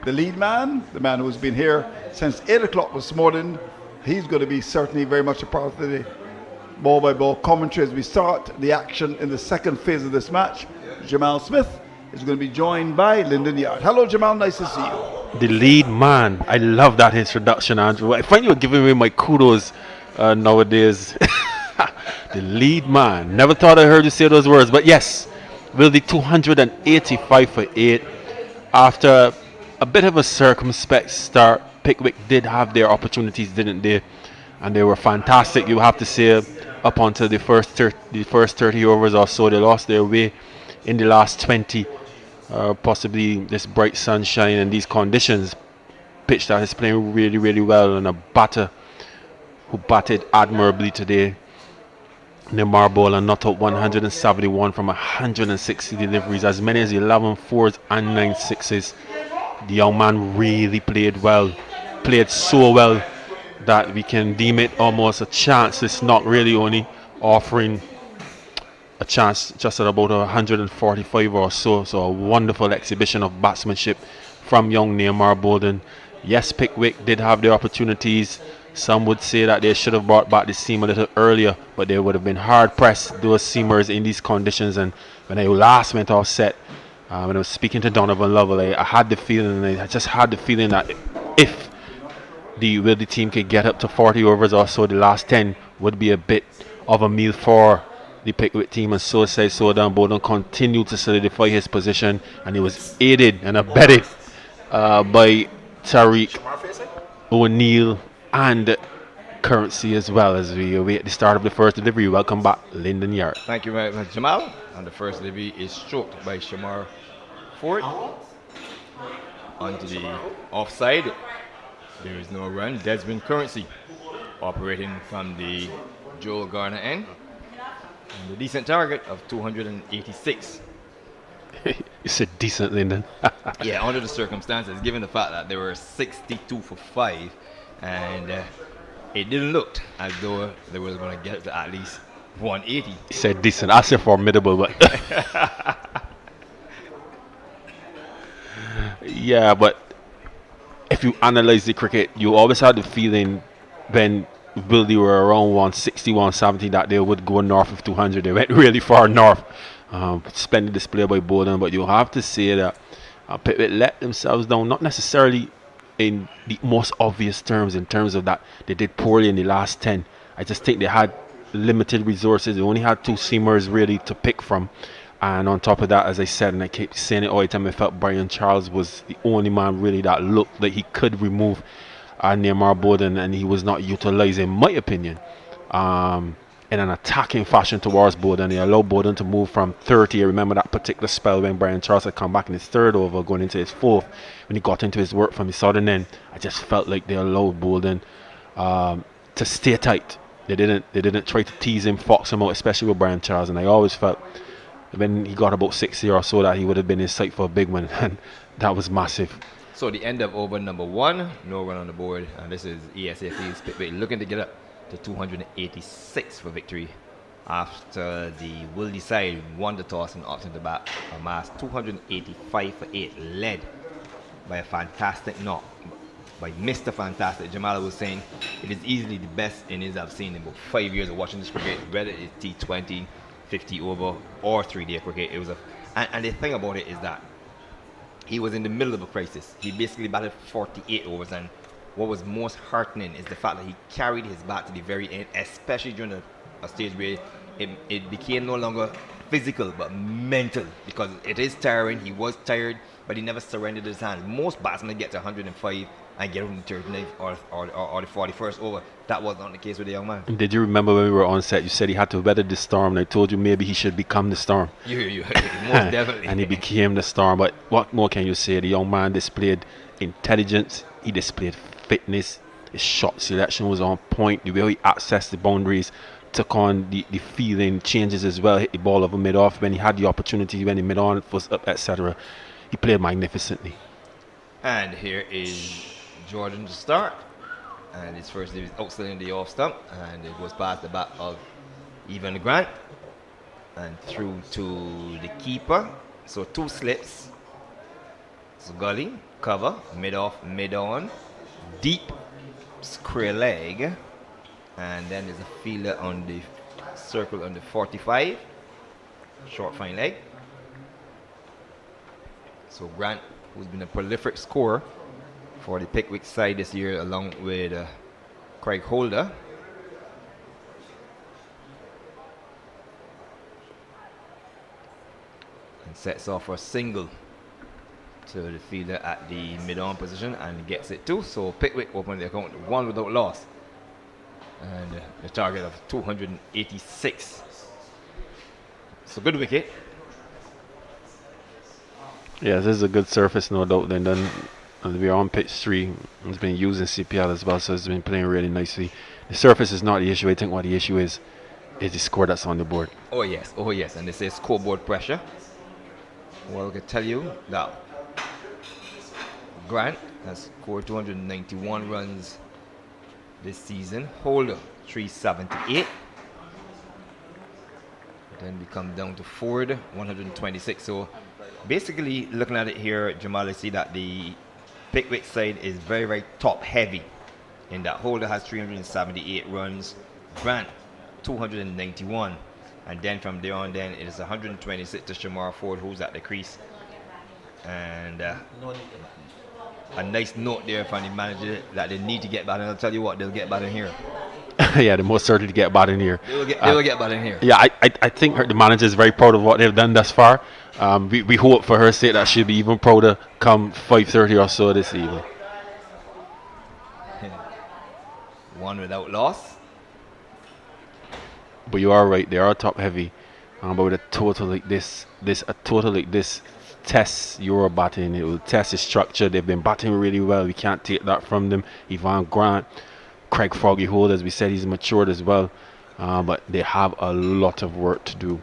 the lead man, the man who's been here since 8 o'clock this morning. He's going to be certainly very much a part of the ball-by-ball commentary as we start the action in the second phase of this match. Jamal Smith is going to be joined by Lyndon Yard. Hello, Jamal. Nice to see you. The lead man. I love that introduction, Andrew. I find you're giving me my kudos nowadays. The lead man. Never thought I heard you say those words, but yes, Wildey 285 for 8. After a bit of a circumspect start, Pickwick did have their opportunities, didn't they? And they were fantastic, you have to say, up until the first 30 overs or so. They lost their way in the last 20. Possibly this bright sunshine and these conditions. Pitch that is playing really, really well, and a batter who batted admirably today. Neymar Balden not out 171 from 160 deliveries, as many as 11 fours and 9 sixes. The young man really played well, played so well that we can deem it almost a chance. It's not really only offering a chance just at about 145 or so. So a wonderful exhibition of batsmanship from young Neymar Balden. Yes, Pickwick did have their opportunities. Some would say that they should have brought back the seam a little earlier, but they would have been hard pressed, those seamers, in these conditions. And when I last went off set, when I was speaking to Donovan Lovell, I had the feeling, I just had the feeling that if the Wildey team could get up to 40 overs or so, the last 10 would be a bit of a meal for the Pickwick team. And so said, so done. Balden continued to solidify his position, and he was aided and abetted by Tariq O'Neill and Currency as well, as we await the start of the first delivery. Welcome back, Lyndon Yard. Thank you very much, Jamal. And the first delivery is stroked by Shamar Ford onto the offside. There is no run. Desmond Currency operating from the Joel Garner end. And a decent target of 286. You said decent, Lyndon. Yeah, under the circumstances, given the fact that they were 62 for 5, and it didn't look as though they were going to get to at least 180. He said decent. I said formidable, but yeah, but if you analyze the cricket, you always had the feeling when Wildey were around 160, 170 that they would go north of 200. They went really far north. Splendid display by Balden, but you have to say that Pickwick let themselves down, not necessarily in the most obvious terms, in terms of that they did poorly in the last 10. I just think they had limited resources. They only had 2 seamers really to pick from, and on top of that, as I said, and I keep saying it all the time, I felt Brian Charles was the only man really that looked like he could remove Neymar Balden, and he was not utilized, in my opinion, in an attacking fashion towards Balden. He allowed Balden to move from 30. I remember that particular spell when Brian Charles had come back in his 3rd over, going into his 4th, when he got into his work from the southern end. I just felt like they allowed Balden to stay tight. They didn't try to tease him, fox him out, especially with Brian Charles. And I always felt when he got about 60 or so that he would have been in sight for a big one, and that was massive. So the end of over number 1, no run on the board, and this is ESFE's Pickwick looking to get up to 286 for victory after the Wildey side won the toss and opted to bat, amassed 285 for 8, led by a fantastic knock by Mr. Fantastic. Jamal was saying it is easily the best innings I've seen in about 5 years of watching this cricket, whether it's T20, 50 over, or 3-day cricket. It was and the thing about it is that he was in the middle of a crisis. He basically batted 48 overs, and what was most heartening is the fact that he carried his bat to the very end, especially during a stage where it became no longer physical but mental, because it is tiring. He was tired, but he never surrendered his hand. Most batsmen get to 105 and get on the 39th or the 41st over. That was not the case with the young man. Did you remember when we were on set, you said he had to weather the storm, and I told you maybe he should become the storm. You most definitely. And he became the storm. But what more can you say? The young man displayed intelligence, he displayed fitness, his shot selection was on point, the way he accessed the boundaries, took on the fielding changes as well, hit the ball over mid-off when he had the opportunity, when he mid-on was up, etc. He played magnificently. And here is Jordan to start, and his first is outside the off stump, and it goes past the back of Evan Grant and through to the keeper. So 2 slips, So gully, cover, mid off, mid on, deep square leg, and then there's a fielder on the circle on the 45, short fine leg. So Grant, who's been a prolific scorer for the Pickwick side this year, along with Craig Holder. And sets off for a single to the fielder at the mid-on position and gets it too. So Pickwick opened the account 1 without loss. And the target of 286. So good wicket. Yeah, this is a good surface, no doubt. And then we're on pitch 3. It's been using CPL as well, so it's been playing really nicely. The surface is not the issue. I think what the issue is the score that's on the board. Oh yes, and this is scoreboard pressure. Well, I can tell you that Grant has scored 291 runs this season. Holder 378. Then we come down to Ford 126. So basically, looking at it here, Jamal, I see that the Pickwick side is very, very top heavy. In that Holder has 378 runs, Grant 291. And then from there on, then it is 126 to Shamar Ford, who's at the crease. And a nice note there from the manager that they need to get Balden. I'll tell you what, they'll get Balden here. Yeah, they're most certainly to get Balden here. They will get Balden here. Yeah, I think the manager is very proud of what they've done thus far. We hope for her sake that she'll be even prouder come 5:30 or so this evening. 1 without loss. But you are right, they are top heavy. But with a total like this tests your batting. It will test the structure. They've been batting really well. We can't take that from them. Yvonne Grant, Craig Foggy Hold, as we said, he's matured as well. But they have a lot of work to do.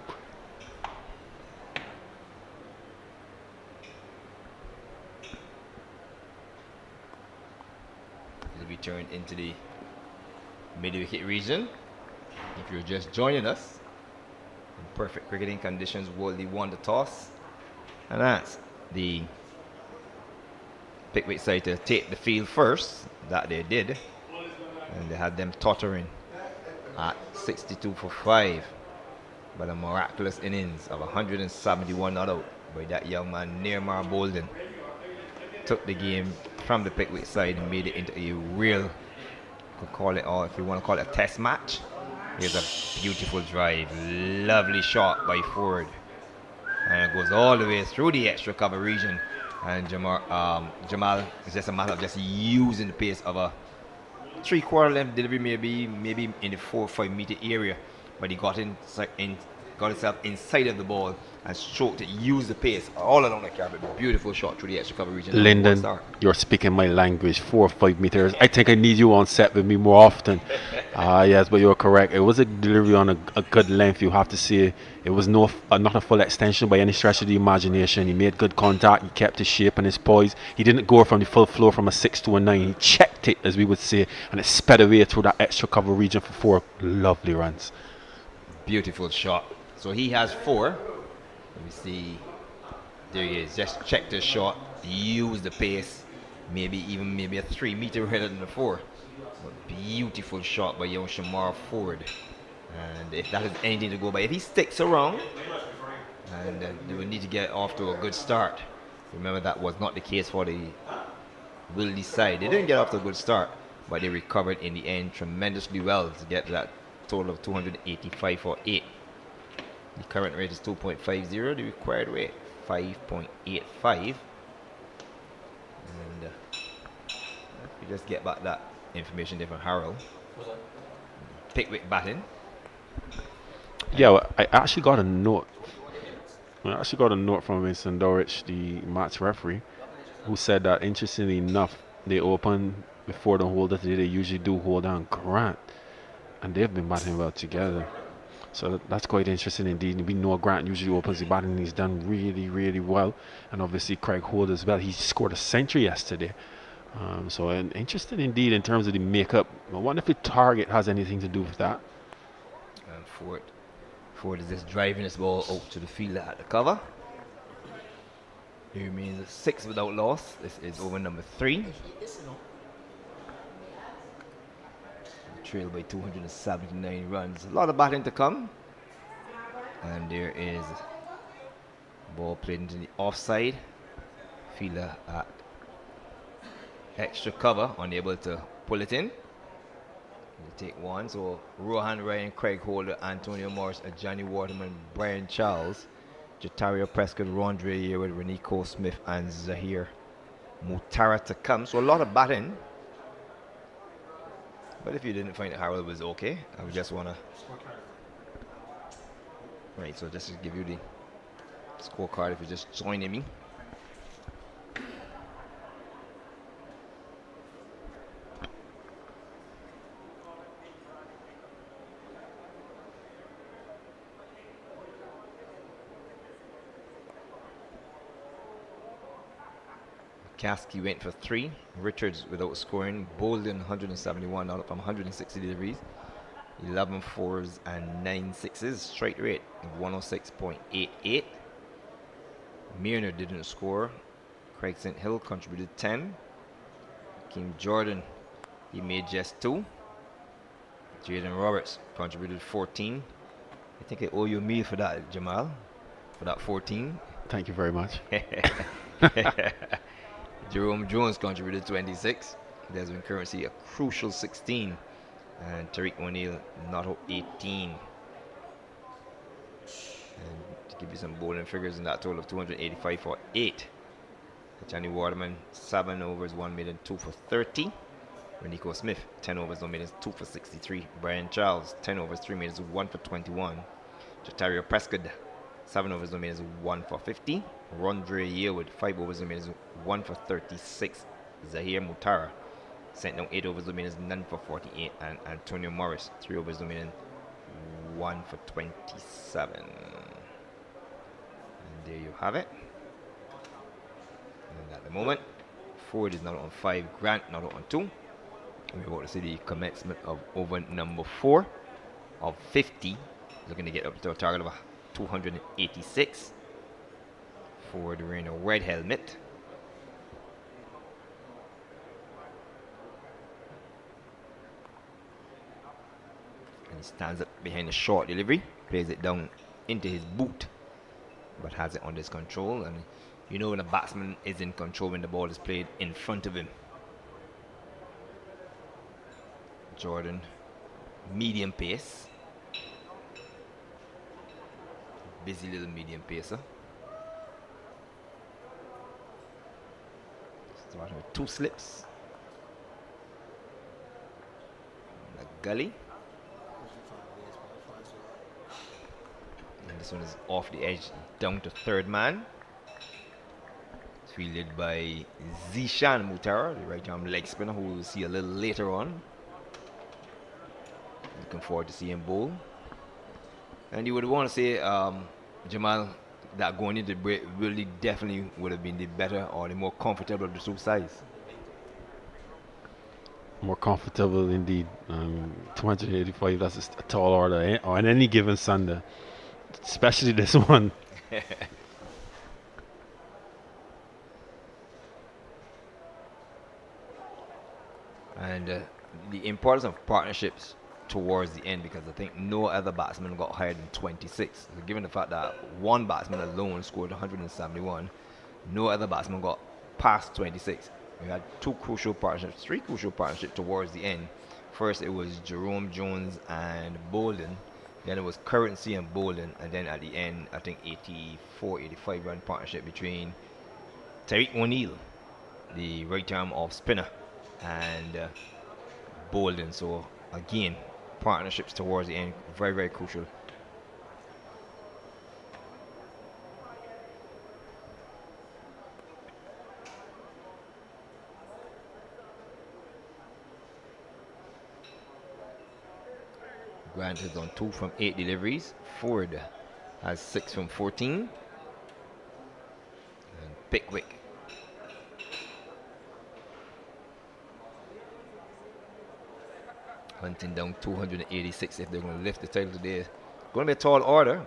It'll be turned into the mid-wicket region. If you're just joining us, in perfect cricketing conditions, Wildey won the toss. And that's the Pickwick side to take the field first. That they did. And they had them tottering at 62 for 5. But a miraculous innings of 171 not out by that young man, Nearmar Balden. Took the game from the Pickwick side and made it into a real, could call it, or if you want to call it a test match. Here's a beautiful drive, lovely shot by Ford, and it goes all the way through the extra cover region. And Jamal is just a matter of just using the pace of a 3/4 length delivery, maybe in the 4 or 5 meter area, but he got himself inside of the ball and stroked it, used the pace all along the carpet. Beautiful shot through the extra cover region. Lyndon, you're speaking my language. 4 or 5 meters. I think I need you on set with me more often. Yes, but you're correct. It was a delivery on a good length, you have to say. It was not a full extension by any stretch of the imagination. He made good contact. He kept his shape and his poise. He didn't go from the full floor from a 6 to a 9. He checked it, as we would say, and it sped away through that extra cover region for 4 lovely runs. Beautiful shot. So he has 4. Let me see. There he is. Just checked his shot. Use the pace. Maybe a 3 meter header than the 4. But beautiful shot by young Shamar Ford. And if that is anything to go by, if he sticks around, and they will need to get off to a good start. Remember, that was not the case for the Wildey side. They didn't get off to a good start, but they recovered in the end tremendously well to get that total of 285 for 8. The current rate is 2.50. The required rate 5.85. And if we just get back that information there from Harold. Pickwick batting. Yeah, well, I actually got a note. From Vincent Dorich, the match referee, who said that interestingly enough, they opened before the holder today. They usually do hold on Grant, and they've been batting well together. So that's quite interesting indeed. We know Grant usually opens the batting, and he's done really, really well. And obviously Craig Holt as well. He scored a century yesterday. So interesting indeed in terms of the makeup. I wonder if the target has anything to do with that. And Ford is just driving this ball out to the field at the cover. He remains 6 without loss. This is over number 3. Trail by 279 runs. A lot of batting to come. And there is ball played into the offside. Fielder at extra cover, unable to pull it in. We'll take one. So Rohan Ryan, Craig Holder, Antonio Morris, Johnny Waterman, Brian Charles, Jatario Prescott, Rondre Yearwood, Renico Smith, and Zahir Mutara to come. So a lot of batting. But if you didn't find that Harold was okay, I would just want to... Right, so just to give you the scorecard if you're just joining me. Kasky went for 3. Richards without scoring. Bolden 171 out from 160 deliveries. 11 fours and 9 sixes. Strike rate of 106.88. Mearner didn't score. Craig St. Hill contributed 10. Kim Jordan, he made just 2. Jaden Roberts contributed 14. I think I owe you a meal for that, Jamal, for that 14. Thank you very much. Jerome Jones contributed 26. Desmond Currency a crucial 16. And Tariq O'Neill not out 18. And to give you some bowling figures in that total of 285 for 8. Johnny Waterman 7 overs, 1 million, 2 for 30. Renico Smith 10 overs, 1 million, 2 for 63. Brian Charles 10 overs, 3 million, 1 for 21. Jatario Prescott 7 overs, 1 million, 1 for 50. Rondre Yearwood 5 overs, 1 million, 1 for 36. Zahir Mutara sent down 8 overs, 1 million, none for 48. And Antonio Morris 3 overs, 1 million, 1 for 27. And there you have it. And at the moment, Ford is not on 5, Grant not on 2. We're about to see the commencement of over number 4 of 50. Looking to get up to a target of 286. Ford wearing a red helmet. And he stands up behind the short delivery, plays it down into his boot, but has it under his control. And you know when a batsman is in control when the ball is played in front of him. Jordan, medium pace. Busy little medium pacer. Starting with 2 slips. A gully. And this one is off the edge down to third man. Fielded by Zishan Mutara, the right arm leg spinner, who we'll see a little later on. Looking forward to seeing him bowl. And you would want to say, Jamal, that going into the break really definitely would have been the better or the more comfortable of the 2 sides. More comfortable indeed. 285, that's a tall order on any given Sunday, especially this one. And the importance of partnerships towards the end, because I think no other batsman got higher than 26. So given the fact that one batsman alone scored 171, no other batsman got past 26. We had 2 crucial partnerships, 3 crucial partnerships towards the end. First it was Jerome Jones and Balden, then it was Currency and Balden, and then at the end I think 84, 85 run partnership between Tariq O'Neill, the right arm off spinner, and Balden. So again, partnerships towards the end, very, very crucial. Grant is on 2 from 8 deliveries. Ford has 6 from 14. And Pickwick hunting down 286 if they're going to lift the title today. It's going to be a tall order,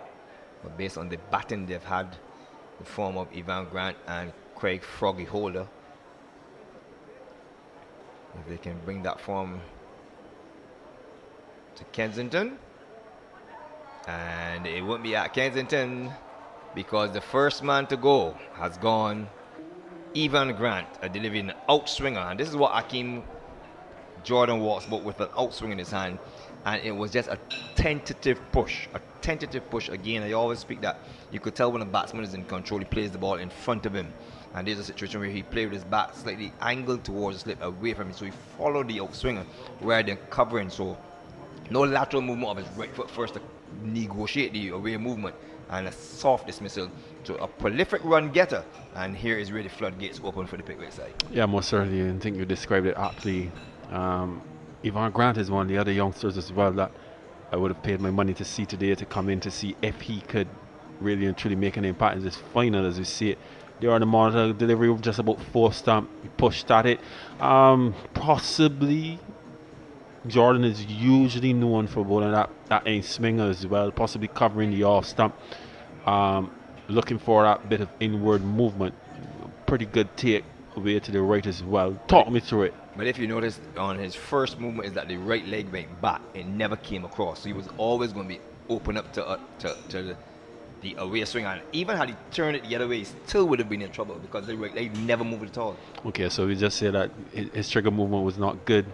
but based on the batting they've had the form of Ivan Grant and Craig Froggy Holder. If they can bring that form to Kensington. And it won't be at Kensington because the first man to go has gone Ivan Grant, delivering an outswinger. And this is what Akeem Jordan walks about, with an outswing in his hand. And it was just a tentative push. A tentative push again. I always speak that you could tell when a batsman is in control, he plays the ball in front of him. And there's a situation where he played with his bat slightly angled towards the slip away from him. So he followed the outswinger rather than covering. So no lateral movement of his right foot first to negotiate the away movement. And a soft dismissal to a prolific run getter. And here is where the floodgates open for the Pickwick side. Yeah, most certainly. I think you described it aptly. Ivan Grant is one of the other youngsters as well that I would have paid my money to see today, to come in to see if he could really and truly make an impact in this final as we see it. There on the monitor, delivery of just about 4 stump. He pushed at it. Possibly Jordan is usually known for bowling that end swinger as well, possibly covering the off stump. Looking for that bit of inward movement. Pretty good take away to the right as well. Talk me through it. But if you notice on his first movement is that the right leg went back. It never came across. So he was always going to be open up to the away swing. And even had he turned it the other way, he still would have been in trouble because the right leg never moved at all. Okay, so we just say that his trigger movement was not good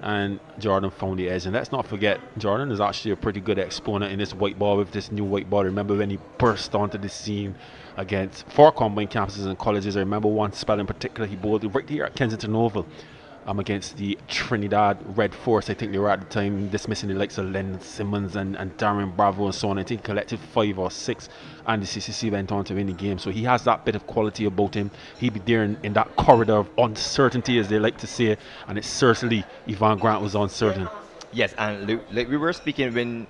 and Jordan found the edge. And let's not forget, Jordan is actually a pretty good exponent in this white ball with this new white ball. Remember when he burst onto the scene against 4 combined campuses and colleges? I remember one spell in particular, he bowled right here at Kensington Oval against the Trinidad Red Force. I think they were at the time dismissing the likes of Len Simmons and Darren Bravo and so on. I think he collected 5 or 6 and the CCC went on to win the game. So he has that bit of quality about him. He'd be there in that corridor of uncertainty, as they like to say, and it's certainly Ivan Grant was uncertain. Yes, and like we were speaking when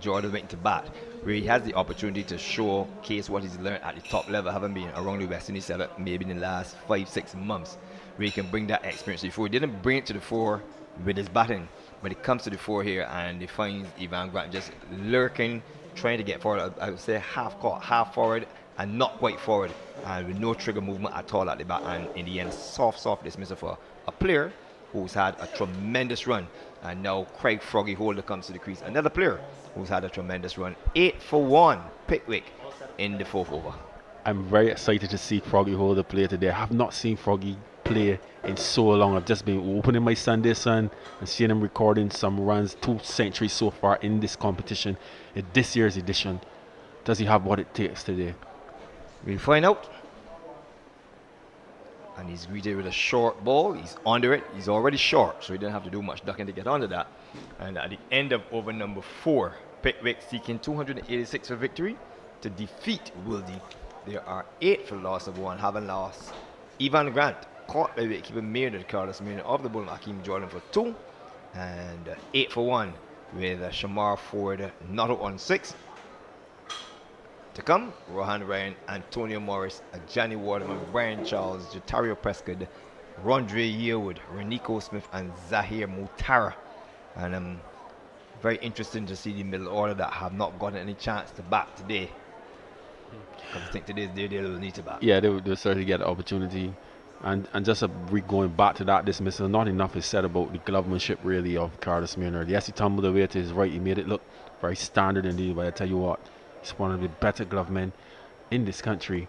Jordan went to bat, where he has the opportunity to showcase what he's learned at the top level, having been around the West Indies setup maybe in the last 5-6 months, where he can bring that experience before. He didn't bring it to the fore with his batting, but it comes to the fore here and he finds Ivan Grant just lurking, trying to get forward. I would say half caught, half forward, and not quite forward, and with no trigger movement at all at the bat. And in the end, soft dismissal for a player who's had a tremendous run. And now Craig Froggy Holder comes to the crease, another player who's had a tremendous run. 8 for 1, Pickwick in the 4th over. I'm very excited to see Froggy Holder play today. I have not seen Froggy play in so long. I've just been opening my Sunday Sun and seeing him recording some runs, 2 centuries so far in this competition. In this year's edition, does he have what it takes today? We'll find out. And he's greeted with a short ball. He's under it. He's already short, so he didn't have to do much ducking to get under that. And at the end of over number 4, Pickwick seeking 286 for victory to defeat Wildey. There are 8 for the loss of 1, having lost Ivan Grant, caught by wicketkeeper Meredith Carlos Marina of the bowling Akeem Jordan for 2, and 8 for 1 with Shamar Ford not out on 6. To come, Rohan Ryan, Antonio Morris, Johnny Waterman, Brian Charles, Jatario Prescott, Rondre Yearwood, Renico Smith, and Zahir Mutara. And very interesting to see the middle order that have not gotten any chance to bat today. Because I think today's day they'll need to bat. Yeah, they'll certainly get the opportunity. And just going back to that dismissal, not enough is said about the glovemanship really of Carlos Milner. Yes, he tumbled away to his right. He made it look very standard indeed, but I tell you what, he's one of the better glovemen in this country.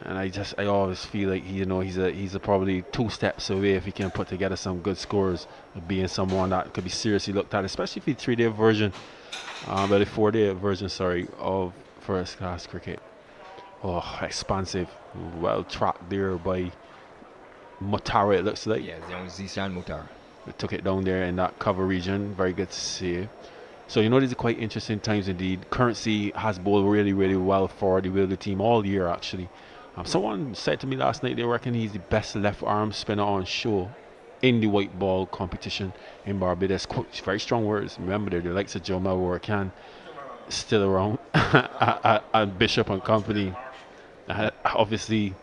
And I always feel like he's probably 2 steps away if he can put together some good scores of being someone that could be seriously looked at, especially for the 3-day version, but the 4-day version, of first class cricket. Oh, expansive, well tracked there by Mutara, it looks like. Yeah, the young Zishan Mutara. They took it down there in that cover region. Very good to see. So these are quite interesting times indeed. Currency has bowled really, really well for the Wildey team all year actually. Someone said to me last night they reckon he's the best left arm spinner on show in the white ball competition in Barbados. Quite very strong words. Remember, they're the likes of Joe Melwar still around and Bishop and company. Obviously,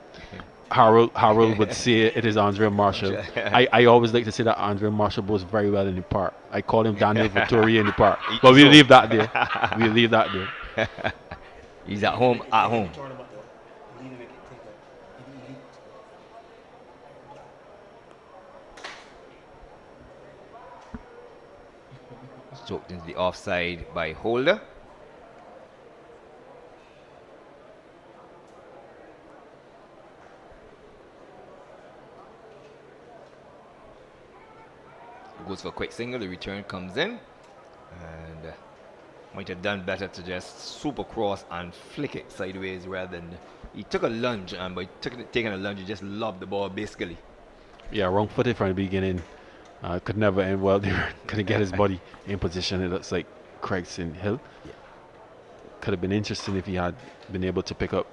Harold would say it is Andre Marshall. I always like to say that Andre Marshall bowls very well in the park. I call him Daniel Vittori in the park. But we'll leave that there. He's at home, at home. Stroked into the offside by Holder. Goes for a quick single, the return comes in, and might have done better to just super cross and flick it sideways rather than he took a lunge, and by taking a lunge he just lobbed the ball basically. Yeah, wrong footed from the beginning. Could never end well there. Couldn't get his body in position. It looks like Craigson Hill. Yeah. Could have been interesting if he had been able to pick up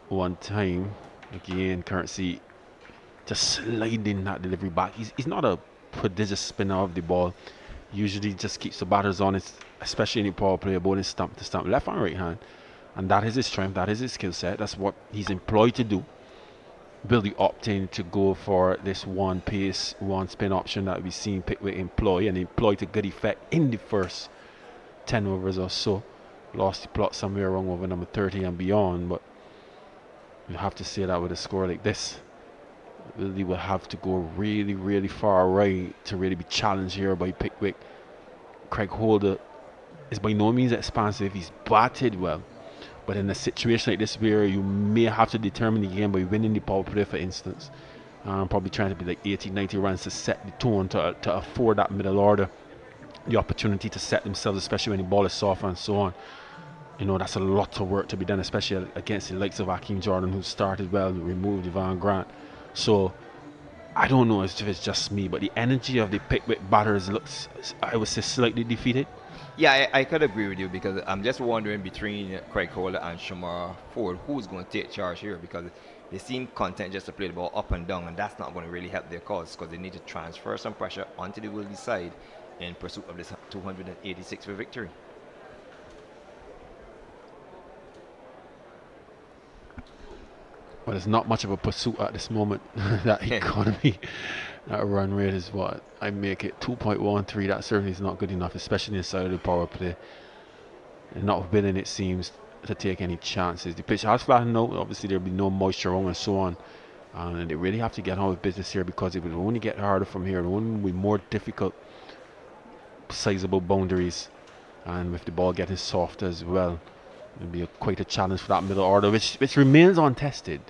one time. Again, Currency just sliding that delivery back. He's not a prodigious spinner of the ball. Usually just keeps the batters on it, especially in the power play, bowling stump to stump, left and right hand. And that is his strength, that is his skill set. That's what he's employed to do. Billy opting to go for this one pace, one spin option that we've seen Pickwick employ, and employ to good effect in the first 10 overs or so. Lost the plot somewhere around over number 30 and beyond, but you have to say that with a score like this, Billy will have to go really, really far right to really be challenged here by Pickwick. Craig Holder is by no means expansive. He's batted well. But in a situation like this where you may have to determine the game by winning the power play, for instance, probably trying to be like 80, 90 runs to set the tone, to afford that middle order the opportunity to set themselves, especially when the ball is soft and so on. You know, that's a lot of work to be done, especially against the likes of Hakeem Jordan, who started well, removed Ivan Grant. So I don't know if it's just me, but the energy of the Pickwick batters looks, I would say, slightly defeated. Yeah, I could agree with you, because I'm just wondering between Craig Holder and Shamar Ford, who's going to take charge here, because they seem content just to play the ball up and down, and that's not going to really help their cause, because they need to transfer some pressure onto the Wildey side in pursuit of this 286 for victory. Well, it's not much of a pursuit at this moment. That economy, that run rate is what I make it 2.13. That certainly is not good enough, especially inside of the power play. And not willing, it seems, to take any chances. The pitch has flattened out. Obviously, there'll be no moisture on and so on. And they really have to get on with business here, because it will only get harder from here. It will only be more difficult, sizable boundaries, and with the ball getting softer as well. It'll be quite a challenge for that middle order, which remains untested.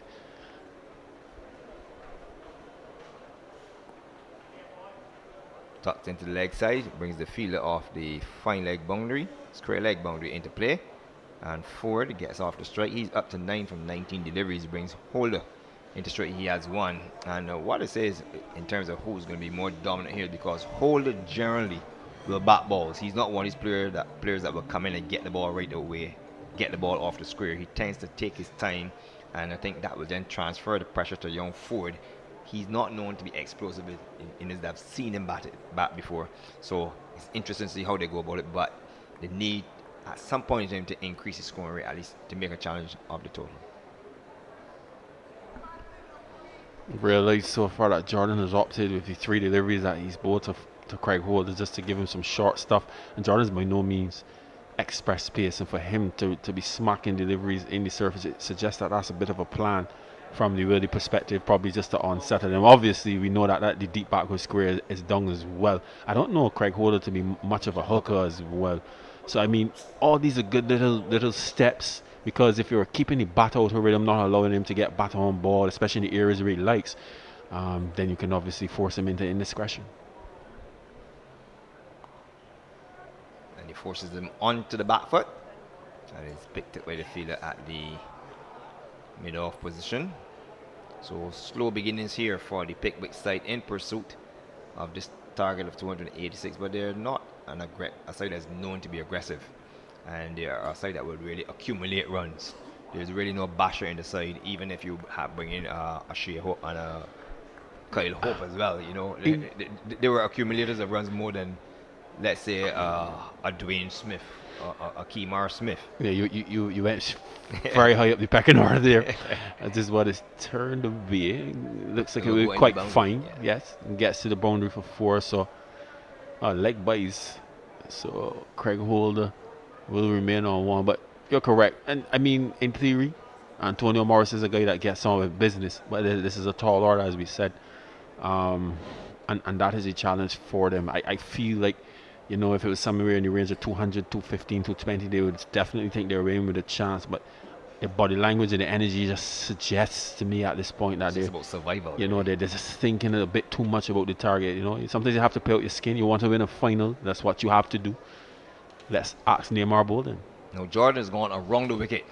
Tucked into the leg side, brings the fielder off the fine leg boundary, square leg boundary into play. And Ford gets off the strike. He's up to 9 from 19 deliveries, brings Holder into strike. He has 1. And what it says in terms of who's going to be more dominant here, because Holder generally will bat balls. He's not one of these players that will come in and get the ball right away, get the ball off the square. He tends to take his time, and I think that will then transfer the pressure to young Ford. He's not known to be explosive in as I've seen him bat before. So it's interesting to see how they go about it, but they need at some point in time to increase his scoring rate, at least to make a challenge of the total. Realized so far that Jordan has opted with the 3 deliveries that he's bowled to Craig Holder, just to give him some short stuff. And Jordan's by no means express pace, and for him to be smacking deliveries in the surface, it suggests that that's a bit of a plan from the Wildey perspective, probably just to unsettle them. Obviously, we know that the deep backward square is done as well. I don't know Craig Holder to be much of a hooker as well. So I mean, all these are good little steps, because if you're keeping the bat out of rhythm, not allowing him to get bat on ball, especially in the areas where he likes, then you can obviously force him into indiscretion. And he forces them onto the back foot. That is picked up by the fielder at the mid-off position. So slow beginnings here for the Pickwick side in pursuit of this target of 286, but they're not a side that's known to be aggressive, and they are a side that will really accumulate runs. There's really no basher in the side, even if you bring in a Shea Hope and a Kyle Hope as well. You know, they were accumulators of runs more than, let's say, a Dwayne Smith, a Kemar Smith. Yeah, you went very high up the pecking order there. This is what is turned away. Looks like it was quite fine. Yeah. Yes, and gets to the boundary for 4. So leg buys. So Craig Holder will remain on 1. But you're correct. And I mean, in theory, Antonio Morris is a guy that gets on with business. But this is a tall order, as we said. And that is a challenge for them. I feel like, you know, if it was somewhere in the range of 200, 215, 220, they would definitely think they're in with a chance. But the body language and the energy just suggests to me at this point that they're about survival. You know, they're just thinking a bit too much about the target. You know, sometimes you have to play out your skin. You want to win a final. That's what you have to do. Let's ask Neymar Balden. Now Jordan is going around the wicket.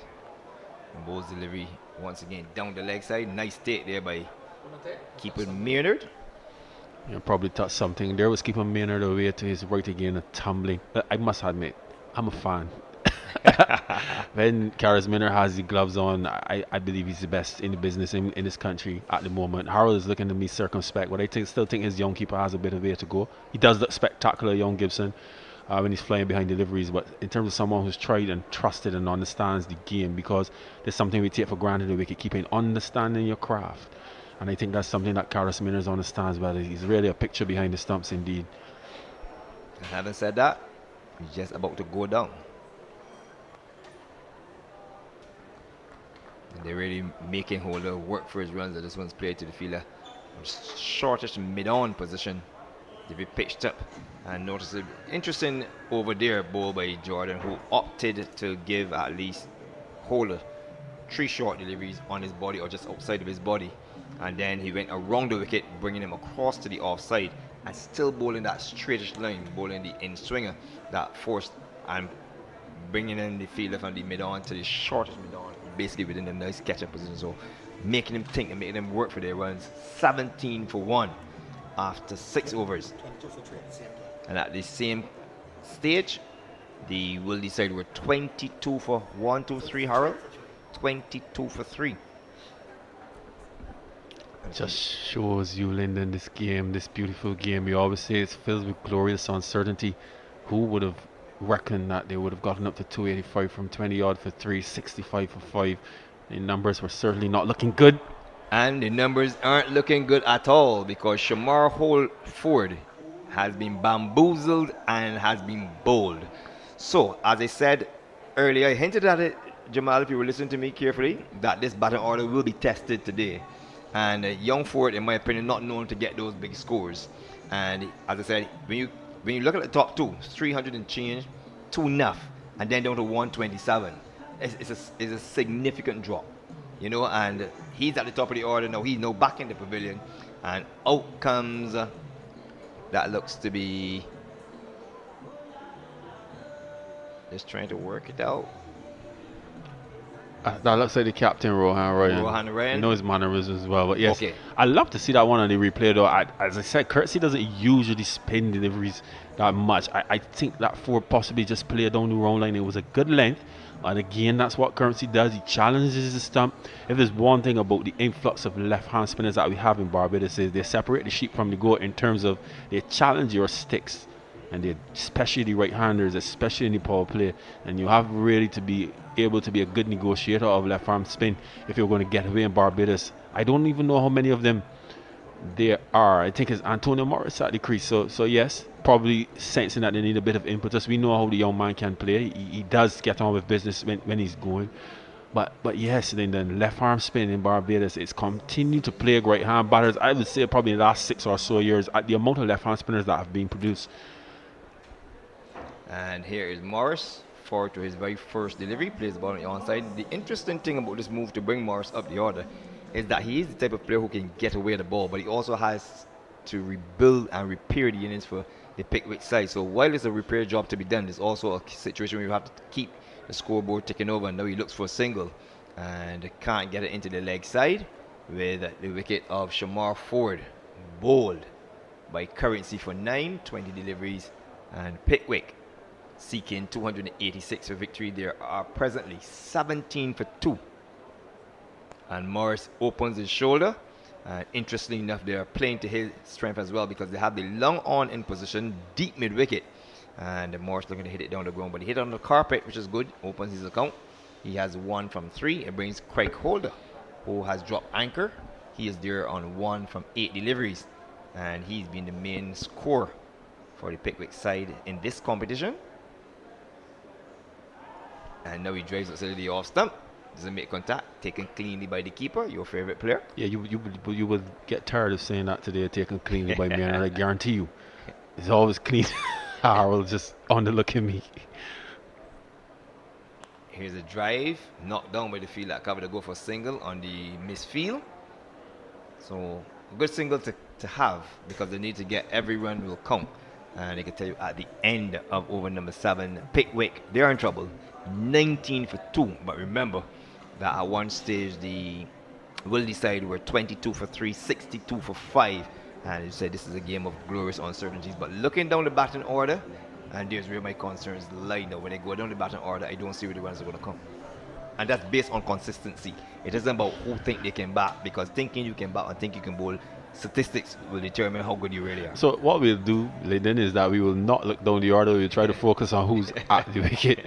And Bowles delivery once again down the leg side. Nice take there by keeper Maynard. You probably touched something. There was keeper Maynard away to his right again, a tumbling. I must admit, I'm a fan. When Karis Maynard has the gloves on, I believe he's the best in the business in this country at the moment. Harold is looking to me circumspect, but I still think his young keeper has a bit of way to go. He does look spectacular, young Gibson, when he's flying behind deliveries. But in terms of someone who's tried and trusted and understands the game, because there's something we take for granted in wicket keeping, understanding your craft. And I think that's something that Karis Maynard understands well. He's really a picture behind the stumps indeed. And having said that, he's just about to go down. And they're really making Holder work for his runs. This one's played to the fielder. Shortish mid-on position to be pitched up. And notice it interesting over there ball by Jordan, who opted to give at least Holder 3 short deliveries on his body or just outside of his body. And then he went around the wicket, bringing him across to the offside and still bowling that straightish line, bowling the in-swinger that forced and bringing in the fielder from the mid-on to the shortest mid-on, basically within a nice catch-up position. So making him think and making him work for their runs. 17 for 1 after 6 overs. 22 for 3 at the same time. And at the same stage, the Wildey side were 22 for 1, 2, 3, Harold. 22 for 3. Just shows you, Lyndon, this game, this beautiful game. We always say it's filled with glorious uncertainty. Who would have reckoned that they would have gotten up to 285 from 20 odd for 3, 65 for 5? The numbers were certainly not looking good. And the numbers aren't looking good at all, because Shamar Holford has been bamboozled and has been bowled. So, as I said earlier, I hinted at it, Jamal, if you were listening to me carefully, that this batting order will be tested today. And young Ford, in my opinion, not known to get those big scores. And as I said, when you look at the top 2, 300 and change, 2 enough, and then down to 127, it's a significant drop, you know. And he's at the top of the order now. He's now back in the pavilion, and out comes that looks to be just trying to work it out. That looks like the captain, Rohan Ryan. Rohan Ryan. You know his mannerisms as well. But yes, okay. I love to see that one on the replay though. As I said, Curtsy doesn't usually spin deliveries that much. I think that Ford possibly just played down the wrong line. It was a good length. And again, that's what Currency does. He challenges the stump. If there's one thing about the influx of left-hand spinners that we have in Barbados, is they separate the sheep from the goat in terms of they challenge your sticks. And they, especially the right-handers, especially in the power play. And you have really to be able to be a good negotiator of left-arm spin if you're going to get away in Barbados. I don't even know how many of them there are. I think it's Antonio Morris at the crease. So yes, probably sensing that they need a bit of impetus. We know how the young man can play. He does get on with business when he's going. But yes, then left-arm spin in Barbados, it's continued to plague right-hand batters. I would say probably in the last 6 or so years, at the amount of left-hand spinners that have been produced. And here is Morris forward to his very first delivery, plays the ball on the onside. The interesting thing about this move to bring Morris up the order is that he is the type of player who can get away the ball, but he also has to rebuild and repair the innings for the Pickwick side. So while there's a repair job to be done, there's also a situation where you have to keep the scoreboard ticking over. And now he looks for a single and can't get it into the leg side with the wicket of Shamar Ford, bowled by Currency for 9, 20 deliveries, and Pickwick seeking 286 for victory. There are presently 17 for 2. And Morris opens his shoulder. And interestingly enough, they are playing to his strength as well, because they have the long on in position, deep mid wicket. And Morris looking to hit it down the ground, but he hit it on the carpet, which is good. Opens his account. He has 1 from 3. It brings Craig Holder, who has dropped anchor. He is there on 1 from 8 deliveries. And he's been the main scorer for the Pickwick side in this competition. And now he drives outside the off stump. Doesn't make contact. Taken cleanly by the keeper, your favorite player. Yeah, you would get tired of saying that today, taken cleanly by me, and I guarantee you, it's always clean. Harold just on the look at me. Here's a drive, knocked down by the field that cover to go for a single on the misfield. So a good single to have, because they need to get every run will count. And I can tell you at the end of over number 7, Pickwick, they're in trouble. 19 for 2. But remember that at one stage the Wildey side were 22 for 3, 62 for 5. And you said this is a game of glorious uncertainties. But looking down the batting order, and there's where my concerns lie now. When they go down the batting order, I don't see where the runs are going to come. And that's based on consistency. It isn't about who think they can bat, because thinking you can bat and think you can bowl, statistics will determine how good you really are. So what we'll do, Lyndon, is that we will not look down the order. We'll try to focus on who's at the wicket.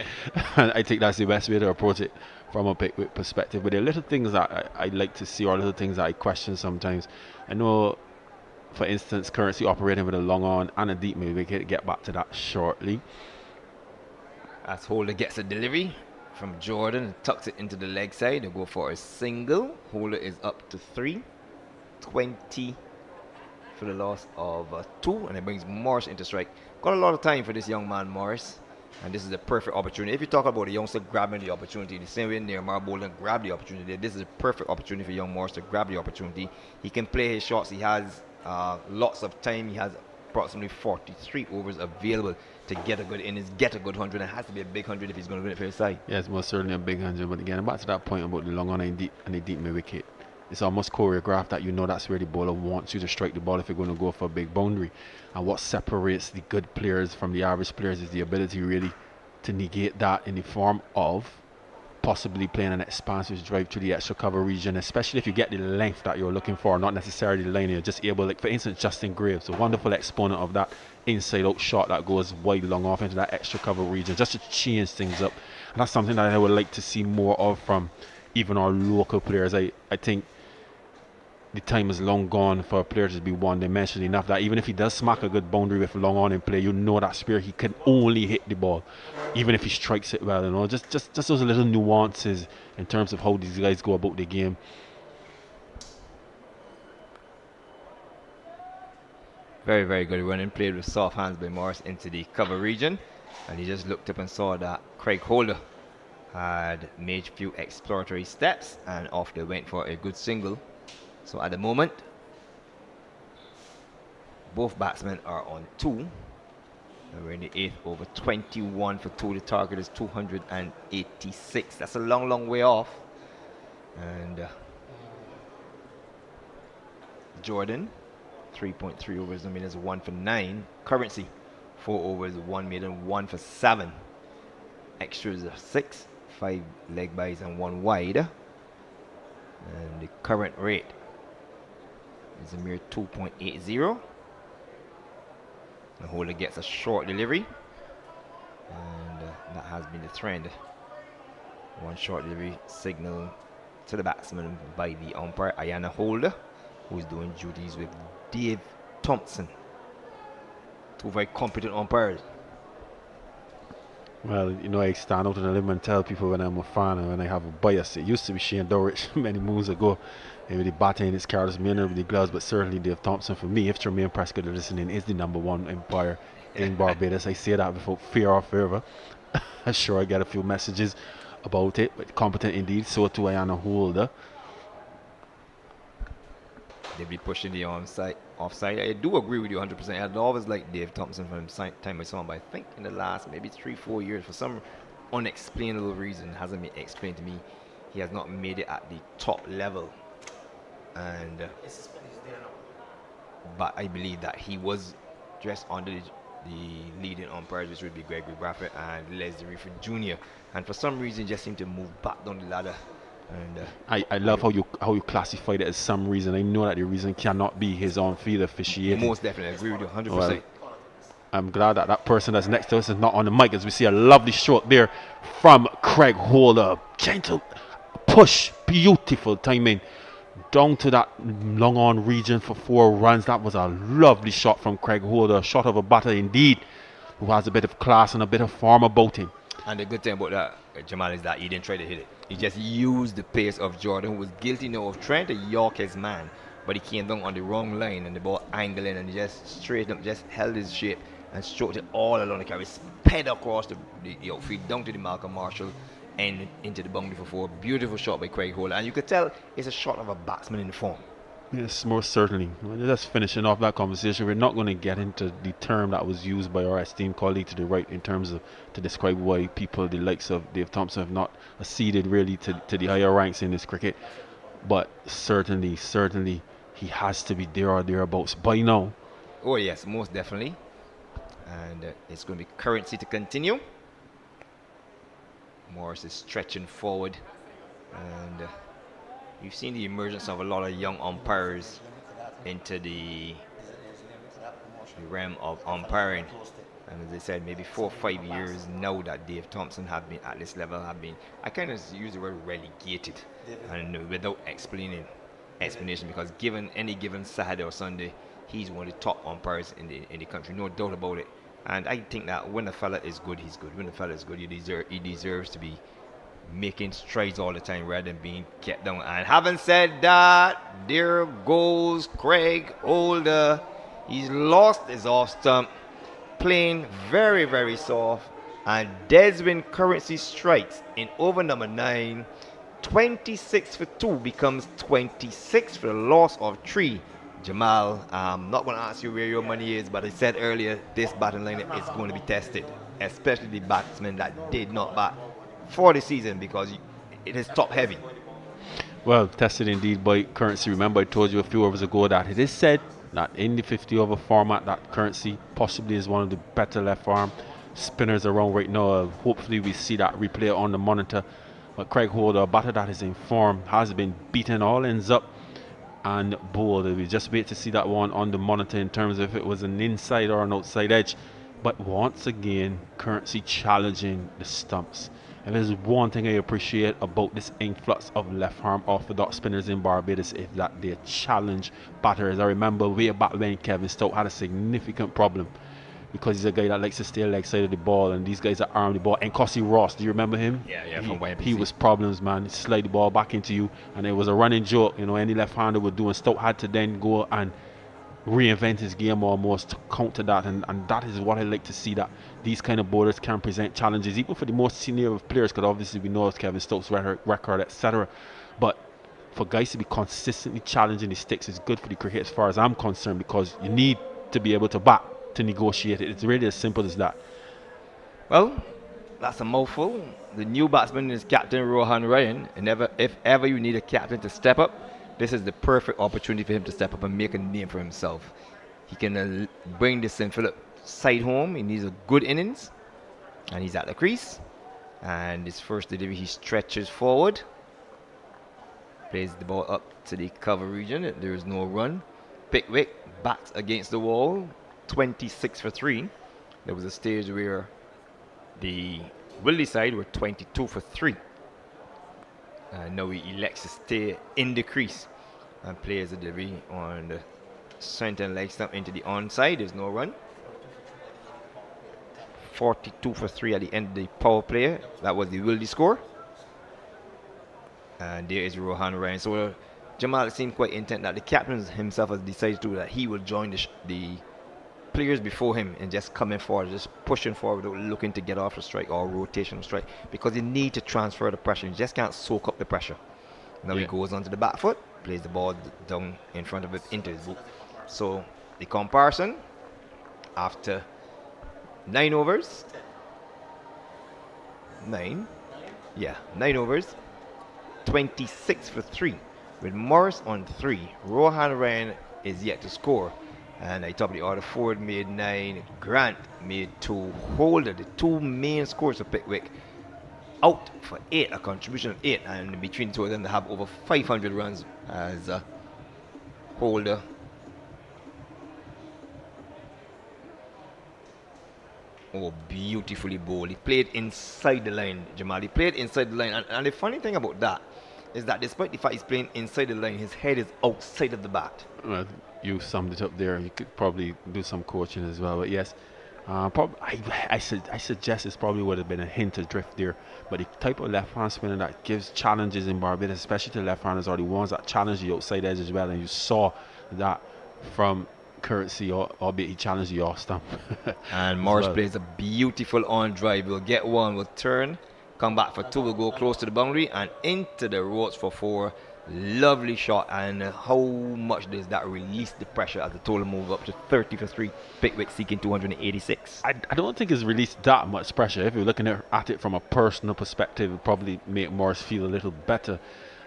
And I think that's the best way to approach it from a Pickwick perspective. But there are little things that I like to see, or little things that I question sometimes. I know, for instance, currently operating with a long on and a deep mid wicket. Get back to that shortly. As Holder gets a delivery from Jordan and tucks it into the leg side. They go for a single. Holder is up to 3. 20 for the loss of 2, and it brings Morris into strike. Got a lot of time for this young man, Morris, and this is a perfect opportunity. If you talk about a youngster grabbing the opportunity, the same way Neymar Balden grabbed the opportunity, this is a perfect opportunity for young Morris to grab the opportunity. He can play his shots. He has lots of time. He has approximately 43 overs available to get a good innings, get a good 100. It has to be a big 100 if he's going to win it for his side. Yes, most certainly a big 100. But again, back to that point about the long on and the deep mid wicket. It's almost choreographed that you know that's where the bowler wants you to strike the ball if you're going to go for a big boundary. And what separates the good players from the average players is the ability really to negate that in the form of possibly playing an expansive drive to the extra cover region, especially if you get the length that you're looking for, not necessarily the line. You're just able, like for instance, Justin Graves, a wonderful exponent of that inside out shot that goes wide long off into that extra cover region, just to change things up. And that's something that I would like to see more of from even our local players. I think the time is long gone for a player to be one-dimensional enough that even if he does smack a good boundary with long on in play, you know that spear he can only hit the ball, even if he strikes it well. You know, just those little nuances in terms of how these guys go about the game. Very, very good running. Played with soft hands by Morris into the cover region, and he just looked up and saw that Craig Holder had made a few exploratory steps, and off they went for a good single. So at the moment, both batsmen are on 2. And we're in the 8th over. 21 for 2. The target is 286. That's a long, long way off. And Jordan, 3.3 overs. I mean, it's 1 for 9. Currency, 4 overs, 1 maiden, 1 for 7. Extras of 6, 5 leg byes and 1 wide. And the current rate is a mere 2.80. The Holder gets a short delivery, and that has been the trend. One short delivery signal to the batsman by the umpire, Ayana Holder, who is doing duties with Dave Thompson. 2 very competent umpires. Well, you know, I stand out on the limb and tell people when I'm a fan and when I have a bias. It used to be Shane Dowrich many moons ago. Maybe the batting in his careless manner with the gloves, but certainly Dave Thompson for me, if Jermaine Prescott is listening, is the #1 umpire in Barbados. I say that without fear or favor. I'm sure I get a few messages about it, but competent indeed. So too Ayana Holder. They'll be pushing the offside. I do agree with you 100%. I'd always liked Dave Thompson from the time I saw him, but I think in the last maybe 3-4 years, for some unexplainable reason, hasn't been explained to me, he has not made it at the top level. And but I believe that he was dressed under the leading umpires, which would be Gregory Bradford and Leslie Reeford Jr. And for some reason, just seemed to move back down the ladder. And I love how you classified it as some reason. I know that the reason cannot be his on-field officiating. Most definitely, I agree with you 100%. Well, I'm glad that that person that's next to us is not on the mic, as we see a lovely shot there from Craig Holder. Gentle push, beautiful timing down to that long on region for 4 runs. That was a lovely shot from Craig Holder, a shot of a batter indeed, who has a bit of class and a bit of form about him. And the good thing about that, Jamal, is that he didn't try to hit it. He just used the pace of Jordan, who was guilty now of trying to york his man, but he came down on the wrong line and the ball angling, and he just straightened up, just held his shape and stroked it all along the carry, sped across the outfield down to the Malcolm Marshall and into the boundary for 4. Beautiful shot by Craig Holder, and you could tell it's a shot of a batsman in the form. Yes, most certainly. Just finishing off that conversation, we're not going to get into the term that was used by our esteemed colleague to the right in terms of to describe why people the likes of Dave Thompson have not acceded really to the higher ranks in this cricket. But certainly, he has to be there or thereabouts by now. Oh yes, most definitely. And it's going to be currency to continue. Morris is stretching forward, and you've seen the emergence of a lot of young umpires into the realm of umpiring. And as I said, maybe 4 or 5 years now that Dave Thompson have been at this level, I kind of use the word relegated, and without explanation, because given any given Saturday or Sunday, he's one of the top umpires in the country, no doubt about it. And I think that when a fella is good, he's good. When a fella is good, he deserves to be making strides all the time rather than being kept down. And having said that, there goes Craig Holder. He's lost his off stump, playing very, very soft. And Desmond Currency strikes in over number 9. 26 for 2 becomes 26 for the loss of 3. Jamal, I'm not going to ask you where your money is, but I said earlier, this batting lineup is going to be tested, especially the batsmen that did not bat for the season, because it is top heavy. Well, tested indeed by Currency. Remember, I told you a few hours ago that it is said that in the 50 over format that Currency possibly is one of the better left arm spinners around right now. Hopefully we see that replay on the monitor. But Craig Holder, a batter that is in form, has been beaten all ends up and bowled. We just wait to see that one on the monitor in terms of if it was an inside or an outside edge. But once again, Currency challenging the stumps. And there's one thing I appreciate about this influx of left arm orthodox spinners in Barbados, is that they challenge batters. I remember way back when Kevin Stout had a significant problem, because he's a guy that likes to stay leg side of the ball, and these guys that arm the ball. And Cossie Ross, do you remember him? Yeah, from YMCA. He was problems, man. He'd slide the ball back into you, and it was a running joke. Any left-hander would do, and Stout had to then go and reinvent his game almost to counter that, and that is what I like to see, that these kind of bowlers can present challenges, even for the most senior of players, because obviously we know Kevin Stout's record, etc. But for guys to be consistently challenging the sticks is good for the cricket as far as I'm concerned, because you need to be able to bat to negotiate it. It's really as simple as that. Well, that's a mouthful. The new batsman is Captain Rohan Ryan, and if ever you need a captain to step up, this is the perfect opportunity for him to step up and make a name for himself. He can bring the St. Philip side home. He needs a good innings, and he's at the crease. And his first delivery, he stretches forward, plays the ball up to the cover region. There is no run. Pickwick backs against the wall, 26 for 3. There was a stage where the Wildey side were 22 for 3. Now he elects to stay in the crease and plays a delivery on the center leg stump into the onside. There's no run. 42 for 3 at the end of the power play. That was the Wildey score. And there is Rohan Ryan. So Jamal seemed quite intent that the captain himself has decided that he will join the players before him and just coming forward, just pushing forward without looking to get off the strike or rotational strike, because you need to transfer the pressure. You just can't soak up the pressure. Now he goes onto the back foot, plays the ball down in front of it into his boot. So the comparison after 9 overs, 9 overs, 26 for 3 with Morris on 3. Rohan Ryan is yet to score. And at top of the order, Ford made 9, Grant made 2, Holder, the 2 main scores for Pickwick, out for 8, a contribution of 8, and between the two of them they have over 500 runs as Holder. Oh, beautifully bowled. He played inside the line, Jamal. He played inside the line, and the funny thing about that is that despite the fact he's playing inside the line, his head is outside of the bat. Well, you summed it up there. You could probably do some coaching as well, but yes, I suggest it's probably would have been a hint of drift there, but the type of left-hand spinner that gives challenges in Barbados, especially to left-handers, are the ones that challenge the outside edge as well, and you saw that from Courtesy, albeit he challenged the off stump. And Morris plays a beautiful on drive. We'll get one, we'll turn, come back for two, we'll go close to the boundary and into the ropes for four. Lovely shot, and how much does that release the pressure as the total move up to 30 for 3? Pickwick seeking 286. I don't think it's released that much pressure. If you're looking at it from a personal perspective, it would probably make Morris feel a little better.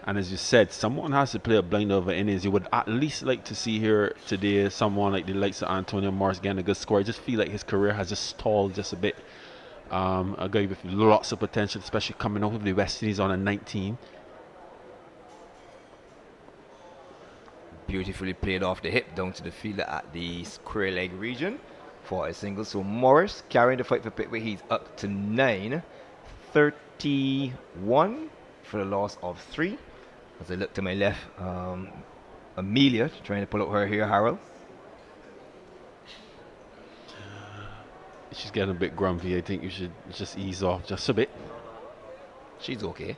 And as you said, someone has to play a blind over innings. You would at least like to see here today someone like the likes of Antonio Morris getting a good score. I just feel like his career has just stalled just a bit. A guy with lots of potential, especially coming out of the West Indies on a 19. Beautifully played off the hip down to the fielder at the square leg region for a single. So Morris carrying the fight for Pickwick. He's up to 9. 31 for the loss of 3. As I look to my left, Amelia trying to pull out her hair, Harold. She's getting a bit grumpy. I think you should just ease off just a bit. She's okay.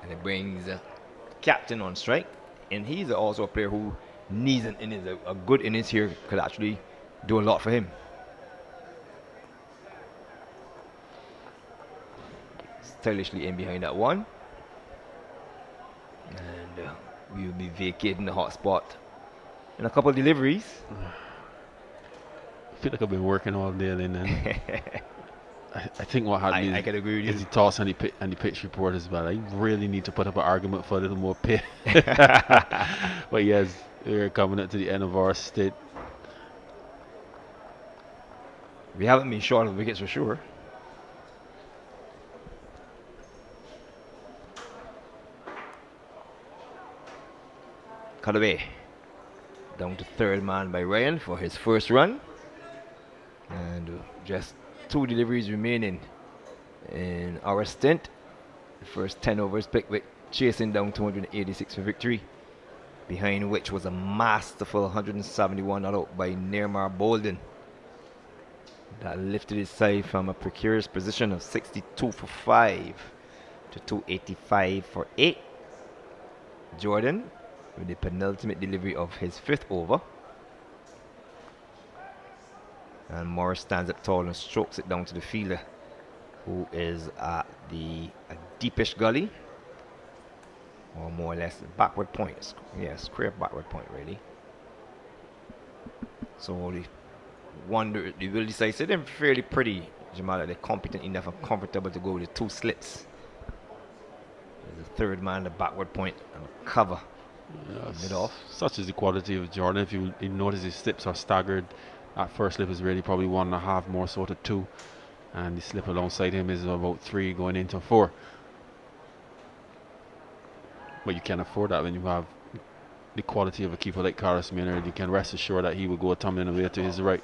And it brings captain on strike, and he's also a player who needs an innings. A good innings here could actually do a lot for him. Stylishly in behind that one, and we'll be vacating the hot spot in a couple of deliveries. I feel like I've been working all day, and I think what happened I can agree with you. Is the toss and the pitch report as well. I really need to put up an argument for a little more pay. But yes, we're coming up to the end of our stint. We haven't been short of wickets for sure. Cut away. Down to third man by Ryan for his first run. And just 2 deliveries remaining in our stint. The first 10 overs, Pickwick chasing down 286 for victory, behind which was a masterful 171 not out by Nearmar Balden. That lifted his side from a precarious position of 62 for 5 to 285 for 8. Jordan with the penultimate delivery of his 5th over. And Morris stands up tall and strokes it down to the fielder, who is at the deepish gully, or more or less backward point. Yeah, square backward point, really. So the will decide, so they're fairly pretty, Jamal. They're competent enough and comfortable to go with the 2 slips. There's a third man, the backward point, and a cover. Mid off. Such is the quality of Jordan. If you notice, his slips are staggered. That first slip is really probably 1.5, more so to 2. And the slip alongside him is about 3 going into 4. But you can't afford that when you have the quality of a keeper like Carlos Maynard. You can rest assured that he will go tumbling away to his right.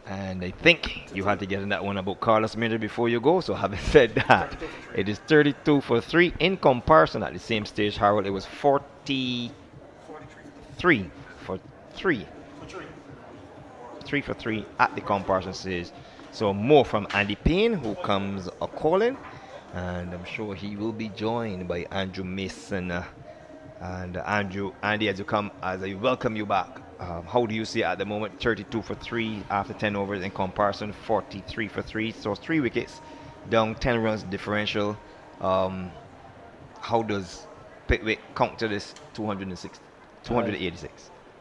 And I think you had to get in that one about Carlos Maynard before you go. So having said that, it is 32 for 3 in comparison at the same stage, Harold. It was 43 for 3. 3 for 3 at the comparison stage. So more from Andy Payne, who comes a calling, and I'm sure he will be joined by Andrew Mason. And Andy, as I welcome you back, how do you see it at the moment? 32 for 3 after 10 overs in comparison, 43 for 3. So 3 wickets, down 10 runs differential. How does Pickwick counter this 286?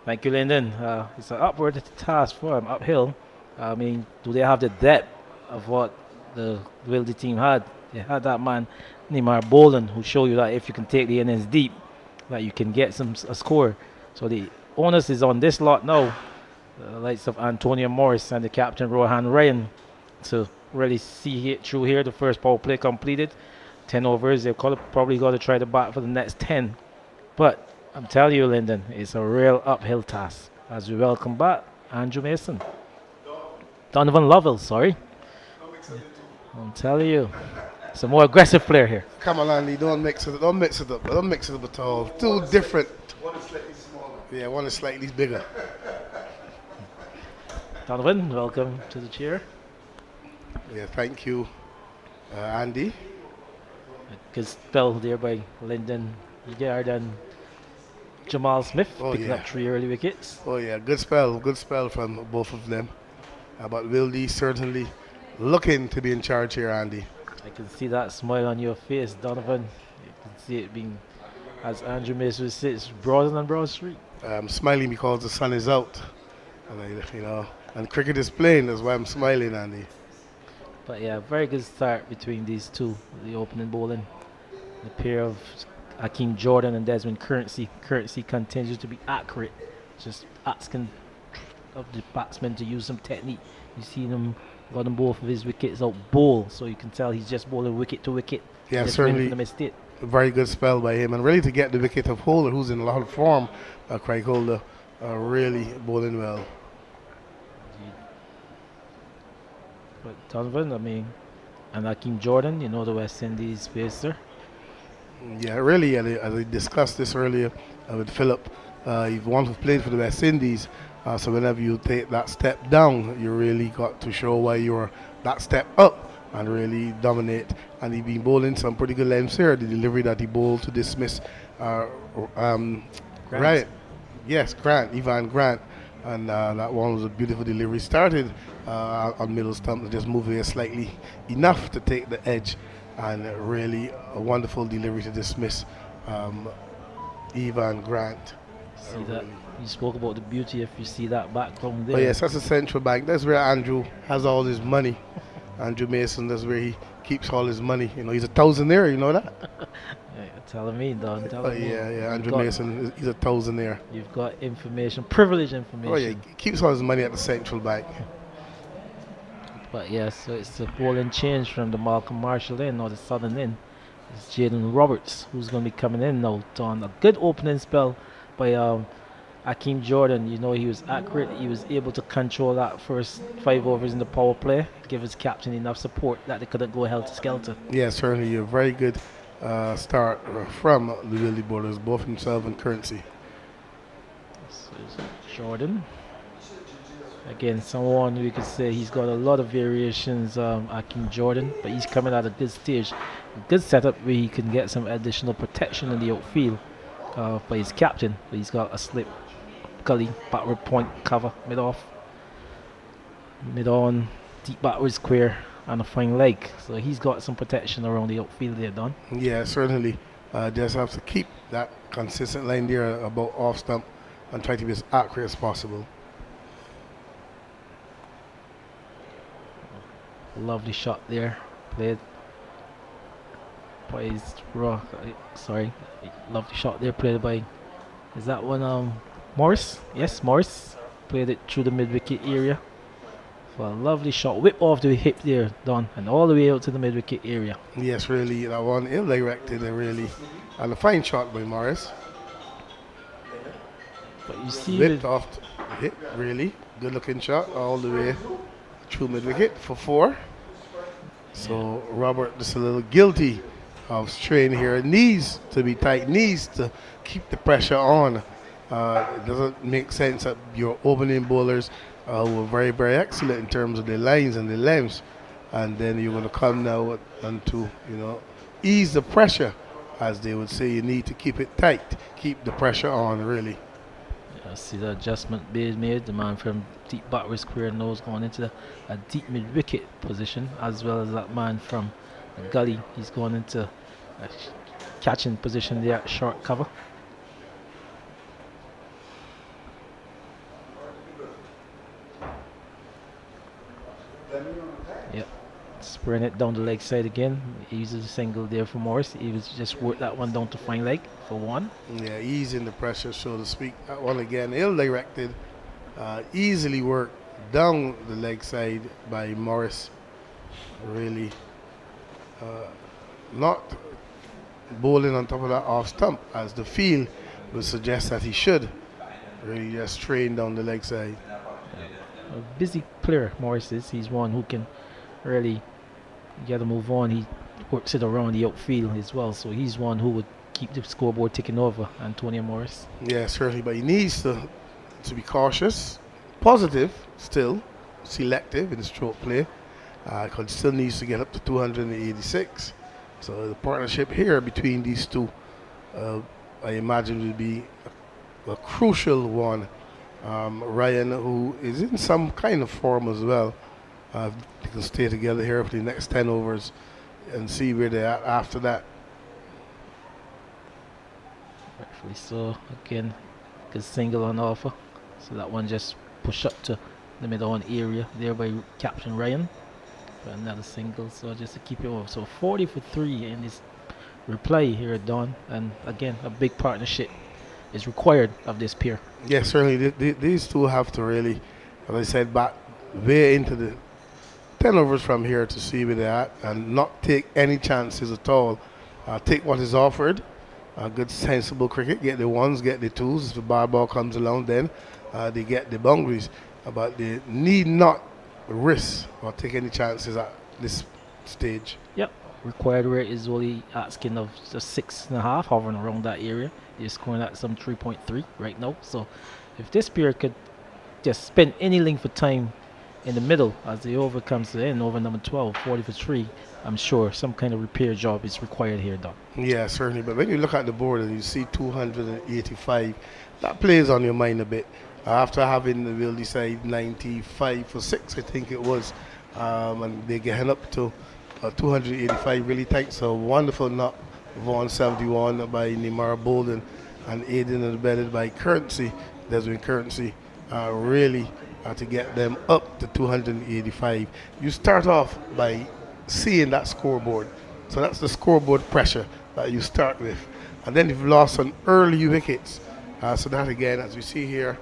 Thank you, Lyndon. It's an upward task for him, uphill. I mean, do they have the depth of what the Wildey team had? They had that man, Neymar Balden, who showed you that if you can take the innings deep, that you can get a score. So the onus is on this lot now, the likes of Antonio Morris and the captain Rohan Ryan, to really see it through here. The first power play completed, 10 overs. They've probably got to try to bat for the next 10. But I'm telling you, Lyndon, it's a real uphill task. As we welcome back Andrew Mason. Donovan Lovell, sorry. I'm telling you, it's a more aggressive player here. Come on, Andy, don't mix it up. Don't mix it up at all. 2 different. One is slightly smaller. Yeah, one is slightly bigger. Donovan, welcome to the chair. Yeah, thank you, Andy. Good spell there by Lyndon Yard and Jamal Smith, picking up 3 early wickets. Oh yeah, good spell from both of them. But Wildey certainly looking to be in charge here, Andy. I can see that smile on your face, Donovan. You can see it being, as Andrew Mason would say, it's broader than Broad Street. I'm smiling because the sun is out, and cricket is playing. That's why I'm smiling, Andy. But yeah, very good start between these two, the opening bowling. The pair of Hakeem Jordan and Desmond Currency. Currency continues to be accurate, just asking of the batsman to use some technique. You see him got both of his wickets out bowl, so you can tell he's just bowling wicket to wicket. Yeah, certainly a very good spell by him, and really to get the wicket of Holder, who's in a lot of form. Craig Holder really bowling well. But Donovan, and Hakeem Jordan, the West Indies pacer. Yeah, really, as I discussed this earlier with Philip, he's one who played for the West Indies. So whenever you take that step down, you really got to show why you're that step up and really dominate. And he's been bowling some pretty good lengths here. The delivery that he bowled to dismiss Grant. Yes, Ivan Grant. And that one was a beautiful delivery. Started on middle stump to just move away slightly enough to take the edge. And really a wonderful delivery to dismiss Ivan Grant. See that? You spoke about the beauty if you see that background there. Oh yes, that's a central bank. That's where Andrew has all his money. Andrew Mason, that's where he keeps all his money. He's a thousandaire, you know that? Yeah, you're telling me, Don. Yeah, Andrew Mason, he's a thousandaire. You've got information, privileged information. Oh yeah, he keeps all his money at the central bank. But yeah, so it's a bowling change from the Malcolm Marshall in or the Southern in. It's Jaden Roberts who's going to be coming in now, Don. A good opening spell by Hakeem Jordan. He was accurate. He was able to control that first 5 overs in the power play, give his captain enough support that they couldn't go helter-skelter. Yeah, certainly a very good start from the Wildey bowlers, both himself and Currency. So Jordan. Again, someone we could say he's got a lot of variations, Hakeem Jordan, but he's coming at a good stage. A good setup where he can get some additional protection in the outfield by his captain. But he's got a slip, gully, backward point, cover, mid-off, mid-on, deep backward square, and a fine leg. So he's got some protection around the outfield there, Don. Yeah, certainly. Just have to keep that consistent line there about off stump and try to be as accurate as possible. Lovely shot there, played by lovely shot there, played by, is that one Morris? Yes, Morris played it through the mid-wicket area for a lovely shot, whip off the hip there, Don, and all the way out to the mid-wicket area. Yes, really, that one ill-directed and a fine shot by Morris. But you see, whipped off the hip, really good looking shot all the way through mid-wicket for 4. So Robert just a little guilty of strain here. It needs to be tight, needs to keep the pressure on. It doesn't make sense that your opening bowlers were very, very excellent in terms of their lines and their lengths. And then you're going to come now and to, ease the pressure. As they would say, you need to keep it tight, keep the pressure on, really. See the adjustment being made. The man from deep backward square nose going into a deep mid-wicket position, as well as that man from the gully. He's going into a catching position there at short cover. Yep, spraying it down the leg side again. He uses a single there for Morris. He was just worked that one down to fine leg for 1. Yeah, easing the pressure, so to speak. That one again, ill-directed, easily worked down the leg side by Morris. Really not bowling on top of that off stump, as the field would suggest that he should. Really just train down the leg side. A busy player, Morris is. He's one who can really get to move on. He works it around the outfield as well, so he's one who would keep the scoreboard ticking over, Antonio Morris. Yeah, certainly, but he needs to be cautious, positive still, selective in stroke play. Still needs to get up to 286. So the partnership here between these two, I imagine, will be a crucial one. Ryan, who is in some kind of form as well, they can stay together here for the next 10 overs and see where they're at after that. Rightfully so. Again, good single on offer. So that one just push up to the mid-on area there by Captain Ryan for another single. So just to keep it over. So 40 for 3 in this replay here at Dawn. And again, a big partnership is required of this pair. Yes, certainly. These two have to really, as I said, back way into the 10 overs from here to see where they're at and not take any chances at all. Take what is offered. Good sensible cricket. Get the ones, get the twos. If the ball comes along, then they get the boundaries. But they need not risk or take any chances at this stage. Yep. Required rate is only asking of just 6.5, hovering around that area. You're scoring at some 3.3 right now. So if this pair could just spend any length of time in the middle as the over comes to end, over number 12, 40 for 3, I'm sure some kind of repair job is required here, Doc. Yeah, certainly. But when you look at the board and you see 285, that plays on your mind a bit. After having the Wildey side 95 for 6, I think it was, and they're getting up to 285 really tight. So wonderful knock of 171 by Neymar Balden and aided and abetted by Currency, Desmond Currency, really to get them up to 285. You start off by seeing that scoreboard. So that's the scoreboard pressure that you start with. And then you've lost some early wickets. So that again, as we see here.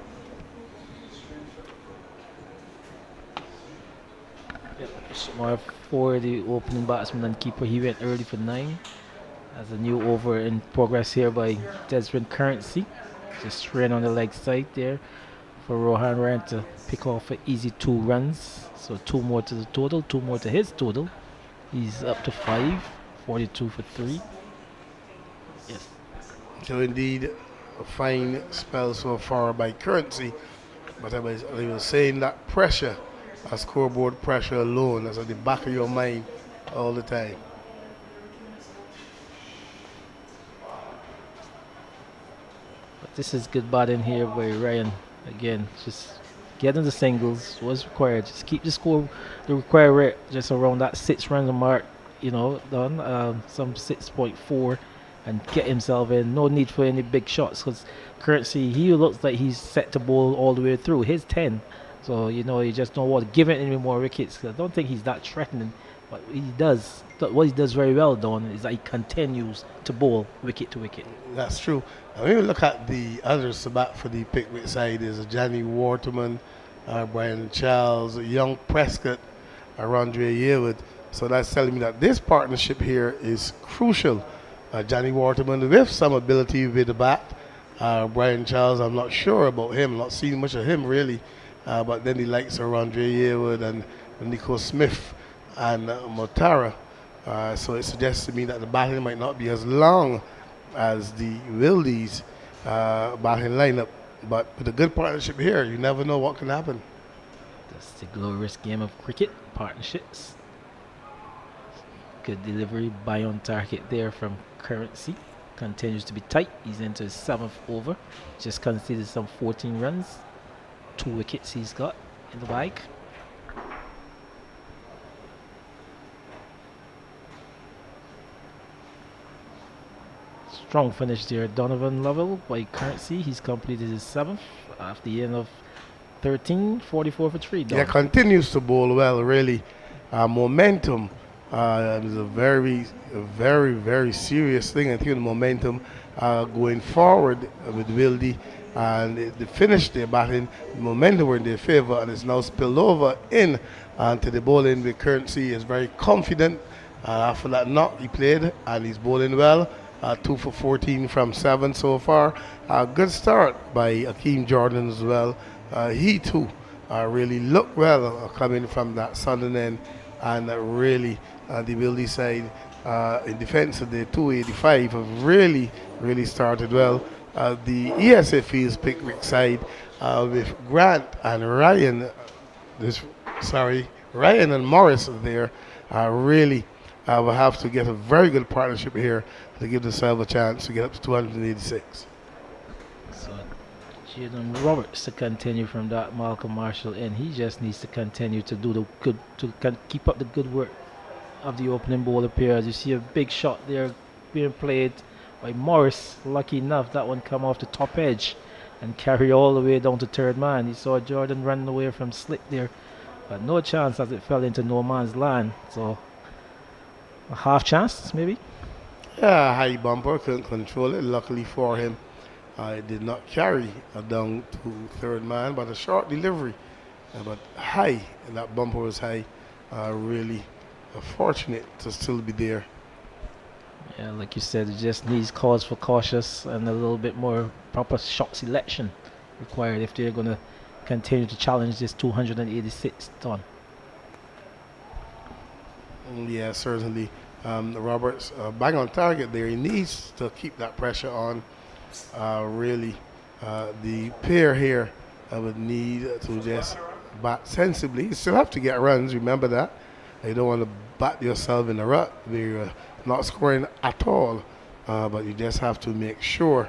Smart for the opening batsman and keeper. He went early for 9. As a new over in progress here by Desmond Currency. Just straight on the leg side there for Rohan Ryan to pick off an easy 2 runs. So 2 more to the total, 2 more to his total. He's up to 5, 42 for 3. Yes. So indeed, a fine spell so far by Currency. But I was saying that pressure, a scoreboard pressure alone, that's at the back of your mind all the time. But this is good batting here by Ryan. Again, just getting the singles was required. Just keep the score, the required rate just around that 6 run mark, you know, done some 6.4 and get himself in. No need for any big shots because Currency, he looks like he's set to bowl all the way through. His 10. So, you know, you just don't want to give it any more wickets. I don't think he's that threatening. But he does. What he does very well, Don, is that he continues to bowl wicket to wicket. That's true. And when you look at the others to bat for the Pickwick side, is Johnny Waterman, Brian Charles, young Prescott, Rondre Yearwood. So that's telling me that this partnership here is crucial. Johnny Waterman with some ability with the bat. Brian Charles, I'm not sure about him. Not seen much of him really. But then the likes of Rondre Yearwood and Nico Smith and Motara. So it suggests to me that the batting might not be as long as the Wildeys batting lineup. But with a good partnership here, you never know what can happen. That's the glorious game of cricket, partnerships. Good delivery by on target there from Currency. Continues to be tight. He's into his 7th over. Just conceded some 14 runs. 2 wickets he's got in the bag. Strong finish there. Donovan Lovell by Currency. He's completed his 7th after the end of 13, 44 for 3. Yeah, continues to bowl well, really. Momentum is a very, very serious thing. I think the momentum going forward with Wildey and the finish their batting, the momentum were in their favour, and it's now spilled over in to the bowling. The Currency is very confident. After that knock he played, and he's bowling well. 2 for 14 from 7 so far. Good start by Akeem Jordan as well. He too really looked well coming from that southern end, and really the Wildey side in defence of the 285 have really started well. The ESA Fields Pickwick side with Grant and Ryan, this Ryan and Morris there really will have to get a very good partnership here to give themselves a chance to get up to 286. So Jaden Roberts to continue from that Malcolm Marshall end. He just needs to continue to do the good, keep up the good work of the opening bowler pair. As you see a big shot there being played by Morris. Lucky enough that one come off the top edge and carry all the way down to third man. You saw Jordan running away from slip there, but no chance as it fell into no man's land. So a half chance maybe. Yeah, high bumper, couldn't control it. Luckily for him, it did not carry down to third man, but a short delivery. But high, and that bumper was high. Really fortunate to still be there. Yeah, like you said, it just needs cause for cautious and a little bit more proper shot selection required if they're going to continue to challenge this 286 ton. Yeah, certainly. Roberts bang on target there. He needs to keep that pressure on. Really, the pair here would need to just bat sensibly. You still have to get runs, remember that. You don't want to bat yourself in a rut where you're not scoring at all, but you just have to make sure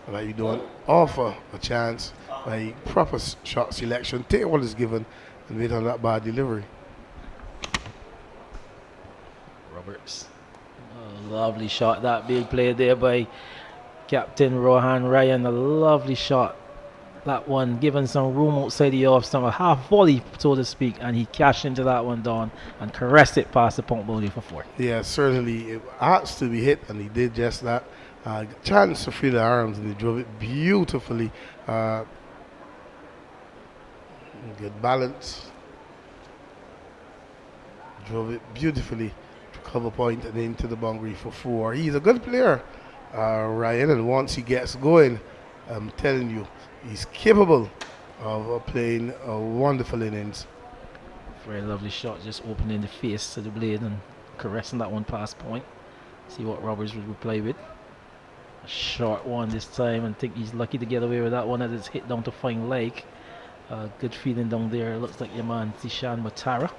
that you don't offer a chance by proper shot selection. Take what is given and wait on that bad delivery. Roberts. A lovely shot that being played there by Captain Rohan Ryan. A lovely shot. That one given some room outside the off stump, a half volley so to speak, and he cashed into that one down and caressed it past the pump bowling for 4. Yeah, certainly it has to be hit, and he did just that. Chance to free the arms, and he drove it beautifully. Good balance. Drove it beautifully to cover point and into the boundary for 4. He's a good player, Ryan, and once he gets going, I'm telling you, he's capable of playing a wonderful innings. Very lovely shot, just opening the face to the blade and caressing that one past point. See what Roberts would reply with. A short one this time, and I think he's lucky to get away with that one as it's hit down to fine leg. Good feeling down there. Looks like your man Tishan Matara.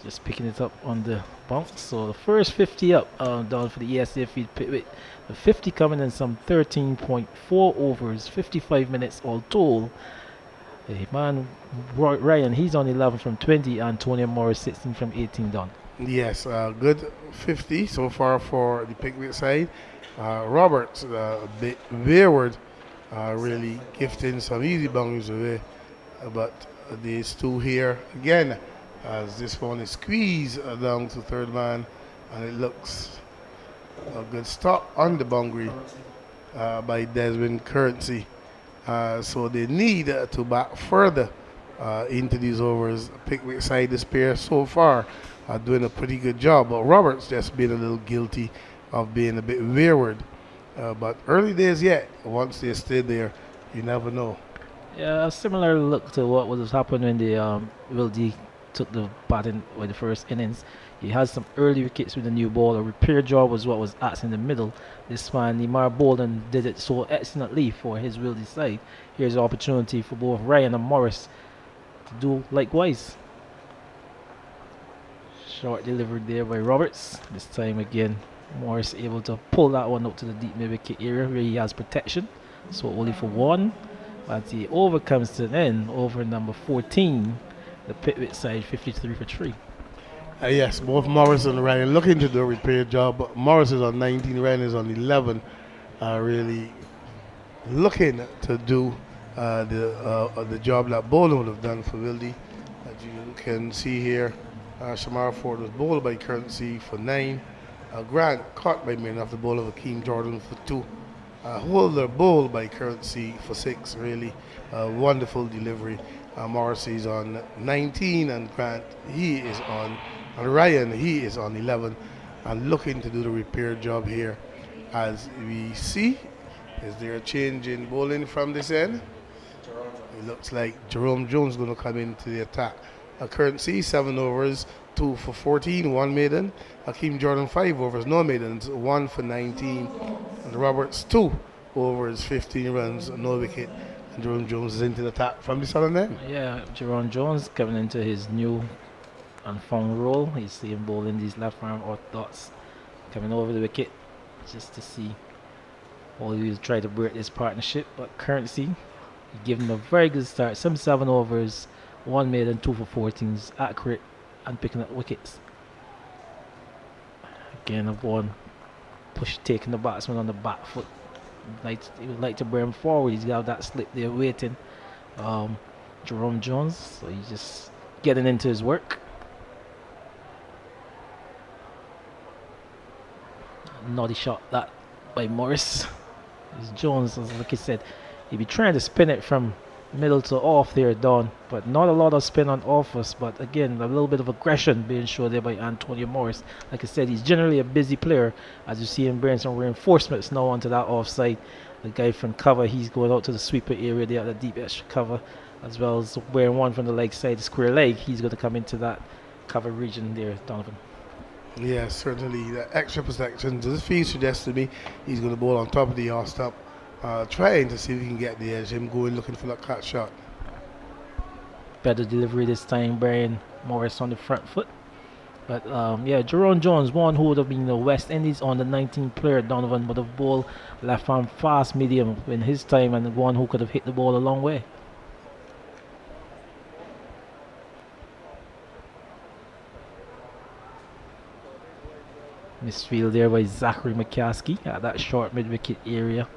Just picking it up on the bounce. So the first 50 up down for the ESA field Pickwick. The 50 coming in some 13.4 overs, 55 minutes all told. Hey man, Ryan, he's on 11 from 20, Antonio Morris 16 from 18 done. Yes, good 50 so far for the Pickwick side. Roberts a bit wayward, really gifting some easy boundaries away. But these two here again, as this one is squeezed down to third man, and it looks a good stop on the boundary by Desmond Currency. So they need to back further into these overs. Pickwick side, this pair so far are doing a pretty good job, but Roberts just been a little guilty of being a bit wayward. But early days yet. Once they stay there, you never know. Yeah, a similar look to what was happened when the Wildey took the batting with the first innings. He had some early wickets with the new ball. A repair job was what was asked in the middle. This man, Neymar Balden, did it so excellently for his Wildey side. Here's an opportunity for both Ryan and Morris to do likewise. Short delivered there by Roberts. This time again, Morris able to pull that one up to the deep mid-wicket area where he has protection. So only for 1. But the over comes to an end. Over number 14. The Pickwick side 53 for 3. Yes, both Morris and Ryan looking to do a repair job. But Morris is on 19, Ryan is on 11. Really looking to do the job that Balden would have done for Wildey. As you can see here, Shamar Ford was bowled by Currency for 9. Grant caught by main off the ball of Akeem Jordan for 2. Holder bowled by Currency for 6. Really wonderful delivery. Morris is on 19 and Grant, he is on, and Ryan, he is on 11 and looking to do the repair job here. As we see, is there a change in bowling from this end? It looks like Jerome Jones going to come into the attack. Currency 7 overs, 2 for 14, 1 maiden. Akeem Jordan 5 overs, no maidens, 1 for 19. And Roberts 2 overs, 15 runs, no wicket. Jerome Jones is into the attack from the southern end. Yeah, Jerome Jones coming into his new and found role. He's seeing bowling these left arm orthodox coming over the wicket just to see how he will try to break this partnership. But currency, he gave him a very good start. 77 overs, 1 made and 2 for 14s, accurate and picking up wickets. Again, a one push taking the batsman on the back foot. He would like to bring him forward. He's got that slip there waiting. Jerome Jones, so he's just getting into his work. Naughty shot that by Morris. It's Jones, like I said, he'd be trying to spin it from middle to off there, Don, but not a lot of spin on offers. But again, a little bit of aggression being shown there by Antonio Morris. Like I said, he's generally a busy player, as you see him bringing some reinforcements now onto that offside. The guy from cover, he's going out to the sweeper area there, the deep extra cover, as well as wearing one from the leg side, the square leg. He's going to come into that cover region there, Donovan. Yeah, certainly. The extra protection. This field suggests to me he's going to bowl on top of the off stop, trying to see if he can get the edge. Him going looking for that cut shot. Better delivery this time, Brian Morris on the front foot. But yeah, Jerome Jones, one who would have been the West Indies on the 19th player, Donovan, would have bowled left arm fast medium in his time, and one who could have hit the ball a long way. Misfield there by Zachary McCaskey at that short mid-wicket area.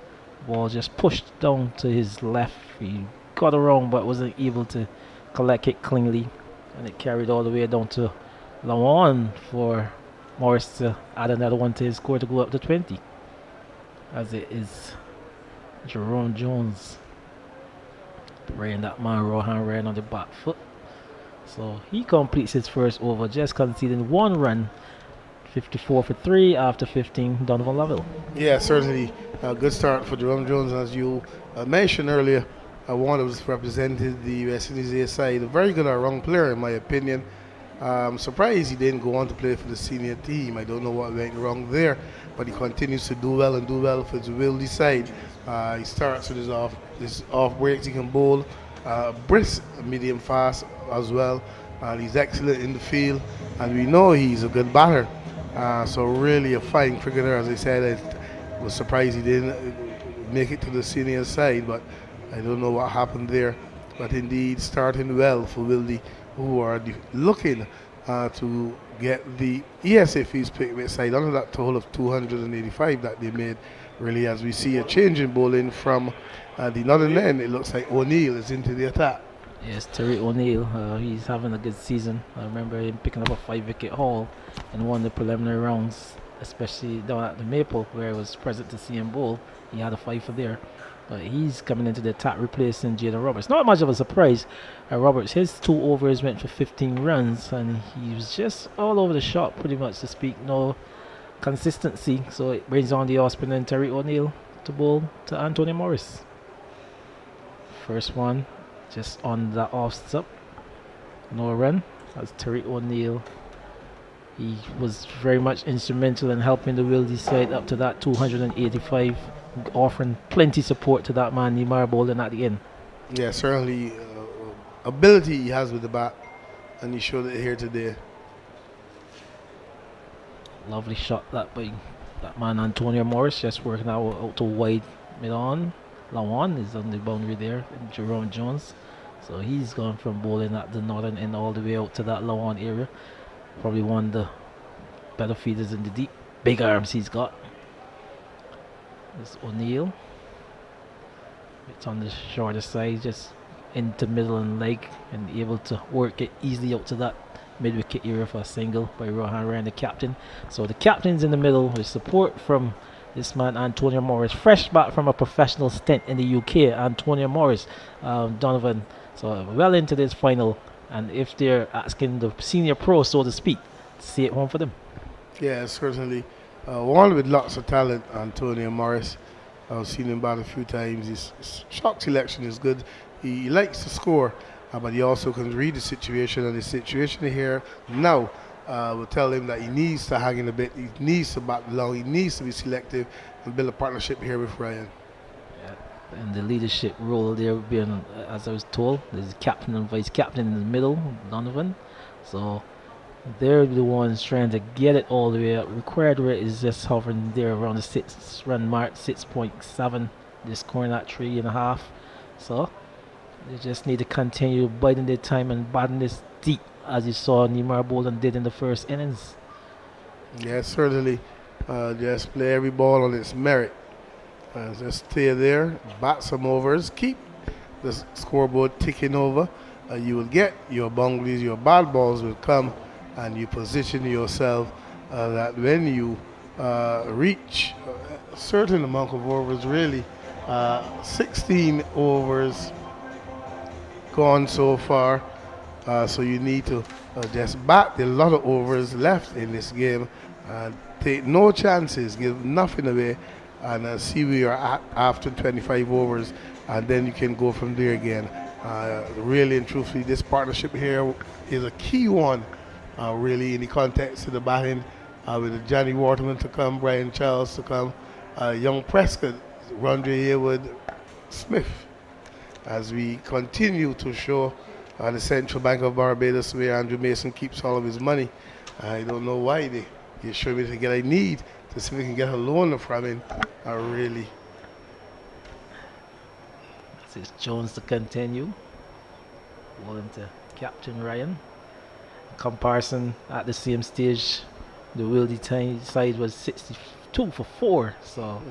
Ball just pushed down to his left. He got around but wasn't able to collect it cleanly, and it carried all the way down to Lawan for Morris to add another one to his score to go up to 20. As it is Jerome Jones spraying that man Rohan Ryan on the back foot. So he completes his first over, just conceding 1 run. 54 for 3 after 15, Donovan Lovell. Yeah, certainly a good start for Jerome Jones. As you mentioned earlier, one of us represented the West Indies A side. A very good all-round player, in my opinion. I'm surprised he didn't go on to play for the senior team. I don't know what went wrong there, but he continues to do well for the Wildey side. He starts with his off breaks. He can bowl brisk, medium fast as well. He's excellent in the field, and we know he's a good batter. So really a fine cricketer. As I said, I was surprised he didn't make it to the senior side, but I don't know what happened there. But indeed, starting well for Wildey, who are looking to get the ESA fees Pickwick side under that total of 285 that they made. Really, as we see a change in bowling from the northern end, it looks like O'Neill is into the attack. Yes, Terry O'Neill, he's having a good season. I remember him picking up a 5-wicket haul in one of the preliminary rounds, especially down at the Maple, where I was present to see him bowl. He had a 5 for there. But he's coming into the attack, replacing Jaden Roberts. Not much of a surprise. Roberts, his 2 overs went for 15 runs, and he was just all over the shop, pretty much to speak. No consistency. So it brings on the off-spinner and Terry O'Neill to bowl to Antonio Morris. First one, just on the off-stop. No run. That's Terry O'Neill. He was very much instrumental in helping the Wildey side up to that 285, offering plenty support to that man, Neymar Balden, at the end. Yeah, certainly ability he has with the bat, and he showed it here today. Lovely shot that by that man Antonio Morris, just working out to wide mid-on. Lawan is on the boundary there, and Jerome Jones. So he's gone from bowling at the northern end all the way out to that Lawan area. Probably one of the better feeders in the deep. Big arms he's got. There's O'Neill. It's on the shorter side, just into middle and leg, and able to work it easily out to that mid-wicket area for a single by Rohan Ryan, the captain. So the captain's in the middle with support from this man Antonio Morris, fresh back from a professional stint in the UK. Antonio Morris, Donovan, so well into this final, and if they're asking the senior pro, so to speak, see it home for them. Yeah, certainly. One with lots of talent, Antonio Morris. I've seen him bat a few times. His shot selection is good. He likes to score, but he also can read the situation, and the situation here now will tell him that he needs to hang in a bit, he needs to bat long, he needs to be selective and build a partnership here with Ryan. Yeah. And the leadership role there being, as I was told, there's captain and vice captain in the middle, Donovan. So they're the ones trying to get it all the way up. Required rate is just hovering there around the 6 run mark, 6.7. They're scoring at 3.5. So they just need to continue biding their time and batting this deep, as you saw Neymar Balden did in the first innings. Yes, certainly. Just play every ball on its merit. Just stay there, bat some overs, keep the scoreboard ticking over. You will get your bunglies, your bad balls will come, and you position yourself that when you reach a certain amount of overs, really 16 overs gone so far. So you need to just bat a lot of overs left in this game and take no chances, give nothing away, and see where you're at after 25 overs, and then you can go from there again. Really and truthfully, this partnership here is a key one, really, in the context of the batting, with Johnny Waterman to come, Brian Charles to come, young Prescott, Rondre Haywood, Smith, as we continue to show the Central Bank of Barbados where Andrew Mason keeps all of his money. I don't know why they show me to get a need to see if we can get a loan from him. Really. This is Jones to continue. Bowling to Captain Ryan. Comparison at the same stage, the Wildey side was 62 for 4. So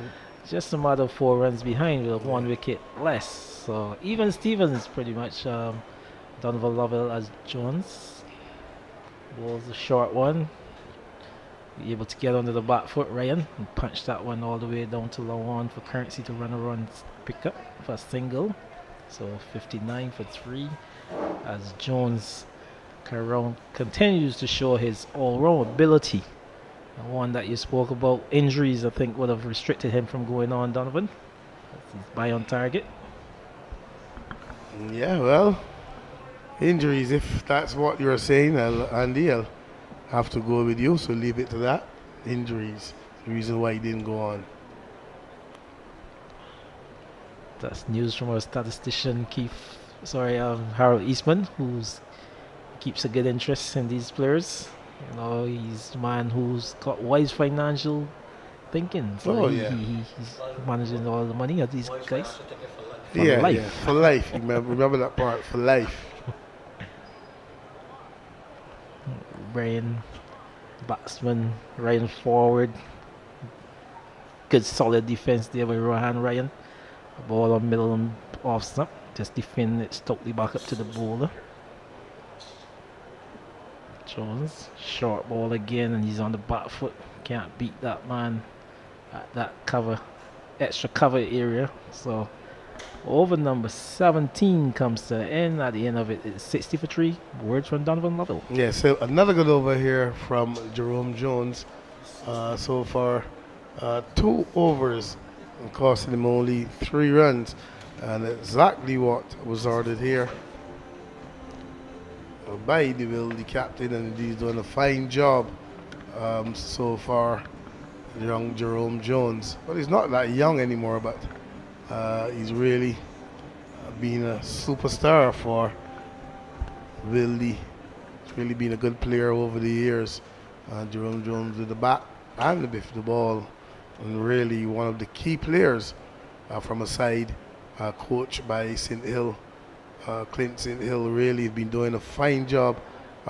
just a matter of 4 runs behind with 1 wicket less. So even Stevens pretty much Donovan Lovell as Jones. Bowls a short one. Be able to get under the back foot, Ryan, and punch that one all the way down to low on for Currency to run a run pick up for a single. So 59 for 3 as Jones continues to show his all-round ability. The one that you spoke about, injuries, I think would have restricted him from going on, Donovan. He's by on target. Yeah, well, injuries, if that's what you're saying, Andy, I'll have to go with you, so leave it to that. Injuries, the reason why he didn't go on. That's news from our statistician Harold Eastman, who keeps a good interest in these players. You know, he's a man who's got wise financial thinking. So he's managing all the money of these guys. For life. Yeah, for life. Remember that part, for life. Ryan, batsman, Ryan forward. Good solid defense there by Rohan Ryan. Ball on middle and off snap. Just defend it totally back up to the bowler. Jones, short ball again, and he's on the back foot. Can't beat that man at that extra cover area. So over number 17 comes to an end. At the end of it, it's 60 for 3. Words from Donovan Lovell. Yeah, so another good over here from Jerome Jones. So far, 2 overs, costing him only 3 runs. And exactly what was ordered here by the captain, and he's doing a fine job so far, young Jerome Jones. Well, he's not that young anymore, but he's really been a superstar for Wildey. He's really been a good player over the years. Jerome Jones with the bat and the ball, and really one of the key players from a side coached by St. Hill. Clint St. Hill really been doing a fine job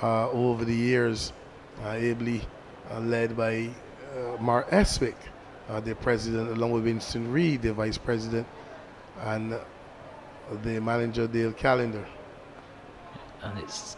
over the years, ably led by Mark Eswick, the president, along with Winston Reed, the vice president, and the manager, Dale Callender. And it's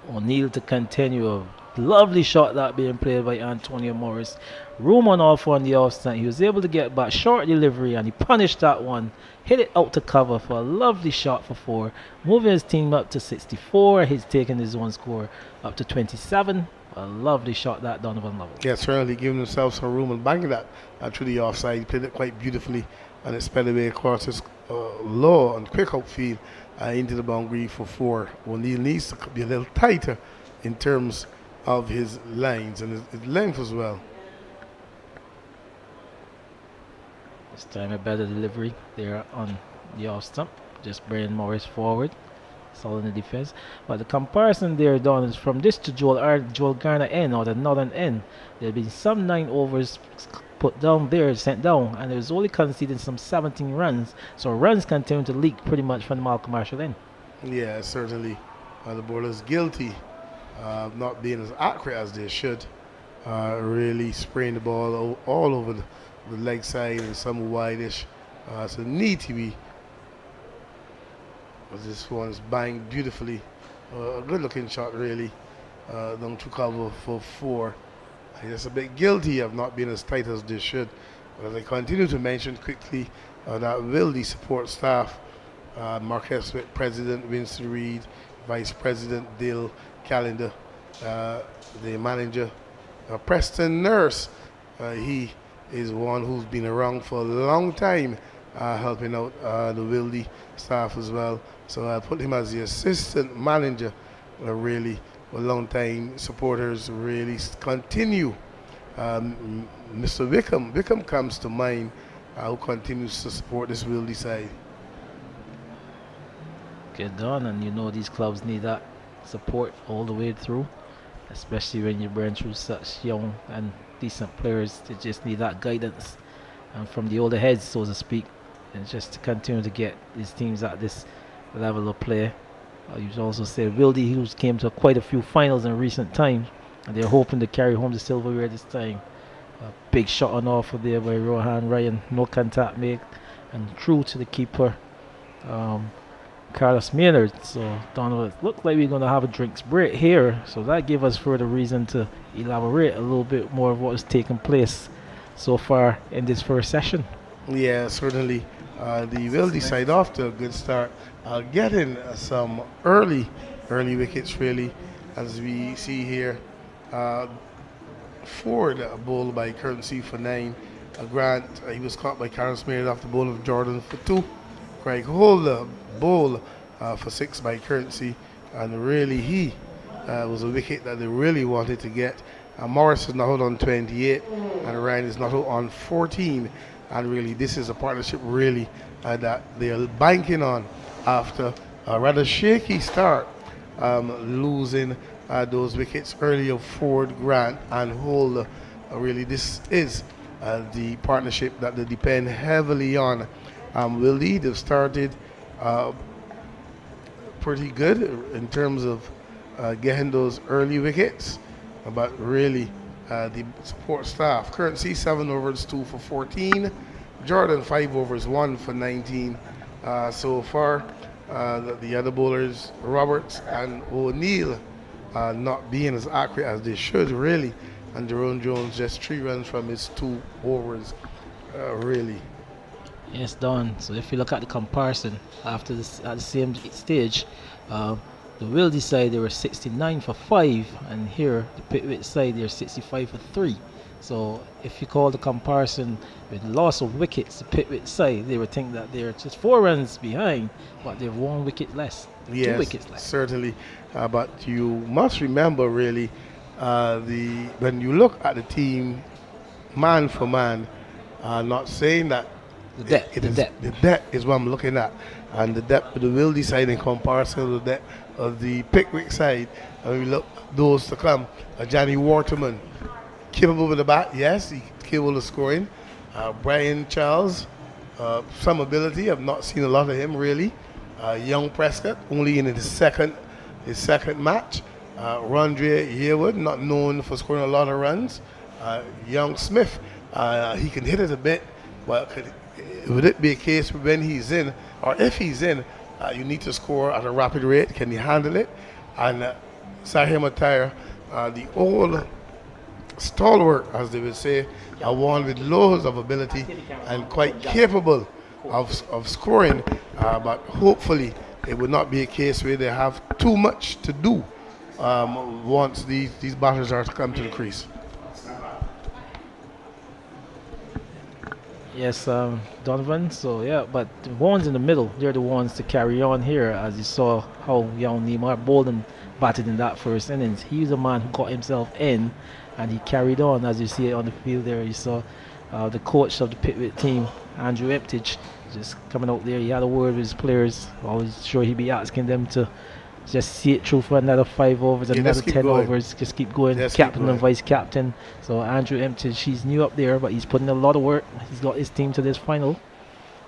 O'Neill to continue. A lovely shot that being played by Antonio Morris. Room on off on the off stand. He was able to get back, short delivery, and he punished that one. Hit it out to cover for a lovely shot for 4. Moving his team up to 64. He's taking his one score up to 27. A lovely shot that Donovan Lovell. Yeah, certainly giving himself some room and banging that through the offside. He played it quite beautifully, and it sped away across his low and quick outfield into the boundary for 4. O'Neill needs to be a little tighter in terms of his lines and his length as well. This time a better delivery there on the off stump. Just bringing Morris forward. Solid in the defense. But the comparison there, Don, is from this to Joel Garner end or the northern end. There have been some 9 overs put down there, sent down, and it was only conceded some 17 runs. So runs continue to leak pretty much from the Malcolm Marshall end. Yeah, certainly. The bowlers guilty of not being as accurate as they should. Really spraying the ball all over the leg side and some wideish. So need to be. This one is banged beautifully. A good looking shot, really. Down to cover for 4. I guess a bit guilty of not being as tight as they should. But as I continue to mention quickly, that Wildey support staff, Marquess Smith, President Winston Reed, Vice President Dale Callender, the manager Preston Nurse. He is one who's been around for a long time, helping out the Wildey staff as well. So I'll put him as the assistant manager. Really, a long time supporters really continue. Mr. Wickham comes to mind, who continues to support this Wildey side. Get done, and you know these clubs need that support all the way through, especially when you burn through such young and decent players. They just need that guidance from the older heads, so to speak, and just to continue to get these teams at this level of play. You also say Wildey, who came to quite a few finals in recent times, and they're hoping to carry home the silverware this time. A big shot on offer there by Rohan Ryan, no contact made, and true to the keeper, Carlos Maynard. So Donovan, it looked like we're going to have a drinks break here, so that gave us further reason to elaborate a little bit more of what has taken place so far in this first session. Yeah, certainly. The Wildey side off to a good start, getting some early wickets, really, as we see here. Ford bowled by Currency for 9. Grant, he was caught by Carlos Maynard off the bowl of Jordan for 2. Craig Holder bowl for 6 by Currency, and really he was a wicket that they really wanted to get. Morris is not out on 28, and Ryan is not out on 14. And really, this is a partnership really that they are banking on after a rather shaky start, losing those wickets early of Ford, Grant, and Holder. Really, this is the partnership that they depend heavily on. Wildey, they've started pretty good in terms of getting those early wickets, but really the support staff, Currency 7 overs 2 for 14, Jordan 5 overs 1 for 19 so far. The other bowlers, Roberts and O'Neill, not being as accurate as they should, really, and Jerome Jones just 3 runs from his 2 overs, really. Yes, Don. So if you look at the comparison after this at the same stage, the Wildey side, they were 69 for 5, and here the Pickwick side, they're 65 for 3. So if you call the comparison with loss of wickets, the Pickwick side, they would think that they're just 4 runs behind, but they're 1 wicket less, yes, 2 wickets less. Certainly. But you must remember, really, when you look at the team, man for man, not saying that the depth is what I'm looking at, and the depth of the Wildey side in comparison to the depth of the Pickwick side. And we look those to come. Johnny Waterman, capable with the bat, yes, he's capable of scoring. Brian Charles, some ability. I've not seen a lot of him really. Young Prescott, only in his second match. Rondre Yearwood, not known for scoring a lot of runs. Young Smith, he can hit it a bit, but would it be a case when he's in, or if he's in, you need to score at a rapid rate? Can he handle it? And Sahir Mataya, the old stalwart, as they would say, one with loads of ability and quite capable of scoring, but hopefully it would not be a case where they have too much to do once these batters are to come to the crease. Yes, Donovan. So yeah, but the ones in the middle, they're the ones to carry on here. As you saw how young Neymar Balden batted in that first innings. He was a man who got himself in, and he carried on. As you see it on the field there, you saw the coach of the Pickwick team, Andrew Emptage, just coming out there. He had a word with his players. Always sure he'd be asking them to just see it through for another 5 overs, another 10 overs. Just keep going. Captain and vice captain. So Andrew Emptage, he's new up there, but he's putting in a lot of work. He's got his team to this final.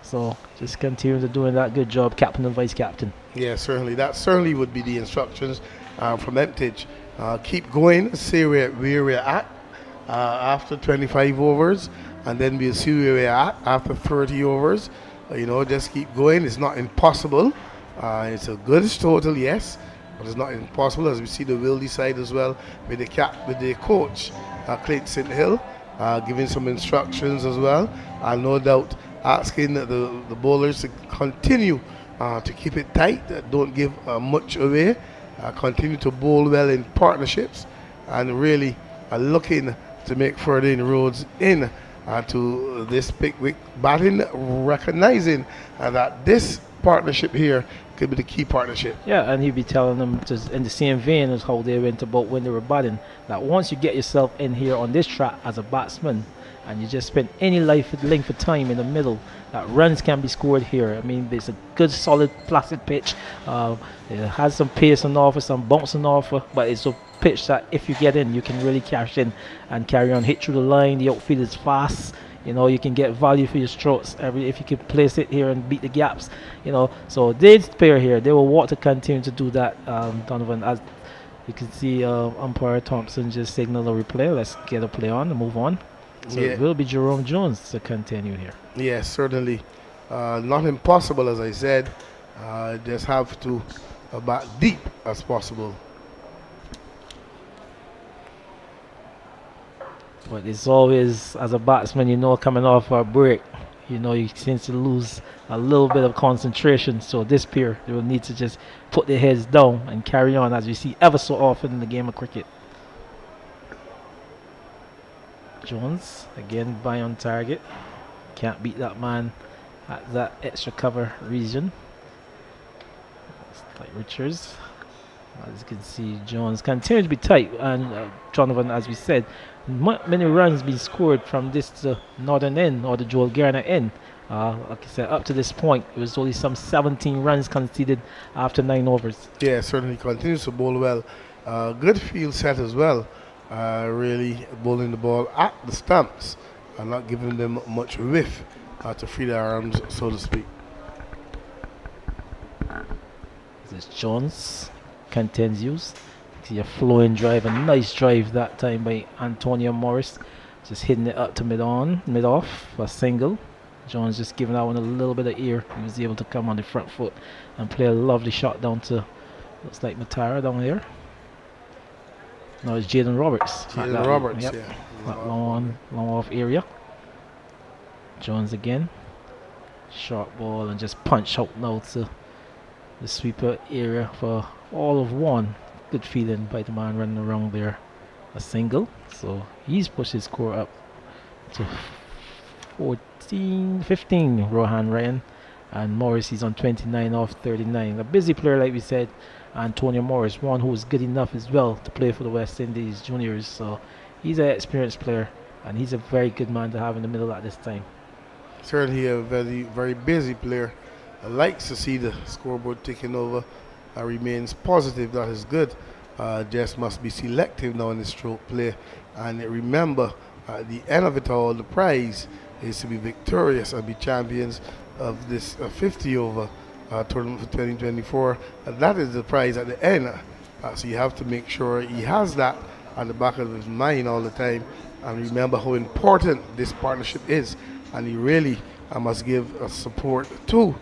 So just continue to doing that good job, captain and vice captain. Yeah, certainly. That certainly would be the instructions from Emptage. Keep going, see where we're at after 25 overs, and then we'll see where we're at after 30 overs. Just keep going. It's not impossible. It's a good total, yes, but it's not impossible, as we see the Wildey side as well with the coach, Clayton St. Hill, giving some instructions as well. And no doubt asking the bowlers to continue to keep it tight, don't give much away, continue to bowl well in partnerships, and really looking to make further inroads to this Pickwick batting, recognizing that this partnership here could be the key partnership. Yeah, and he'd be telling them in the same vein as how they went about when they were batting, that once you get yourself in here on this track as a batsman and you just spend any length of time in the middle, that runs can be scored here. I mean, there's a good solid placid pitch. It has some pace on offer, some bumps on offer, but it's a pitch that if you get in, you can really cash in and carry on, hit through the line. The outfield is fast. You can get value for your strokes if you can place it here and beat the gaps. So this pair here, they will want to continue to do that. Donovan, as you can see, umpire Thompson just signal a replay. Let's get a play on and move on. So it will be Jerome Jones to continue here. Yes, certainly. Not impossible, as I said. Just have to bat deep as possible. But it's always, as a batsman, coming off our break, you seem to lose a little bit of concentration. So this pair, they will need to just put their heads down and carry on, as we see ever so often in the game of cricket. Jones, again, by on target. Can't beat that man at that extra cover region. It's like Richards. As you can see, Jones continues to be tight. And Jonathan, as we said, many runs being scored from this to northern end or the Joel Garner end. Like I said, up to this point, it was only some 17 runs conceded after 9 overs. Yeah, certainly continues to bowl well. Good field set as well. Really bowling the ball at the stumps and not giving them much whiff to free their arms, so to speak. This is Jones continues. See a flowing drive, a nice drive that time by Antonio Morris, just hitting it up to mid-off for a single. Jones just giving that one a little bit of ear. He was able to come on the front foot and play a lovely shot down to, looks like Matara down here. No, it's Jaden Roberts. Jaden Roberts, yep. Yeah. That long off area. Jones again. Short ball and just punch out now to the sweeper area for all of 1. Good feeling by the man running around there. A single. So he's pushed his score up to 15, Rohan Ryan. And Morris, he's on 29 off 39. A busy player, like we said. Antonio Morris, one who is good enough as well to play for the West Indies juniors. So he's an experienced player, and he's a very good man to have in the middle at this time. Certainly a very, very busy player. Likes to see the scoreboard ticking over. Remains positive, that is good. Just must be selective now in the stroke play. And remember, at the end of it all, the prize is to be victorious and be champions of this 50 over tournament for 2024. And that is the prize at the end. So you have to make sure he has that at the back of his mind all the time. And remember how important this partnership is. And he really must give support to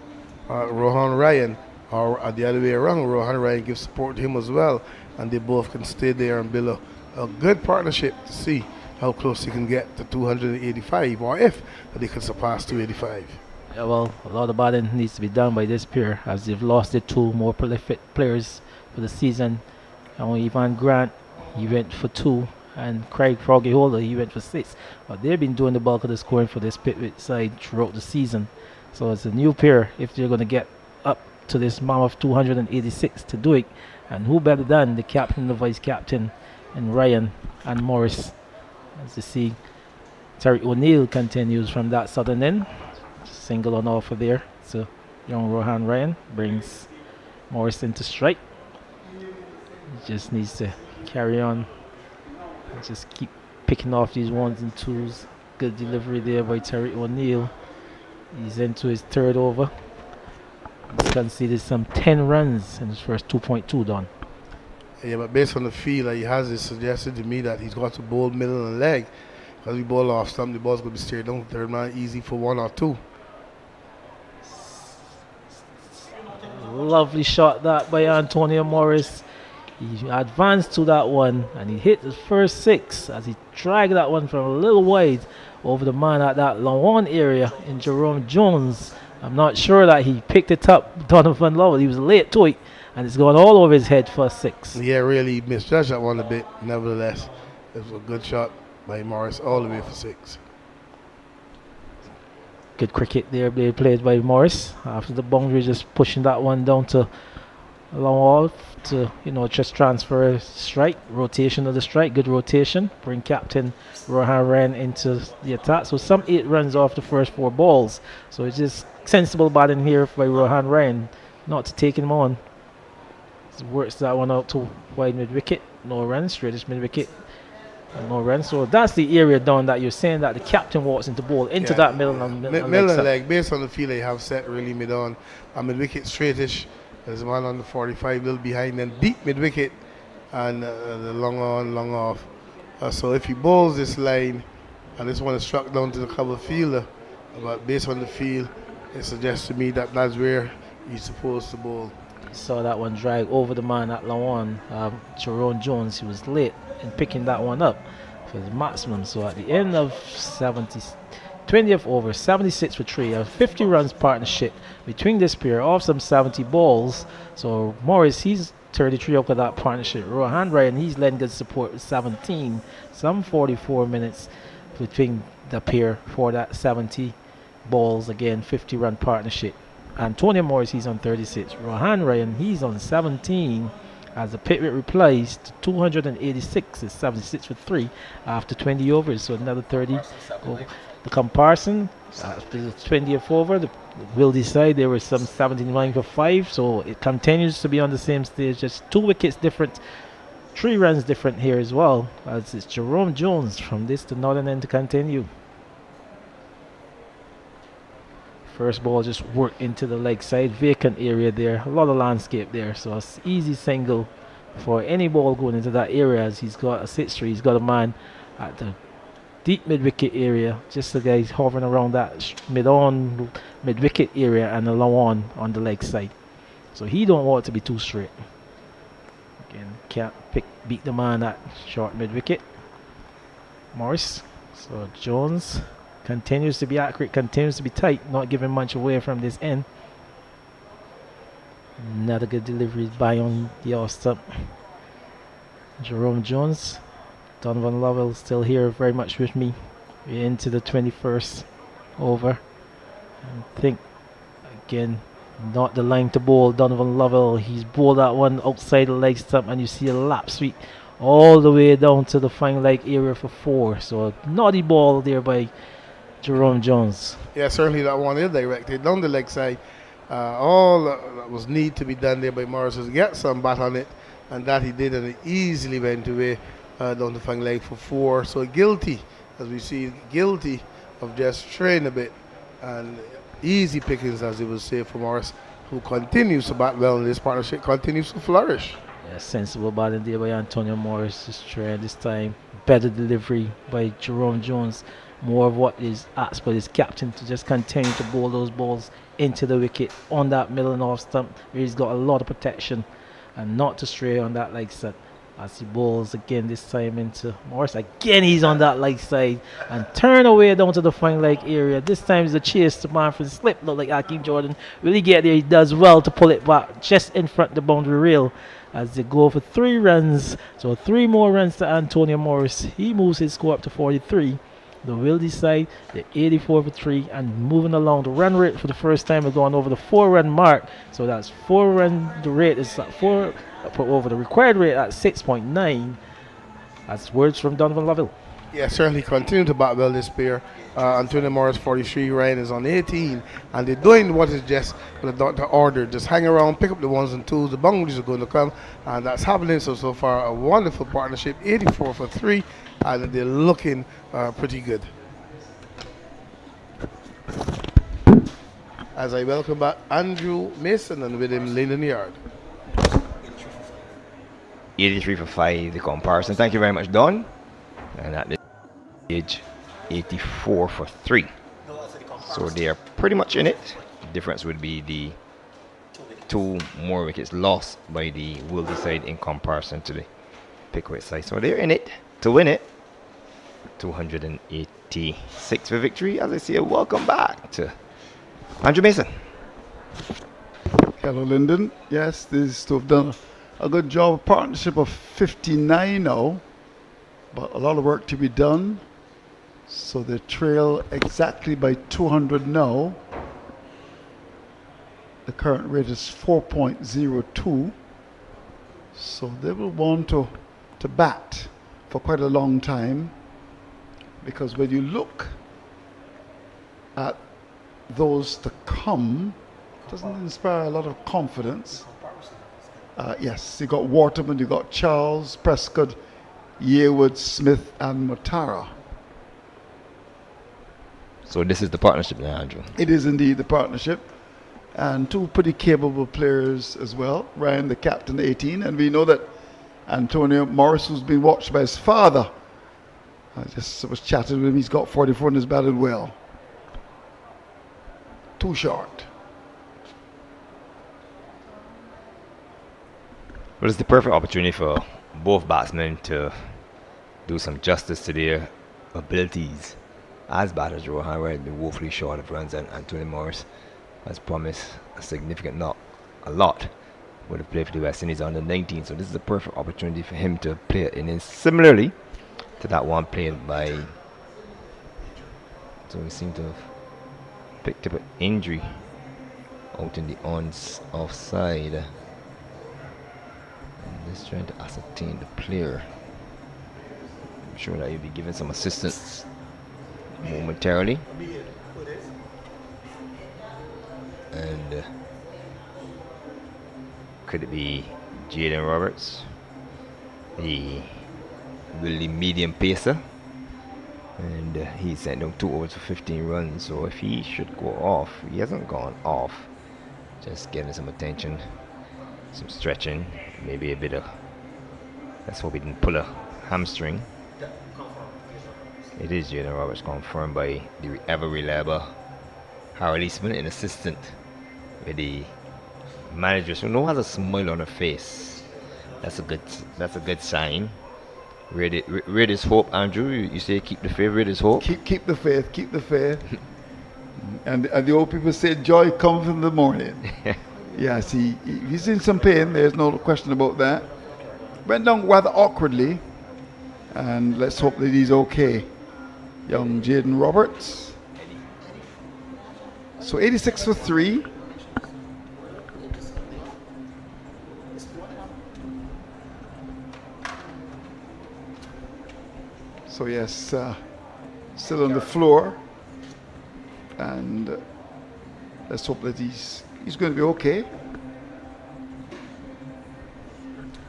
Rohan Ryan, or the other way around, Rohan Ryan gives support to him as well, and they both can stay there and build a good partnership to see how close they can get to 285, or if they can surpass 285. Yeah, well, a lot of batting needs to be done by this pair, as they've lost their 2 more prolific players for the season. Ivan Grant, he went for 2, and Craig Froggy Holder, he went for 6. But they've been doing the bulk of the scoring for this Pickwick side throughout the season. So it's a new pair if they're going to get up to this mammoth 286 to do it. And who better than the captain, the vice captain, and Ryan and Morris. As you see, Terry O'Neill continues from that southern end. Single on offer there. So young Rohan Ryan brings Morris into strike. He just needs to carry on and just keep picking off these ones and twos. Good delivery there by Terry O'Neill. He's into his third over. He's conceded some 10 runs in his first 2.2 done. Yeah, but based on the feel that he has, it suggested to me that he's got to bowl middle and leg. Because we bowl off stump, the ball's going to be steered down third man, easy for 1 or 2. Lovely shot that by Antonio Morris. He advanced to that one and he hit his first 6 as he dragged that one from a little wide over the man at that long one area in Jerome Jones. I'm not sure that he picked it up, Donovan Lovell. He was late to it and it's gone all over his head for 6. Yeah, really misjudged that one a bit. Nevertheless, it was a good shot by Morris all the way for 6. Good cricket there played by Morris after the boundary, just pushing that one down to a long off to just transfer a strike, rotation of the strike, good rotation, bring captain Rohan Ryan into the attack. So some 8 runs off the first 4 balls. So it's just sensible batting here by Rohan Ryan, not to take him on. Works that one out to wide mid wicket, no runs, straightish mid wicket. No run. So that's the area down that you're saying that the captain walks into ball into that middle and leg. Based on the field they have set really mid on. And mid wicket straightish. There's a man on the 45, a little behind, then deep mid wicket and the long on, long off. So if he bowls this line, and this one is struck down to the cover fielder, but based on the field, it suggests to me that that's where he's supposed to bowl. Saw that one drag over the man at Lawan, Jerome Jones. He was late in picking that one up for the maximum. So at the end of 20th over, 76 for 3, a 50 runs partnership between this pair of some 70 balls. So Morris, he's 33 up with that partnership. Rohan Ryan, he's lending good support with 17, some 44 minutes between the pair for that 70 balls. Again, 50 run partnership. Antonio Morris, he's on 36. Rohan Ryan, he's on 17 as the Pickwick replies to 286. It's 76 for 3 after 20 overs. So another 30. The comparison after the 20th over, the Wildey side, there was some 79 for 5. So it continues to be on the same stage. Just 2 wickets different, 3 runs different here as well. As it's Jerome Jones from this to northern end to continue. First ball just worked into the leg side, vacant area there, a lot of landscape there, so it's easy single for any ball going into that area as he's got a 6-3, he's got a man at the deep mid-wicket area, just the guys hovering around that mid-wicket area and a long on the leg side. So he don't want it to be too straight. Again, can't beat the man at short mid-wicket. Morris, so Jones continues to be accurate, continues to be tight, not giving much away from this end. Another good delivery by on the off stump. Jerome Jones, Donovan Lovell still here very much with me. We're into the 21st over. I think, again, not the line to bowl. Donovan Lovell, he's bowled that one outside the leg stump and you see a lap sweep all the way down to the fine leg area for 4. So a naughty ball there by Jerome Jones. Yeah, certainly that one is directed down the leg side. All that was need to be done there by Morris was get some bat on it, and that he did, and it easily went away down the fang leg for 4. So guilty, as we see, guilty of just straying a bit, and easy pickings, as they would say, for Morris, who continues to bat well in this partnership, continues to flourish. Yeah, sensible batting there by Antonio Morris, just trying this time. Better delivery by Jerome Jones. More of what is asked by his captain to just continue to bowl those balls into the wicket on that middle and off stump where he's got a lot of protection and not to stray on that leg side as he bowls again this time into Morris. Again he's on that leg side and turn away down to the fine leg area. This time it's a chase to Manfred Slip. Look like Akeem Jordan really get there. He does well to pull it back just in front of the boundary rail as they go for 3 runs. So 3 more runs to Antonio Morris. He moves his score up to 43. The Wildey side, the 84 for 3, and moving along. The run rate for the first time has gone over the 4-run mark. So that's 4 run. The rate is at 4 over the required rate at 6.9. That's words from Donovan Lovell. Yeah, certainly continue to bat well this pair. Antonio Morris 43, Ryan is on 18, and they're doing what is just the order. Just hang around, pick up the ones and twos. The boundaries are going to come, and that's happening. So far, a wonderful partnership. 84 for 3, and they're looking pretty good. As I welcome back Andrew Mason and with him Lyndon Yard. 83 for 5, the comparison. Thank you very much, Don. And at the age 84 for 3. So they are pretty much in it. The difference would be the 2 more wickets lost by the Wildey side in comparison to the Pickwick side. So they're in it to win it. 286 for victory. As I say, welcome back to Andrew Mason. Hello, Lyndon. Yes, these two have done a good job. A partnership of 59 now, but a lot of work to be done. So they trail exactly by 200 now. The current rate is 4.02. So they will want to bat for quite a long time, because when you look at those to come, it doesn't inspire a lot of confidence. Yes, you got Waterman, you got Charles, Prescott, Yearwood, Smith, and Motara. So this is the partnership now, Andrew. It is indeed the partnership, and 2 pretty capable players as well. Ryan, the captain, 18, and we know that Antonio Morris, who's been watched by his father. I just was chatting with him. He's got 44 and has batted well. Too short. Well, it's the perfect opportunity for both batsmen to do some justice to their abilities as batters. Rohan, where they're woefully short of runs, and Anthony Morris has promised a significant knock, a lot, would have played for the West Indies under 19. So this is a perfect opportunity for him to play an innings similarly to that one played by. So we seem to have picked up an injury out in the offside. And just trying to ascertain the player. I'm sure that he'll be given some assistance momentarily. And could it be Jaden Roberts, the really medium pacer? And he sent down 2 overs for 15 runs. So if he should go off, he hasn't gone off. Just getting some attention, some stretching, maybe a bit of. Let's hope he didn't pull a hamstring. It is Jaden Roberts, confirmed by the ever reliable Harold Eastman, an assistant with the manager. So no one has a smile on her face. That's a good sign. Read his hope, Andrew. You say keep the faith, read his hope. Keep the faith, keep the faith. and the old people say joy comes in the morning. Yes, he's in some pain. There's no question about that. Went down rather awkwardly, and let's hope that he's okay. Young Jaden Roberts. So 86 for 3. So yes, still on the floor, and let's hope that he's going to be okay.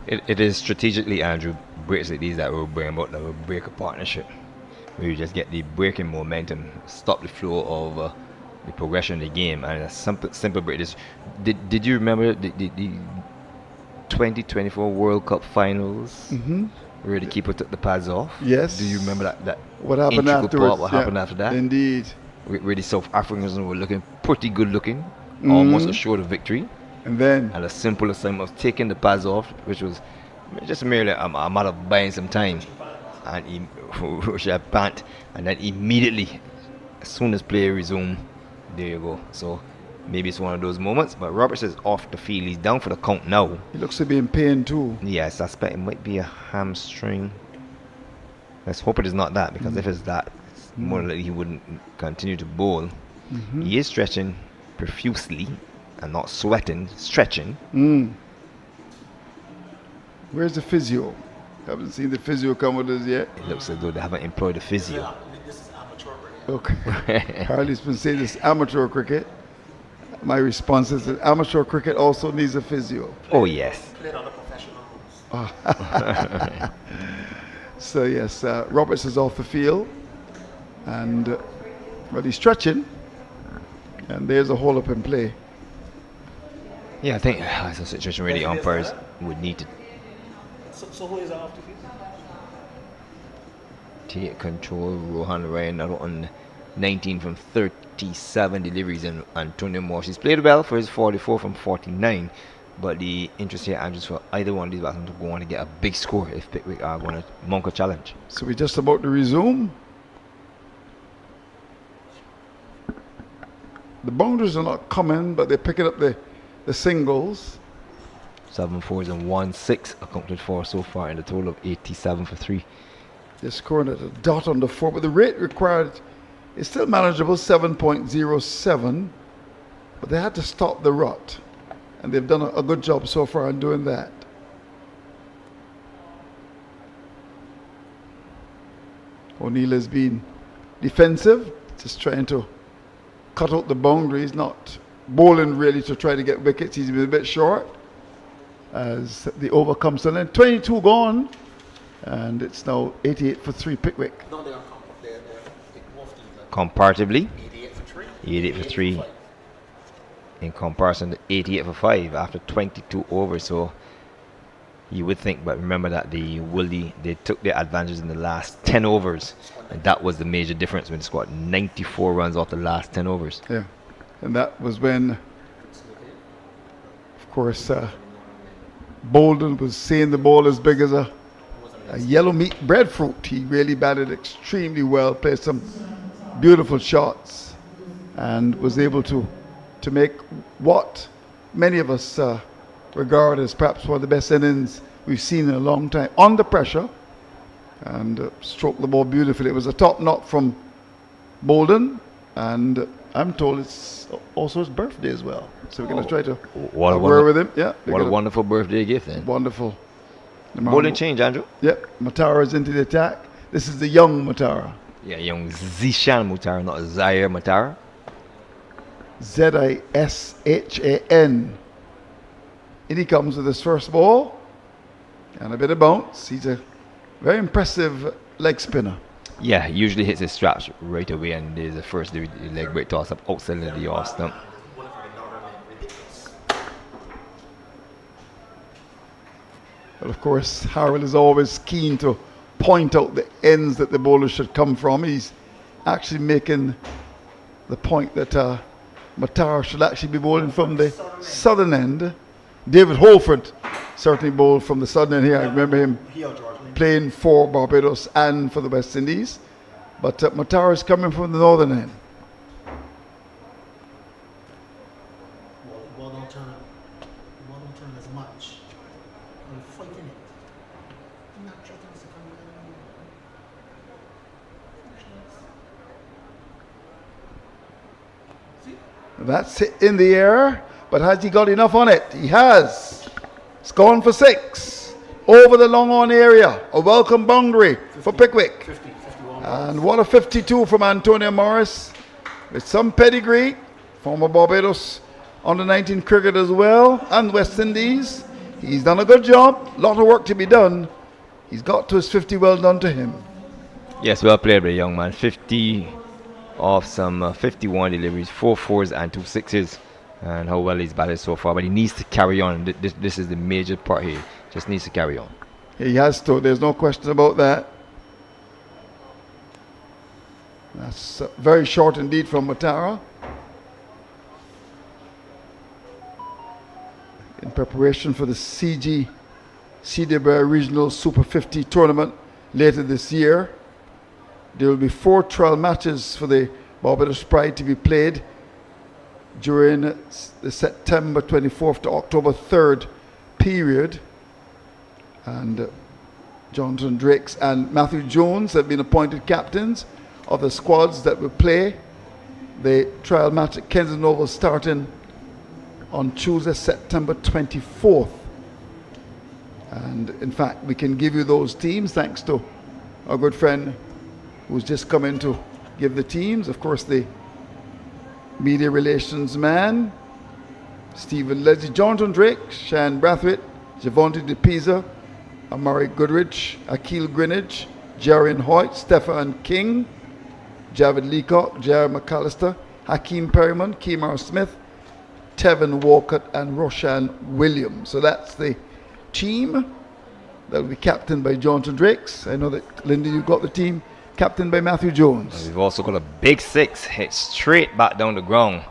It is strategically, Andrew, breaks like these that will bring about, that will break a partnership. Where you just get the breaking momentum, stop the flow of the progression of the game, and a simple break. Did you remember the 2024 World Cup finals? Mm-hmm. Where the keeper took the pads off? Yes. Do you remember that? What happened afterwards? What happened after that? Indeed. Where the South Africans were looking pretty good looking, almost assured of victory. And then? And a simple assignment of taking the pads off, which was just merely a matter of buying some time. And he pant, and then immediately, as soon as play resumed, there you go. So maybe it's one of those moments, but Roberts is off the field. He's down for the count now. He looks to be in pain too. Yes, I suspect it might be a hamstring. Let's hope it is not that, because if it's that, it's more likely he wouldn't continue to bowl. He is stretching profusely and not sweating, stretching. Where's the physio? Haven't seen the physio come with us yet. It looks as though they haven't employed a physio. Yeah, this is amateur cricket. Okay. Harley's been saying this amateur cricket. My response is that amateur cricket also needs a physio. Oh, yes. Played on the professional rules. So yes, Roberts is off the field, and but he's stretching, and there's a hole up in play. Yeah, I think that's a situation where the umpires would need to So who is off the field? take control. Rohan Ryan out on 19 from 37 deliveries, and Antonio Morse. He's played well for his 44 from 49, but the interest here, Andrew, for either one of these batsmen to go on to get a big score if Pickwick are going to mount a challenge. So we're just about to resume. The boundaries are not coming, but they're picking up the singles. 7 fours and 1 6 accounted for so far in the total of 87 for 3. They're scoring at a dot on the 4, but the rate required is still manageable, 7.07. But they had to stop the rut, and they've done a good job so far in doing that. O'Neill has been defensive, just trying to cut out the boundaries, not bowling really to try to get wickets. He's been a bit short as the over comes to an end. 22 gone, and it's now 88 for 3 Pickwick. No, they are both teams are Comparatively, 88 for 3. 88 for 3 in comparison to 88 for 5 after 22 overs. So you would think, but remember that the Wildey, they took their advantage in the last 10 overs, and that was the major difference when they scored 94 runs off the last 10 overs. Yeah, and that was when, of course, Balden was seeing the ball as big as a yellow meat breadfruit. He really batted extremely well, played some beautiful shots, and was able to make what many of us regard as perhaps one of the best innings we've seen in a long time, under pressure, and stroked the ball beautifully. It was a top knot from Balden, and I'm told it's also his birthday as well. So we're going to try to work with him. Yeah, what a wonderful birthday gift then. Wonderful. Bowling change, Andrew. Yep, Matara is into the attack. This is the young Matara. Yeah, young Zishan Mutara, not Zaire Matara. Zishan. In he comes with his first ball and a bit of bounce. He's a very impressive leg spinner. Yeah, he usually hits his straps right away, and there's a first leg break toss up outside of the off stump. But of course, Harold is always keen to point out the ends that the bowler should come from. He's actually making the point that Matara should actually be bowling from the southern end. David Holford certainly bowled from the southern end here. I remember him playing for Barbados and for the West Indies. But Matara is coming from the northern end. Ball don't turn as much. I'm fighting it. I'm not trying to come That's it in the air, but has he got enough on it? He has. It's gone for 6. Over the long on area. A welcome boundary for Pickwick. 51. And what a 52 from Antonio Morris. With some pedigree. Former Barbados under 19 cricket as well. And West Indies. He's done a good job. A lot of work to be done. He's got to his 50. Well done to him. Yes, well played by the young man. 50 off some 51 deliveries, 4 fours and 2 sixes. And how well he's batted so far. But he needs to carry on. This is the major part here. Just needs to carry on. He has to. There's no question about that. That's very short indeed from Matara. In preparation for the CDBA Regional Super 50 tournament later this year, there will be 4 trial matches for the Barbados Pride to be played during the September 24th to October 3rd period. And Jonathan Drakes and Matthew Jones have been appointed captains of the squads that will play the trial match at Kensington Oval starting on Tuesday, September 24th. And in fact, we can give you those teams thanks to our good friend who's just come in to give the teams. Of course, the media relations man, Stephen Leslie, Jonathan Drake, Shan Brathwaite, Javonte DePisa, Amari Goodrich, Akil Greenwich, Jarian Hoyt, Stefan King, Javid Leacock, Jared McAllister, Hakeem Perryman, Kemar Smith, Tevin Walcott, and Roshan Williams. So that's the team that will be captained by Jonathan Drakes. I know that, Linda, you've got the team captained by Matthew Jones. We've also got a big six hit straight back down the ground.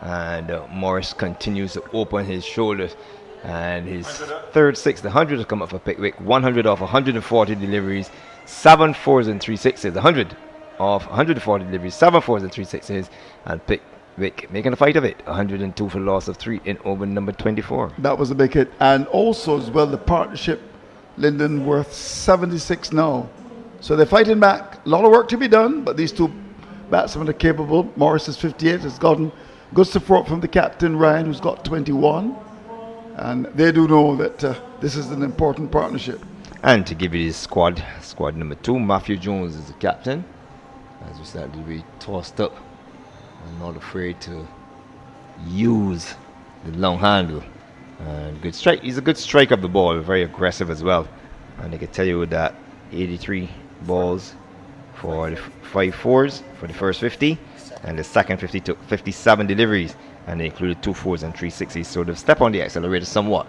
And Morris continues to open his shoulders. And his third six, the 100 has come up for Pickwick. 100 off 140 deliveries, 7 fours and 3 sixes. 100 off 140 deliveries, 7 fours and 3 sixes. And Pickwick making a fight of it. 102 for the loss of 3 in over number 24. That was a big hit. And also as well, the partnership, Lyndon, worth 76 now. So they're fighting back. A lot of work to be done, but these two batsmen are capable. Morris is 58, has gotten good support from the captain, Ryan, who's got 21. And they do know that this is an important partnership. And to give you the squad number 2, Matthew Jones is the captain. As we said, to be tossed up and not afraid to use the long handle. And good strike. He's a good striker of the ball, very aggressive as well. And I can tell you that 83 balls for the 5 fours for the first 50, and the second 50 took 57 deliveries, and they included 2 fours and 3 sixes. So they've stepped on the accelerator somewhat,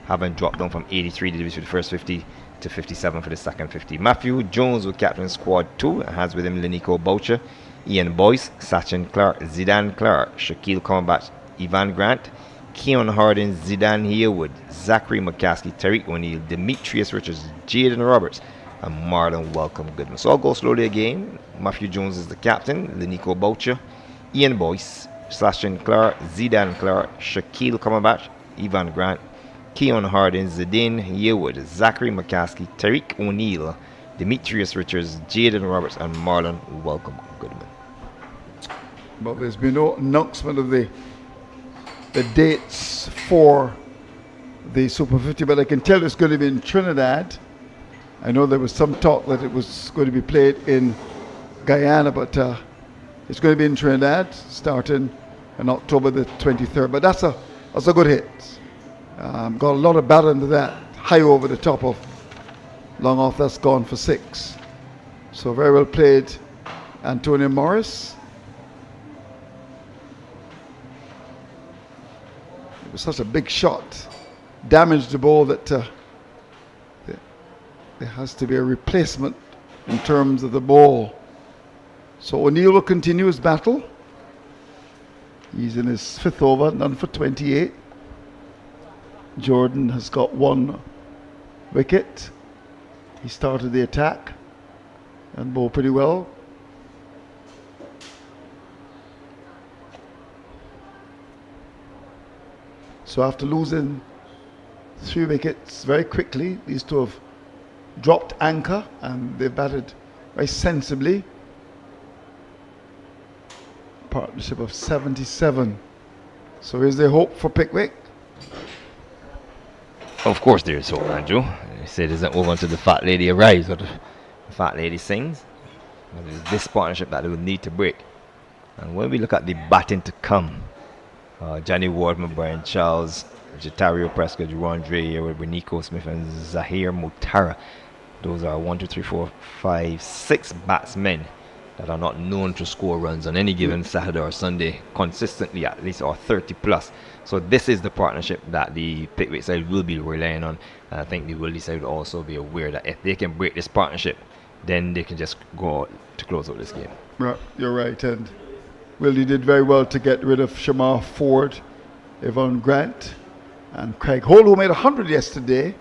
having dropped down from 83 deliveries for the first 50 to 57 for the second 50. Matthew Jones will captain squad 2 and has with him Lenico Boucher, Ian Boyce, Sachin Clark, Zidane Clark, Shaquille Combat, Ivan Grant, Keon Harding, Zidane Yearwood, Zachary McCaskey, Tariq O'Neill, Demetrius Richards, Jaden Roberts, and Marlon Welcome Goodman. So I'll go slowly again. Matthew Jones is the captain, Lenico Boucher, Ian Boyce, Sachin Clark, Zidane Clark, Shaquille Combat, Ivan Grant, Keon Harding, Zidane Yearwood, Zachary McCaskey, Tariq O'Neill, Demetrius Richards, Jaden Roberts, and Marlon Welcome Goodman. But there's been no announcement of the dates for the Super 50, but I can tell it's going to be in Trinidad. I know there was some talk that it was going to be played in Guyana, but it's going to be in Trinidad starting on October the 23rd. But that's a good hit. Got a lot of batter into that, high over the top of long off. That's gone for 6. So very well played, Antonio Morris. It was such a big shot, damaged the ball that there has to be a replacement in terms of the ball. So O'Neill will continue his battle. He's in his 5th over, none for 28. Jordan has got 1 wicket. He started the attack and bowled pretty well. So after losing 3 wickets very quickly, these two have dropped anchor and they've batted very sensibly. Partnership of 77. So is there hope for Pickwick? Of course there is hope, Andrew. They say it isn't over until the fat lady arrives, or the fat lady sings. But it is this partnership that they will need to break. And when we look at the batting to come, Johnny Wardman, Brian Charles, Jatario Prescott, Ron Dre, Nico Smith, and Zahir Mutara. Those are 1, 2, 3, 4, 5, 6 batsmen that are not known to score runs on any given Saturday or Sunday consistently, at least, or 30 plus. So this is the partnership that the Pickwick side will be relying on. And I think the Wildey side will also be aware that if they can break this partnership, then they can just go out to close out this game. Right, you're right. And Wildey did very well to get rid of Shamar Ford, Yvonne Grant, and Craig Hall, who made 100 yesterday,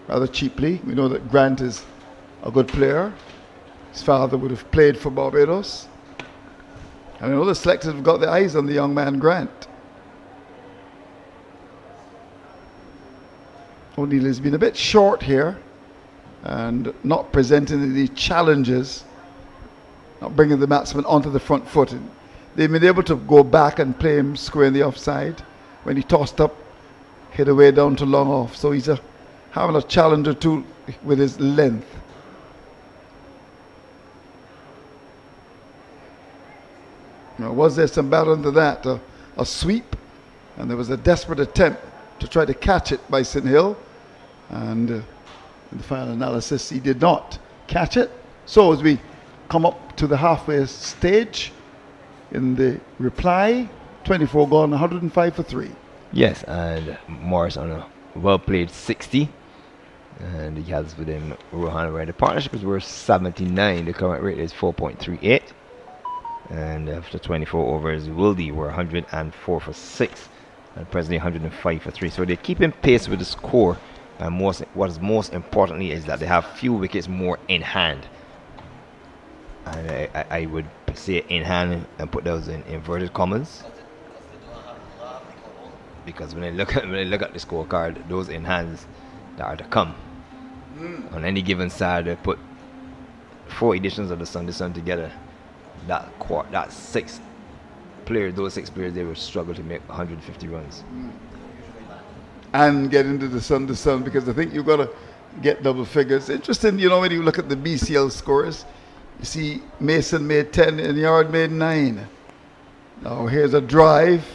rather cheaply. We know that Grant is a good player. His father would have played for Barbados. And I know the selectors have got their eyes on the young man Grant. O'Neill has been a bit short here and not presenting the challenges, not bringing the batsman onto the front foot. And they've been able to go back and play him square in the offside. When he tossed up, hit away down to long off. So he's a having a challenge or two with his length. Now, was there some battle into that? A sweep, and there was a desperate attempt to try to catch it by St. Hill, and in the final analysis he did not catch it. So as we come up to the halfway stage in the reply, 24 gone, 105 for 3. Yes, and Morris on a well played 60, and he has with him Rohan Ryan. The partnership is worth 79. The current rate is 4.38, and after 24 overs, Wildey were 104 for 6, and presently 105 for 3. So they're keeping pace with the score, and what is most importantly is that they have few wickets more in hand. And I would say in hand and put those in inverted commas, because when I look at the scorecard, those in hands that are to come on any given side, they put 4 editions of the Sun together. That 6 players, those 6 players, they would struggle to make 150 runs. And get into the Sun, because I think you've got to get double figures. Interesting, when you look at the BCL scores, you see Mason made 10 and Yard made 9. Now here's a drive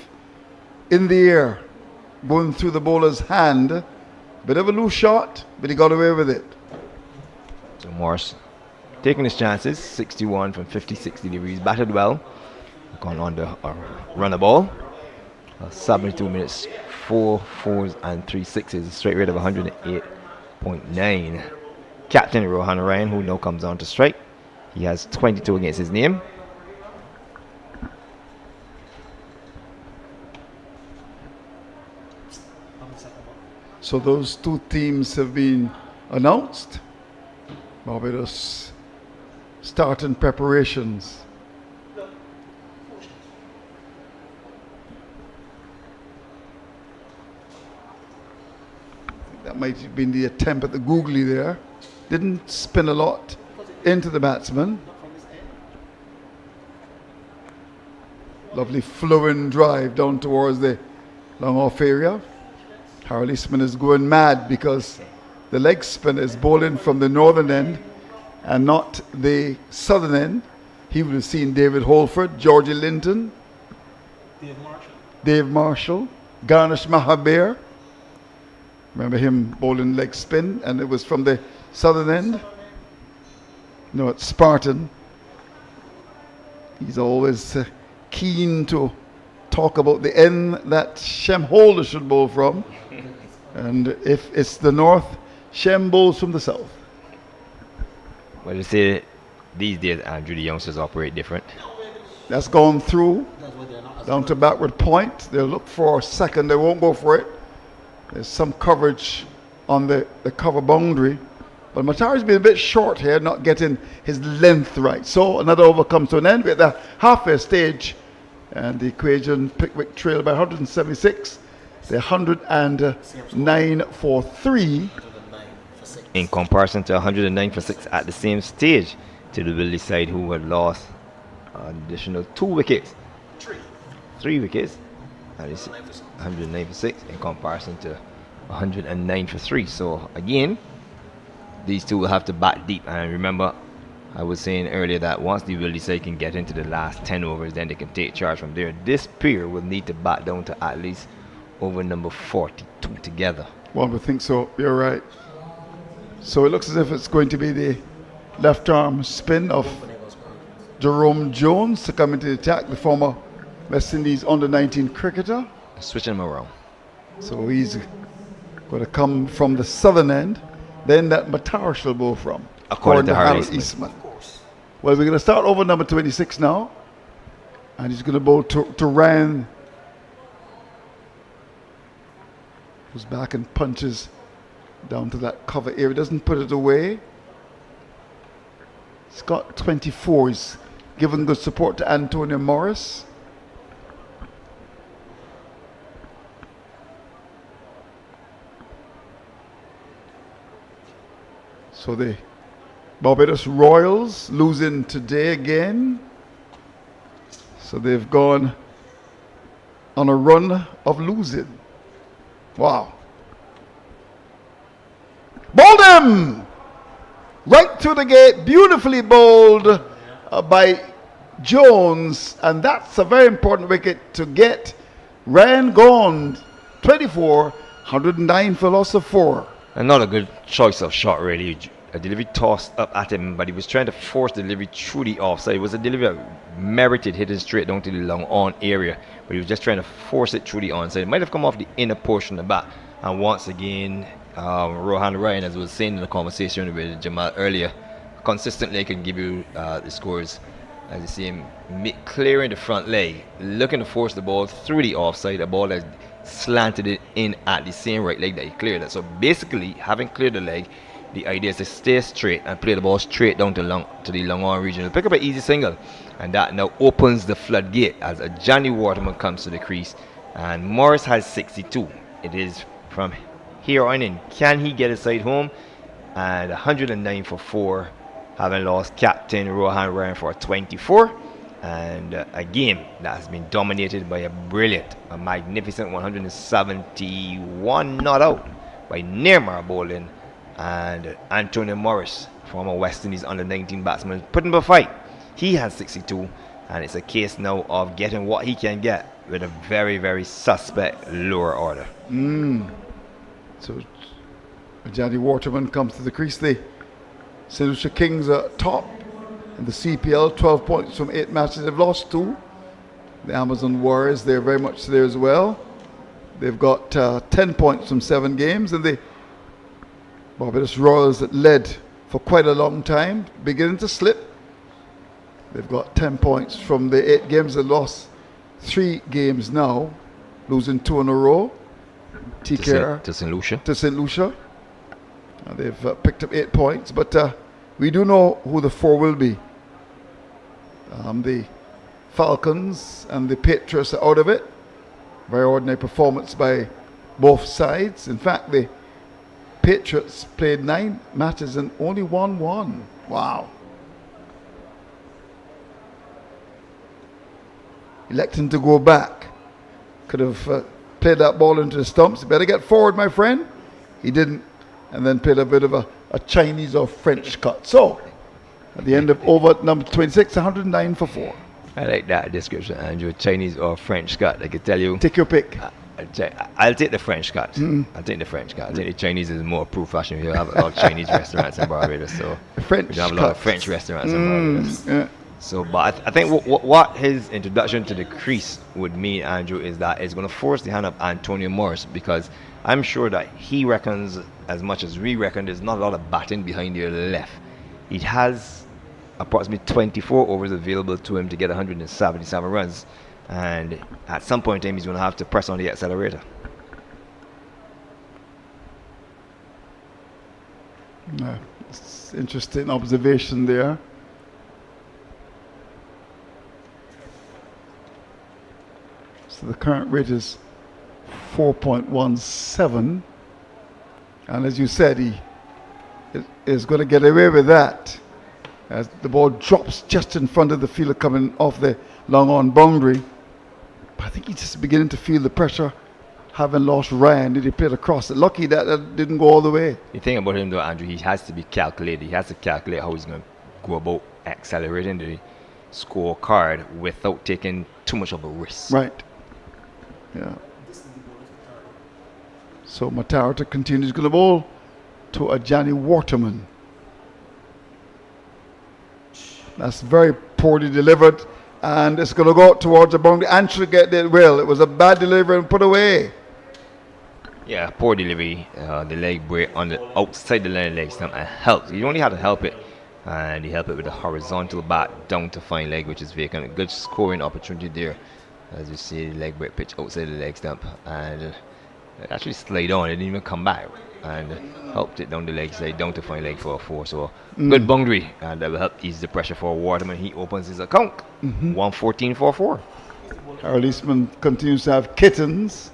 in the air, going through the bowler's hand. Bit of a loose shot, but he got away with it. So Morris taking his chances, 61 from 50-60 degrees, batted well, gone on to run a ball. 72 minutes, 4 4s and 3 6s, a straight rate of 108.9. Captain Rohan Ryan, who now comes on to strike. He has 22 against his name. So those 2 teams have been announced. Barbados starting preparations. That might have been the attempt at the googly there. Didn't spin a lot into the batsman. Lovely flowing drive down towards the long off area. Harold Eastman is going mad because the leg spin is bowling from the northern end and not the southern end. He would have seen David Holford, Georgie Linton, Dave Marshall, Garnish Mahabir. Remember him bowling leg spin, and it was from the southern end. No, it's Spartan. He's always keen to talk about the end that Shem Holder should bowl from. And if it's the north, Shem bowls from the south. Well, you say these days, Andrew, the youngsters operate different. That's gone through, down to backward point. They'll look for a second, they won't go for it. There's some coverage on the cover boundary. But Matari's been a bit short here, not getting his length right. So another over comes to an end. We're at the halfway stage, and the equation Pickwick trail by 176. The 109 for 3. In comparison to 109 for 6 at the same stage to the Wildey side, who had lost an additional 2 wickets. 3 wickets. And it's 109 for 6 in comparison to 109 for 3. So again, these two will have to bat deep. And remember, I was saying earlier that once the Wildey side can get into the last 10 overs, then they can take charge from there. This pair will need to bat down to at least over number 42 together. One would think so. You're right. So it looks as if it's going to be the left arm spin of Jerome Jones to come into the attack, the former West Indies under-19 cricketer. Switching him around. So he's going to come from the southern end. Then that Matar shall bowl from. According to Harold Eastman. Well, we're going to start over number 26 now. And he's going to bowl to Ryan, who's back and punches down to that cover area. Doesn't put it away. He's got 24. He's given good support to Antonio Morris. So the Barbados Royals losing today again. So they've gone on a run of losing. Wow. Balden! Right through the gate, beautifully bowled by Jones, and that's a very important wicket to get. Ryan gone, 24, 109 for loss of 4. And not a good choice of shot, really. A delivery tossed up at him, but he was trying to force the delivery through the offside. It was a delivery that merited hitting straight down to the long on area, but he was just trying to force it through the onside. It might have come off the inner portion of the bat. And once again, Rohan Ryan, as I was saying in the conversation with Jamal earlier, consistently can give you the scores. As you see him clearing the front leg, looking to force the ball through the offside, a ball that slanted it in at the same right leg that he cleared it. So basically, having cleared the leg, the idea is to stay straight and play the ball straight down to the long on region. He'll pick up an easy single, and that now opens the floodgate as a Johnny Waterman comes to the crease. And Morris has 62. It is from here on in. Can he get his side home? And 109 for 4. Having lost captain Rohan Ryan for 24, and a game that has been dominated by a magnificent 171 not out by Neymar Balden and Antonio Morris, former West Indies under-19 batsman, putting up a fight. He has 62, and it's a case now of getting what he can get with a very, very suspect lower order. So Johnny Waterman comes to the crease. St. Lucia Kings are top in the CPL, 12 points from 8 matches. They've lost 2. The Amazon Warriors, they're very much there as well. They've got 10 points from 7 games. And the Barbados Royals that led for quite a long time, beginning to slip. They've got 10 points from the 8 games. They lost 3 games now, losing 2 in a row. TKR to St. Lucia. To St. Lucia. They've picked up 8 points, but we do know who the 4 will be. The Falcons and the Patriots are out of it. Very ordinary performance by both sides. In fact, the Patriots played 9 matches and only won 1. Wow. Electing to go back. Could have played that ball into the stumps. You better get forward, my friend. He didn't. And then played a bit of a Chinese or French cut. So, at the end of over number 26, 109 for 4. I like that description, Andrew. Chinese or French cut. I can tell you. Take your pick. I'll take the French cut. I'll take the French cut. I think the Chinese is more approved fashion. We have a lot of Chinese restaurants in Barbados, so French we have a lot of French restaurants in Barbados. Yeah. So, but I think what his introduction to the crease would mean, Andrew, is that it's going to force the hand of Antonio Morris, because I'm sure that he reckons, as much as we reckon, there's not a lot of batting behind your left. He has approximately 24 overs available to him to get 177 runs, and at some point in time he's going to have to press on the accelerator. It's interesting observation there. So the current rate is 4.17, and as you said, he is going to get away with that as the ball drops just in front of the fielder coming off the long on boundary. But I think he's just beginning to feel the pressure, having lost Ryan. Did he play across it? Lucky that didn't go all the way. The thing about him though, Andrew, he has to be calculated. He has to calculate how he's going to go about accelerating the scorecard without taking too much of a risk. Right. Yeah. So Matara continues going to bowl to a Johnny Waterman. That's very poorly delivered, and it's going to go out towards the boundary and should get it well. It was a bad delivery and put away. Yeah, poor delivery. The leg break on the outside the line leg stump and helped. He only had to help it, and he helped it with a horizontal bat down to fine leg, which is vacant. A good scoring opportunity there. As you see, the leg break pitch outside the leg stump, and it actually slid on. It didn't even come back, and helped it down the leg side, down to fine leg for a 4. So good boundary, and that will help ease the pressure for Waterman. He opens his account. 114 for 4. Harold Eastman continues to have kittens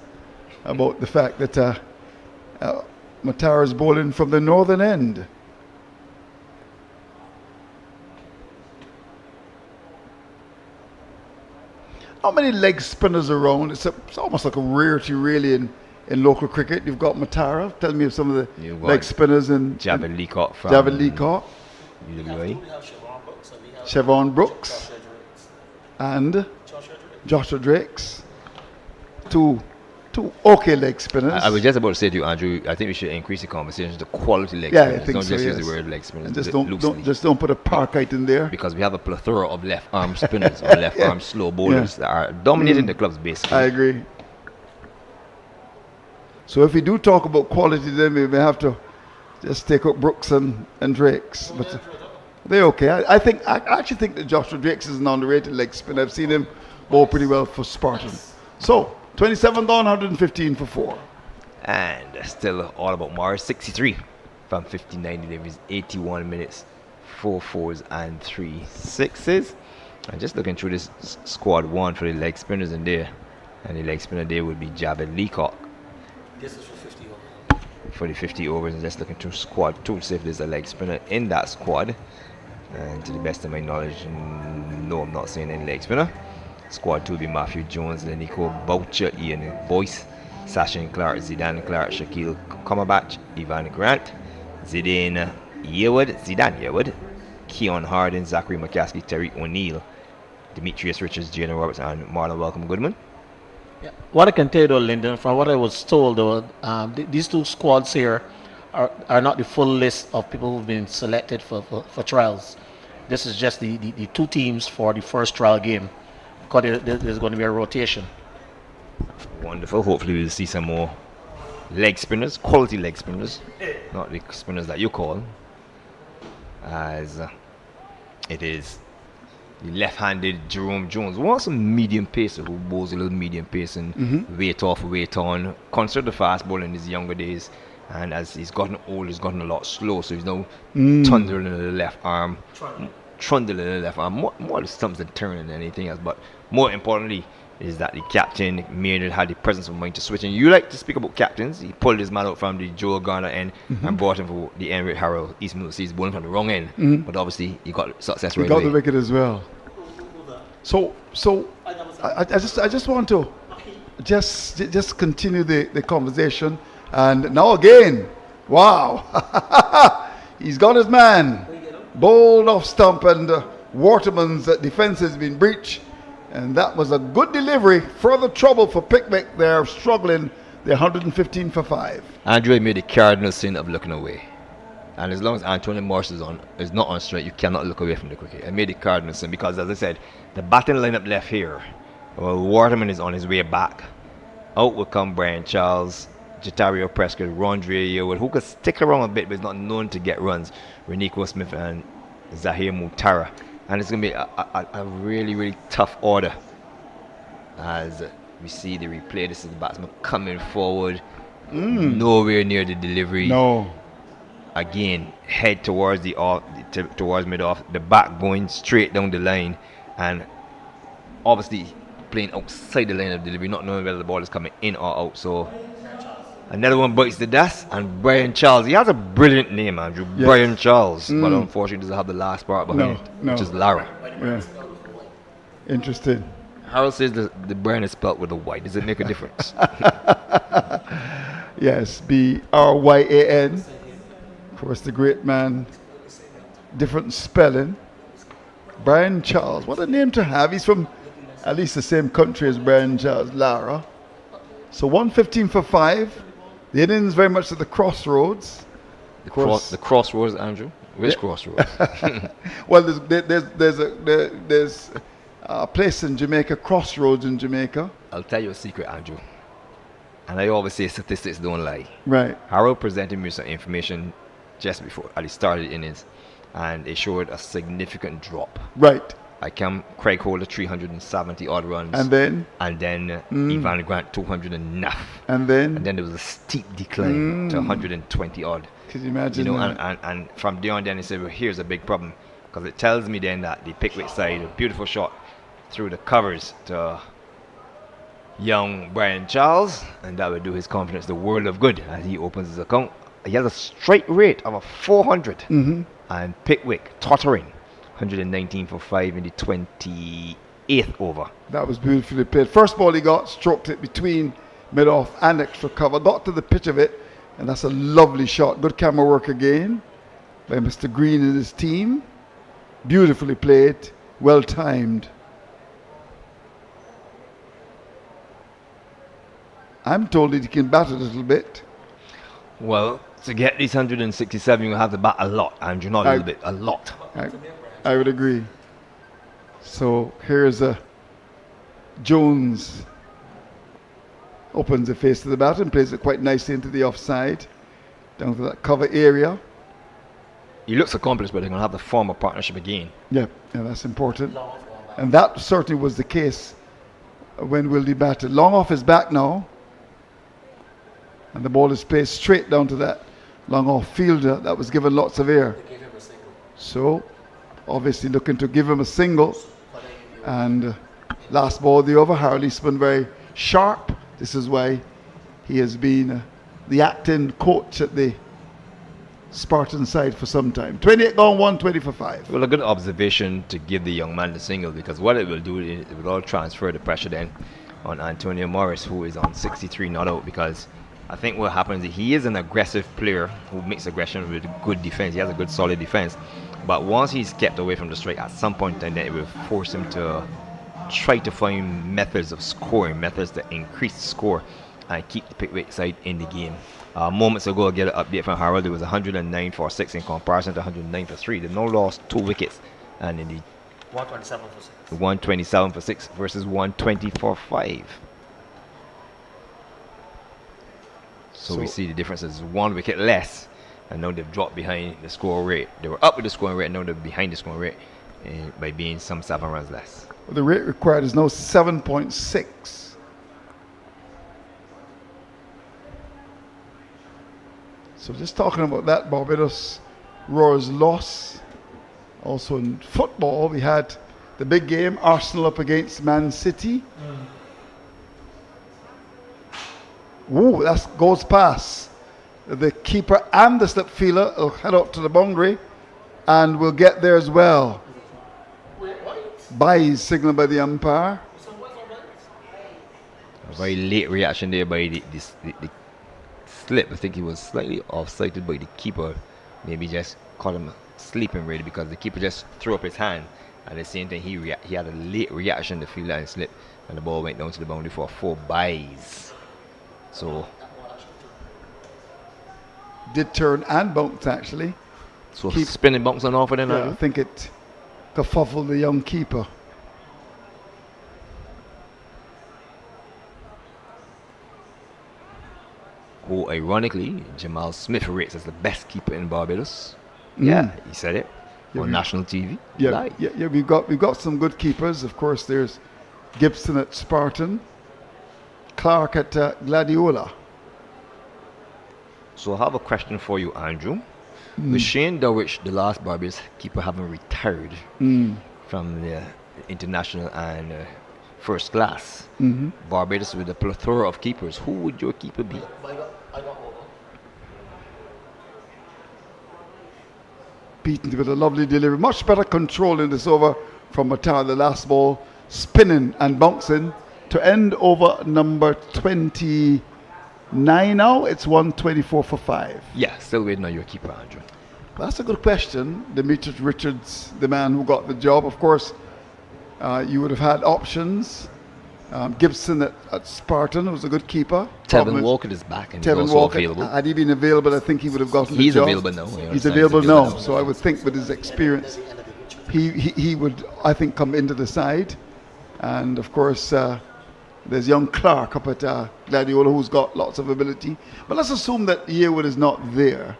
about the fact that Matara is bowling from the northern end. How many leg spinners around? It's almost like a rarity really in local cricket. You've got Matara. Tell me of some of the You've leg got spinners in Javed Leacock from Javed Leacock, UWA. Siobhan Brooks, and Joshua Drakes. Two okay leg spinners. I was just about to say to you, Andrew, I think we should increase the conversation to quality leg Yeah, spinners. I think Don't so, just use yes. the word leg spinners. And loosely. just don't put a parkite in there. Because we have a plethora of left arm spinners or left arm slow bowlers that are dominating the clubs basically. I agree. So if we do talk about quality, then we may have to just take up Brooks and Drakes. But they're okay. I actually think that Joshua Drakes is an underrated leg spinner. I've seen him bowl pretty well for Spartan. So 27 down, 115 for 4. And still all about Morris, 63 from 59 deliveries, 81 minutes, 4 fours and 3 sixes. And just looking through this squad one for the leg spinners in there. And the leg spinner there would be Javed Leacock. This is for 50 overs. For the 50 overs, and just looking through squad 2 to see if there's a leg spinner in that squad. And to the best of my knowledge, no, I'm not seeing any leg spinner. Squad 2 will be Matthew Jones, Lenico Boucher, Ian Boyce, Sachin Clark, Zidane Clark, Shaquille Cumberbatch, Ivan Grant, Zidane Yearwood, Keon Hardin, Zachary McCaskey, Terry O'Neill, Demetrius Richards, Jalen Roberts, and Marlon Welcome Goodman. Yeah. What I can tell you though, Lyndon, from what I was told though, these two squads here are not the full list of people who've been selected for trials. This is just the 2 teams for the first trial game, because there's going to be a rotation. Wonderful. Hopefully we'll see some more leg spinners, quality leg spinners, not the spinners that you call, as it is the left-handed Jerome Jones. Wants a medium pacer who bowls a little medium pace and weight off, weight on. Considered the fast bowler in his younger days, and as he's gotten old, he's gotten a lot slow. So he's now thundering in the left arm, trundling in the left arm. More the stumps than turning than anything else. But more importantly, is that the captain Maynard had the presence of mind to switch. And you like to speak about captains. He pulled his man out from the Joel Garner end and brought him for the end with Harold Eastman. He's bowling from the wrong end, but obviously he got success right away. He got the wicket as well. So I just want to just continue the conversation. And now again, wow, he's got his man. Bowled off stump, and Waterman's defense has been breached. And that was a good delivery. Further trouble for Pickwick. They're struggling. They're 115 for 5. Andre made the cardinal sin of looking away. And as long as Anthony Morris is not on straight, you cannot look away from the cricket. I made the cardinal sin because, as I said, the batting lineup left here. Well, Waterman is on his way back. Out will come Brian Charles, Jatario Prescott, Rondre Yearwood, who could stick around a bit but is not known to get runs. Renico Smith and Zahir Mutara. And it's going to be a really, really tough order. As we see the replay, this is the batsman coming forward. Nowhere near the delivery. No. Again, head towards towards mid-off. The back going straight down the line. And obviously playing outside the line of delivery, not knowing whether the ball is coming in or out. So another one bites the dust, and Brian Charles. He has a brilliant name, Andrew. Yes. Brian Charles, but unfortunately doesn't have the last part behind it, which is Lara. Yeah. Interesting. Harold says the Brian is spelled with a Y. Does it make a difference? Yes, Bryan. Of course, the great man. Different spelling. Brian Charles. What a name to have. He's from at least the same country as Brian Charles, Lara. So 115 for 5. The innings very much at the crossroads. The crossroads, Andrew. Which crossroads? Well, there's a place in Jamaica, Crossroads in Jamaica. I'll tell you a secret, Andrew. And I always say statistics don't lie. Right. Harold presented me some information just before at the start of the innings, and it showed a significant drop. Right. Craig Holder 370 odd runs, and then Ivan Grant 200 and enough, and then there was a steep decline to 120 odd. Could you imagine? You know, and from there on, then he said, "Well, here's a big problem," because it tells me then that the Pickwick side, a beautiful shot through the covers to young Brian Charles, and that would do his confidence the world of good as he opens his account. He has a strike rate of a 400, and Pickwick tottering. 119 for 5 in the 28th over. That was beautifully played. First ball he got, stroked it between mid-off and extra cover. Got to the pitch of it, and that's a lovely shot. Good camera work again by Mr. Green and his team. Beautifully played, well timed. I'm told that he can bat it a little bit. Well, to get these 167, you have to bat a lot, Andrew, not a little bit, a lot. I would agree. So here's Jones. Opens the face of the bat and plays it quite nicely into the offside, down to that cover area. He looks accomplished, but they're going to have to form a partnership again. Yeah, that's important. And that certainly was the case when Wildey batted. Long off his back now. And the ball is placed straight down to that long off fielder that was given lots of air. So, obviously looking to give him a single. And last ball of the over, Harley's been very sharp. This is why he has been the acting coach at the Spartan side for some time. 28 gone, 120 for 5. Well, a good observation to give the young man the single, because what it will do, it will all transfer the pressure then on Antonio Morris, who is on 63 not out, because I think what happens is he is an aggressive player who makes aggression with good defense. He has a good solid defense, but once he's kept away from the strike, at some point then it will force him to try to find methods of scoring, methods to increase the score and keep the Pickwick side in the game. Moments ago, I get an update from Harold. It was 109 for 6 in comparison to 109 for 3. They've now lost 2 wickets, and in the 127 for 6. 127 for 6 versus 120 for 5. So we see the difference is 1 wicket less, and now they've dropped behind the score rate. They were up with the scoring rate, and now they're behind the scoring rate by being some 7 runs less. Well, the rate required is now 7.6. So just talking about that, Barbados Roar's loss. Also in football, we had the big game, Arsenal up against Man City. Ooh, that goes past the keeper and the slip fielder. Will head up to the boundary and will get there as well. Bye signal by the umpire. A very late reaction there by the slip. I think he was slightly offsided by the keeper. Maybe just caught him sleeping really, because the keeper just threw up his hand. At the same time, he had a late reaction to fielder and slip, and the ball went down to the boundary for 4 byes. So did turn and bounce actually. So spinning bounce on off of then. I think it kerfuffled the young keeper. Who ironically Jamal Smith rates as the best keeper in Barbados. Yeah, he said it on national TV. Yeah, we've got some good keepers. Of course, there's Gibson at Spartan, Clark at Gladiola. So I have a question for you, Andrew. With Shane Dowich, the last Barbados keeper, having retired from the international and first class, Barbados with a plethora of keepers, who would your keeper be? Beaten with a lovely delivery. Much better control in this over from Matara. The last ball spinning and bouncing to end over number 29 now. It's 124 for 5. Yeah, still waiting on your keeper, Andrew. Well, that's a good question. Demetrius Richards, the man who got the job. Of course, you would have had options. Gibson at Spartan, who was a good keeper. Tevin Walker is back and he's also available. Had he been available, I think he would have gotten the job. He's available now. He's available now. So I would think with his experience, he would, I think, come into the side. And of course, there's young Clark up at Gladiola, who's got lots of ability. But let's assume that Yearwood is not there.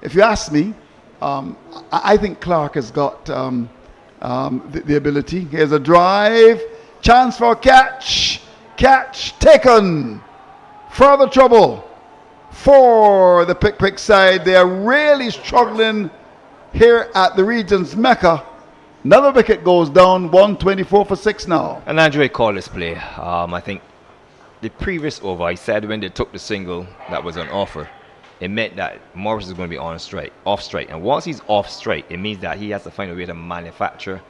If you ask me, I think Clark has got the ability. Here's a drive. Chance for a catch. Catch taken. Further trouble for the Pickwick side. They are really struggling here at the region's Mecca. Another wicket goes down. 124 for 6 now. And Andrew called this play. I think the previous over, I said when they took the single that was on offer, it meant that Morris is going to be off strike. And once he's off strike, it means that he has to find a way to manufacture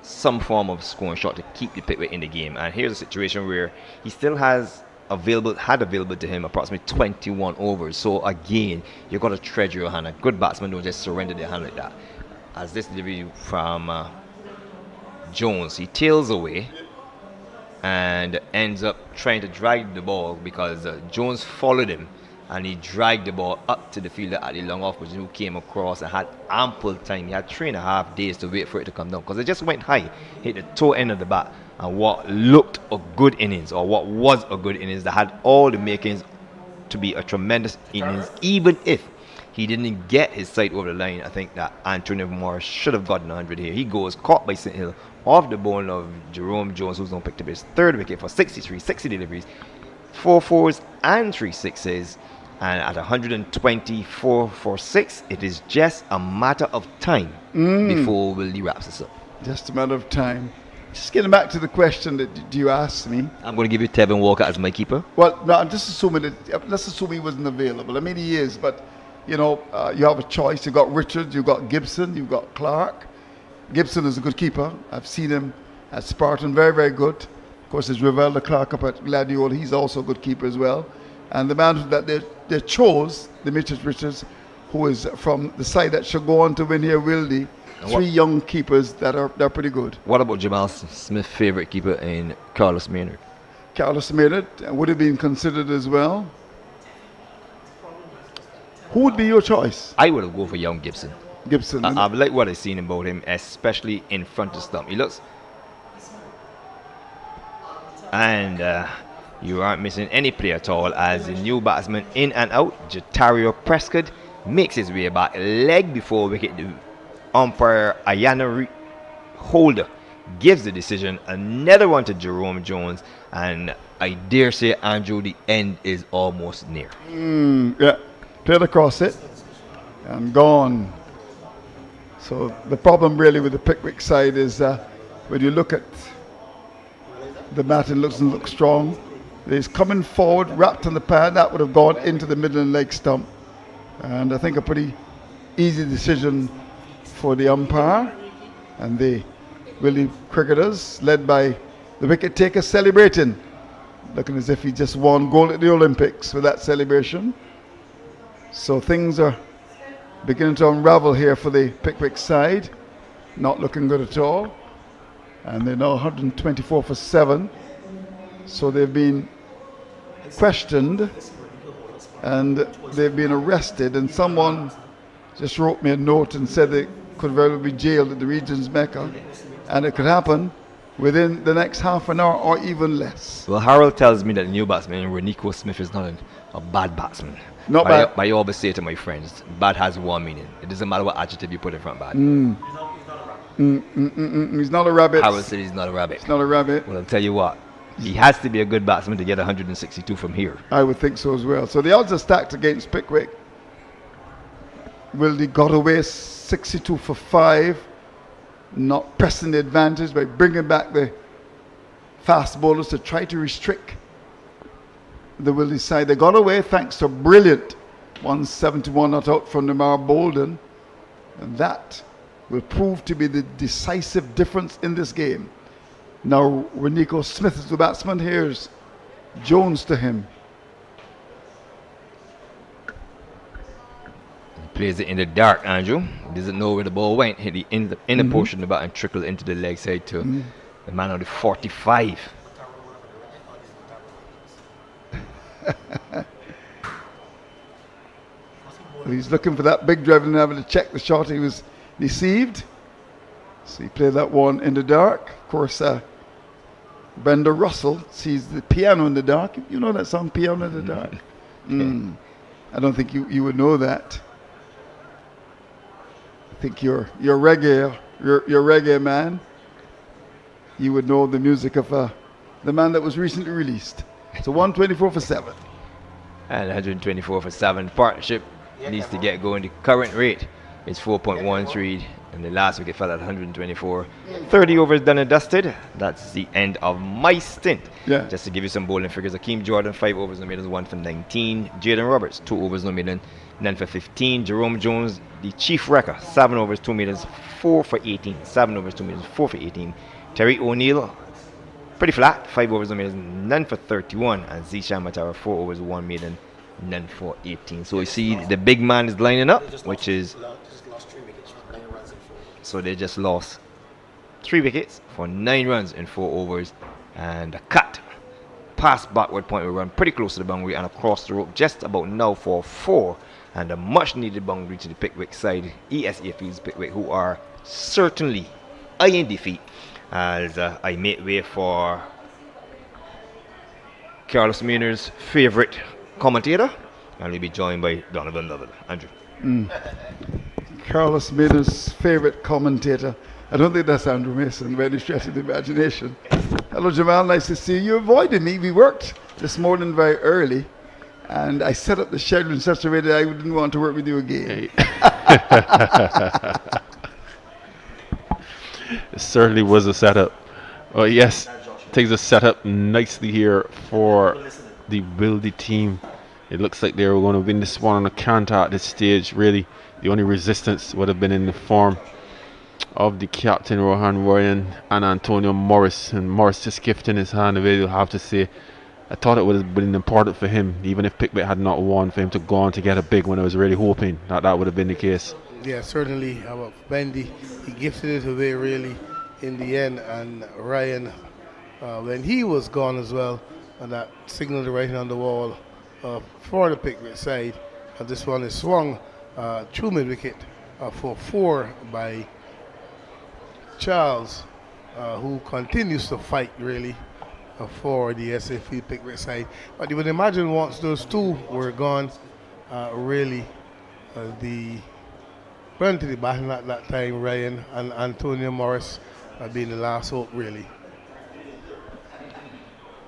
some form of scoring shot to keep the Pickwick in the game. And here's a situation where he still has had available to him approximately 21 overs. So again, you got to treasure your hand. A good batsman don't just surrender their hand like that. As this delivery from Jones, he tails away and ends up trying to drag the ball because Jones followed him and he dragged the ball up to the fielder at the long off position, who came across and had ample time. He had 3.5 days to wait for it to come down because it just went high, hit the toe end of the bat, and what looked a good innings, or what was a good innings, that had all the makings to be a tremendous innings, even if he didn't get his side over the line. I think that Antonio Morris should have gotten 100 here. He goes caught by St. Hill off the ball of Jerome Jones, who's now picked up his third wicket for 63, 60 deliveries, 4 fours and 3 sixes. And at 124 for 6, it is just a matter of time before Wildey wraps this up. Just a matter of time. Just getting back to the question that you asked me. I'm going to give you Tevin Walker as my keeper. Well, no, I'm just assuming that. Let's assume he wasn't available. I mean, he is, but you know, you have a choice. You've got Richards, you've got Gibson, you've got Clark. Gibson is a good keeper. I've seen him at Spartan, very, very good. Of course, there's Ravelda Clark up at Gladiola. He's also a good keeper as well. And the man that they chose, Demetrius Richards, who is from the side that should go on to win here, Wildey. 3 young keepers they're pretty good. What about Jamal Smith's favorite keeper in Carlos Maynard? Carlos Maynard would have been considered as well. Who would be your choice? I would have go for young Gibson. Gibson. I like what I've seen about him, especially in front of stump. He looks, and you aren't missing any play at all as the new batsman in and out. Jatario Prescott makes his way back, leg before wicket. The umpire Ayana Holder gives the decision. Another one to Jerome Jones, and I dare say, Andrew, the end is almost near. Yeah, played across it and gone. So the problem really with the Pickwick side is when you look at the batting, doesn't look strong. He's coming forward, wrapped on the pad. That would have gone into the middle and leg stump. And I think a pretty easy decision for the umpire. And the Wildey cricketers, led by the wicket taker, celebrating. Looking as if he just won gold at the Olympics with that celebration. So things are beginning to unravel here for the Pickwick side. Not looking good at all. And they're now 124 for 7. So they've been questioned and they've been arrested, and someone just wrote me a note and said they could very well be jailed at the Regions Mecca, and it could happen within the next half an hour or even less. Well, Harold tells me that the new batsman, Renico Smith, is not a bad batsman. Not bad. I always say to my friends, bad has one meaning. It doesn't matter what adjective you put in front of bad. He's not a rabbit. Harold said he's not a rabbit. He's not a rabbit. Well, I'll tell you what. He has to be a good batsman to get 162 from here. I would think so as well. So the odds are stacked against Pickwick. Wildey got away 62 for 5, not pressing the advantage by bringing back the fast bowlers to try to restrict the Wildey side. They got away thanks to a brilliant 171 not out from Demar Balden, and that will prove to be the decisive difference in this game. Now Renico Smith is the batsman. Here's Jones to him. He plays it in the dark, Andrew. He doesn't know where the ball went. Hit the inner portion of the bat and trickled into the leg side to the man on the 45. He's looking for that big drive and having to check the shot. He was deceived. So he played that one in the dark. Of course, Brenda Russell sees the piano in the dark. You know that song, Piano in the Dark? I don't think you would know that. I think you're reggae man. You would know the music of the man that was recently released. So 124 for 7. And 124 for 7. Partnership needs to get going. The current rate is 4.13. And the last wicket fell at 124. 30 overs done and dusted. That's the end of my stint. Yeah. Just to give you some bowling figures. Akeem Jordan, 5 overs, no maidens, 1 for 19. Jaden Roberts, 2 overs, no maiden, none for 15. Jerome Jones, the chief wrecker, 7 overs, 2 maidens, 4 for 18. 7 overs, 2 maidens, 4 for 18. Terry O'Neill, pretty flat. 5 overs unmaiden, none for 31, and Zishan Matara 4 overs, 1 maiden, none for 18. So you see the big man is lining up, which is so they just lost 3 wickets for 9 runs in 4 overs, and a cut past backward point will run pretty close to the boundary and across the rope just about now for 4, and a much needed boundary to the Pickwick side. ESA Fields Pickwick, who are certainly eyeing defeat, as I make way for Carlos Maynard's favourite commentator, and we'll be joined by Donovan Lovell. Andrew. Carlos Maynard's favourite commentator. I don't think that's Andrew Mason by any stretch of the imagination. Hello Jamal, nice to see you. You avoided me. We worked this morning very early, and I set up the schedule in such a way that I didn't want to work with you again. It certainly was a setup. Oh yes, takes a setup nicely here for the Wildey team. It looks like they were going to win this one on a counter at this stage. Really, the only resistance would have been in the form of the captain Rohan Ryan and Antonio Morris, and Morris just gifting his hand away. You'll have to say, I thought it would have been important for him, even if Pickwick had not won, for him to go on to get a big one. I was really hoping that that would have been the case. Yeah, certainly. Wendy, he gifted it away really in the end, and Ryan, when he was gone as well, and that signaled the writing on the wall for the Pickwick side. And this one is swung through mid wicket for 4 by Charles, who continues to fight really for the SFE Pickwick side. But you would imagine once those 2 were gone, really the run to the batting at that time, Ryan and Antonio Morris being the last hope really.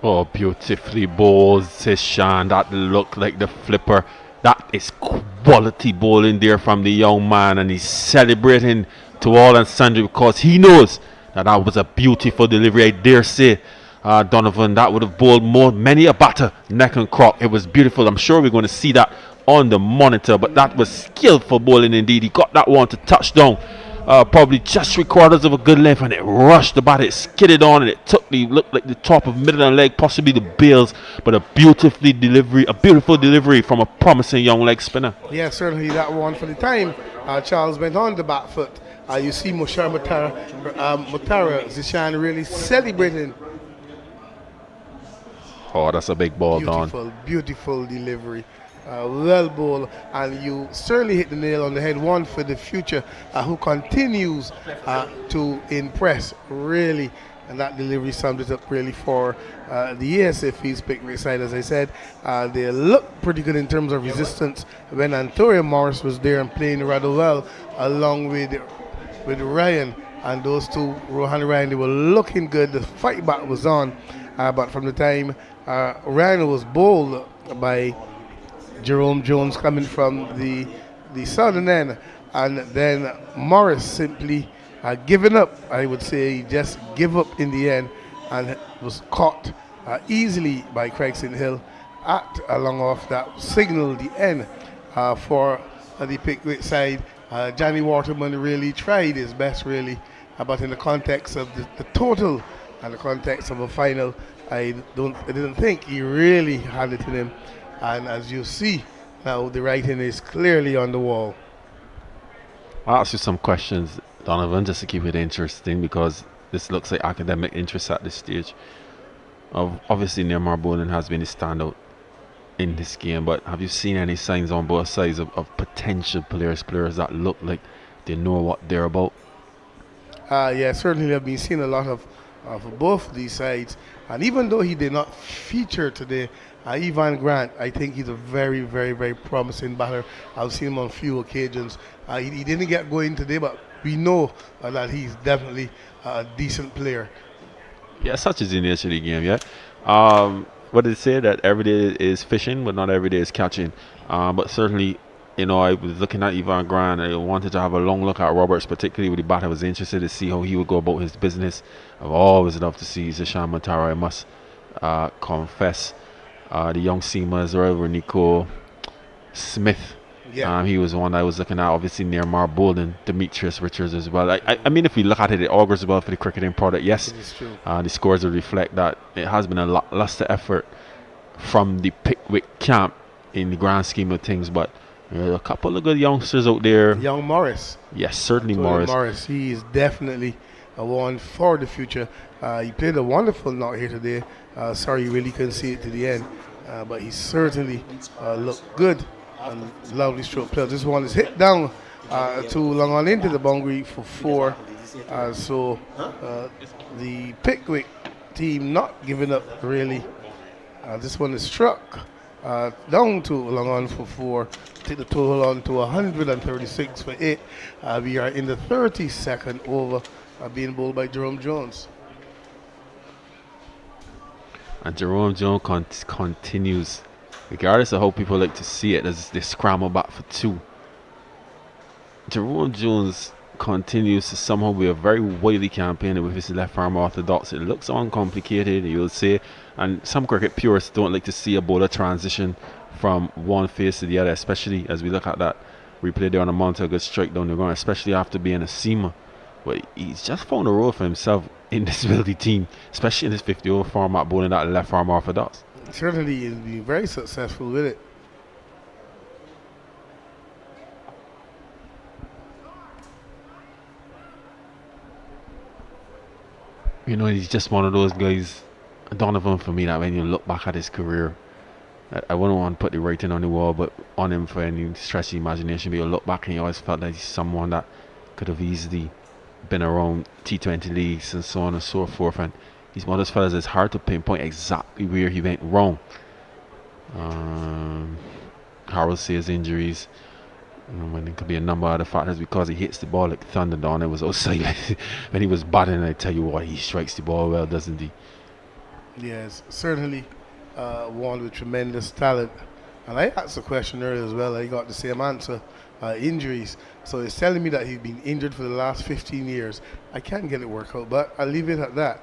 Oh, beautifully bowled, says Sean. That looked like the flipper. That is quality bowling there from the young man, and he's celebrating to all and sundry because he knows that that was a beautiful delivery. I dare say, Donovan, that would have bowled many a batter, neck and crop. It was beautiful. I'm sure we're going to see that on the monitor, but that was skillful bowling indeed. He got that one to touchdown, probably just 3/4 of a good length, and it rushed the bat. It skidded on, and it looked like the top of middle and leg, possibly the bails, but a beautiful delivery from a promising young leg spinner. Yeah, certainly that one for the time. Charles went on the back foot. You see Mutara Zishan really celebrating. Oh, that's a big ball, Don. Beautiful delivery. Well bowled, and you certainly hit the nail on the head. One for the future, who continues to impress really, and that delivery summed it up really for the ASFE's Pickwick side. As I said, they look pretty good in terms of resistance when Antonio Morris was there and playing rather well along with Ryan, and those 2, Rohan Ryan, they were looking good. The fight back was on, but from the time Ryan was bowled by Jerome Jones coming from the southern end, and then Morris simply given up. I would say he just gave up in the end and was caught easily by Craig St. Hill along off that signal the end for the Pickwick side. Johnny Waterman really tried his best really, but in the context of the total and the context of a final, I didn't think he really had it in him. And as you see now, the writing is clearly on the wall. I'll ask you some questions, Donovan, just to keep it interesting, because this looks like academic interest at this stage. Obviously, Neymar Balden has been a standout in this game, but have you seen any signs on both sides of potential players that look like they know what they're about? Yeah, certainly I've been seeing a lot of both these sides, and even though he did not feature today, Ivan Grant, I think he's a very, very, very promising batter. I've seen him on a few occasions. He didn't get going today, but we know that he's definitely a decent player. Yeah, such is the nature of the game, yeah. What did it say? That every day is fishing, but not every day is catching. But certainly, I was looking at Ivan Grant. I wanted to have a long look at Roberts, particularly with the bat. I was interested to see how he would go about his business. I've always loved to see Zishan Matara, I must confess. The young seamer as well, Nico Smith, Yeah. He was one I was looking at, obviously near Balden, Demetrius Richards as well. I mean, if we look at it, it augurs well for the cricketing product. Yes, the scores will reflect that it has been a lot less the effort from the Pickwick camp in the grand scheme of things, but a couple of good youngsters out there. Young Morris. Yes, certainly Morris. He is definitely a one for the future. He played a wonderful knot here today. Sorry you really couldn't see it to the end, but he certainly looked good and lovely stroke play. This one is hit down too long on into the boundary for 4. So the Pickwick team not giving up really. This one is struck down to long on for 4. Take the total on to 136 for 8. We are in the 32nd over, being bowled by Jerome Jones. And Jerome Jones continues, regardless of how people like to see it, as they scramble back for 2. Jerome Jones continues to somehow be a very wily campaigner with his left arm orthodox. It looks uncomplicated, you'll say, and some cricket purists don't like to see a bowler transition from one phase to the other, especially as we look at that replay there on a monitor, a good strike down the ground, especially after being a seamer. But he's just found a role for himself in this Wildey team, especially in this 50-over format, bowling that left arm orthodox. Certainly he's been very successful with it. You know, he's just one of those guys, Donovan, for me, that when you look back at his career, I wouldn't want to put the writing on the wall, but on him for any stretch of imagination, but you look back and you always felt that he's someone that could have easily been around T20 leagues and so on and so forth, and he's one of those fellas that's hard to pinpoint exactly where he went wrong. Harold says injuries, when it could be a number of other factors, because he hits the ball like thunder down. It was outside. When he was batting, I tell you what, he strikes the ball well, doesn't he? Yes, certainly one with tremendous talent. And I asked a question earlier as well. I got the same answer. Injuries. So it's telling me that he's been injured for the last 15 years. I can't get it worked out, but I'll leave it at that.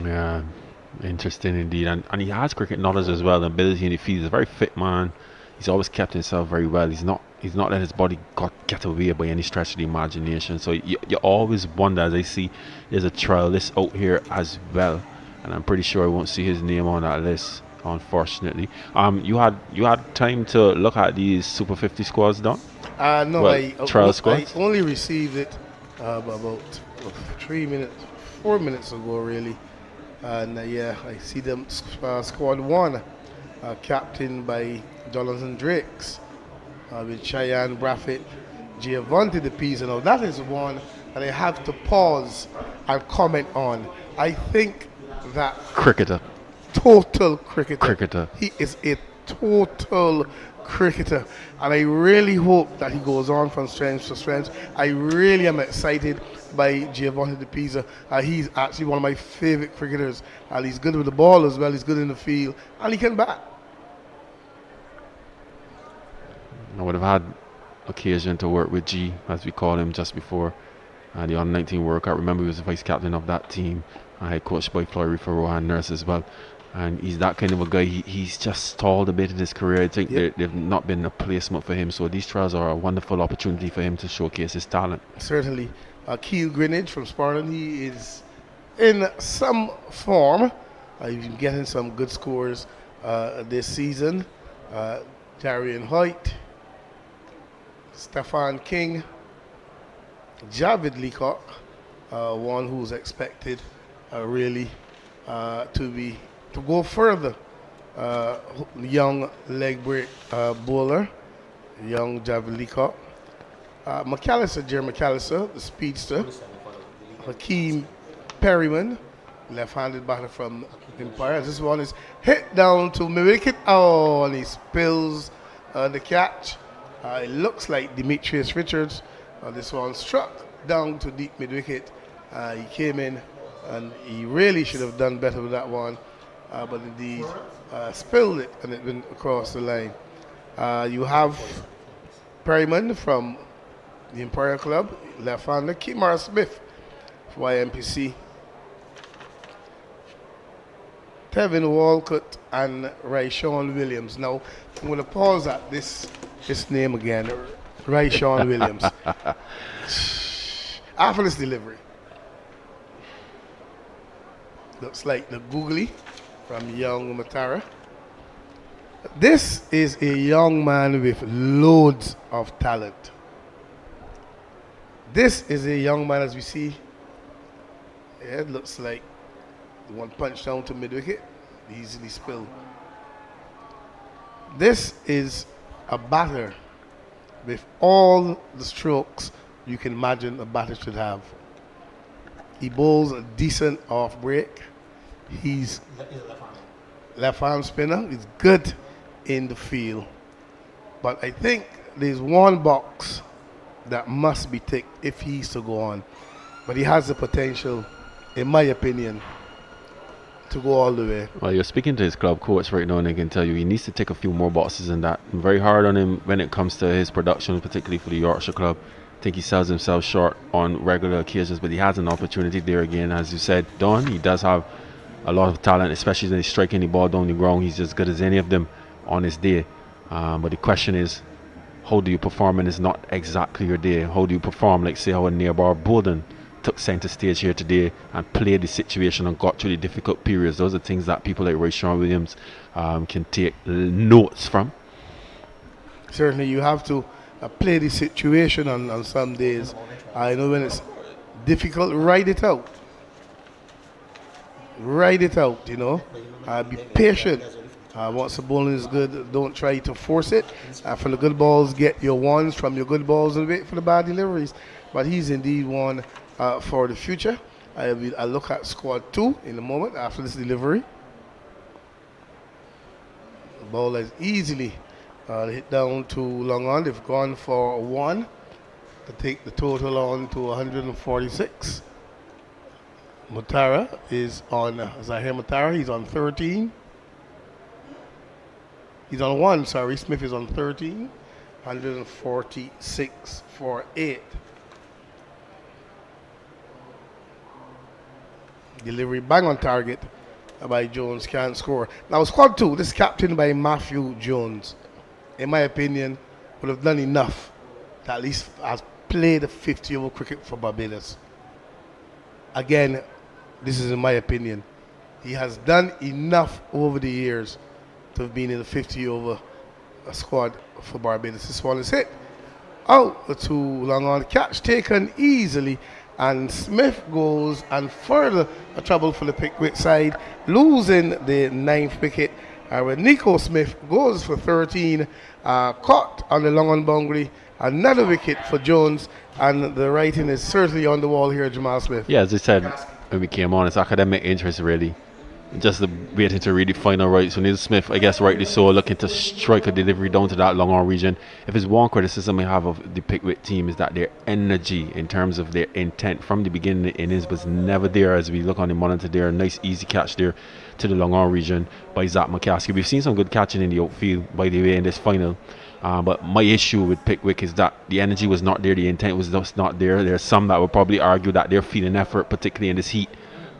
Yeah, interesting indeed. And he has cricket knowledge as well, and ability in the field. He's a very fit man. He's always kept himself very well. He's not let his body get away by any stretch of the imagination. So you always wonder, as I see there's a trial list out here as well, and I'm pretty sure I won't see his name on that list, unfortunately. You had time to look at these Super 50 squads, Don? No, well, trial squads? I only received it about 4 minutes ago, really. And yeah, I see them squad 1, captained by Jonathan Drakes, with Cheyenne Braffett, Giovanni De Pisa. Now that is one that I have to pause and comment on. I think that cricketer, total cricketer. He is a total cricketer, and I really hope that he goes on from strength to strength. I really am excited by Giovanni De Pisa. He's actually one of my favorite cricketers. He's good with the ball as well. He's good in the field, and he can bat. I would have had occasion to work with G, as we call him, just before the under-19 World Cup. Remember, he was the vice captain of that team. Head coached by Florey for Rohan Nurse as well. And he's that kind of a guy. He's just stalled a bit in his career. I think they've not been a placement for him. So these trials are a wonderful opportunity for him to showcase his talent. Certainly. Keel Greenidge from Spartan, he is in some form. He's been getting some good scores this season. Darian Hoyt, Stefan King, Javid Leacock, one who's expected really to go further. Young leg break bowler, young Javid Leacock. Jerry McAllister, the speedster. Hakeem Perryman, left-handed batter from Empire. This one is hit down to wicket. Oh, and he spills the catch. It looks like Demetrius Richards. This one struck down to deep mid-wicket. He came in, and he really should have done better with that one. But indeed, spilled it, and it went across the line. You have Perryman from the Empire Club, left-hander. Kimar Smith for YMPC. Tevin Walcott and Ryshawn Williams. Now, I'm going to pause at this name again, Ryshawn Williams. After this delivery, looks like the googly from young Matara. This is a young man with loads of talent. This is a young man, as we see. Yeah, it looks like one punch down to mid-wicket, easily spilled. This is a batter with all the strokes you can imagine a batter should have. He bowls a decent off break. He's left arm spinner. He's good in the field. But I think there's one box that must be ticked if he's to go on. But he has the potential, in my opinion, to go all the way. Well, you're speaking to his club coach right now, and I can tell you he needs to tick a few more boxes than that. I'm very hard on him when it comes to his production, particularly for the Yorkshire club. I think he sells himself short on regular occasions, but he has an opportunity there again. As you said, Don, he does have a lot of talent, especially when he's striking the ball down the ground. He's as good as any of them on his day. But the question is, how do you perform when it's not exactly your day? How do you perform, like say how a nearby Balden took centre stage here today and played the situation and got through the difficult periods? Those are things that people like Ryshawn Williams can take notes from. Certainly you have to play the situation on some days. I know when it's difficult, ride it out. Ride it out, you know. Be patient. Once the bowling is good, don't try to force it. For the good balls, get your ones from your good balls and wait for the bad deliveries. But he's indeed one for the future. I'll look at squad 2 in a moment after this delivery. The ball is easily hit down to long on. They've gone for 1 to take the total on to 146. Matara is on, as I hear Matara, he's on 13. He's on 1, sorry. Smith is on 13. 146 for 8. Delivery bang on target by Jones, can't score. Now squad 2, this is captained by Matthew Jones. In my opinion, would have done enough to at least has played 50 over cricket for Barbados. Again, this is in my opinion. He has done enough over the years to have been in the 50 over squad for Barbados. This one is hit out to long on, catch taken easily, and Smith goes and further a trouble for the Pickwick side, losing the 9th wicket. When Nico Smith goes for 13, caught on the long on boundary, another wicket for Jones, and the writing is certainly on the wall here, Jamal Smith. Yeah, as I said when we came on, it's academic interest really. Just waiting to read the final rights. So Neil Smith, I guess rightly so, looking to strike a delivery down to that long on region. If it's one criticism I have of the Pickwick team is that their energy in terms of their intent from the beginning of the innings was never there. As we look on the monitor there, a nice easy catch there to the long on region by Zach McCaskey. We've seen some good catching in the outfield, by the way, in this final. But my issue with Pickwick is that the energy was not there, the intent was just not there. There's some that would probably argue that their feeling effort, particularly in this heat,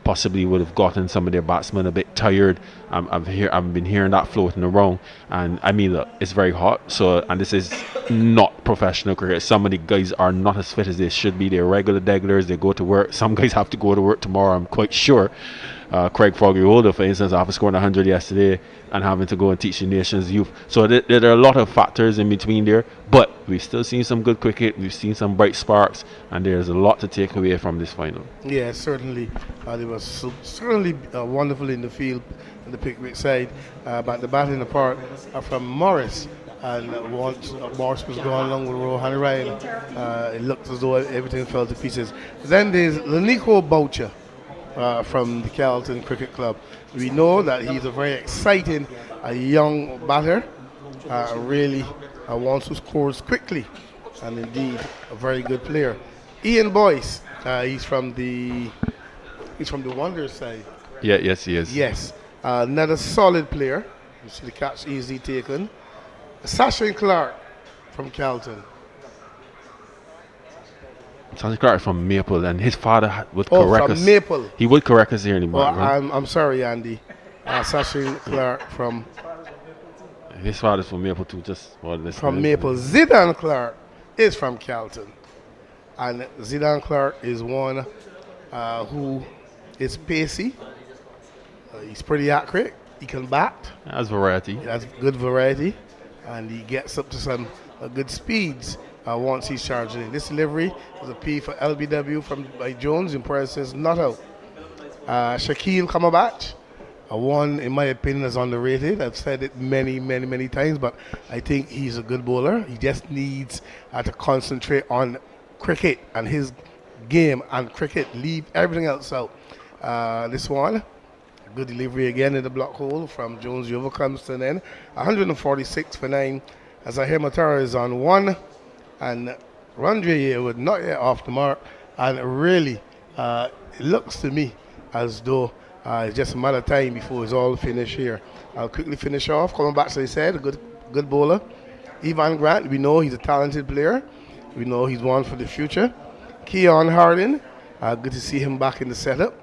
possibly would have gotten some of their batsmen a bit tired. I've been hearing that floating around, and I mean, look, it's very hot. So, and this is not professional cricket. Some of the guys are not as fit as they should be. They're regular degglers. They go to work. Some guys have to go to work tomorrow, I'm quite sure. Craig Foggy-Holder, for instance, after scoring 100 yesterday and having to go and teach the nation's youth. So there are a lot of factors in between there, but we've still seen some good cricket. We've seen some bright sparks, and there's a lot to take away from this final. Yeah, certainly. They were certainly wonderful in the field on the Pickwick side, but the batting apart from Morris. And once Morris was going along with Rohan Ryan, it looked as though everything fell to pieces. Then there's Lanico Boucher. From the Carlton Cricket Club. We know that he's a very exciting young batter, really wants to score quickly, and indeed a very good player. Ian Boyce, he's from the Wanderers side. Yeah, yes, he is. Yes, another solid player. You see the catch easily taken. Sasha Clark from Carlton. Sasha Clark from Maple, and his father would correct us. From Maple. He would correct us here anymore. Well, I'm sorry, Andy. Sachin Clark from His father's from Maple too, just from Maple. Zidane Clark is from Carlton. And Zidane Clark is one who is pacey. He's pretty accurate. He can bat. That's variety. That's good variety. And he gets up to some good speeds once he's charging in. This delivery is a P for LBW by Jones. In says not out. Shaquille Cumberbatch. One, in my opinion, is underrated. I've said it many times, but I think he's a good bowler. He just needs to concentrate on cricket and his game and cricket. Leave everything else out. This one, good delivery again in the block hole from Jones. He overcomes to an end. 146 for 9. Zahir Matara is on 1. And Randre Yearwood not yet off the mark. And really, it looks to me as though it's just a matter of time before it's all finished here. I'll quickly finish off. Coming back, as I said, a good bowler. Ivan Grant, we know he's a talented player. We know he's one for the future. Keon Harding, good to see him back in the setup.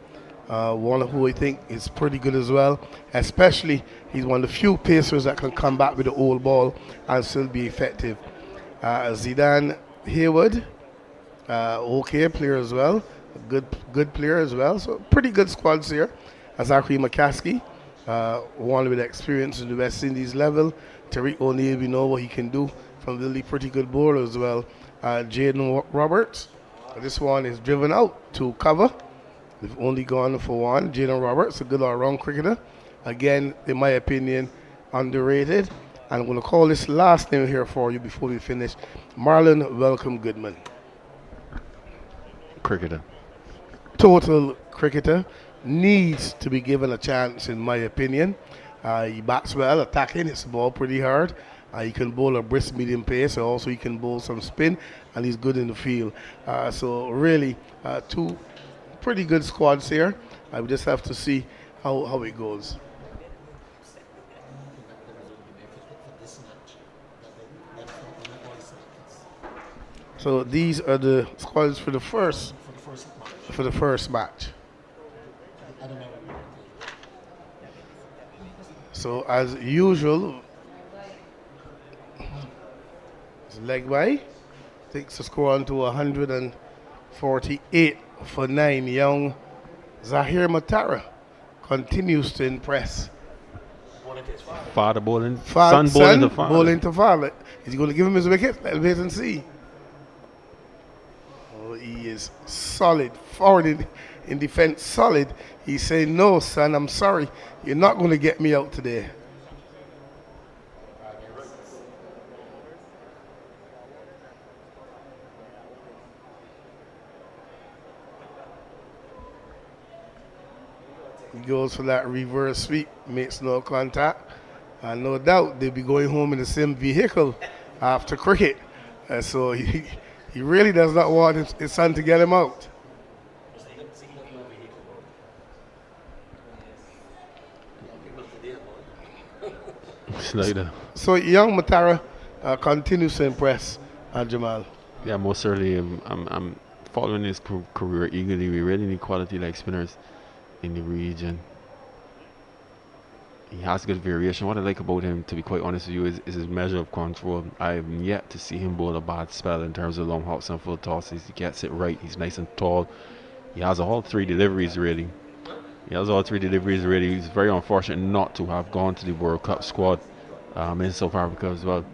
One who I think is pretty good as well. Especially, he's one of the few pacers that can come back with the old ball and still be effective. Zidane Hayward, okay player as well. Good player as well. So pretty good squads here. Zachary McCaskey, one with experience in the West Indies level. Tariq O'Neill, we know what he can do from the pretty good bowler as well. Jaden Roberts, this one is driven out to cover. They've only gone for one. Jaden Roberts, a good all-round cricketer. Again, in my opinion, underrated. And I'm going to call this last name here for you before we finish. Marlon Welcome Goodman. Cricketer. Total cricketer. Needs to be given a chance, in my opinion. He bats well, attacking, hits the ball pretty hard. He can bowl a brisk medium pace, also he can bowl some spin, and he's good in the field. So really, two pretty good squads here. I would just have to see how it goes. So these are the squads for the first match. So as usual, leg by takes the score on to 148 for 9. Young Zahir Matara continues to impress. Father bowling, son bowling to father. Bowling to father. Is he going to give him his wicket? Let's wait and see. Oh, he is solid. Forward in defense, solid. He's saying, no, son, I'm sorry. You're not going to get me out today. He goes for that reverse sweep, makes no contact. And no doubt they'll be going home in the same vehicle after cricket. So he really does not want his son to get him out. Slider. So young Matara continues to impress Jamal. Yeah, most certainly. I'm following his career eagerly. We really need quality like spinners in the region. He has good variation. What I like about him, to be quite honest with you, is his measure of control. I have yet to see him bowl a bad spell in terms of long hops and full tosses. He gets it right. He's nice and tall. He has all three deliveries really. He's very unfortunate not to have gone to the World Cup squad in South Africa as well.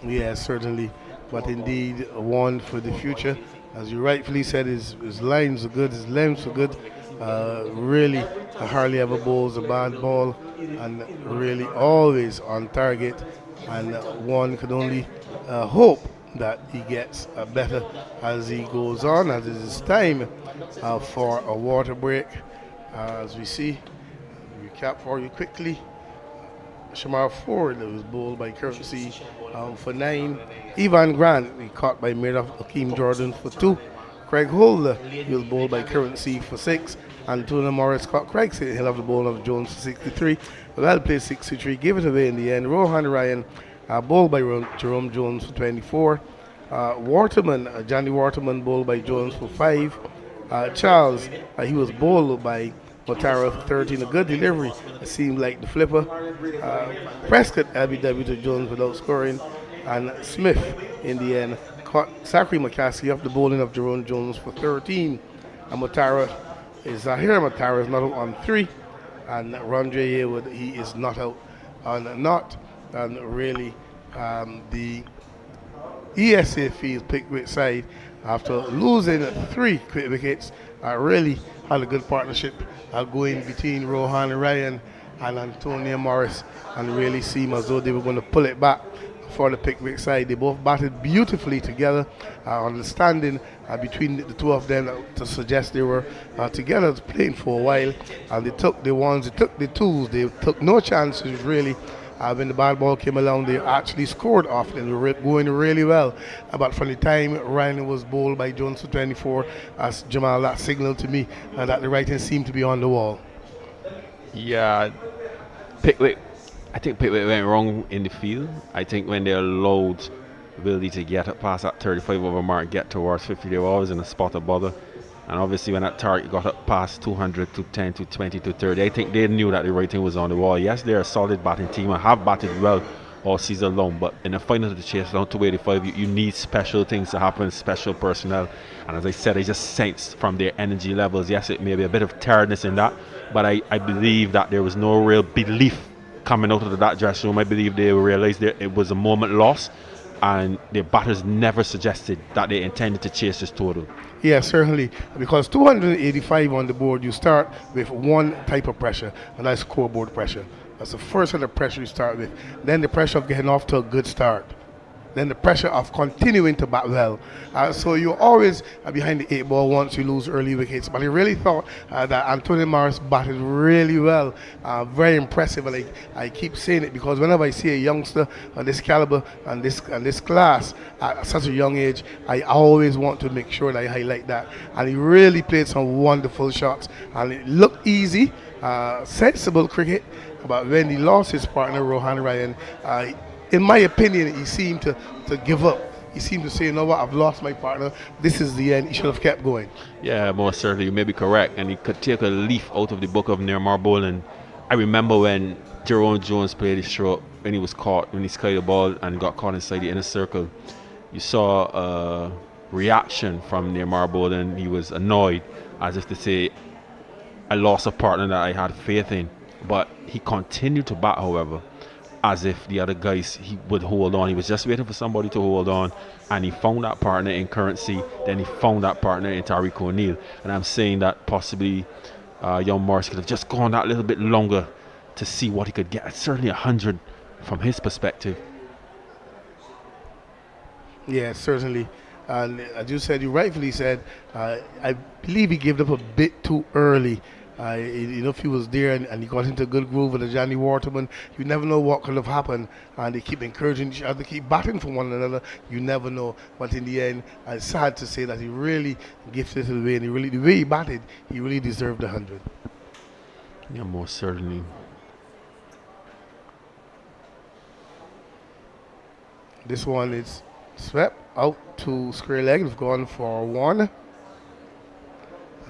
Yeah, certainly. But indeed, one for the future. As you rightfully said, his lines are good, his lengths are good. Really, hardly ever bowls a bad ball, and really always on target. And one can only hope that he gets better as he goes on, as it is time for a water break. As we see, recap for you quickly. Shamar Ford was bowled by Currency for 9. Ivan Grant, he caught by Miraf Akeem Jordan for 2. Craig Holder, he was bowled by Currency for 6. And Tuna Morris caught Craig he'll have the ball of Jones for 63. Well played 63, gave it away in the end. Rohan Ryan, bowled by Jerome Jones for 24. Waterman, Johnny Waterman bowled by Jones for 5. Charles, he was bowled by Motara for 13. A good delivery. It seemed like the flipper. Prescott LBW to Jones without scoring. And Smith in the end caught Zachary McCaskey off the bowling of Jerome Jones for 13. And Zahir Motara is not out on 3. And Rondre Haywood, he is not out on not. And really, the ESA Field Pickwick side, after losing 3 quick wickets, really had a good partnership going between Rohan Ryan and Antonio Morris, and really seemed as though they were going to pull it back for the Pickwick side. They both batted beautifully together, understanding between the two of them to suggest they were together playing for a while, and they took the ones, they took the twos, they took no chances really. When the bad ball came along, they actually scored off. They were going really well. But from the time Ryan was bowled by Jones for 24, as Jamal, that signaled to me that the writing seemed to be on the wall. Yeah, Pickwick. I think Pickwick went wrong in the field. I think when they allowed Wildey to get up past that 35 over mark, get towards 50, they were always in a spot of bother. And obviously when that target got up past 200, 210, 220, 230, I think they knew that the writing was on the wall. Yes, they're a solid batting team and have batted well all season long, but in the final of the chase down to 85, you need special things to happen, special personnel. And as I said, I just sensed from their energy levels, yes, it may be a bit of tiredness in that, but I believe that there was no real belief coming out of that dressing room. I believe they realized that it was a moment lost, and their batters never suggested that they intended to chase this total. Yeah, certainly, because 285 on the board, you start with one type of pressure, and that's scoreboard pressure. That's the first kind of pressure you start with. Then the pressure of getting off to a good start. Then the pressure of continuing to bat well. So you're always behind the 8 ball once you lose early wickets. But I really thought that Antonio Morris batted really well. Very impressive. And I keep saying it because whenever I see a youngster of this caliber and this class at such a young age, I always want to make sure that I highlight that. And he really played some wonderful shots. And it looked easy, sensible cricket. But when he lost his partner, Rohan Ryan, in my opinion, he seemed to give up. He seemed to say, you know what, I've lost my partner. This is the end. He should have kept going. Yeah, most certainly. You may be correct. And he could take a leaf out of the book of Nearmar Balden. I remember when Jerome Jones played his stroke, when he was caught, when he skied the ball and got caught inside the inner circle. You saw a reaction from Nearmar Balden. He was annoyed, as if to say, I lost a partner that I had faith in. But he continued to bat, however, as if the other guys, he would hold on. He was just waiting for somebody to hold on, and he found that partner in Currency. Then he found that partner in Tariq O'Neill. And I'm saying that possibly young Morris could have just gone that little bit longer to see what he could get. Certainly 100 from his perspective. Yeah, certainly. And as you said, you rightfully said, I believe he gave up a bit too early. If he was there and he got into a good groove with Johnny Waterman, you never know what could have happened. And they keep encouraging each other, keep batting for one another. You never know. But in the end, it's sad to say that he really gifted it away. And the way he batted, he really deserved 100. Yeah, most certainly. This one is swept out to square leg. They've gone for 1.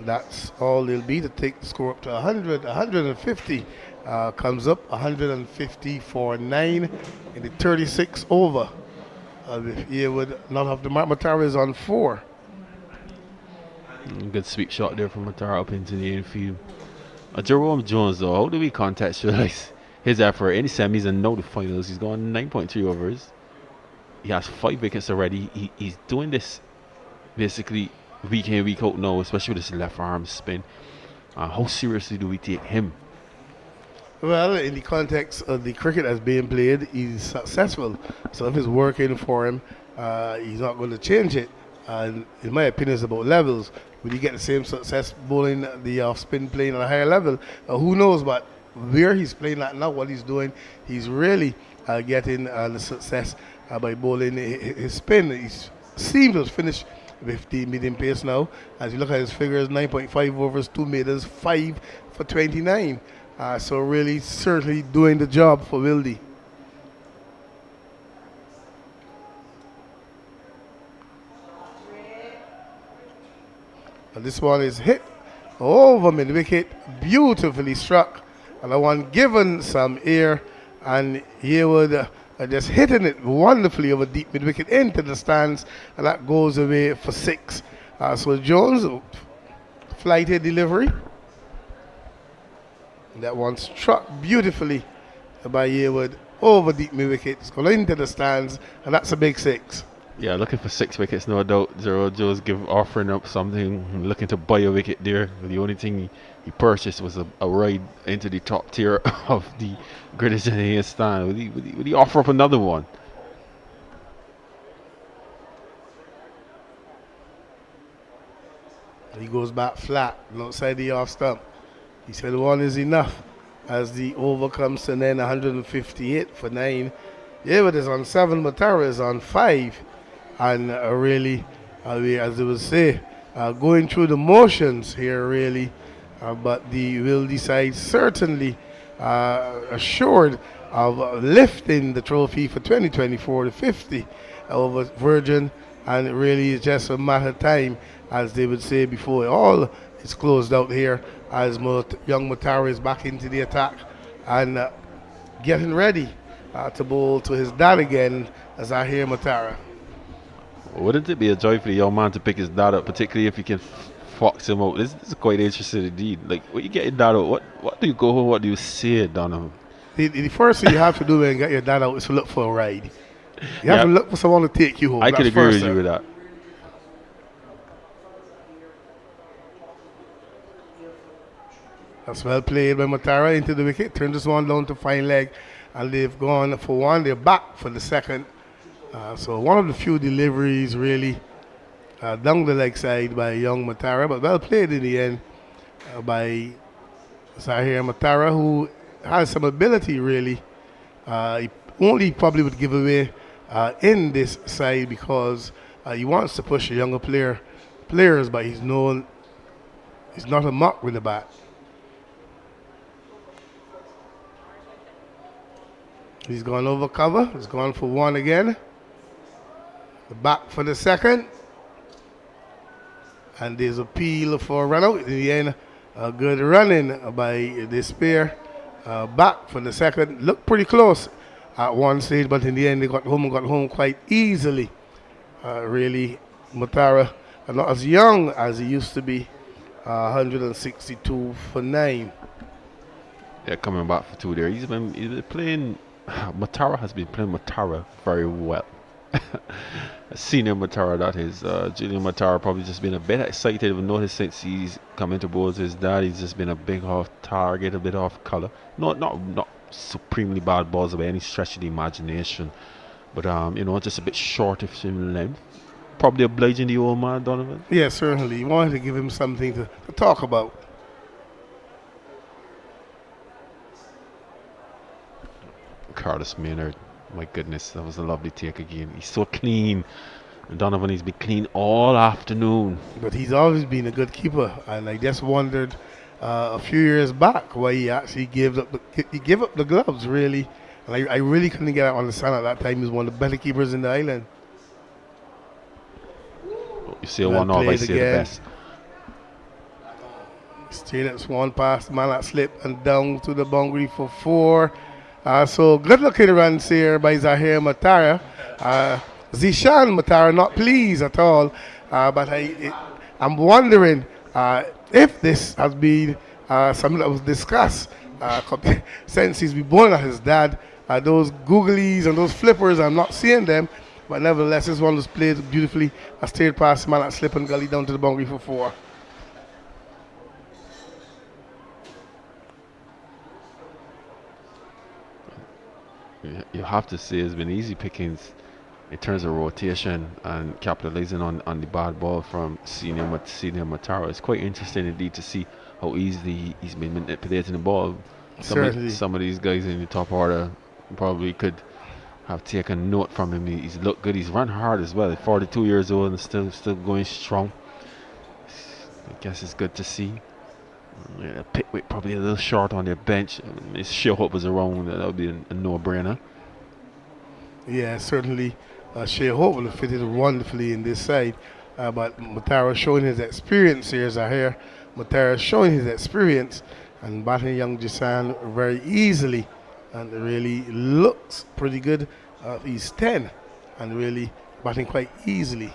That's all they'll be to take the score up to 100. 150 comes up 150 for 9 in the 36 over. He would not have the mark. Matara is on 4. Good sweep shot there from Matara up into the infield. Jerome Jones, though, how do we contextualize his effort in the semis and now the finals? He's gone 9.3 overs. He has 5 wickets already. He's doing this basically week in, week out now, especially with this left arm spin. How seriously do we take him? Well, in the context of the cricket that's being played, he's successful. So if it's working for him, he's not going to change it. And in my opinion, it's about levels. Will he get the same success bowling the off-spin playing at a higher level? Who knows? But where he's playing at now, what he's doing, he's really getting the success by bowling his spin. He seems to have finished with the medium pace now. As you look at his figures, 9.5 overs, 2 meters, 5 for 29. So really, certainly doing the job for Wildey. And this one is hit over mid wicket, beautifully struck, and the one given some air, and Yearwood just hitting it wonderfully over deep mid wicket into the stands, and that goes away for 6. So Jones, flighted delivery. That one struck beautifully by Yearwood over deep mid wicket. It's gone into the stands, and that's a big 6. Yeah, looking for 6 wickets, no doubt. Zero Jones offering up something, looking to buy a wicket there. The only thing he purchased was a ride into the top tier of the Greatest Indian stand. Would he offer up another one? He goes back flat outside the off stump. He said one is enough as the over comes to then 158 for 9. Yearwood is on 7, Matara is on 5. And really, as they would say, going through the motions here really. But the Wildey side certainly assured of lifting the trophy for 2024 to 50 over Virgin. And it really is just a matter of time, as they would say, before all is closed out here, as young Matara is back into the attack and getting ready to bowl to his dad again, as I hear Matara. Wouldn't it be a joy for the young man to pick his dad up, particularly if he can fox him out? This is quite interesting indeed. Like, when you get your dad out, what do you go home, what do you say, Donovan? The first thing you have to do when you get your dad out is to look for a ride. You have to look for someone to take you home. I could agree with you with that. That's well played by Matara into the wicket. Turns this one down to fine leg, and they've gone for one. They're back for the second. So one of the few deliveries really down the leg side by young Matara, but well played in the end by Zahir Matara, who has some ability really. He only probably would give away in this side because he wants to push the younger players, but he's not a muck with the bat. He's gone over cover. He's gone for one again. Back for the second. And there's a peel for a run out. In the end, a good running by this pair. Back for the second. Looked pretty close at one stage, but in the end they got home quite easily. Really, Matara, not as young as he used to be. 162 for 9. Yeah, coming back for 2 there. He's been playing. Matara has been playing Matara very well. Senior Matara, that is. Junior Matara probably just been a bit excited. I've noticed since he's come into towards his dad, he's just been a bit off target, a bit off colour. Not supremely bad balls by any stretch of the imagination, but just a bit short of in length. Probably obliging the old man, Donovan. Yeah, certainly. He wanted to give him something to talk about. Curtis Maynard, my goodness, that was a lovely take again. He's so clean. And Donovan, he's been clean all afternoon. But he's always been a good keeper, and I just wondered a few years back why he actually gave up the gloves, really. And I really couldn't get out on the sun at that time. He was one of the better keepers in the island. You see a one off, I say the best. Straight at Swan past, man that slip and down to the boundary for 4. So good looking runs here by Zahir Matara. Zishan Matara not pleased at all, but I'm wondering if this has been something that was discussed since he's been born at his dad. Those googlies and those flippers, I'm not seeing them, but nevertheless this one was played beautifully. I stayed past man that slip and gully down to the boundary for 4. You have to say it's been easy pickings in terms of rotation and capitalizing on the bad ball from senior Matara. It's quite interesting indeed to see how easily he's been manipulating the ball. Some of these guys in the top order probably could have taken note from him. He's looked good. He's run hard as well. At 42 years old and still going strong. I guess it's good to see. Pickwick probably a little short on their bench. If Shehope was around, that would be a no-brainer. Yeah, certainly. Shehope would have fitted wonderfully in this side. But Matara showing his experience here, Zahir, Matera showing his experience and batting young Jason very easily, and really looks pretty good. He's 10 and really batting quite easily.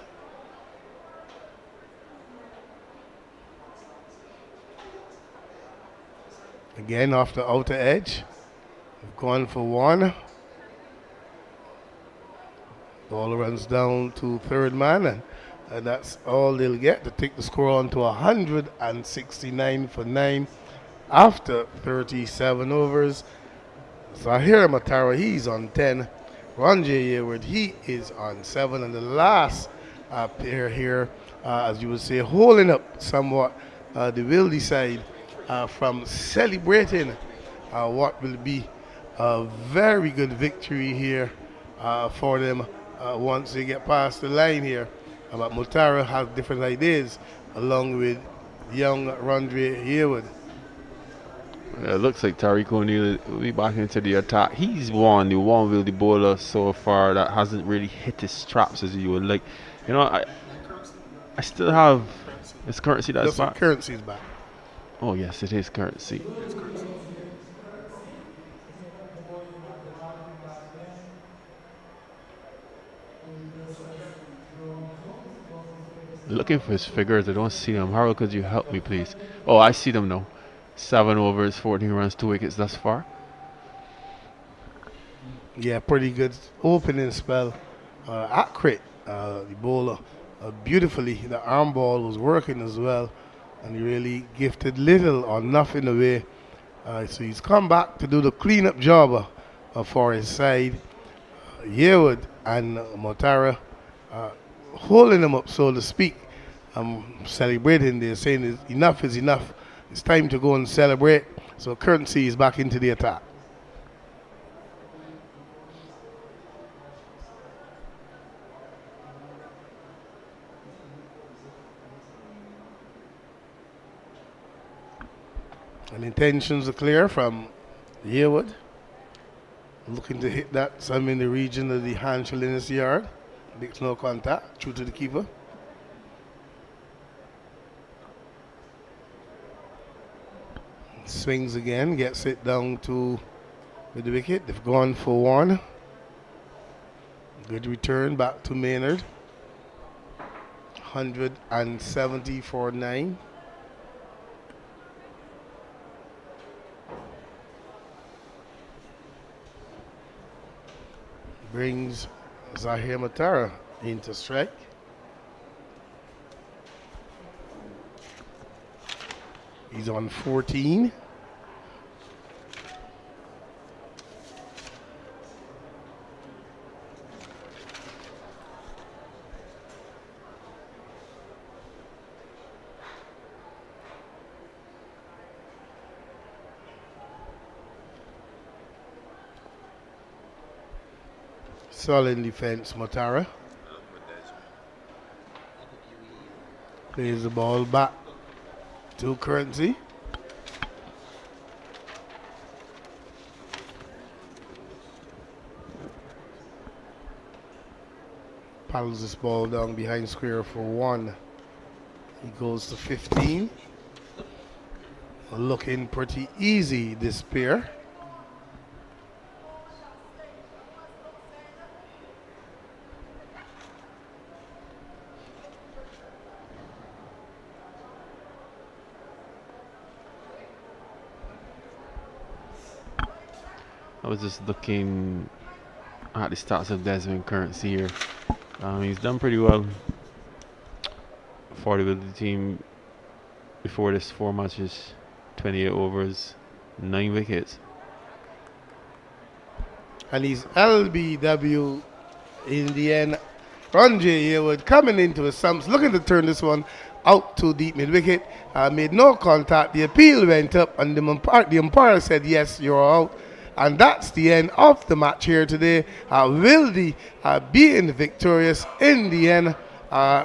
Again off the outer edge. We've gone for one. Ball runs down to third man, and that's all they'll get to take the score on to 169 for 9 after 37 overs. Zahir Matara, he's on 10. Ronjay Yearwood, he is on 7. And the last pair here, as you would say, holding up somewhat the Wildey side from celebrating what will be a very good victory here for them once they get past the line here. But Matara has different ideas along with young Ronjay Yearwood. It looks like Tariq O'Neill will be back into the attack. He's the one Wildey bowler so far that hasn't really hit his straps as you would like. You know, I still have his Currency that's back. Currency's back. Oh yes, it is Currency. Looking for his figures, I don't see them. Harold, could you help me please? Oh, I see them now. 7 overs, 14 runs, 2 wickets thus far. Yeah, pretty good opening spell. Accurate, the bowler beautifully. The arm ball was working as well, and he really gifted little or nothing away. So he's come back to do the cleanup job for his side. Yearwood and Matara holding him up, so to speak. Celebrating. They're saying enough is enough. It's time to go and celebrate. So Currency is back into the attack. And intentions are clear from Yearwood. Looking to hit that some in the region of the Hanshaliness yard. Makes no contact. True to the keeper. Swings again, gets it down to the wicket. They've gone for one. Good return back to Maynard. 170 for 9. Brings Zahir Matara into strike. He's on 14. Solid defense, Matara. Plays the ball back to Currency. Paddles this ball down behind square for one. He goes to 15. Looking pretty easy, this pair. I was just looking at the stats of Desmond Currency here. He's done pretty well for the team before this. 4 matches, 28 overs, 9 wickets. And he's LBW in the end. Ronjay Yearwood coming into his stumps, looking to turn this one out to deep mid wicket. Made no contact. The appeal went up, and the umpire said, "Yes, you're out." And that's the end of the match here today. Wildey being victorious in the end,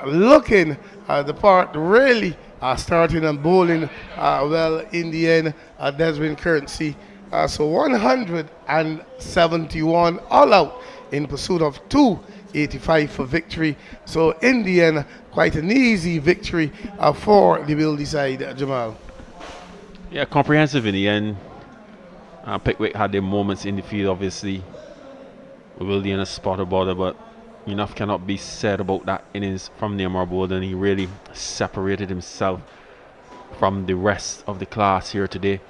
looking the part, really starting and bowling well in the end. Desmond Currency. So 171 all out in pursuit of 2 85 for victory. So in the end, quite an easy victory for the Wildey side, Jamal. Yeah, comprehensive in the end. Pickwick had their moments in the field, obviously. Wildey in a spot about it, but enough cannot be said about that innings from Neymar Balden. He really separated himself from the rest of the class here today,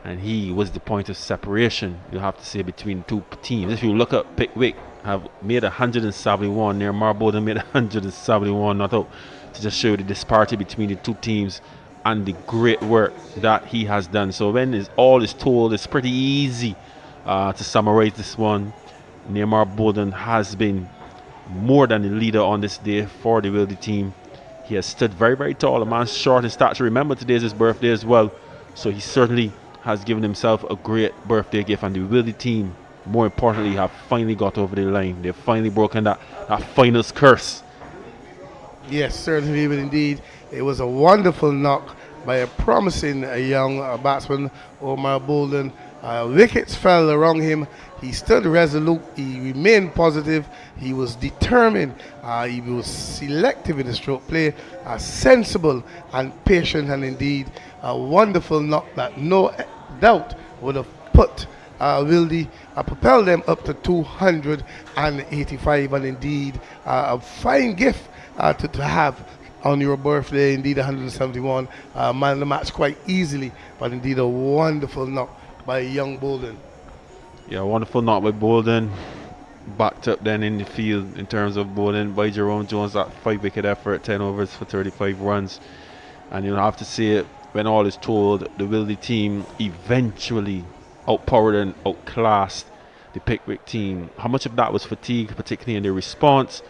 and he was the point of separation, you have to say, between two teams. If you look at Pickwick, have made 171, Neymar Balden made 171 not out, to just show the disparity between the two teams and the great work that he has done. So when all is told, it's pretty easy to summarize this one. Neymar Balden has been more than the leader on this day for the Wildey team. He has stood very, very tall. A man short in stature. Remember, today is his birthday as well, so he certainly has given himself a great birthday gift. And the Wildey team, more importantly, have finally got over the line. They've finally broken that finals curse. Yes, certainly, but indeed, it was a wonderful knock by a promising young batsman, Omar Balden. Wickets fell around him. He stood resolute. He remained positive. He was determined. He was selective in the stroke play, sensible and patient, and indeed a wonderful knock that no doubt would have put Wildey, propelled them up to 285, and indeed a fine gift to have on your birthday. Indeed, 171, man the match quite easily, but indeed a wonderful knock by young Balden. Yeah, wonderful knock by Balden. Backed up then in the field in terms of Balden by Jerome Jones, that 5-wicket effort, 10 overs for 35 runs. And you'll have to say it, when all is told, the Wildey team eventually outpowered and outclassed the Pickwick team. How much of that was fatigue, particularly in their response?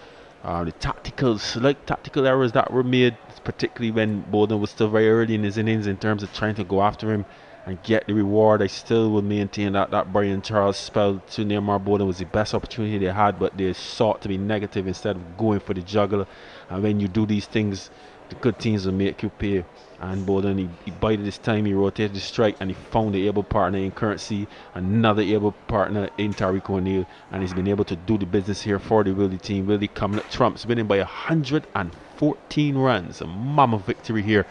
The slight tactical errors that were made, particularly when Balden was still very early in his innings in terms of trying to go after him and get the reward. I still will maintain that Brian Charles spell to Neymar Balden was the best opportunity they had, but they sought to be negative instead of going for the juggler. And when you do these things, the good teams will make you pay. And Balden, he bided his time, he rotated the strike, and he found the able partner in Currency, another able partner in Tariq O'Neill, and he's been able to do the business here for the Wildey team. Wildey coming up trumps, winning by 114 runs, a mammoth victory here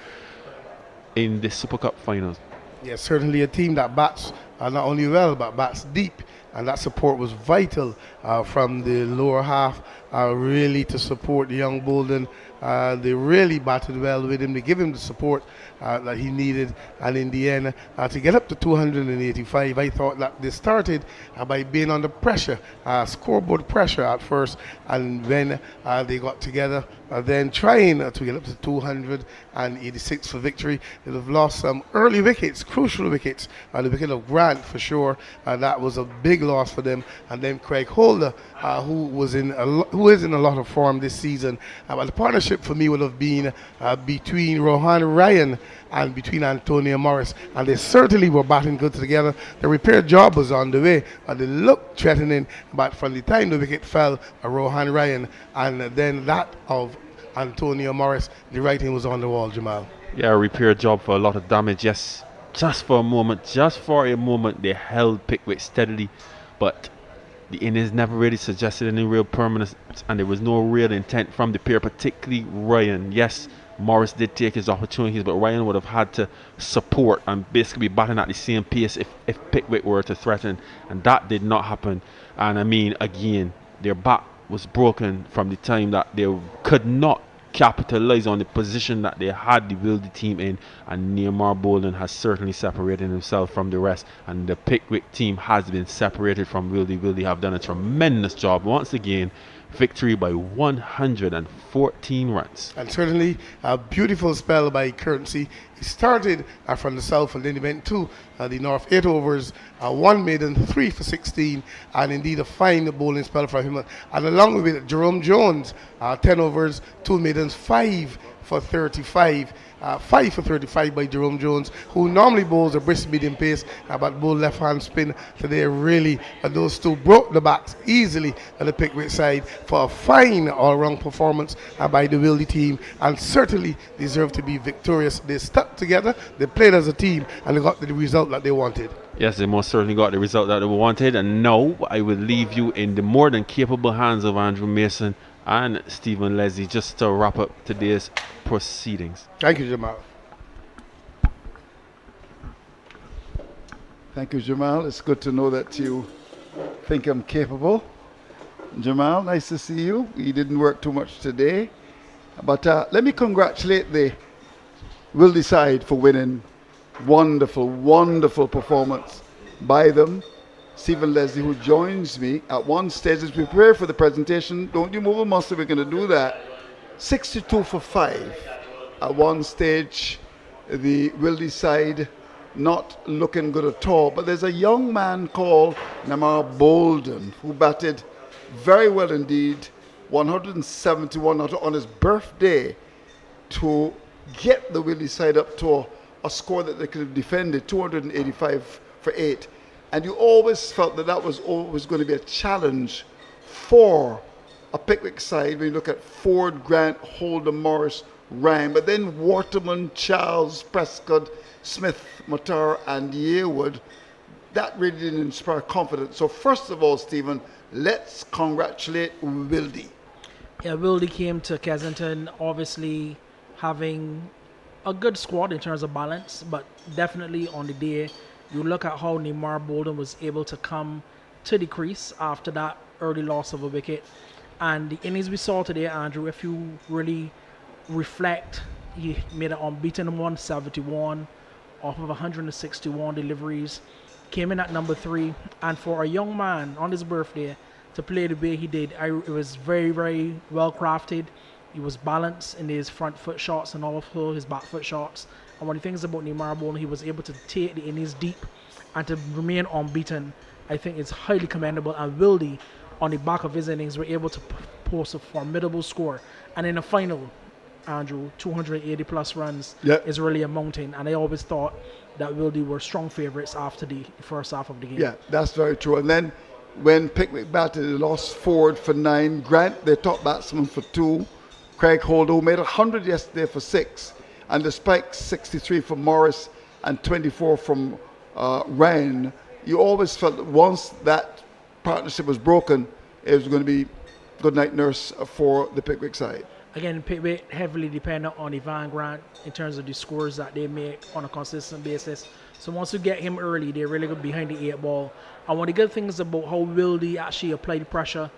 in the Super Cup finals. Yes, certainly a team that bats not only well, but bats deep, and that support was vital from the lower half, really to support the young Balden. They really batted well with him. They give him the support that he needed, and in the end, to get up to 285, I thought that they started by being under pressure, scoreboard pressure at first, and when they got together, then trying to get up to 286 for victory. They'd have lost some early wickets, crucial wickets, the wicket of Grant for sure. That was a big loss for them, and then Craig Holder, who is in a lot of form this season. But the partnership for me would have been between Rohan Ryan and between Antonio Morris, and they certainly were batting good together. The repair job was on the way, and they looked threatening, but from the time the wicket fell, Rohan Ryan, and then that of Antonio Morris, the writing was on the wall, Jamal. Yeah, a repair job for a lot of damage. Yes, just for a moment they held Pickwick steadily, but the innings never really suggested any real permanence, and there was no real intent from the pair, particularly Ryan. Yes, Morris did take his opportunities, but Ryan would have had to support and basically be batting at the same pace if Pickwick were to threaten, and that did not happen. And I mean, again, their back was broken from the time that they could not capitalize on the position that they had the Wildey team in, and Neymar Balden has certainly separated himself from the rest, and the Pickwick team has been separated from Wildey. Wildey have done a tremendous job once again. Victory by 114 runs. And certainly a beautiful spell by Currency. He started from the south, and then he went to the north. 8 overs, 1 maiden, 3 for 16, and indeed a fine bowling spell from him. And along with it, Jerome Jones, 10 overs, 2 maidens, 5 for 35. 5 for 35 by Jerome Jones, who normally bowls a brisk medium pace, but bowled left-hand spin today. Really, those two broke the backs easily on the Pickwick side for a fine all-round performance by the Wildey team, and certainly deserve to be victorious. They stuck together, they played as a team, and they got the result that they wanted. Yes, they most certainly got the result that they wanted, and now I will leave you in the more than capable hands of Andrew Mason and Stephen Leslie just to wrap up today's proceedings. Thank you, Jamal. Thank you, Jamal. It's good to know that you think I'm capable. Jamal, nice to see you. You didn't work too much today. But let me congratulate the Wildey side for winning. Wonderful, wonderful performance by them. Stephen Leslie, who joins me at one stage as we prepare for the presentation. Don't you move a muscle, we're going to do that. 62 for 5. At one stage, the Wildey side not looking good at all. But there's a young man called Namar Balden who batted very well indeed, 171 on his birthday, to get the Wildey side up to a score that they could have defended, 285 for 8. And you always felt that that was always going to be a challenge for a Pickwick side when you look at Ford, Grant, Holder, Morris, Ryan. But then Waterman, Charles, Prescott, Smith, Matar, and Yearwood, that really didn't inspire confidence. So first of all, Stephen, let's congratulate Wildey. Yeah, Wildey came to Kensington obviously having a good squad in terms of balance, but definitely on the day, you look at how Neymar Balden was able to come to the crease after that early loss of a wicket. And the innings we saw today, Andrew, if you really reflect, he made an unbeaten 171 off of 161 deliveries, came in at number 3. And for a young man on his birthday to play the way he did, it was very, very well crafted. He was balanced in his front foot shots and also his back foot shots. And one of the things about Neymar Balden, he was able to take the innings deep and to remain unbeaten. I think it's highly commendable. And Wildey, on the back of his innings, were able to post a formidable score. And in the final, Andrew, 280 plus runs is really a mountain. And I always thought that Wildey were strong favourites after the first half of the game. Yeah, that's very true. And then when Pickwick batted, they lost Ford for 9. Grant, their top batsman, for 2. Craig Holder, who made 100 yesterday, for 6. And despite 63 from Morris and 24 from Ryan, you always felt that once that partnership was broken, it was going to be good night nurse for the Pickwick side. Again, Pickwick heavily dependent on Ivan Grant in terms of the scores that they make on a consistent basis. So once you get him early, they're really good behind the 8 ball. And one of the good things about how Wildey actually applied pressure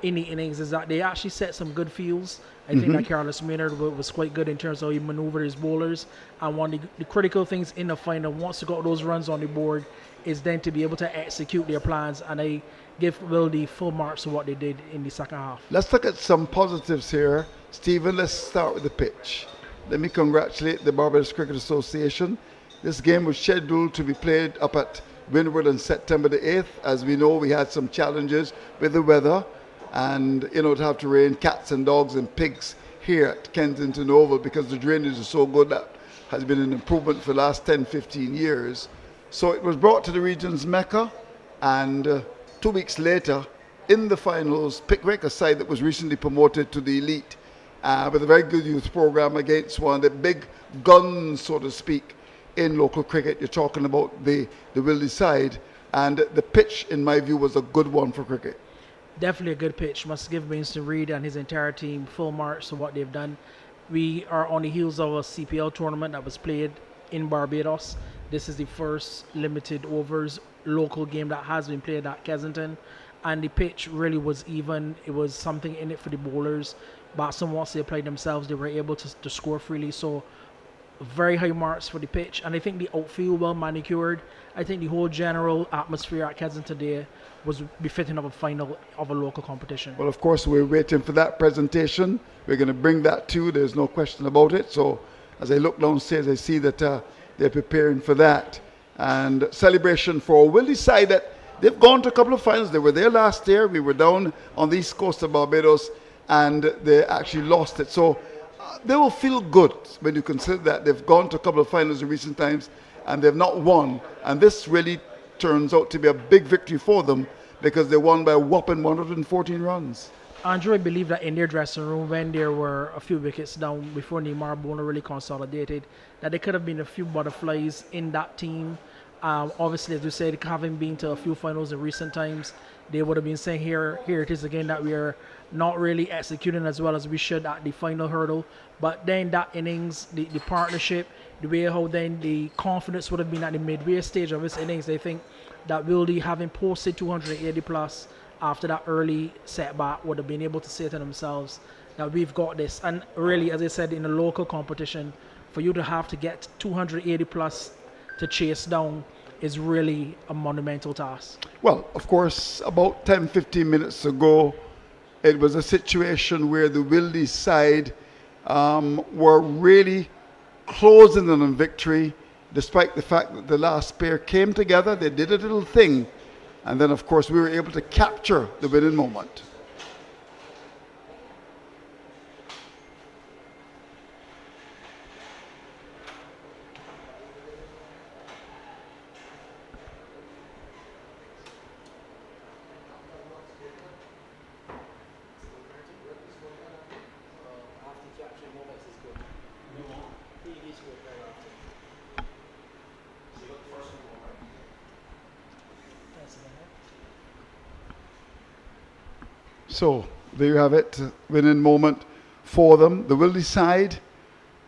in the innings is that they actually set some good fields. I think that Carlos Maynard was quite good in terms of how he maneuvered his bowlers. And one of the critical things in the final, once you got those runs on the board, is then to be able to execute their plans. And I give Wildey full marks for what they did in the second half. Let's look at some positives here. Stephen, let's start with the pitch. Let me congratulate the Barbados Cricket Association. This game was scheduled to be played up at Windward on September the 8th. As we know, we had some challenges with the weather. And, to have to rain cats and dogs and pigs here at Kensington Oval because the drainage is so good. That has been an improvement for the last 10, 15 years. So it was brought to the region's Mecca, and 2 weeks later, in the finals, Pickwick, a side that was recently promoted to the elite, with a very good youth program against one of the big guns, so to speak, in local cricket. You're talking about the Wildey side, and the pitch, in my view, was a good one for cricket. Definitely a good pitch. Must give Winston Reid and his entire team full marks for what they've done. We are on the heels of a CPL tournament that was played in Barbados. This is the first limited overs local game that has been played at Kensington. And the pitch really was even. It was something in it for the bowlers. Batsmen, once they applied themselves, they were able to score freely. So very high marks for the pitch. And I think the outfield well manicured. I think the whole general atmosphere at Kensington today was befitting of a final of a local competition. Well, of course, we're waiting for that presentation. We're going to bring that to you. There's no question about it. So as I look downstairs, I see that they're preparing for that. And celebration for Wildey side that they've gone to a couple of finals. They were there last year. We were down on the east coast of Barbados, and they actually lost it. So They will feel good when you consider that they've gone to a couple of finals in recent times and they've not won. And this really turns out to be a big victory for them because they won by a whopping 114 runs. Andrew, I believe that in their dressing room, when there were a few wickets down before Neymar Bolden really consolidated, that there could have been a few butterflies in that team. Obviously, as we said, having been to a few finals in recent times, they would have been saying, here it is again, that we are not really executing as well as we should at the final hurdle. But then that innings, the partnership, the way how then the confidence would have been at the midway stage of his innings, I think that Wildey, having posted 280 plus after that early setback, would have been able to say to themselves that we've got this. And really, as I said, in a local competition, for you to have to get 280 plus to chase down is really a monumental task. Well, of course, about 10-15 minutes ago, it was a situation where the Wildey side were really closing in on victory, despite the fact that the last pair came together. They did a little thing, and then, of course, we were able to capture the winning moment. So there you have it, winning moment for them. The Wildey side,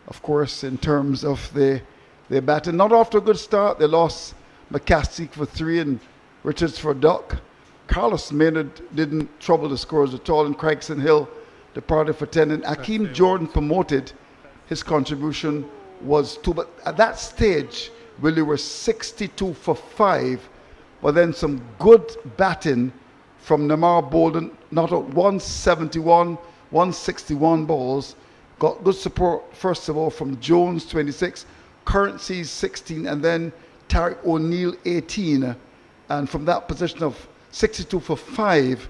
of course, in terms of their batting, not off to a good start. They lost McCaskey for 3 and Richards for a duck. Carlos Maynard didn't trouble the scores at all, and Craigston Hill departed for 10. And Akeem Jordan promoted. His contribution was 2. But at that stage, Wildey were 62 for 5. But then some good batting from Neymar Bolden, not out 171, 161 balls. Got good support, first of all, from Jones, 26, Currencies, 16, and then Tariq O'Neill, 18. And from that position of 62 for 5,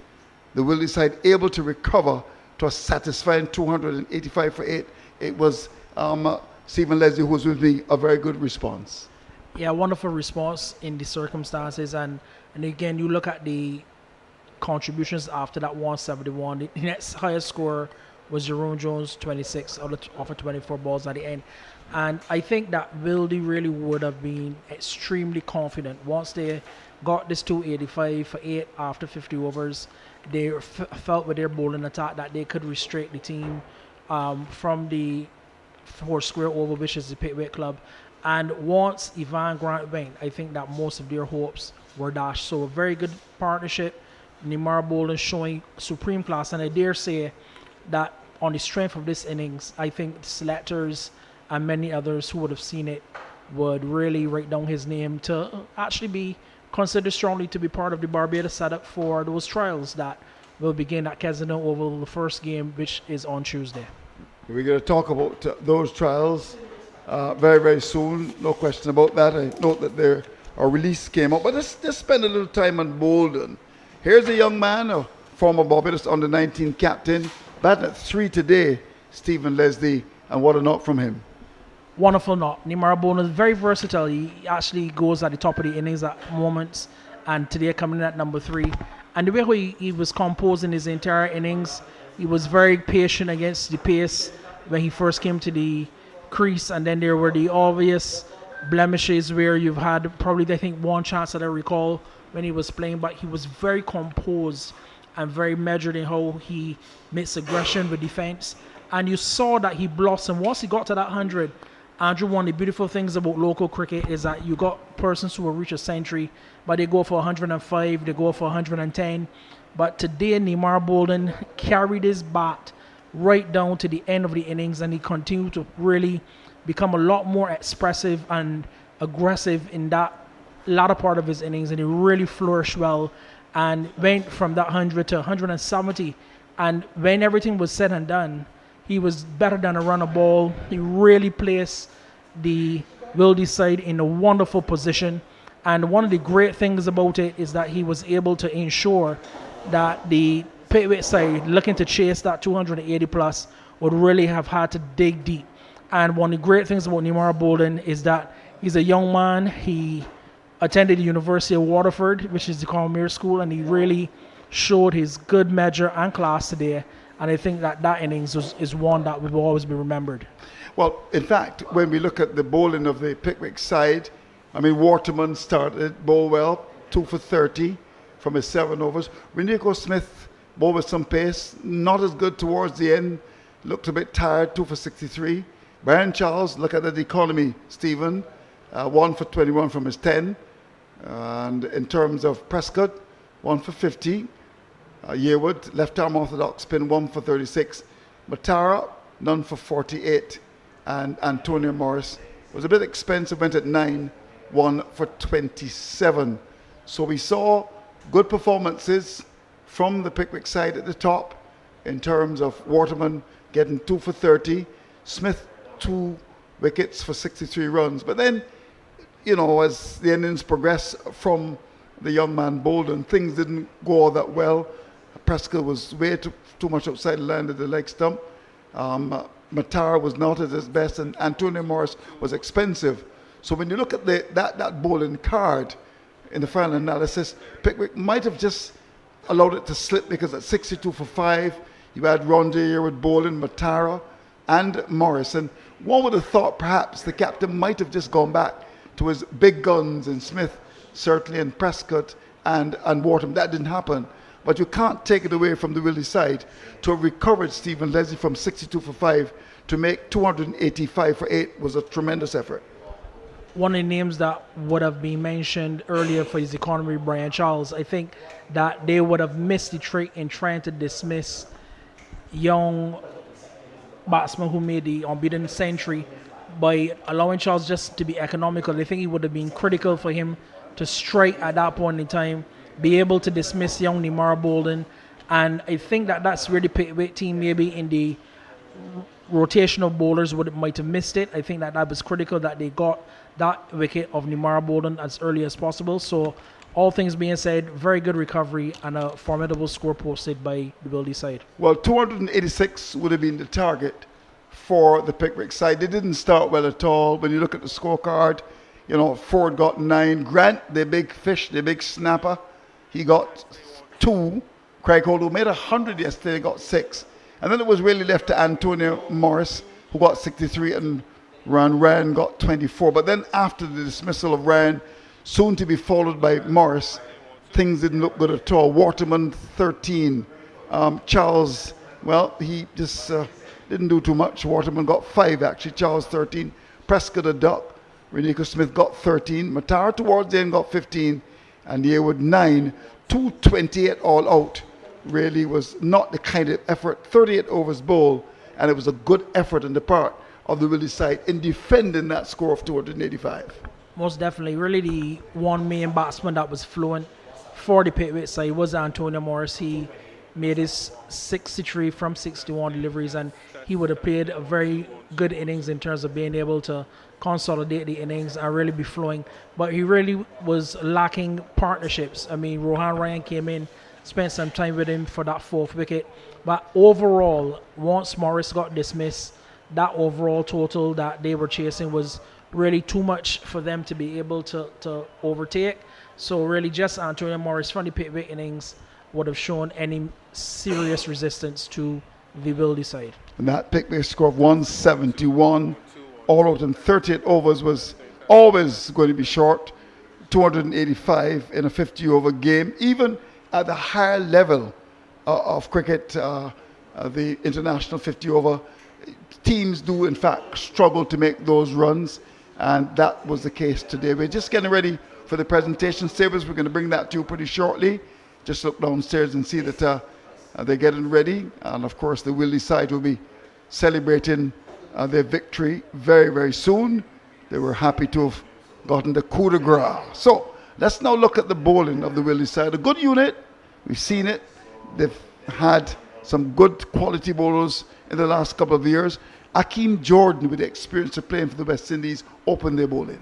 the Wildey side able to recover to a satisfying 285 for 8. It was Stephen Leslie, who was with me, a very good response. Yeah, wonderful response in the circumstances. And again, you look at the contributions after that 171. The next highest score was Jerome Jones, 26 off of 24 balls at the end. And I think that Wildey really would have been extremely confident once they got this 285 for 8 after 50 overs. They felt with their bowling attack that they could restrict the team from the 4 square oval, which is the Pickwick club. And once Ivan Grant went, I think that most of their hopes were dashed. So a very good partnership. Neymar Bolden showing supreme class, and I dare say that on the strength of this innings, I think the selectors and many others who would have seen it would really write down his name to actually be considered strongly to be part of the Barbados setup for those trials that will begin at Kensington Oval, the first game, which is on Tuesday. We're going to talk about those trials very, very soon. No question about that. I note that our release came up, but let's just spend a little time on Balden. Here's a young man, a former Barbados under-19 captain, batting at 3 today, Stephen Leslie, and what a knock from him. Wonderful knock. Neymar Bolden is very versatile. He actually goes at the top of the innings at moments, and today coming in at number 3. And the way he was composing his entire innings, he was very patient against the pace when he first came to the crease, and then there were the obvious blemishes where you've had probably, I think, one chance that I recall when he was playing, but he was very composed and very measured in how he mixed aggression with defense. And you saw that he blossomed. Once he got to that 100, Andrew, one of the beautiful things about local cricket is that you got persons who will reach a century, but they go for 105, they go for 110. But today, Neymar Bolden carried his bat right down to the end of the innings, and he continued to really become a lot more expressive and aggressive in that latter part of his innings, and he really flourished well and went from that 100 to 170. And when everything was said and done, he was better than a runner ball. He really placed the Wildey side in a wonderful position. And one of the great things about it is that he was able to ensure that the Pickwick side, looking to chase that 280 plus, would really have had to dig deep. And one of the great things about Neymar Balden is that he's a young man. He attended the University of Waterford, which is the Cormier School, and he really showed his good measure and class today. And I think that innings is one that will always be remembered. Well, in fact, when we look at the bowling of the Pickwick side, I mean, Waterman started bowl well, 2 for 30 from his 7 overs. Renico Smith bowled with some pace, not as good towards the end, looked a bit tired, 2 for 63. Brian Charles, look at the economy, Stephen, 1 for 21 from his 10. And in terms of Prescott, 1 for 50. Yearwood, left arm orthodox spin, 1 for 36. Matara, none for 48. And Antonio Morris was a bit expensive, went at 9, 1 for 27. So we saw good performances from the Pickwick side at the top in terms of Waterman getting 2 for 30, Smith 2 wickets for 63 runs. But then, you know, as the innings progressed from the young man Balden, things didn't go all that well. Prescott was way too much outside the line of the leg stump. Matara was not at his best, and Antonio Morris was expensive. So when you look at that bowling card in the final analysis, Pickwick might have just allowed it to slip, because at 62 for 5, you had Ronde with bowling, Matara and Morris. And one would have thought perhaps the captain might have just gone back to his big guns in Smith, certainly, and Prescott and Waterman. That didn't happen. But you can't take it away from the Wildey side to have recovered Stephen Leslie from 62 for 5 to make 285 for 8 was a tremendous effort. One of the names that would have been mentioned earlier for his economy, Brian Charles, I think that they would have missed the trick in trying to dismiss young batsman who made the unbeaten century by allowing Charles just to be economical. I think it would have been critical for him to strike at that point in time, be able to dismiss young Neymar Balden. And I think that that's where the Pickwick team, maybe in the rotation of bowlers, might have missed it. I think that was critical that they got that wicket of Neymar Balden as early as possible. So all things being said, very good recovery and a formidable score posted by the Wildey side. Well, 286 would have been the target for the Pickwick side. They didn't start well at all. When you look at the scorecard, you know, Ford got 9. Grant, the big fish, the big snapper, he got 2. Craig Holt, who made 100 yesterday, got 6. And then it was really left to Antonio Morris, who got 63, and Ryan got 24. But then after the dismissal of Ryan, soon to be followed by Morris, things didn't look good at all. Waterman 13. Charles, well, he just didn't do too much. Waterman got 5 actually. Charles 13. Prescott a duck. Renico Smith got 13. Matara towards the end got 15. And Yearwood 9. 228 all out. Really was not the kind of effort. 38 overs bowl, and it was a good effort on the part of the Wildey side in defending that score of 285. Most definitely. Really the one main batsman that was fluent for the Pickwick side was Antonio Morris. He made his 63 from 61 deliveries, and he would have played a very good innings in terms of being able to consolidate the innings and really be flowing. But he really was lacking partnerships. I mean, Rohan Ryan came in, spent some time with him for that 4th wicket. But overall, once Morris got dismissed, that overall total that they were chasing was really too much for them to be able to overtake. So really just Antonio Morris from the Pickwick innings would have shown any serious resistance to the Wildey side. And that Pickwick score of 171 all out in 38 overs was always going to be short. 285 in a 50 over game, even at the higher level of cricket, the international 50 over, teams do in fact struggle to make those runs, and that was the case today. We're just getting ready for the presentation. Sabres, we're going to bring that to you pretty shortly. Just look downstairs and see that they're getting ready, and of course the Wildey side will be celebrating their victory very, very soon. They were happy to have gotten the coup de grace. So let's now look at the bowling of the Wildey side. A good unit, we've seen it. They've had some good quality bowlers in the last couple of years. Akeem Jordan, with the experience of playing for the West Indies, opened their bowling.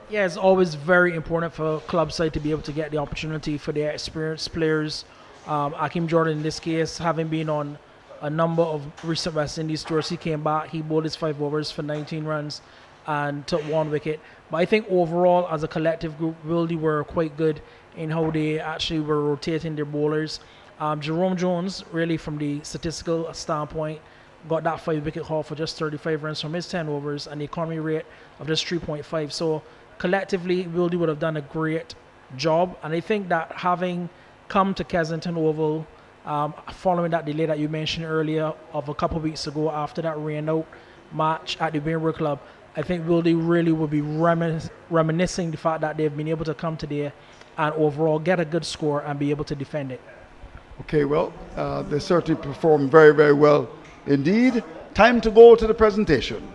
Yeah, it's always very important for a club side to be able to get the opportunity for their experienced players. Akeem Jordan, in this case, having been on a number of recent West Indies tours. He came back, he bowled his 5 overs for 19 runs and took 1 wicket. But I think overall, as a collective group, Wildey were quite good in how they actually were rotating their bowlers. Jerome Jones, really from the statistical standpoint, got that 5-wicket haul for just 35 runs from his 10 overs and the economy rate of just 3.5. So collectively, Wildey would have done a great job. And I think that having come to Kensington Oval, following that delay that you mentioned earlier of a couple of weeks ago after that rain-out match at the Bainbridge Club, I think Wildey really will be reminiscing the fact that they've been able to come today and overall get a good score and be able to defend it. Okay, well, they certainly performed very, very well indeed. Time to go to the presentation.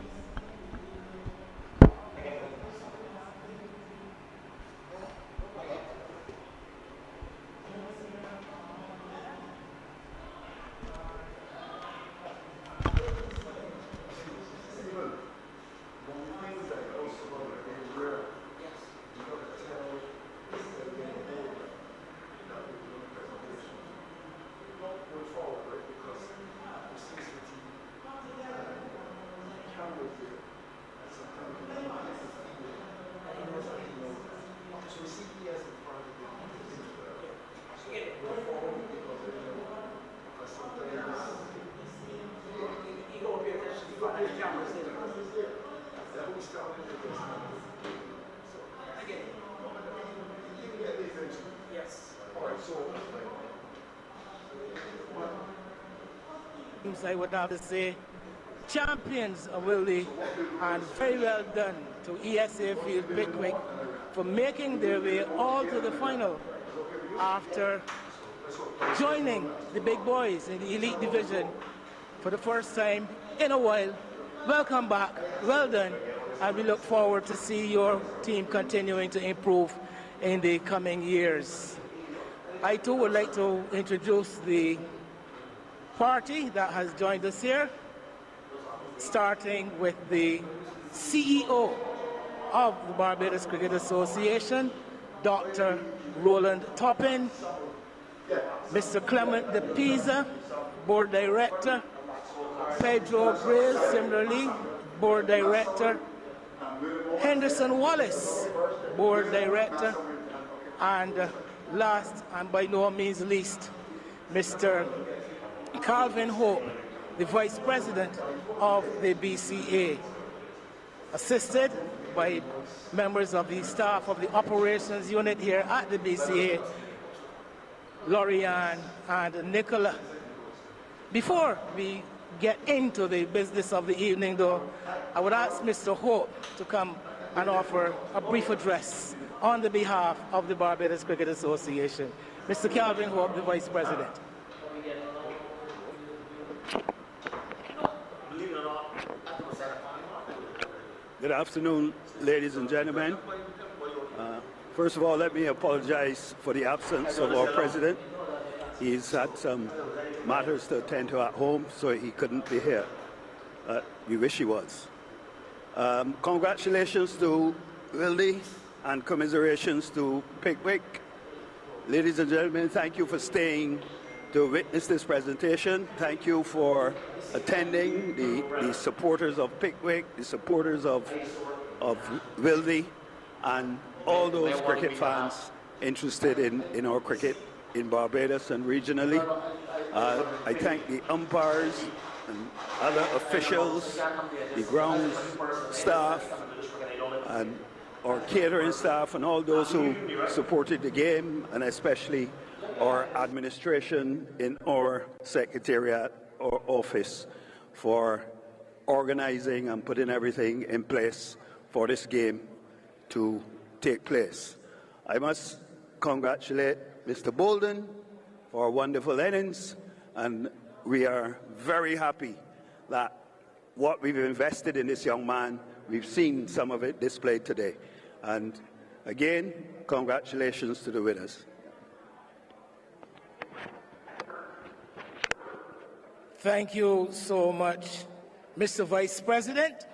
I would have to say champions of Wildey, and very well done to ESA Field Pickwick for making their way all to the final after joining the big boys in the elite division for the first time in a while. Welcome back, well done, and we look forward to see your team continuing to improve in the coming years. I too would like to introduce the party that has joined us here, starting with the CEO of the Barbados Cricket Association, Dr. Roland Toppin, Mr. Clement De Pisa, Board Director, Pedro Graves, similarly, Board Director, Henderson Wallace, Board Director, and last and by no means least, Mr. Calvin Hope, the Vice President of the BCA, assisted by members of the staff of the operations unit here at the BCA, Lorianne and Nicola. Before we get into the business of the evening, though, I would ask Mr. Hope to come and offer a brief address on the behalf of the Barbados Cricket Association. Mr. Calvin Hope, the Vice President. Good afternoon, ladies and gentlemen. First of all, let me apologize for the absence of our president. He's had some matters to attend to at home, so he couldn't be here. We wish he was. Congratulations to Wildey and commiserations to Pickwick. Ladies and gentlemen, thank you for staying to witness this presentation. Thank you for attending, the supporters of Pickwick, the supporters of Wildey, and all those cricket fans interested in our cricket in Barbados and regionally. I thank the umpires and other officials, the grounds staff, and our catering staff, and all those who supported the game, and especially our administration in our secretariat or office for organizing and putting everything in place for this game to take place. I must congratulate Mr. Balden for a wonderful innings, and we are very happy that what we've invested in this young man, we've seen some of it displayed today. And again, congratulations to the winners. Thank you so much, Mr. Vice President.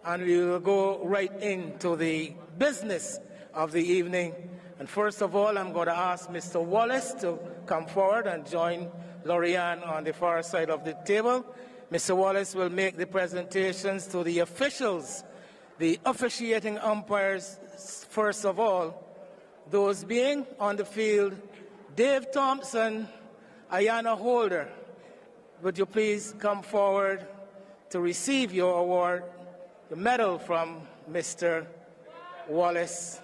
And we will go right into the business of the evening. And first of all, I'm going to ask Mr. Wallace to come forward and join Lorianne on the far side of the table. Mr. Wallace will make the presentations to the officials, the officiating umpires, first of all, those being on the field, Dave Thompson, Ayana Holder. Would you please come forward to receive your award, the medal from Mr. Wallace.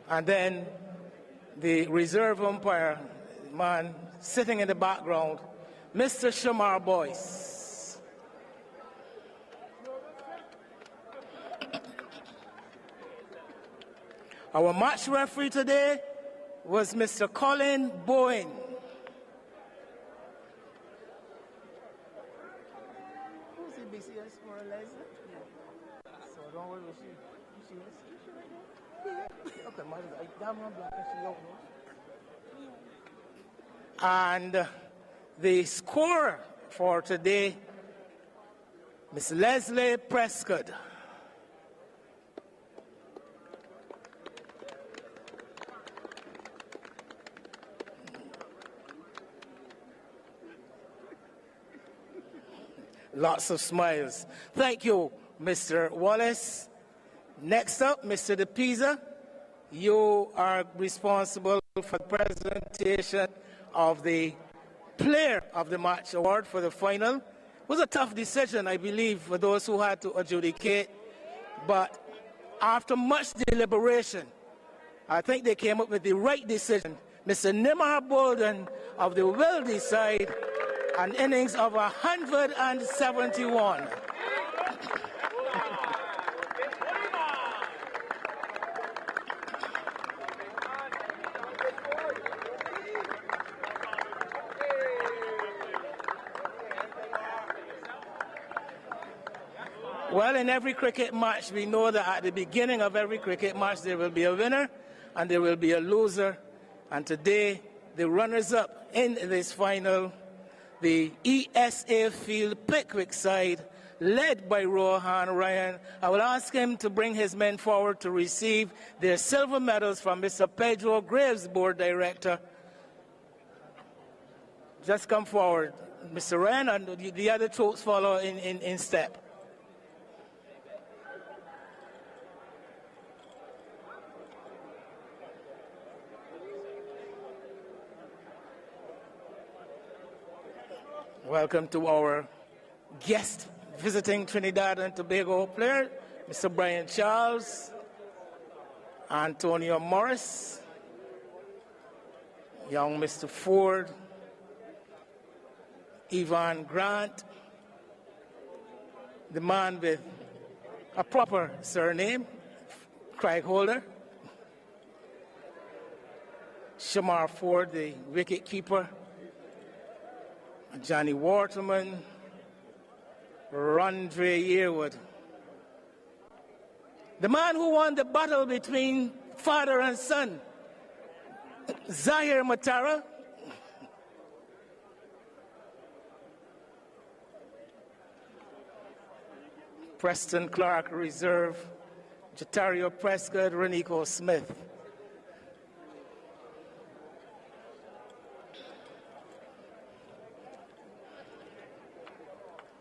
And then the reserve umpire, man sitting in the background, Mr. Shamar Boyce. Our match referee today was Mr. Colin Bowen. Who's the BCS for Eliza? Yeah. So don't worry, she is. And the scorer for today, Miss Leslie Prescott. Lots of smiles. Thank you, Mr. Wallace. Next up, Mr. DePisa, you are responsible for the presentation of the Player of the Match award for the final. It was a tough decision, I believe, for those who had to adjudicate, but after much deliberation, I think they came up with the right decision. Mr. Nimar Balden of the Wildey side, an innings of 171. Well, in every cricket match, we know that at the beginning of every cricket match, there will be a winner and there will be a loser. And today, the runners-up in this final, the ESA Field Pickwick side, led by Rohan Ryan. I will ask him to bring his men forward to receive their silver medals from Mr. Pedro Graves, board director. Just come forward, Mr. Ryan, and the other troops follow in step. Welcome to our guest visiting Trinidad and Tobago player, Mr. Brian Charles, Antonio Morris, young Mr. Ford, Ivan Grant, the man with a proper surname, Craig Holder, Shamar Ford, the wicket keeper, Johnny Waterman, Rondre Yearwood. The man who won the battle between father and son, Zahir Matara. Preston Clark, reserve, Jatario Prescott, Renico Smith.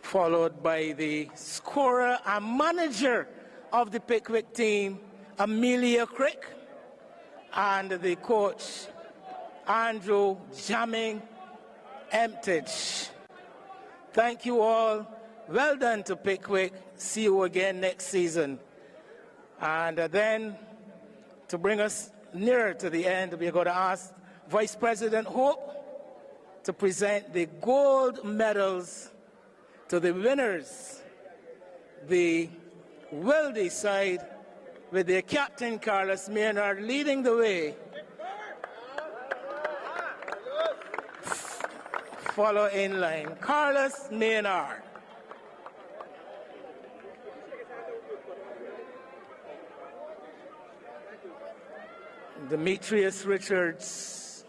Followed by the scorer and manager of the Pickwick team, Amelia Crick, and the coach, Andrew Jamming Emtage. Thank you all. Well done to Pickwick. See you again next season. And then, to bring us nearer to the end, we're going to ask Vice President Hope to present the gold medals to the winners, the Wildey side, with their captain Carlos Maynard leading the way. Follow in line, Carlos Maynard. Demetrius Richards.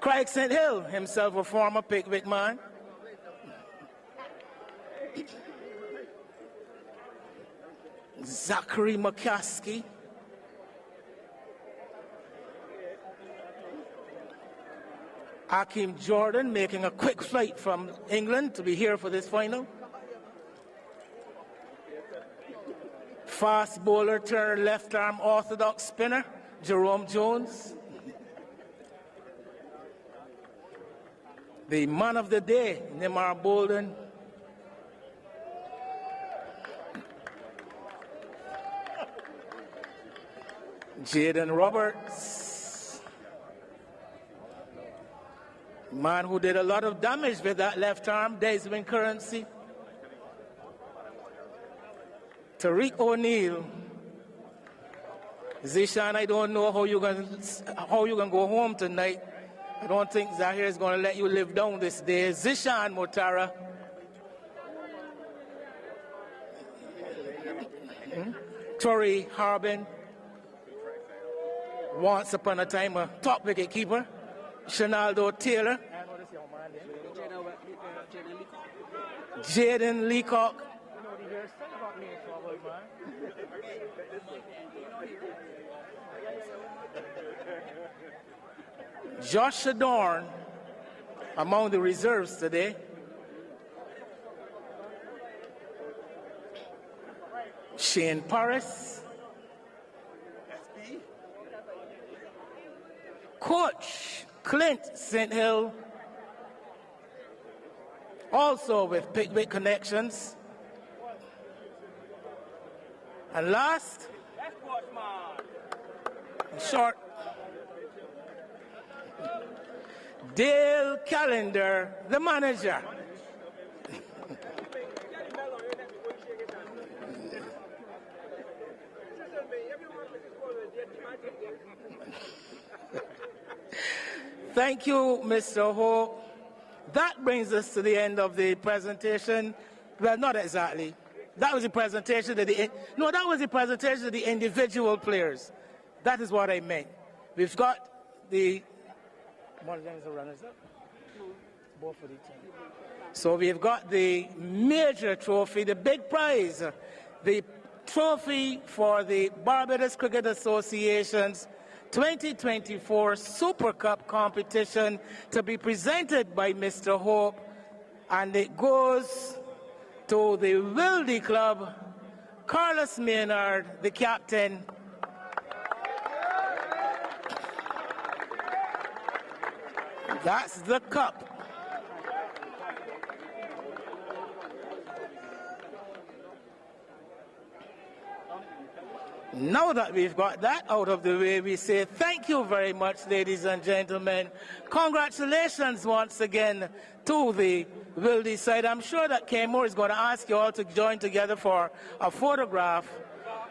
Craig St. Hill, himself a former Pickwick man. Zachary McCaskey. Akeem Jordan making a quick flight from England to be here for this final. Fast bowler turned left arm orthodox spinner, Jerome Jones. The man of the day, Neymar Balden. Jaden Roberts. Man who did a lot of damage with that left arm, Desmond Currency. Tariq O'Neil. Zishan, I don't know how you gonna go home tonight. I don't think Zahir is going to let you live down this day. Zishan Motara. Torrey Harbin. Once upon a time a top wicket keeper. Shenaldo Taylor. Jaden Leacock. Josh Adorn among the reserves today. Shane Paris. Coach Clint St. Hill, also with Pickwick connections. And last, short, Dale Callender, the manager. Thank you, Mr. Ho. That brings us to the end of the presentation. Well, not exactly. That was the presentation of that was the presentation of the individual players. That is what I meant. We've got the one of them is a runners-up. Both for the team. So we've got the major trophy, the big prize, the trophy for the Barbados Cricket Association's 2024 Super Cup competition to be presented by Mr. Hope, and it goes to the Wildey Club, Carlos Maynard, the captain. That's the cup. Now that we've got that out of the way, we say thank you very much, ladies and gentlemen. Congratulations once again to the Wildey side. I'm sure that Kmore is going to ask you all to join together for a photograph.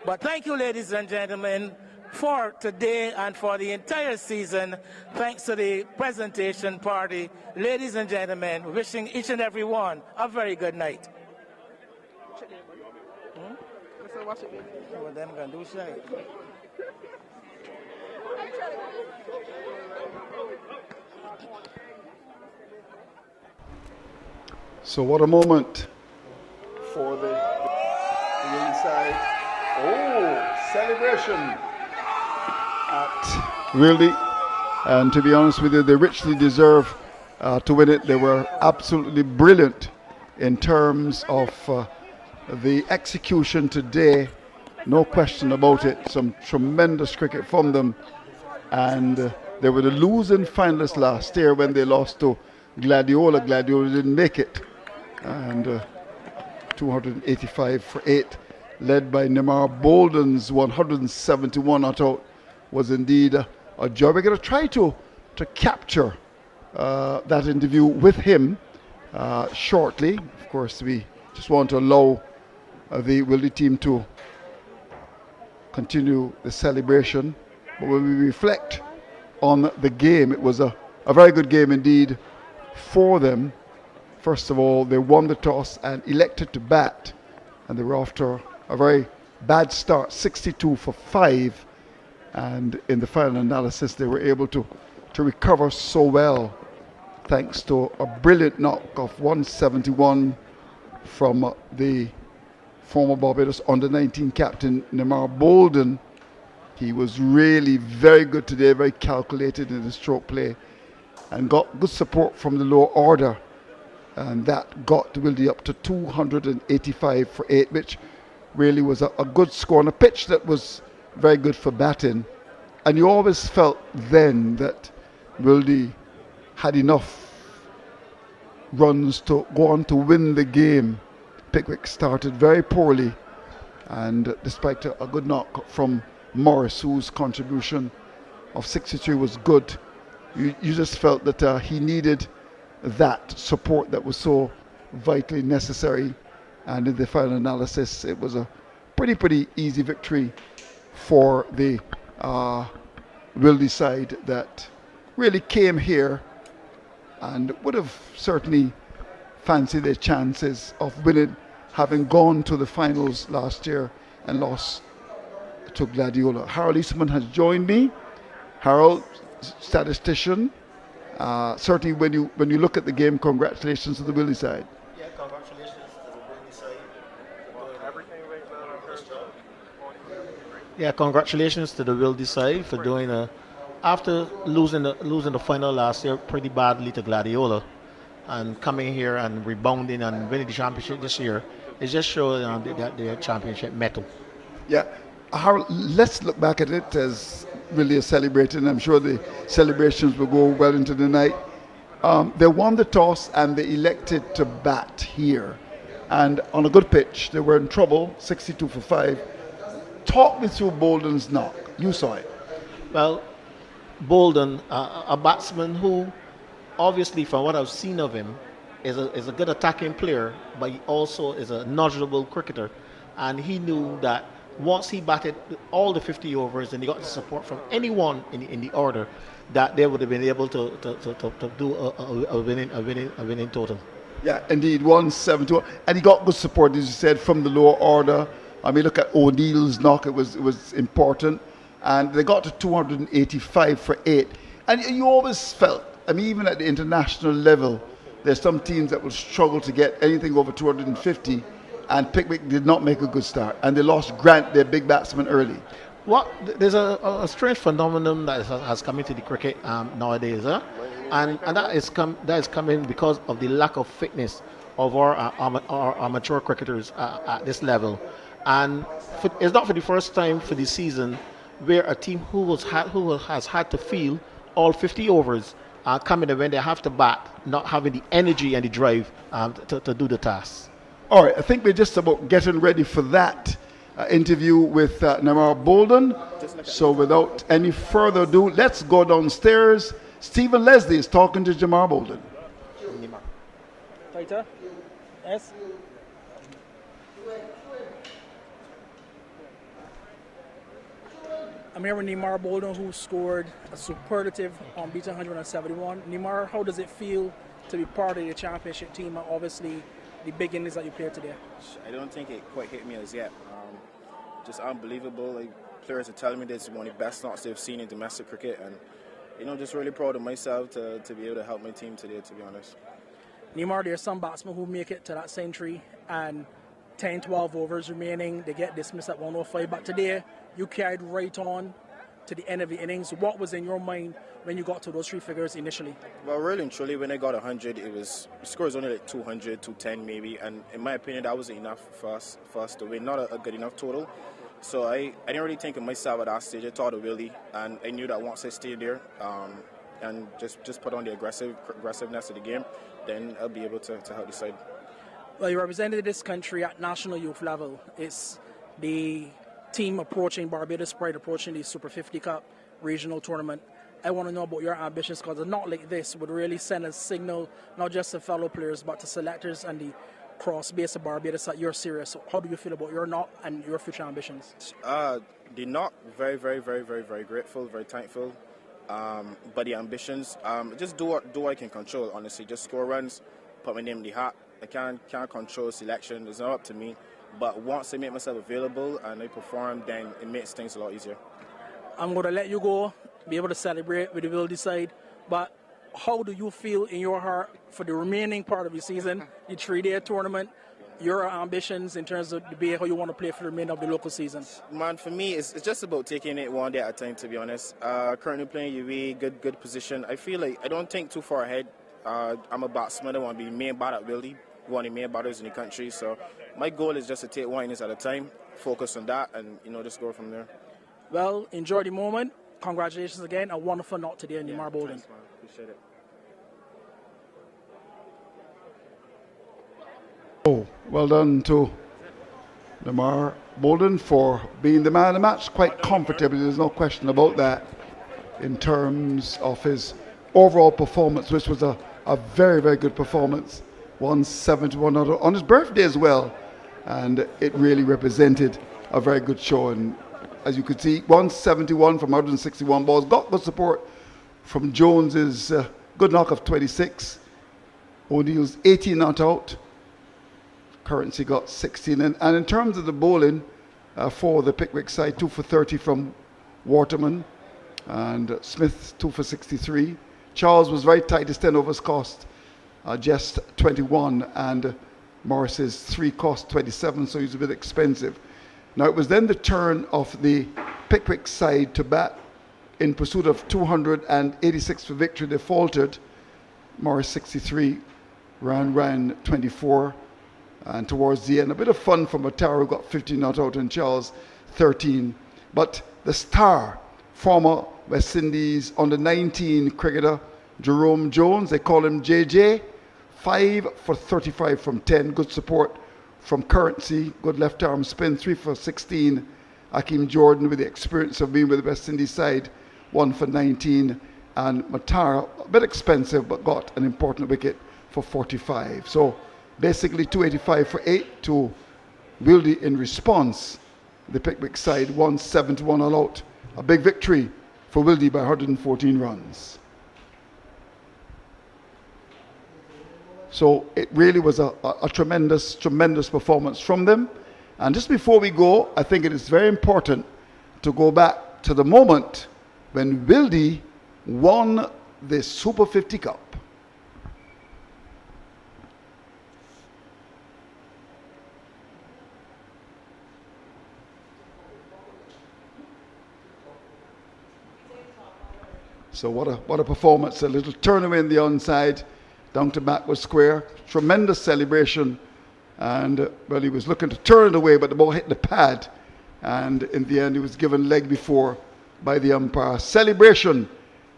But thank you, ladies and gentlemen, for today and for the entire season. Thanks to the presentation party. Ladies and gentlemen, wishing each and every one a very good night. What them gonna do, shy? So what a moment for the inside. Oh, celebration at Wildey. And to be honest with you, they richly deserve to win it. They were absolutely brilliant in terms of the execution today. No question about it. Some tremendous cricket from them. And they were the losing finalists last year when they lost to Gladiola. Gladiola didn't make it. And 285 for 8, led by Neymar Balden's 171 not out, was indeed a joy. We're going to try to capture that interview with him shortly. Of course, we just want to allow the Wildey team to continue the celebration. But when we reflect on the game, it was a very good game indeed for them. First of all, they won the toss and elected to bat, and they were after a very bad start, 62 for 5, and in the final analysis they were able to to recover so well, thanks to a brilliant knock of 171 from the former Barbados under-19 captain Neymar Balden. He was really very good today, very calculated in his stroke play, and got good support from the lower order. And that got Wildey up to 285 for 8, which really was a good score on a pitch that was very good for batting. And you always felt then that Wildey had enough runs to go on to win the game. Pickwick started very poorly, and despite a good knock from Morris, whose contribution of 63 was good, you just felt that he needed that support that was so vitally necessary. And in the final analysis, it was a pretty easy victory for the Wildey side that really came here and would have certainly fancied their chances of winning, having gone to the finals last year and lost to Gladiola. Harold Eastman has joined me. Harold, statistician. Certainly when you look at the game, congratulations to the Wildey side. Yeah, congratulations to the Wildey side. Yeah, congratulations to the Wildey side for doing after losing the final last year pretty badly to Gladiola, and coming here and rebounding and winning the championship this year. It just shows their championship mettle. Yeah, Harold, let's look back at it as really a celebration. I'm sure the celebrations will go well into the night. They won the toss and they elected to bat here. And on a good pitch, they were in trouble, 62 for 5. Talk me through Balden's knock. You saw it. Well, Balden, a batsman who, obviously from what I've seen of him, is a good attacking player, but he also is a knowledgeable cricketer. And he knew that once he batted all the 50 overs and he got the support from anyone in the order, that they would have been able to do a winning total. Yeah, indeed, 172, and he got good support, as you said, from the lower order. I mean, look at O'Neill's knock; it was important, and they got to 285 for 8. And you always felt, I mean, even at the international level, there's some teams that will struggle to get anything over 250. And Pickwick did not make a good start, and they lost Grant, their big batsman, early. There's a strange phenomenon that has come into the cricket nowadays, and that is coming because of the lack of fitness of our amateur cricketers at this level. And it's not for the first time for the season where a team who has had to field all 50 overs coming in when they have to bat, not having the energy and the drive to do the task. All right, I think we're just about getting ready for that interview with Neymar Balden. So without any further ado, let's go downstairs. Stephen Leslie is talking to Neymar Balden. Tighter. Yes. I'm here with Neymar Balden, who scored a superlative unbeaten 171. Neymar, how does it feel to be part of the championship team, and obviously the big innings that you played today? I don't think it quite hit me as yet. Just unbelievable. Like, players are telling me this is one of the best knocks they've seen in domestic cricket, and just really proud of myself to be able to help my team today, to be honest. Neymar, there's some batsmen who make it to that century and 10, 12 overs remaining, they get dismissed at 105. But today, you carried right on to the end of the innings. What was in your mind when you got to those 3 figures initially? Well, really and truly, when I got 100, the score was only like 200, 210 maybe, and in my opinion, that wasn't enough for us to win. Not a good enough total. So I didn't really think of myself at that stage. I thought of Wildey, and I knew that once I stayed there and just put on the aggressiveness of the game, then I'll be able to help the side. Well, you represented this country at national youth level. It's the team approaching Barbados Pride, approaching the Super 50 Cup regional tournament. I want to know about your ambitions, because a knot like this would really send a signal, not just to fellow players, but to selectors and the cross base of Barbados that you're serious. So how do you feel about your knot and your future ambitions? The knot, very, very, very, very, very grateful, very thankful. But the ambitions, just do what I can control, honestly. Just score runs, put my name in the hat. I can't control selection. It's not up to me. But once I make myself available and I perform, then it makes things a lot easier. I'm going to let you go, be able to celebrate with the Wildey side. but how do you feel in your heart for the remaining part of the season, the 3-day tournament, your ambitions in terms of the BA, how you want to play for the remainder of the local season? Man, for me, it's just about taking it one day at a time, to be honest. Currently playing UA, good position. I feel like I don't think too far ahead. I'm a batsman. I want to be main batter at Wildey, one of the main batters in the country. So my goal is just to take one innings at a time, focus on that, and just go from there. Well, enjoy the moment. Congratulations again. A wonderful night today in Neymar Balden. Thanks, man. Appreciate it. Oh, well done to Neymar Balden for being the man of the match quite comfortably. There's no question about that in terms of his overall performance, which was a very, very good performance. 171 on his birthday as well. And it really represented a very good show. And as you could see, 171 from 161 balls. Got good support from Jones's good knock of 26. O'Neill's 18 not out. Currency got 16. And in terms of the bowling for the Pickwick side, 2 for 30 from Waterman. And Smith, 2 for 63. Charles was very tight. His 10 overs cost just 21. And Morris's 3 cost 27, so he's a bit expensive. Now it was then the turn of the Pickwick side to bat in pursuit of 286 for victory. They faltered. Morris 63, Ryan 24. And towards the end, a bit of fun from Matara, who got 15 not out, and Charles 13. But the star, former West Indies under-19 cricketer Jerome Jones, they call him JJ, 5 for 35 from 10. Good support from Currency, good left arm spin, 3 for 16. Akeem Jordan, with the experience of being with the West Indies side, 1 for 19. And Matara, a bit expensive, but got an important wicket for 45. So basically 285 for 8 to Wildey in response. The Pickwick side 171 all out. A big victory for Wildey by 114 runs. So it really was a tremendous performance from them. And just before we go, I think it is very important to go back to the moment when Wildey won the Super 50 Cup. So what a performance, a little turn away in the onside, down to backward square, tremendous celebration, and well, he was looking to turn it away, but the ball hit the pad, and in the end he was given leg before by the umpire. Celebration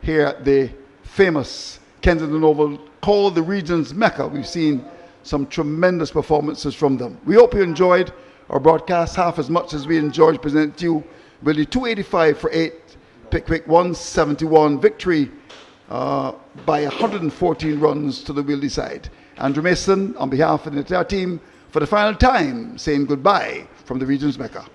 here at the famous Kensington Oval, called the region's Mecca. We've seen some tremendous performances from them. We hope you enjoyed our broadcast half as much as we enjoyed presenting to you Wildey 285 for 8, Pickwick 171, victory by 114 runs to the Wildey side. Andrew Mason, on behalf of the entire team, for the final time, saying goodbye from the region's Mecca.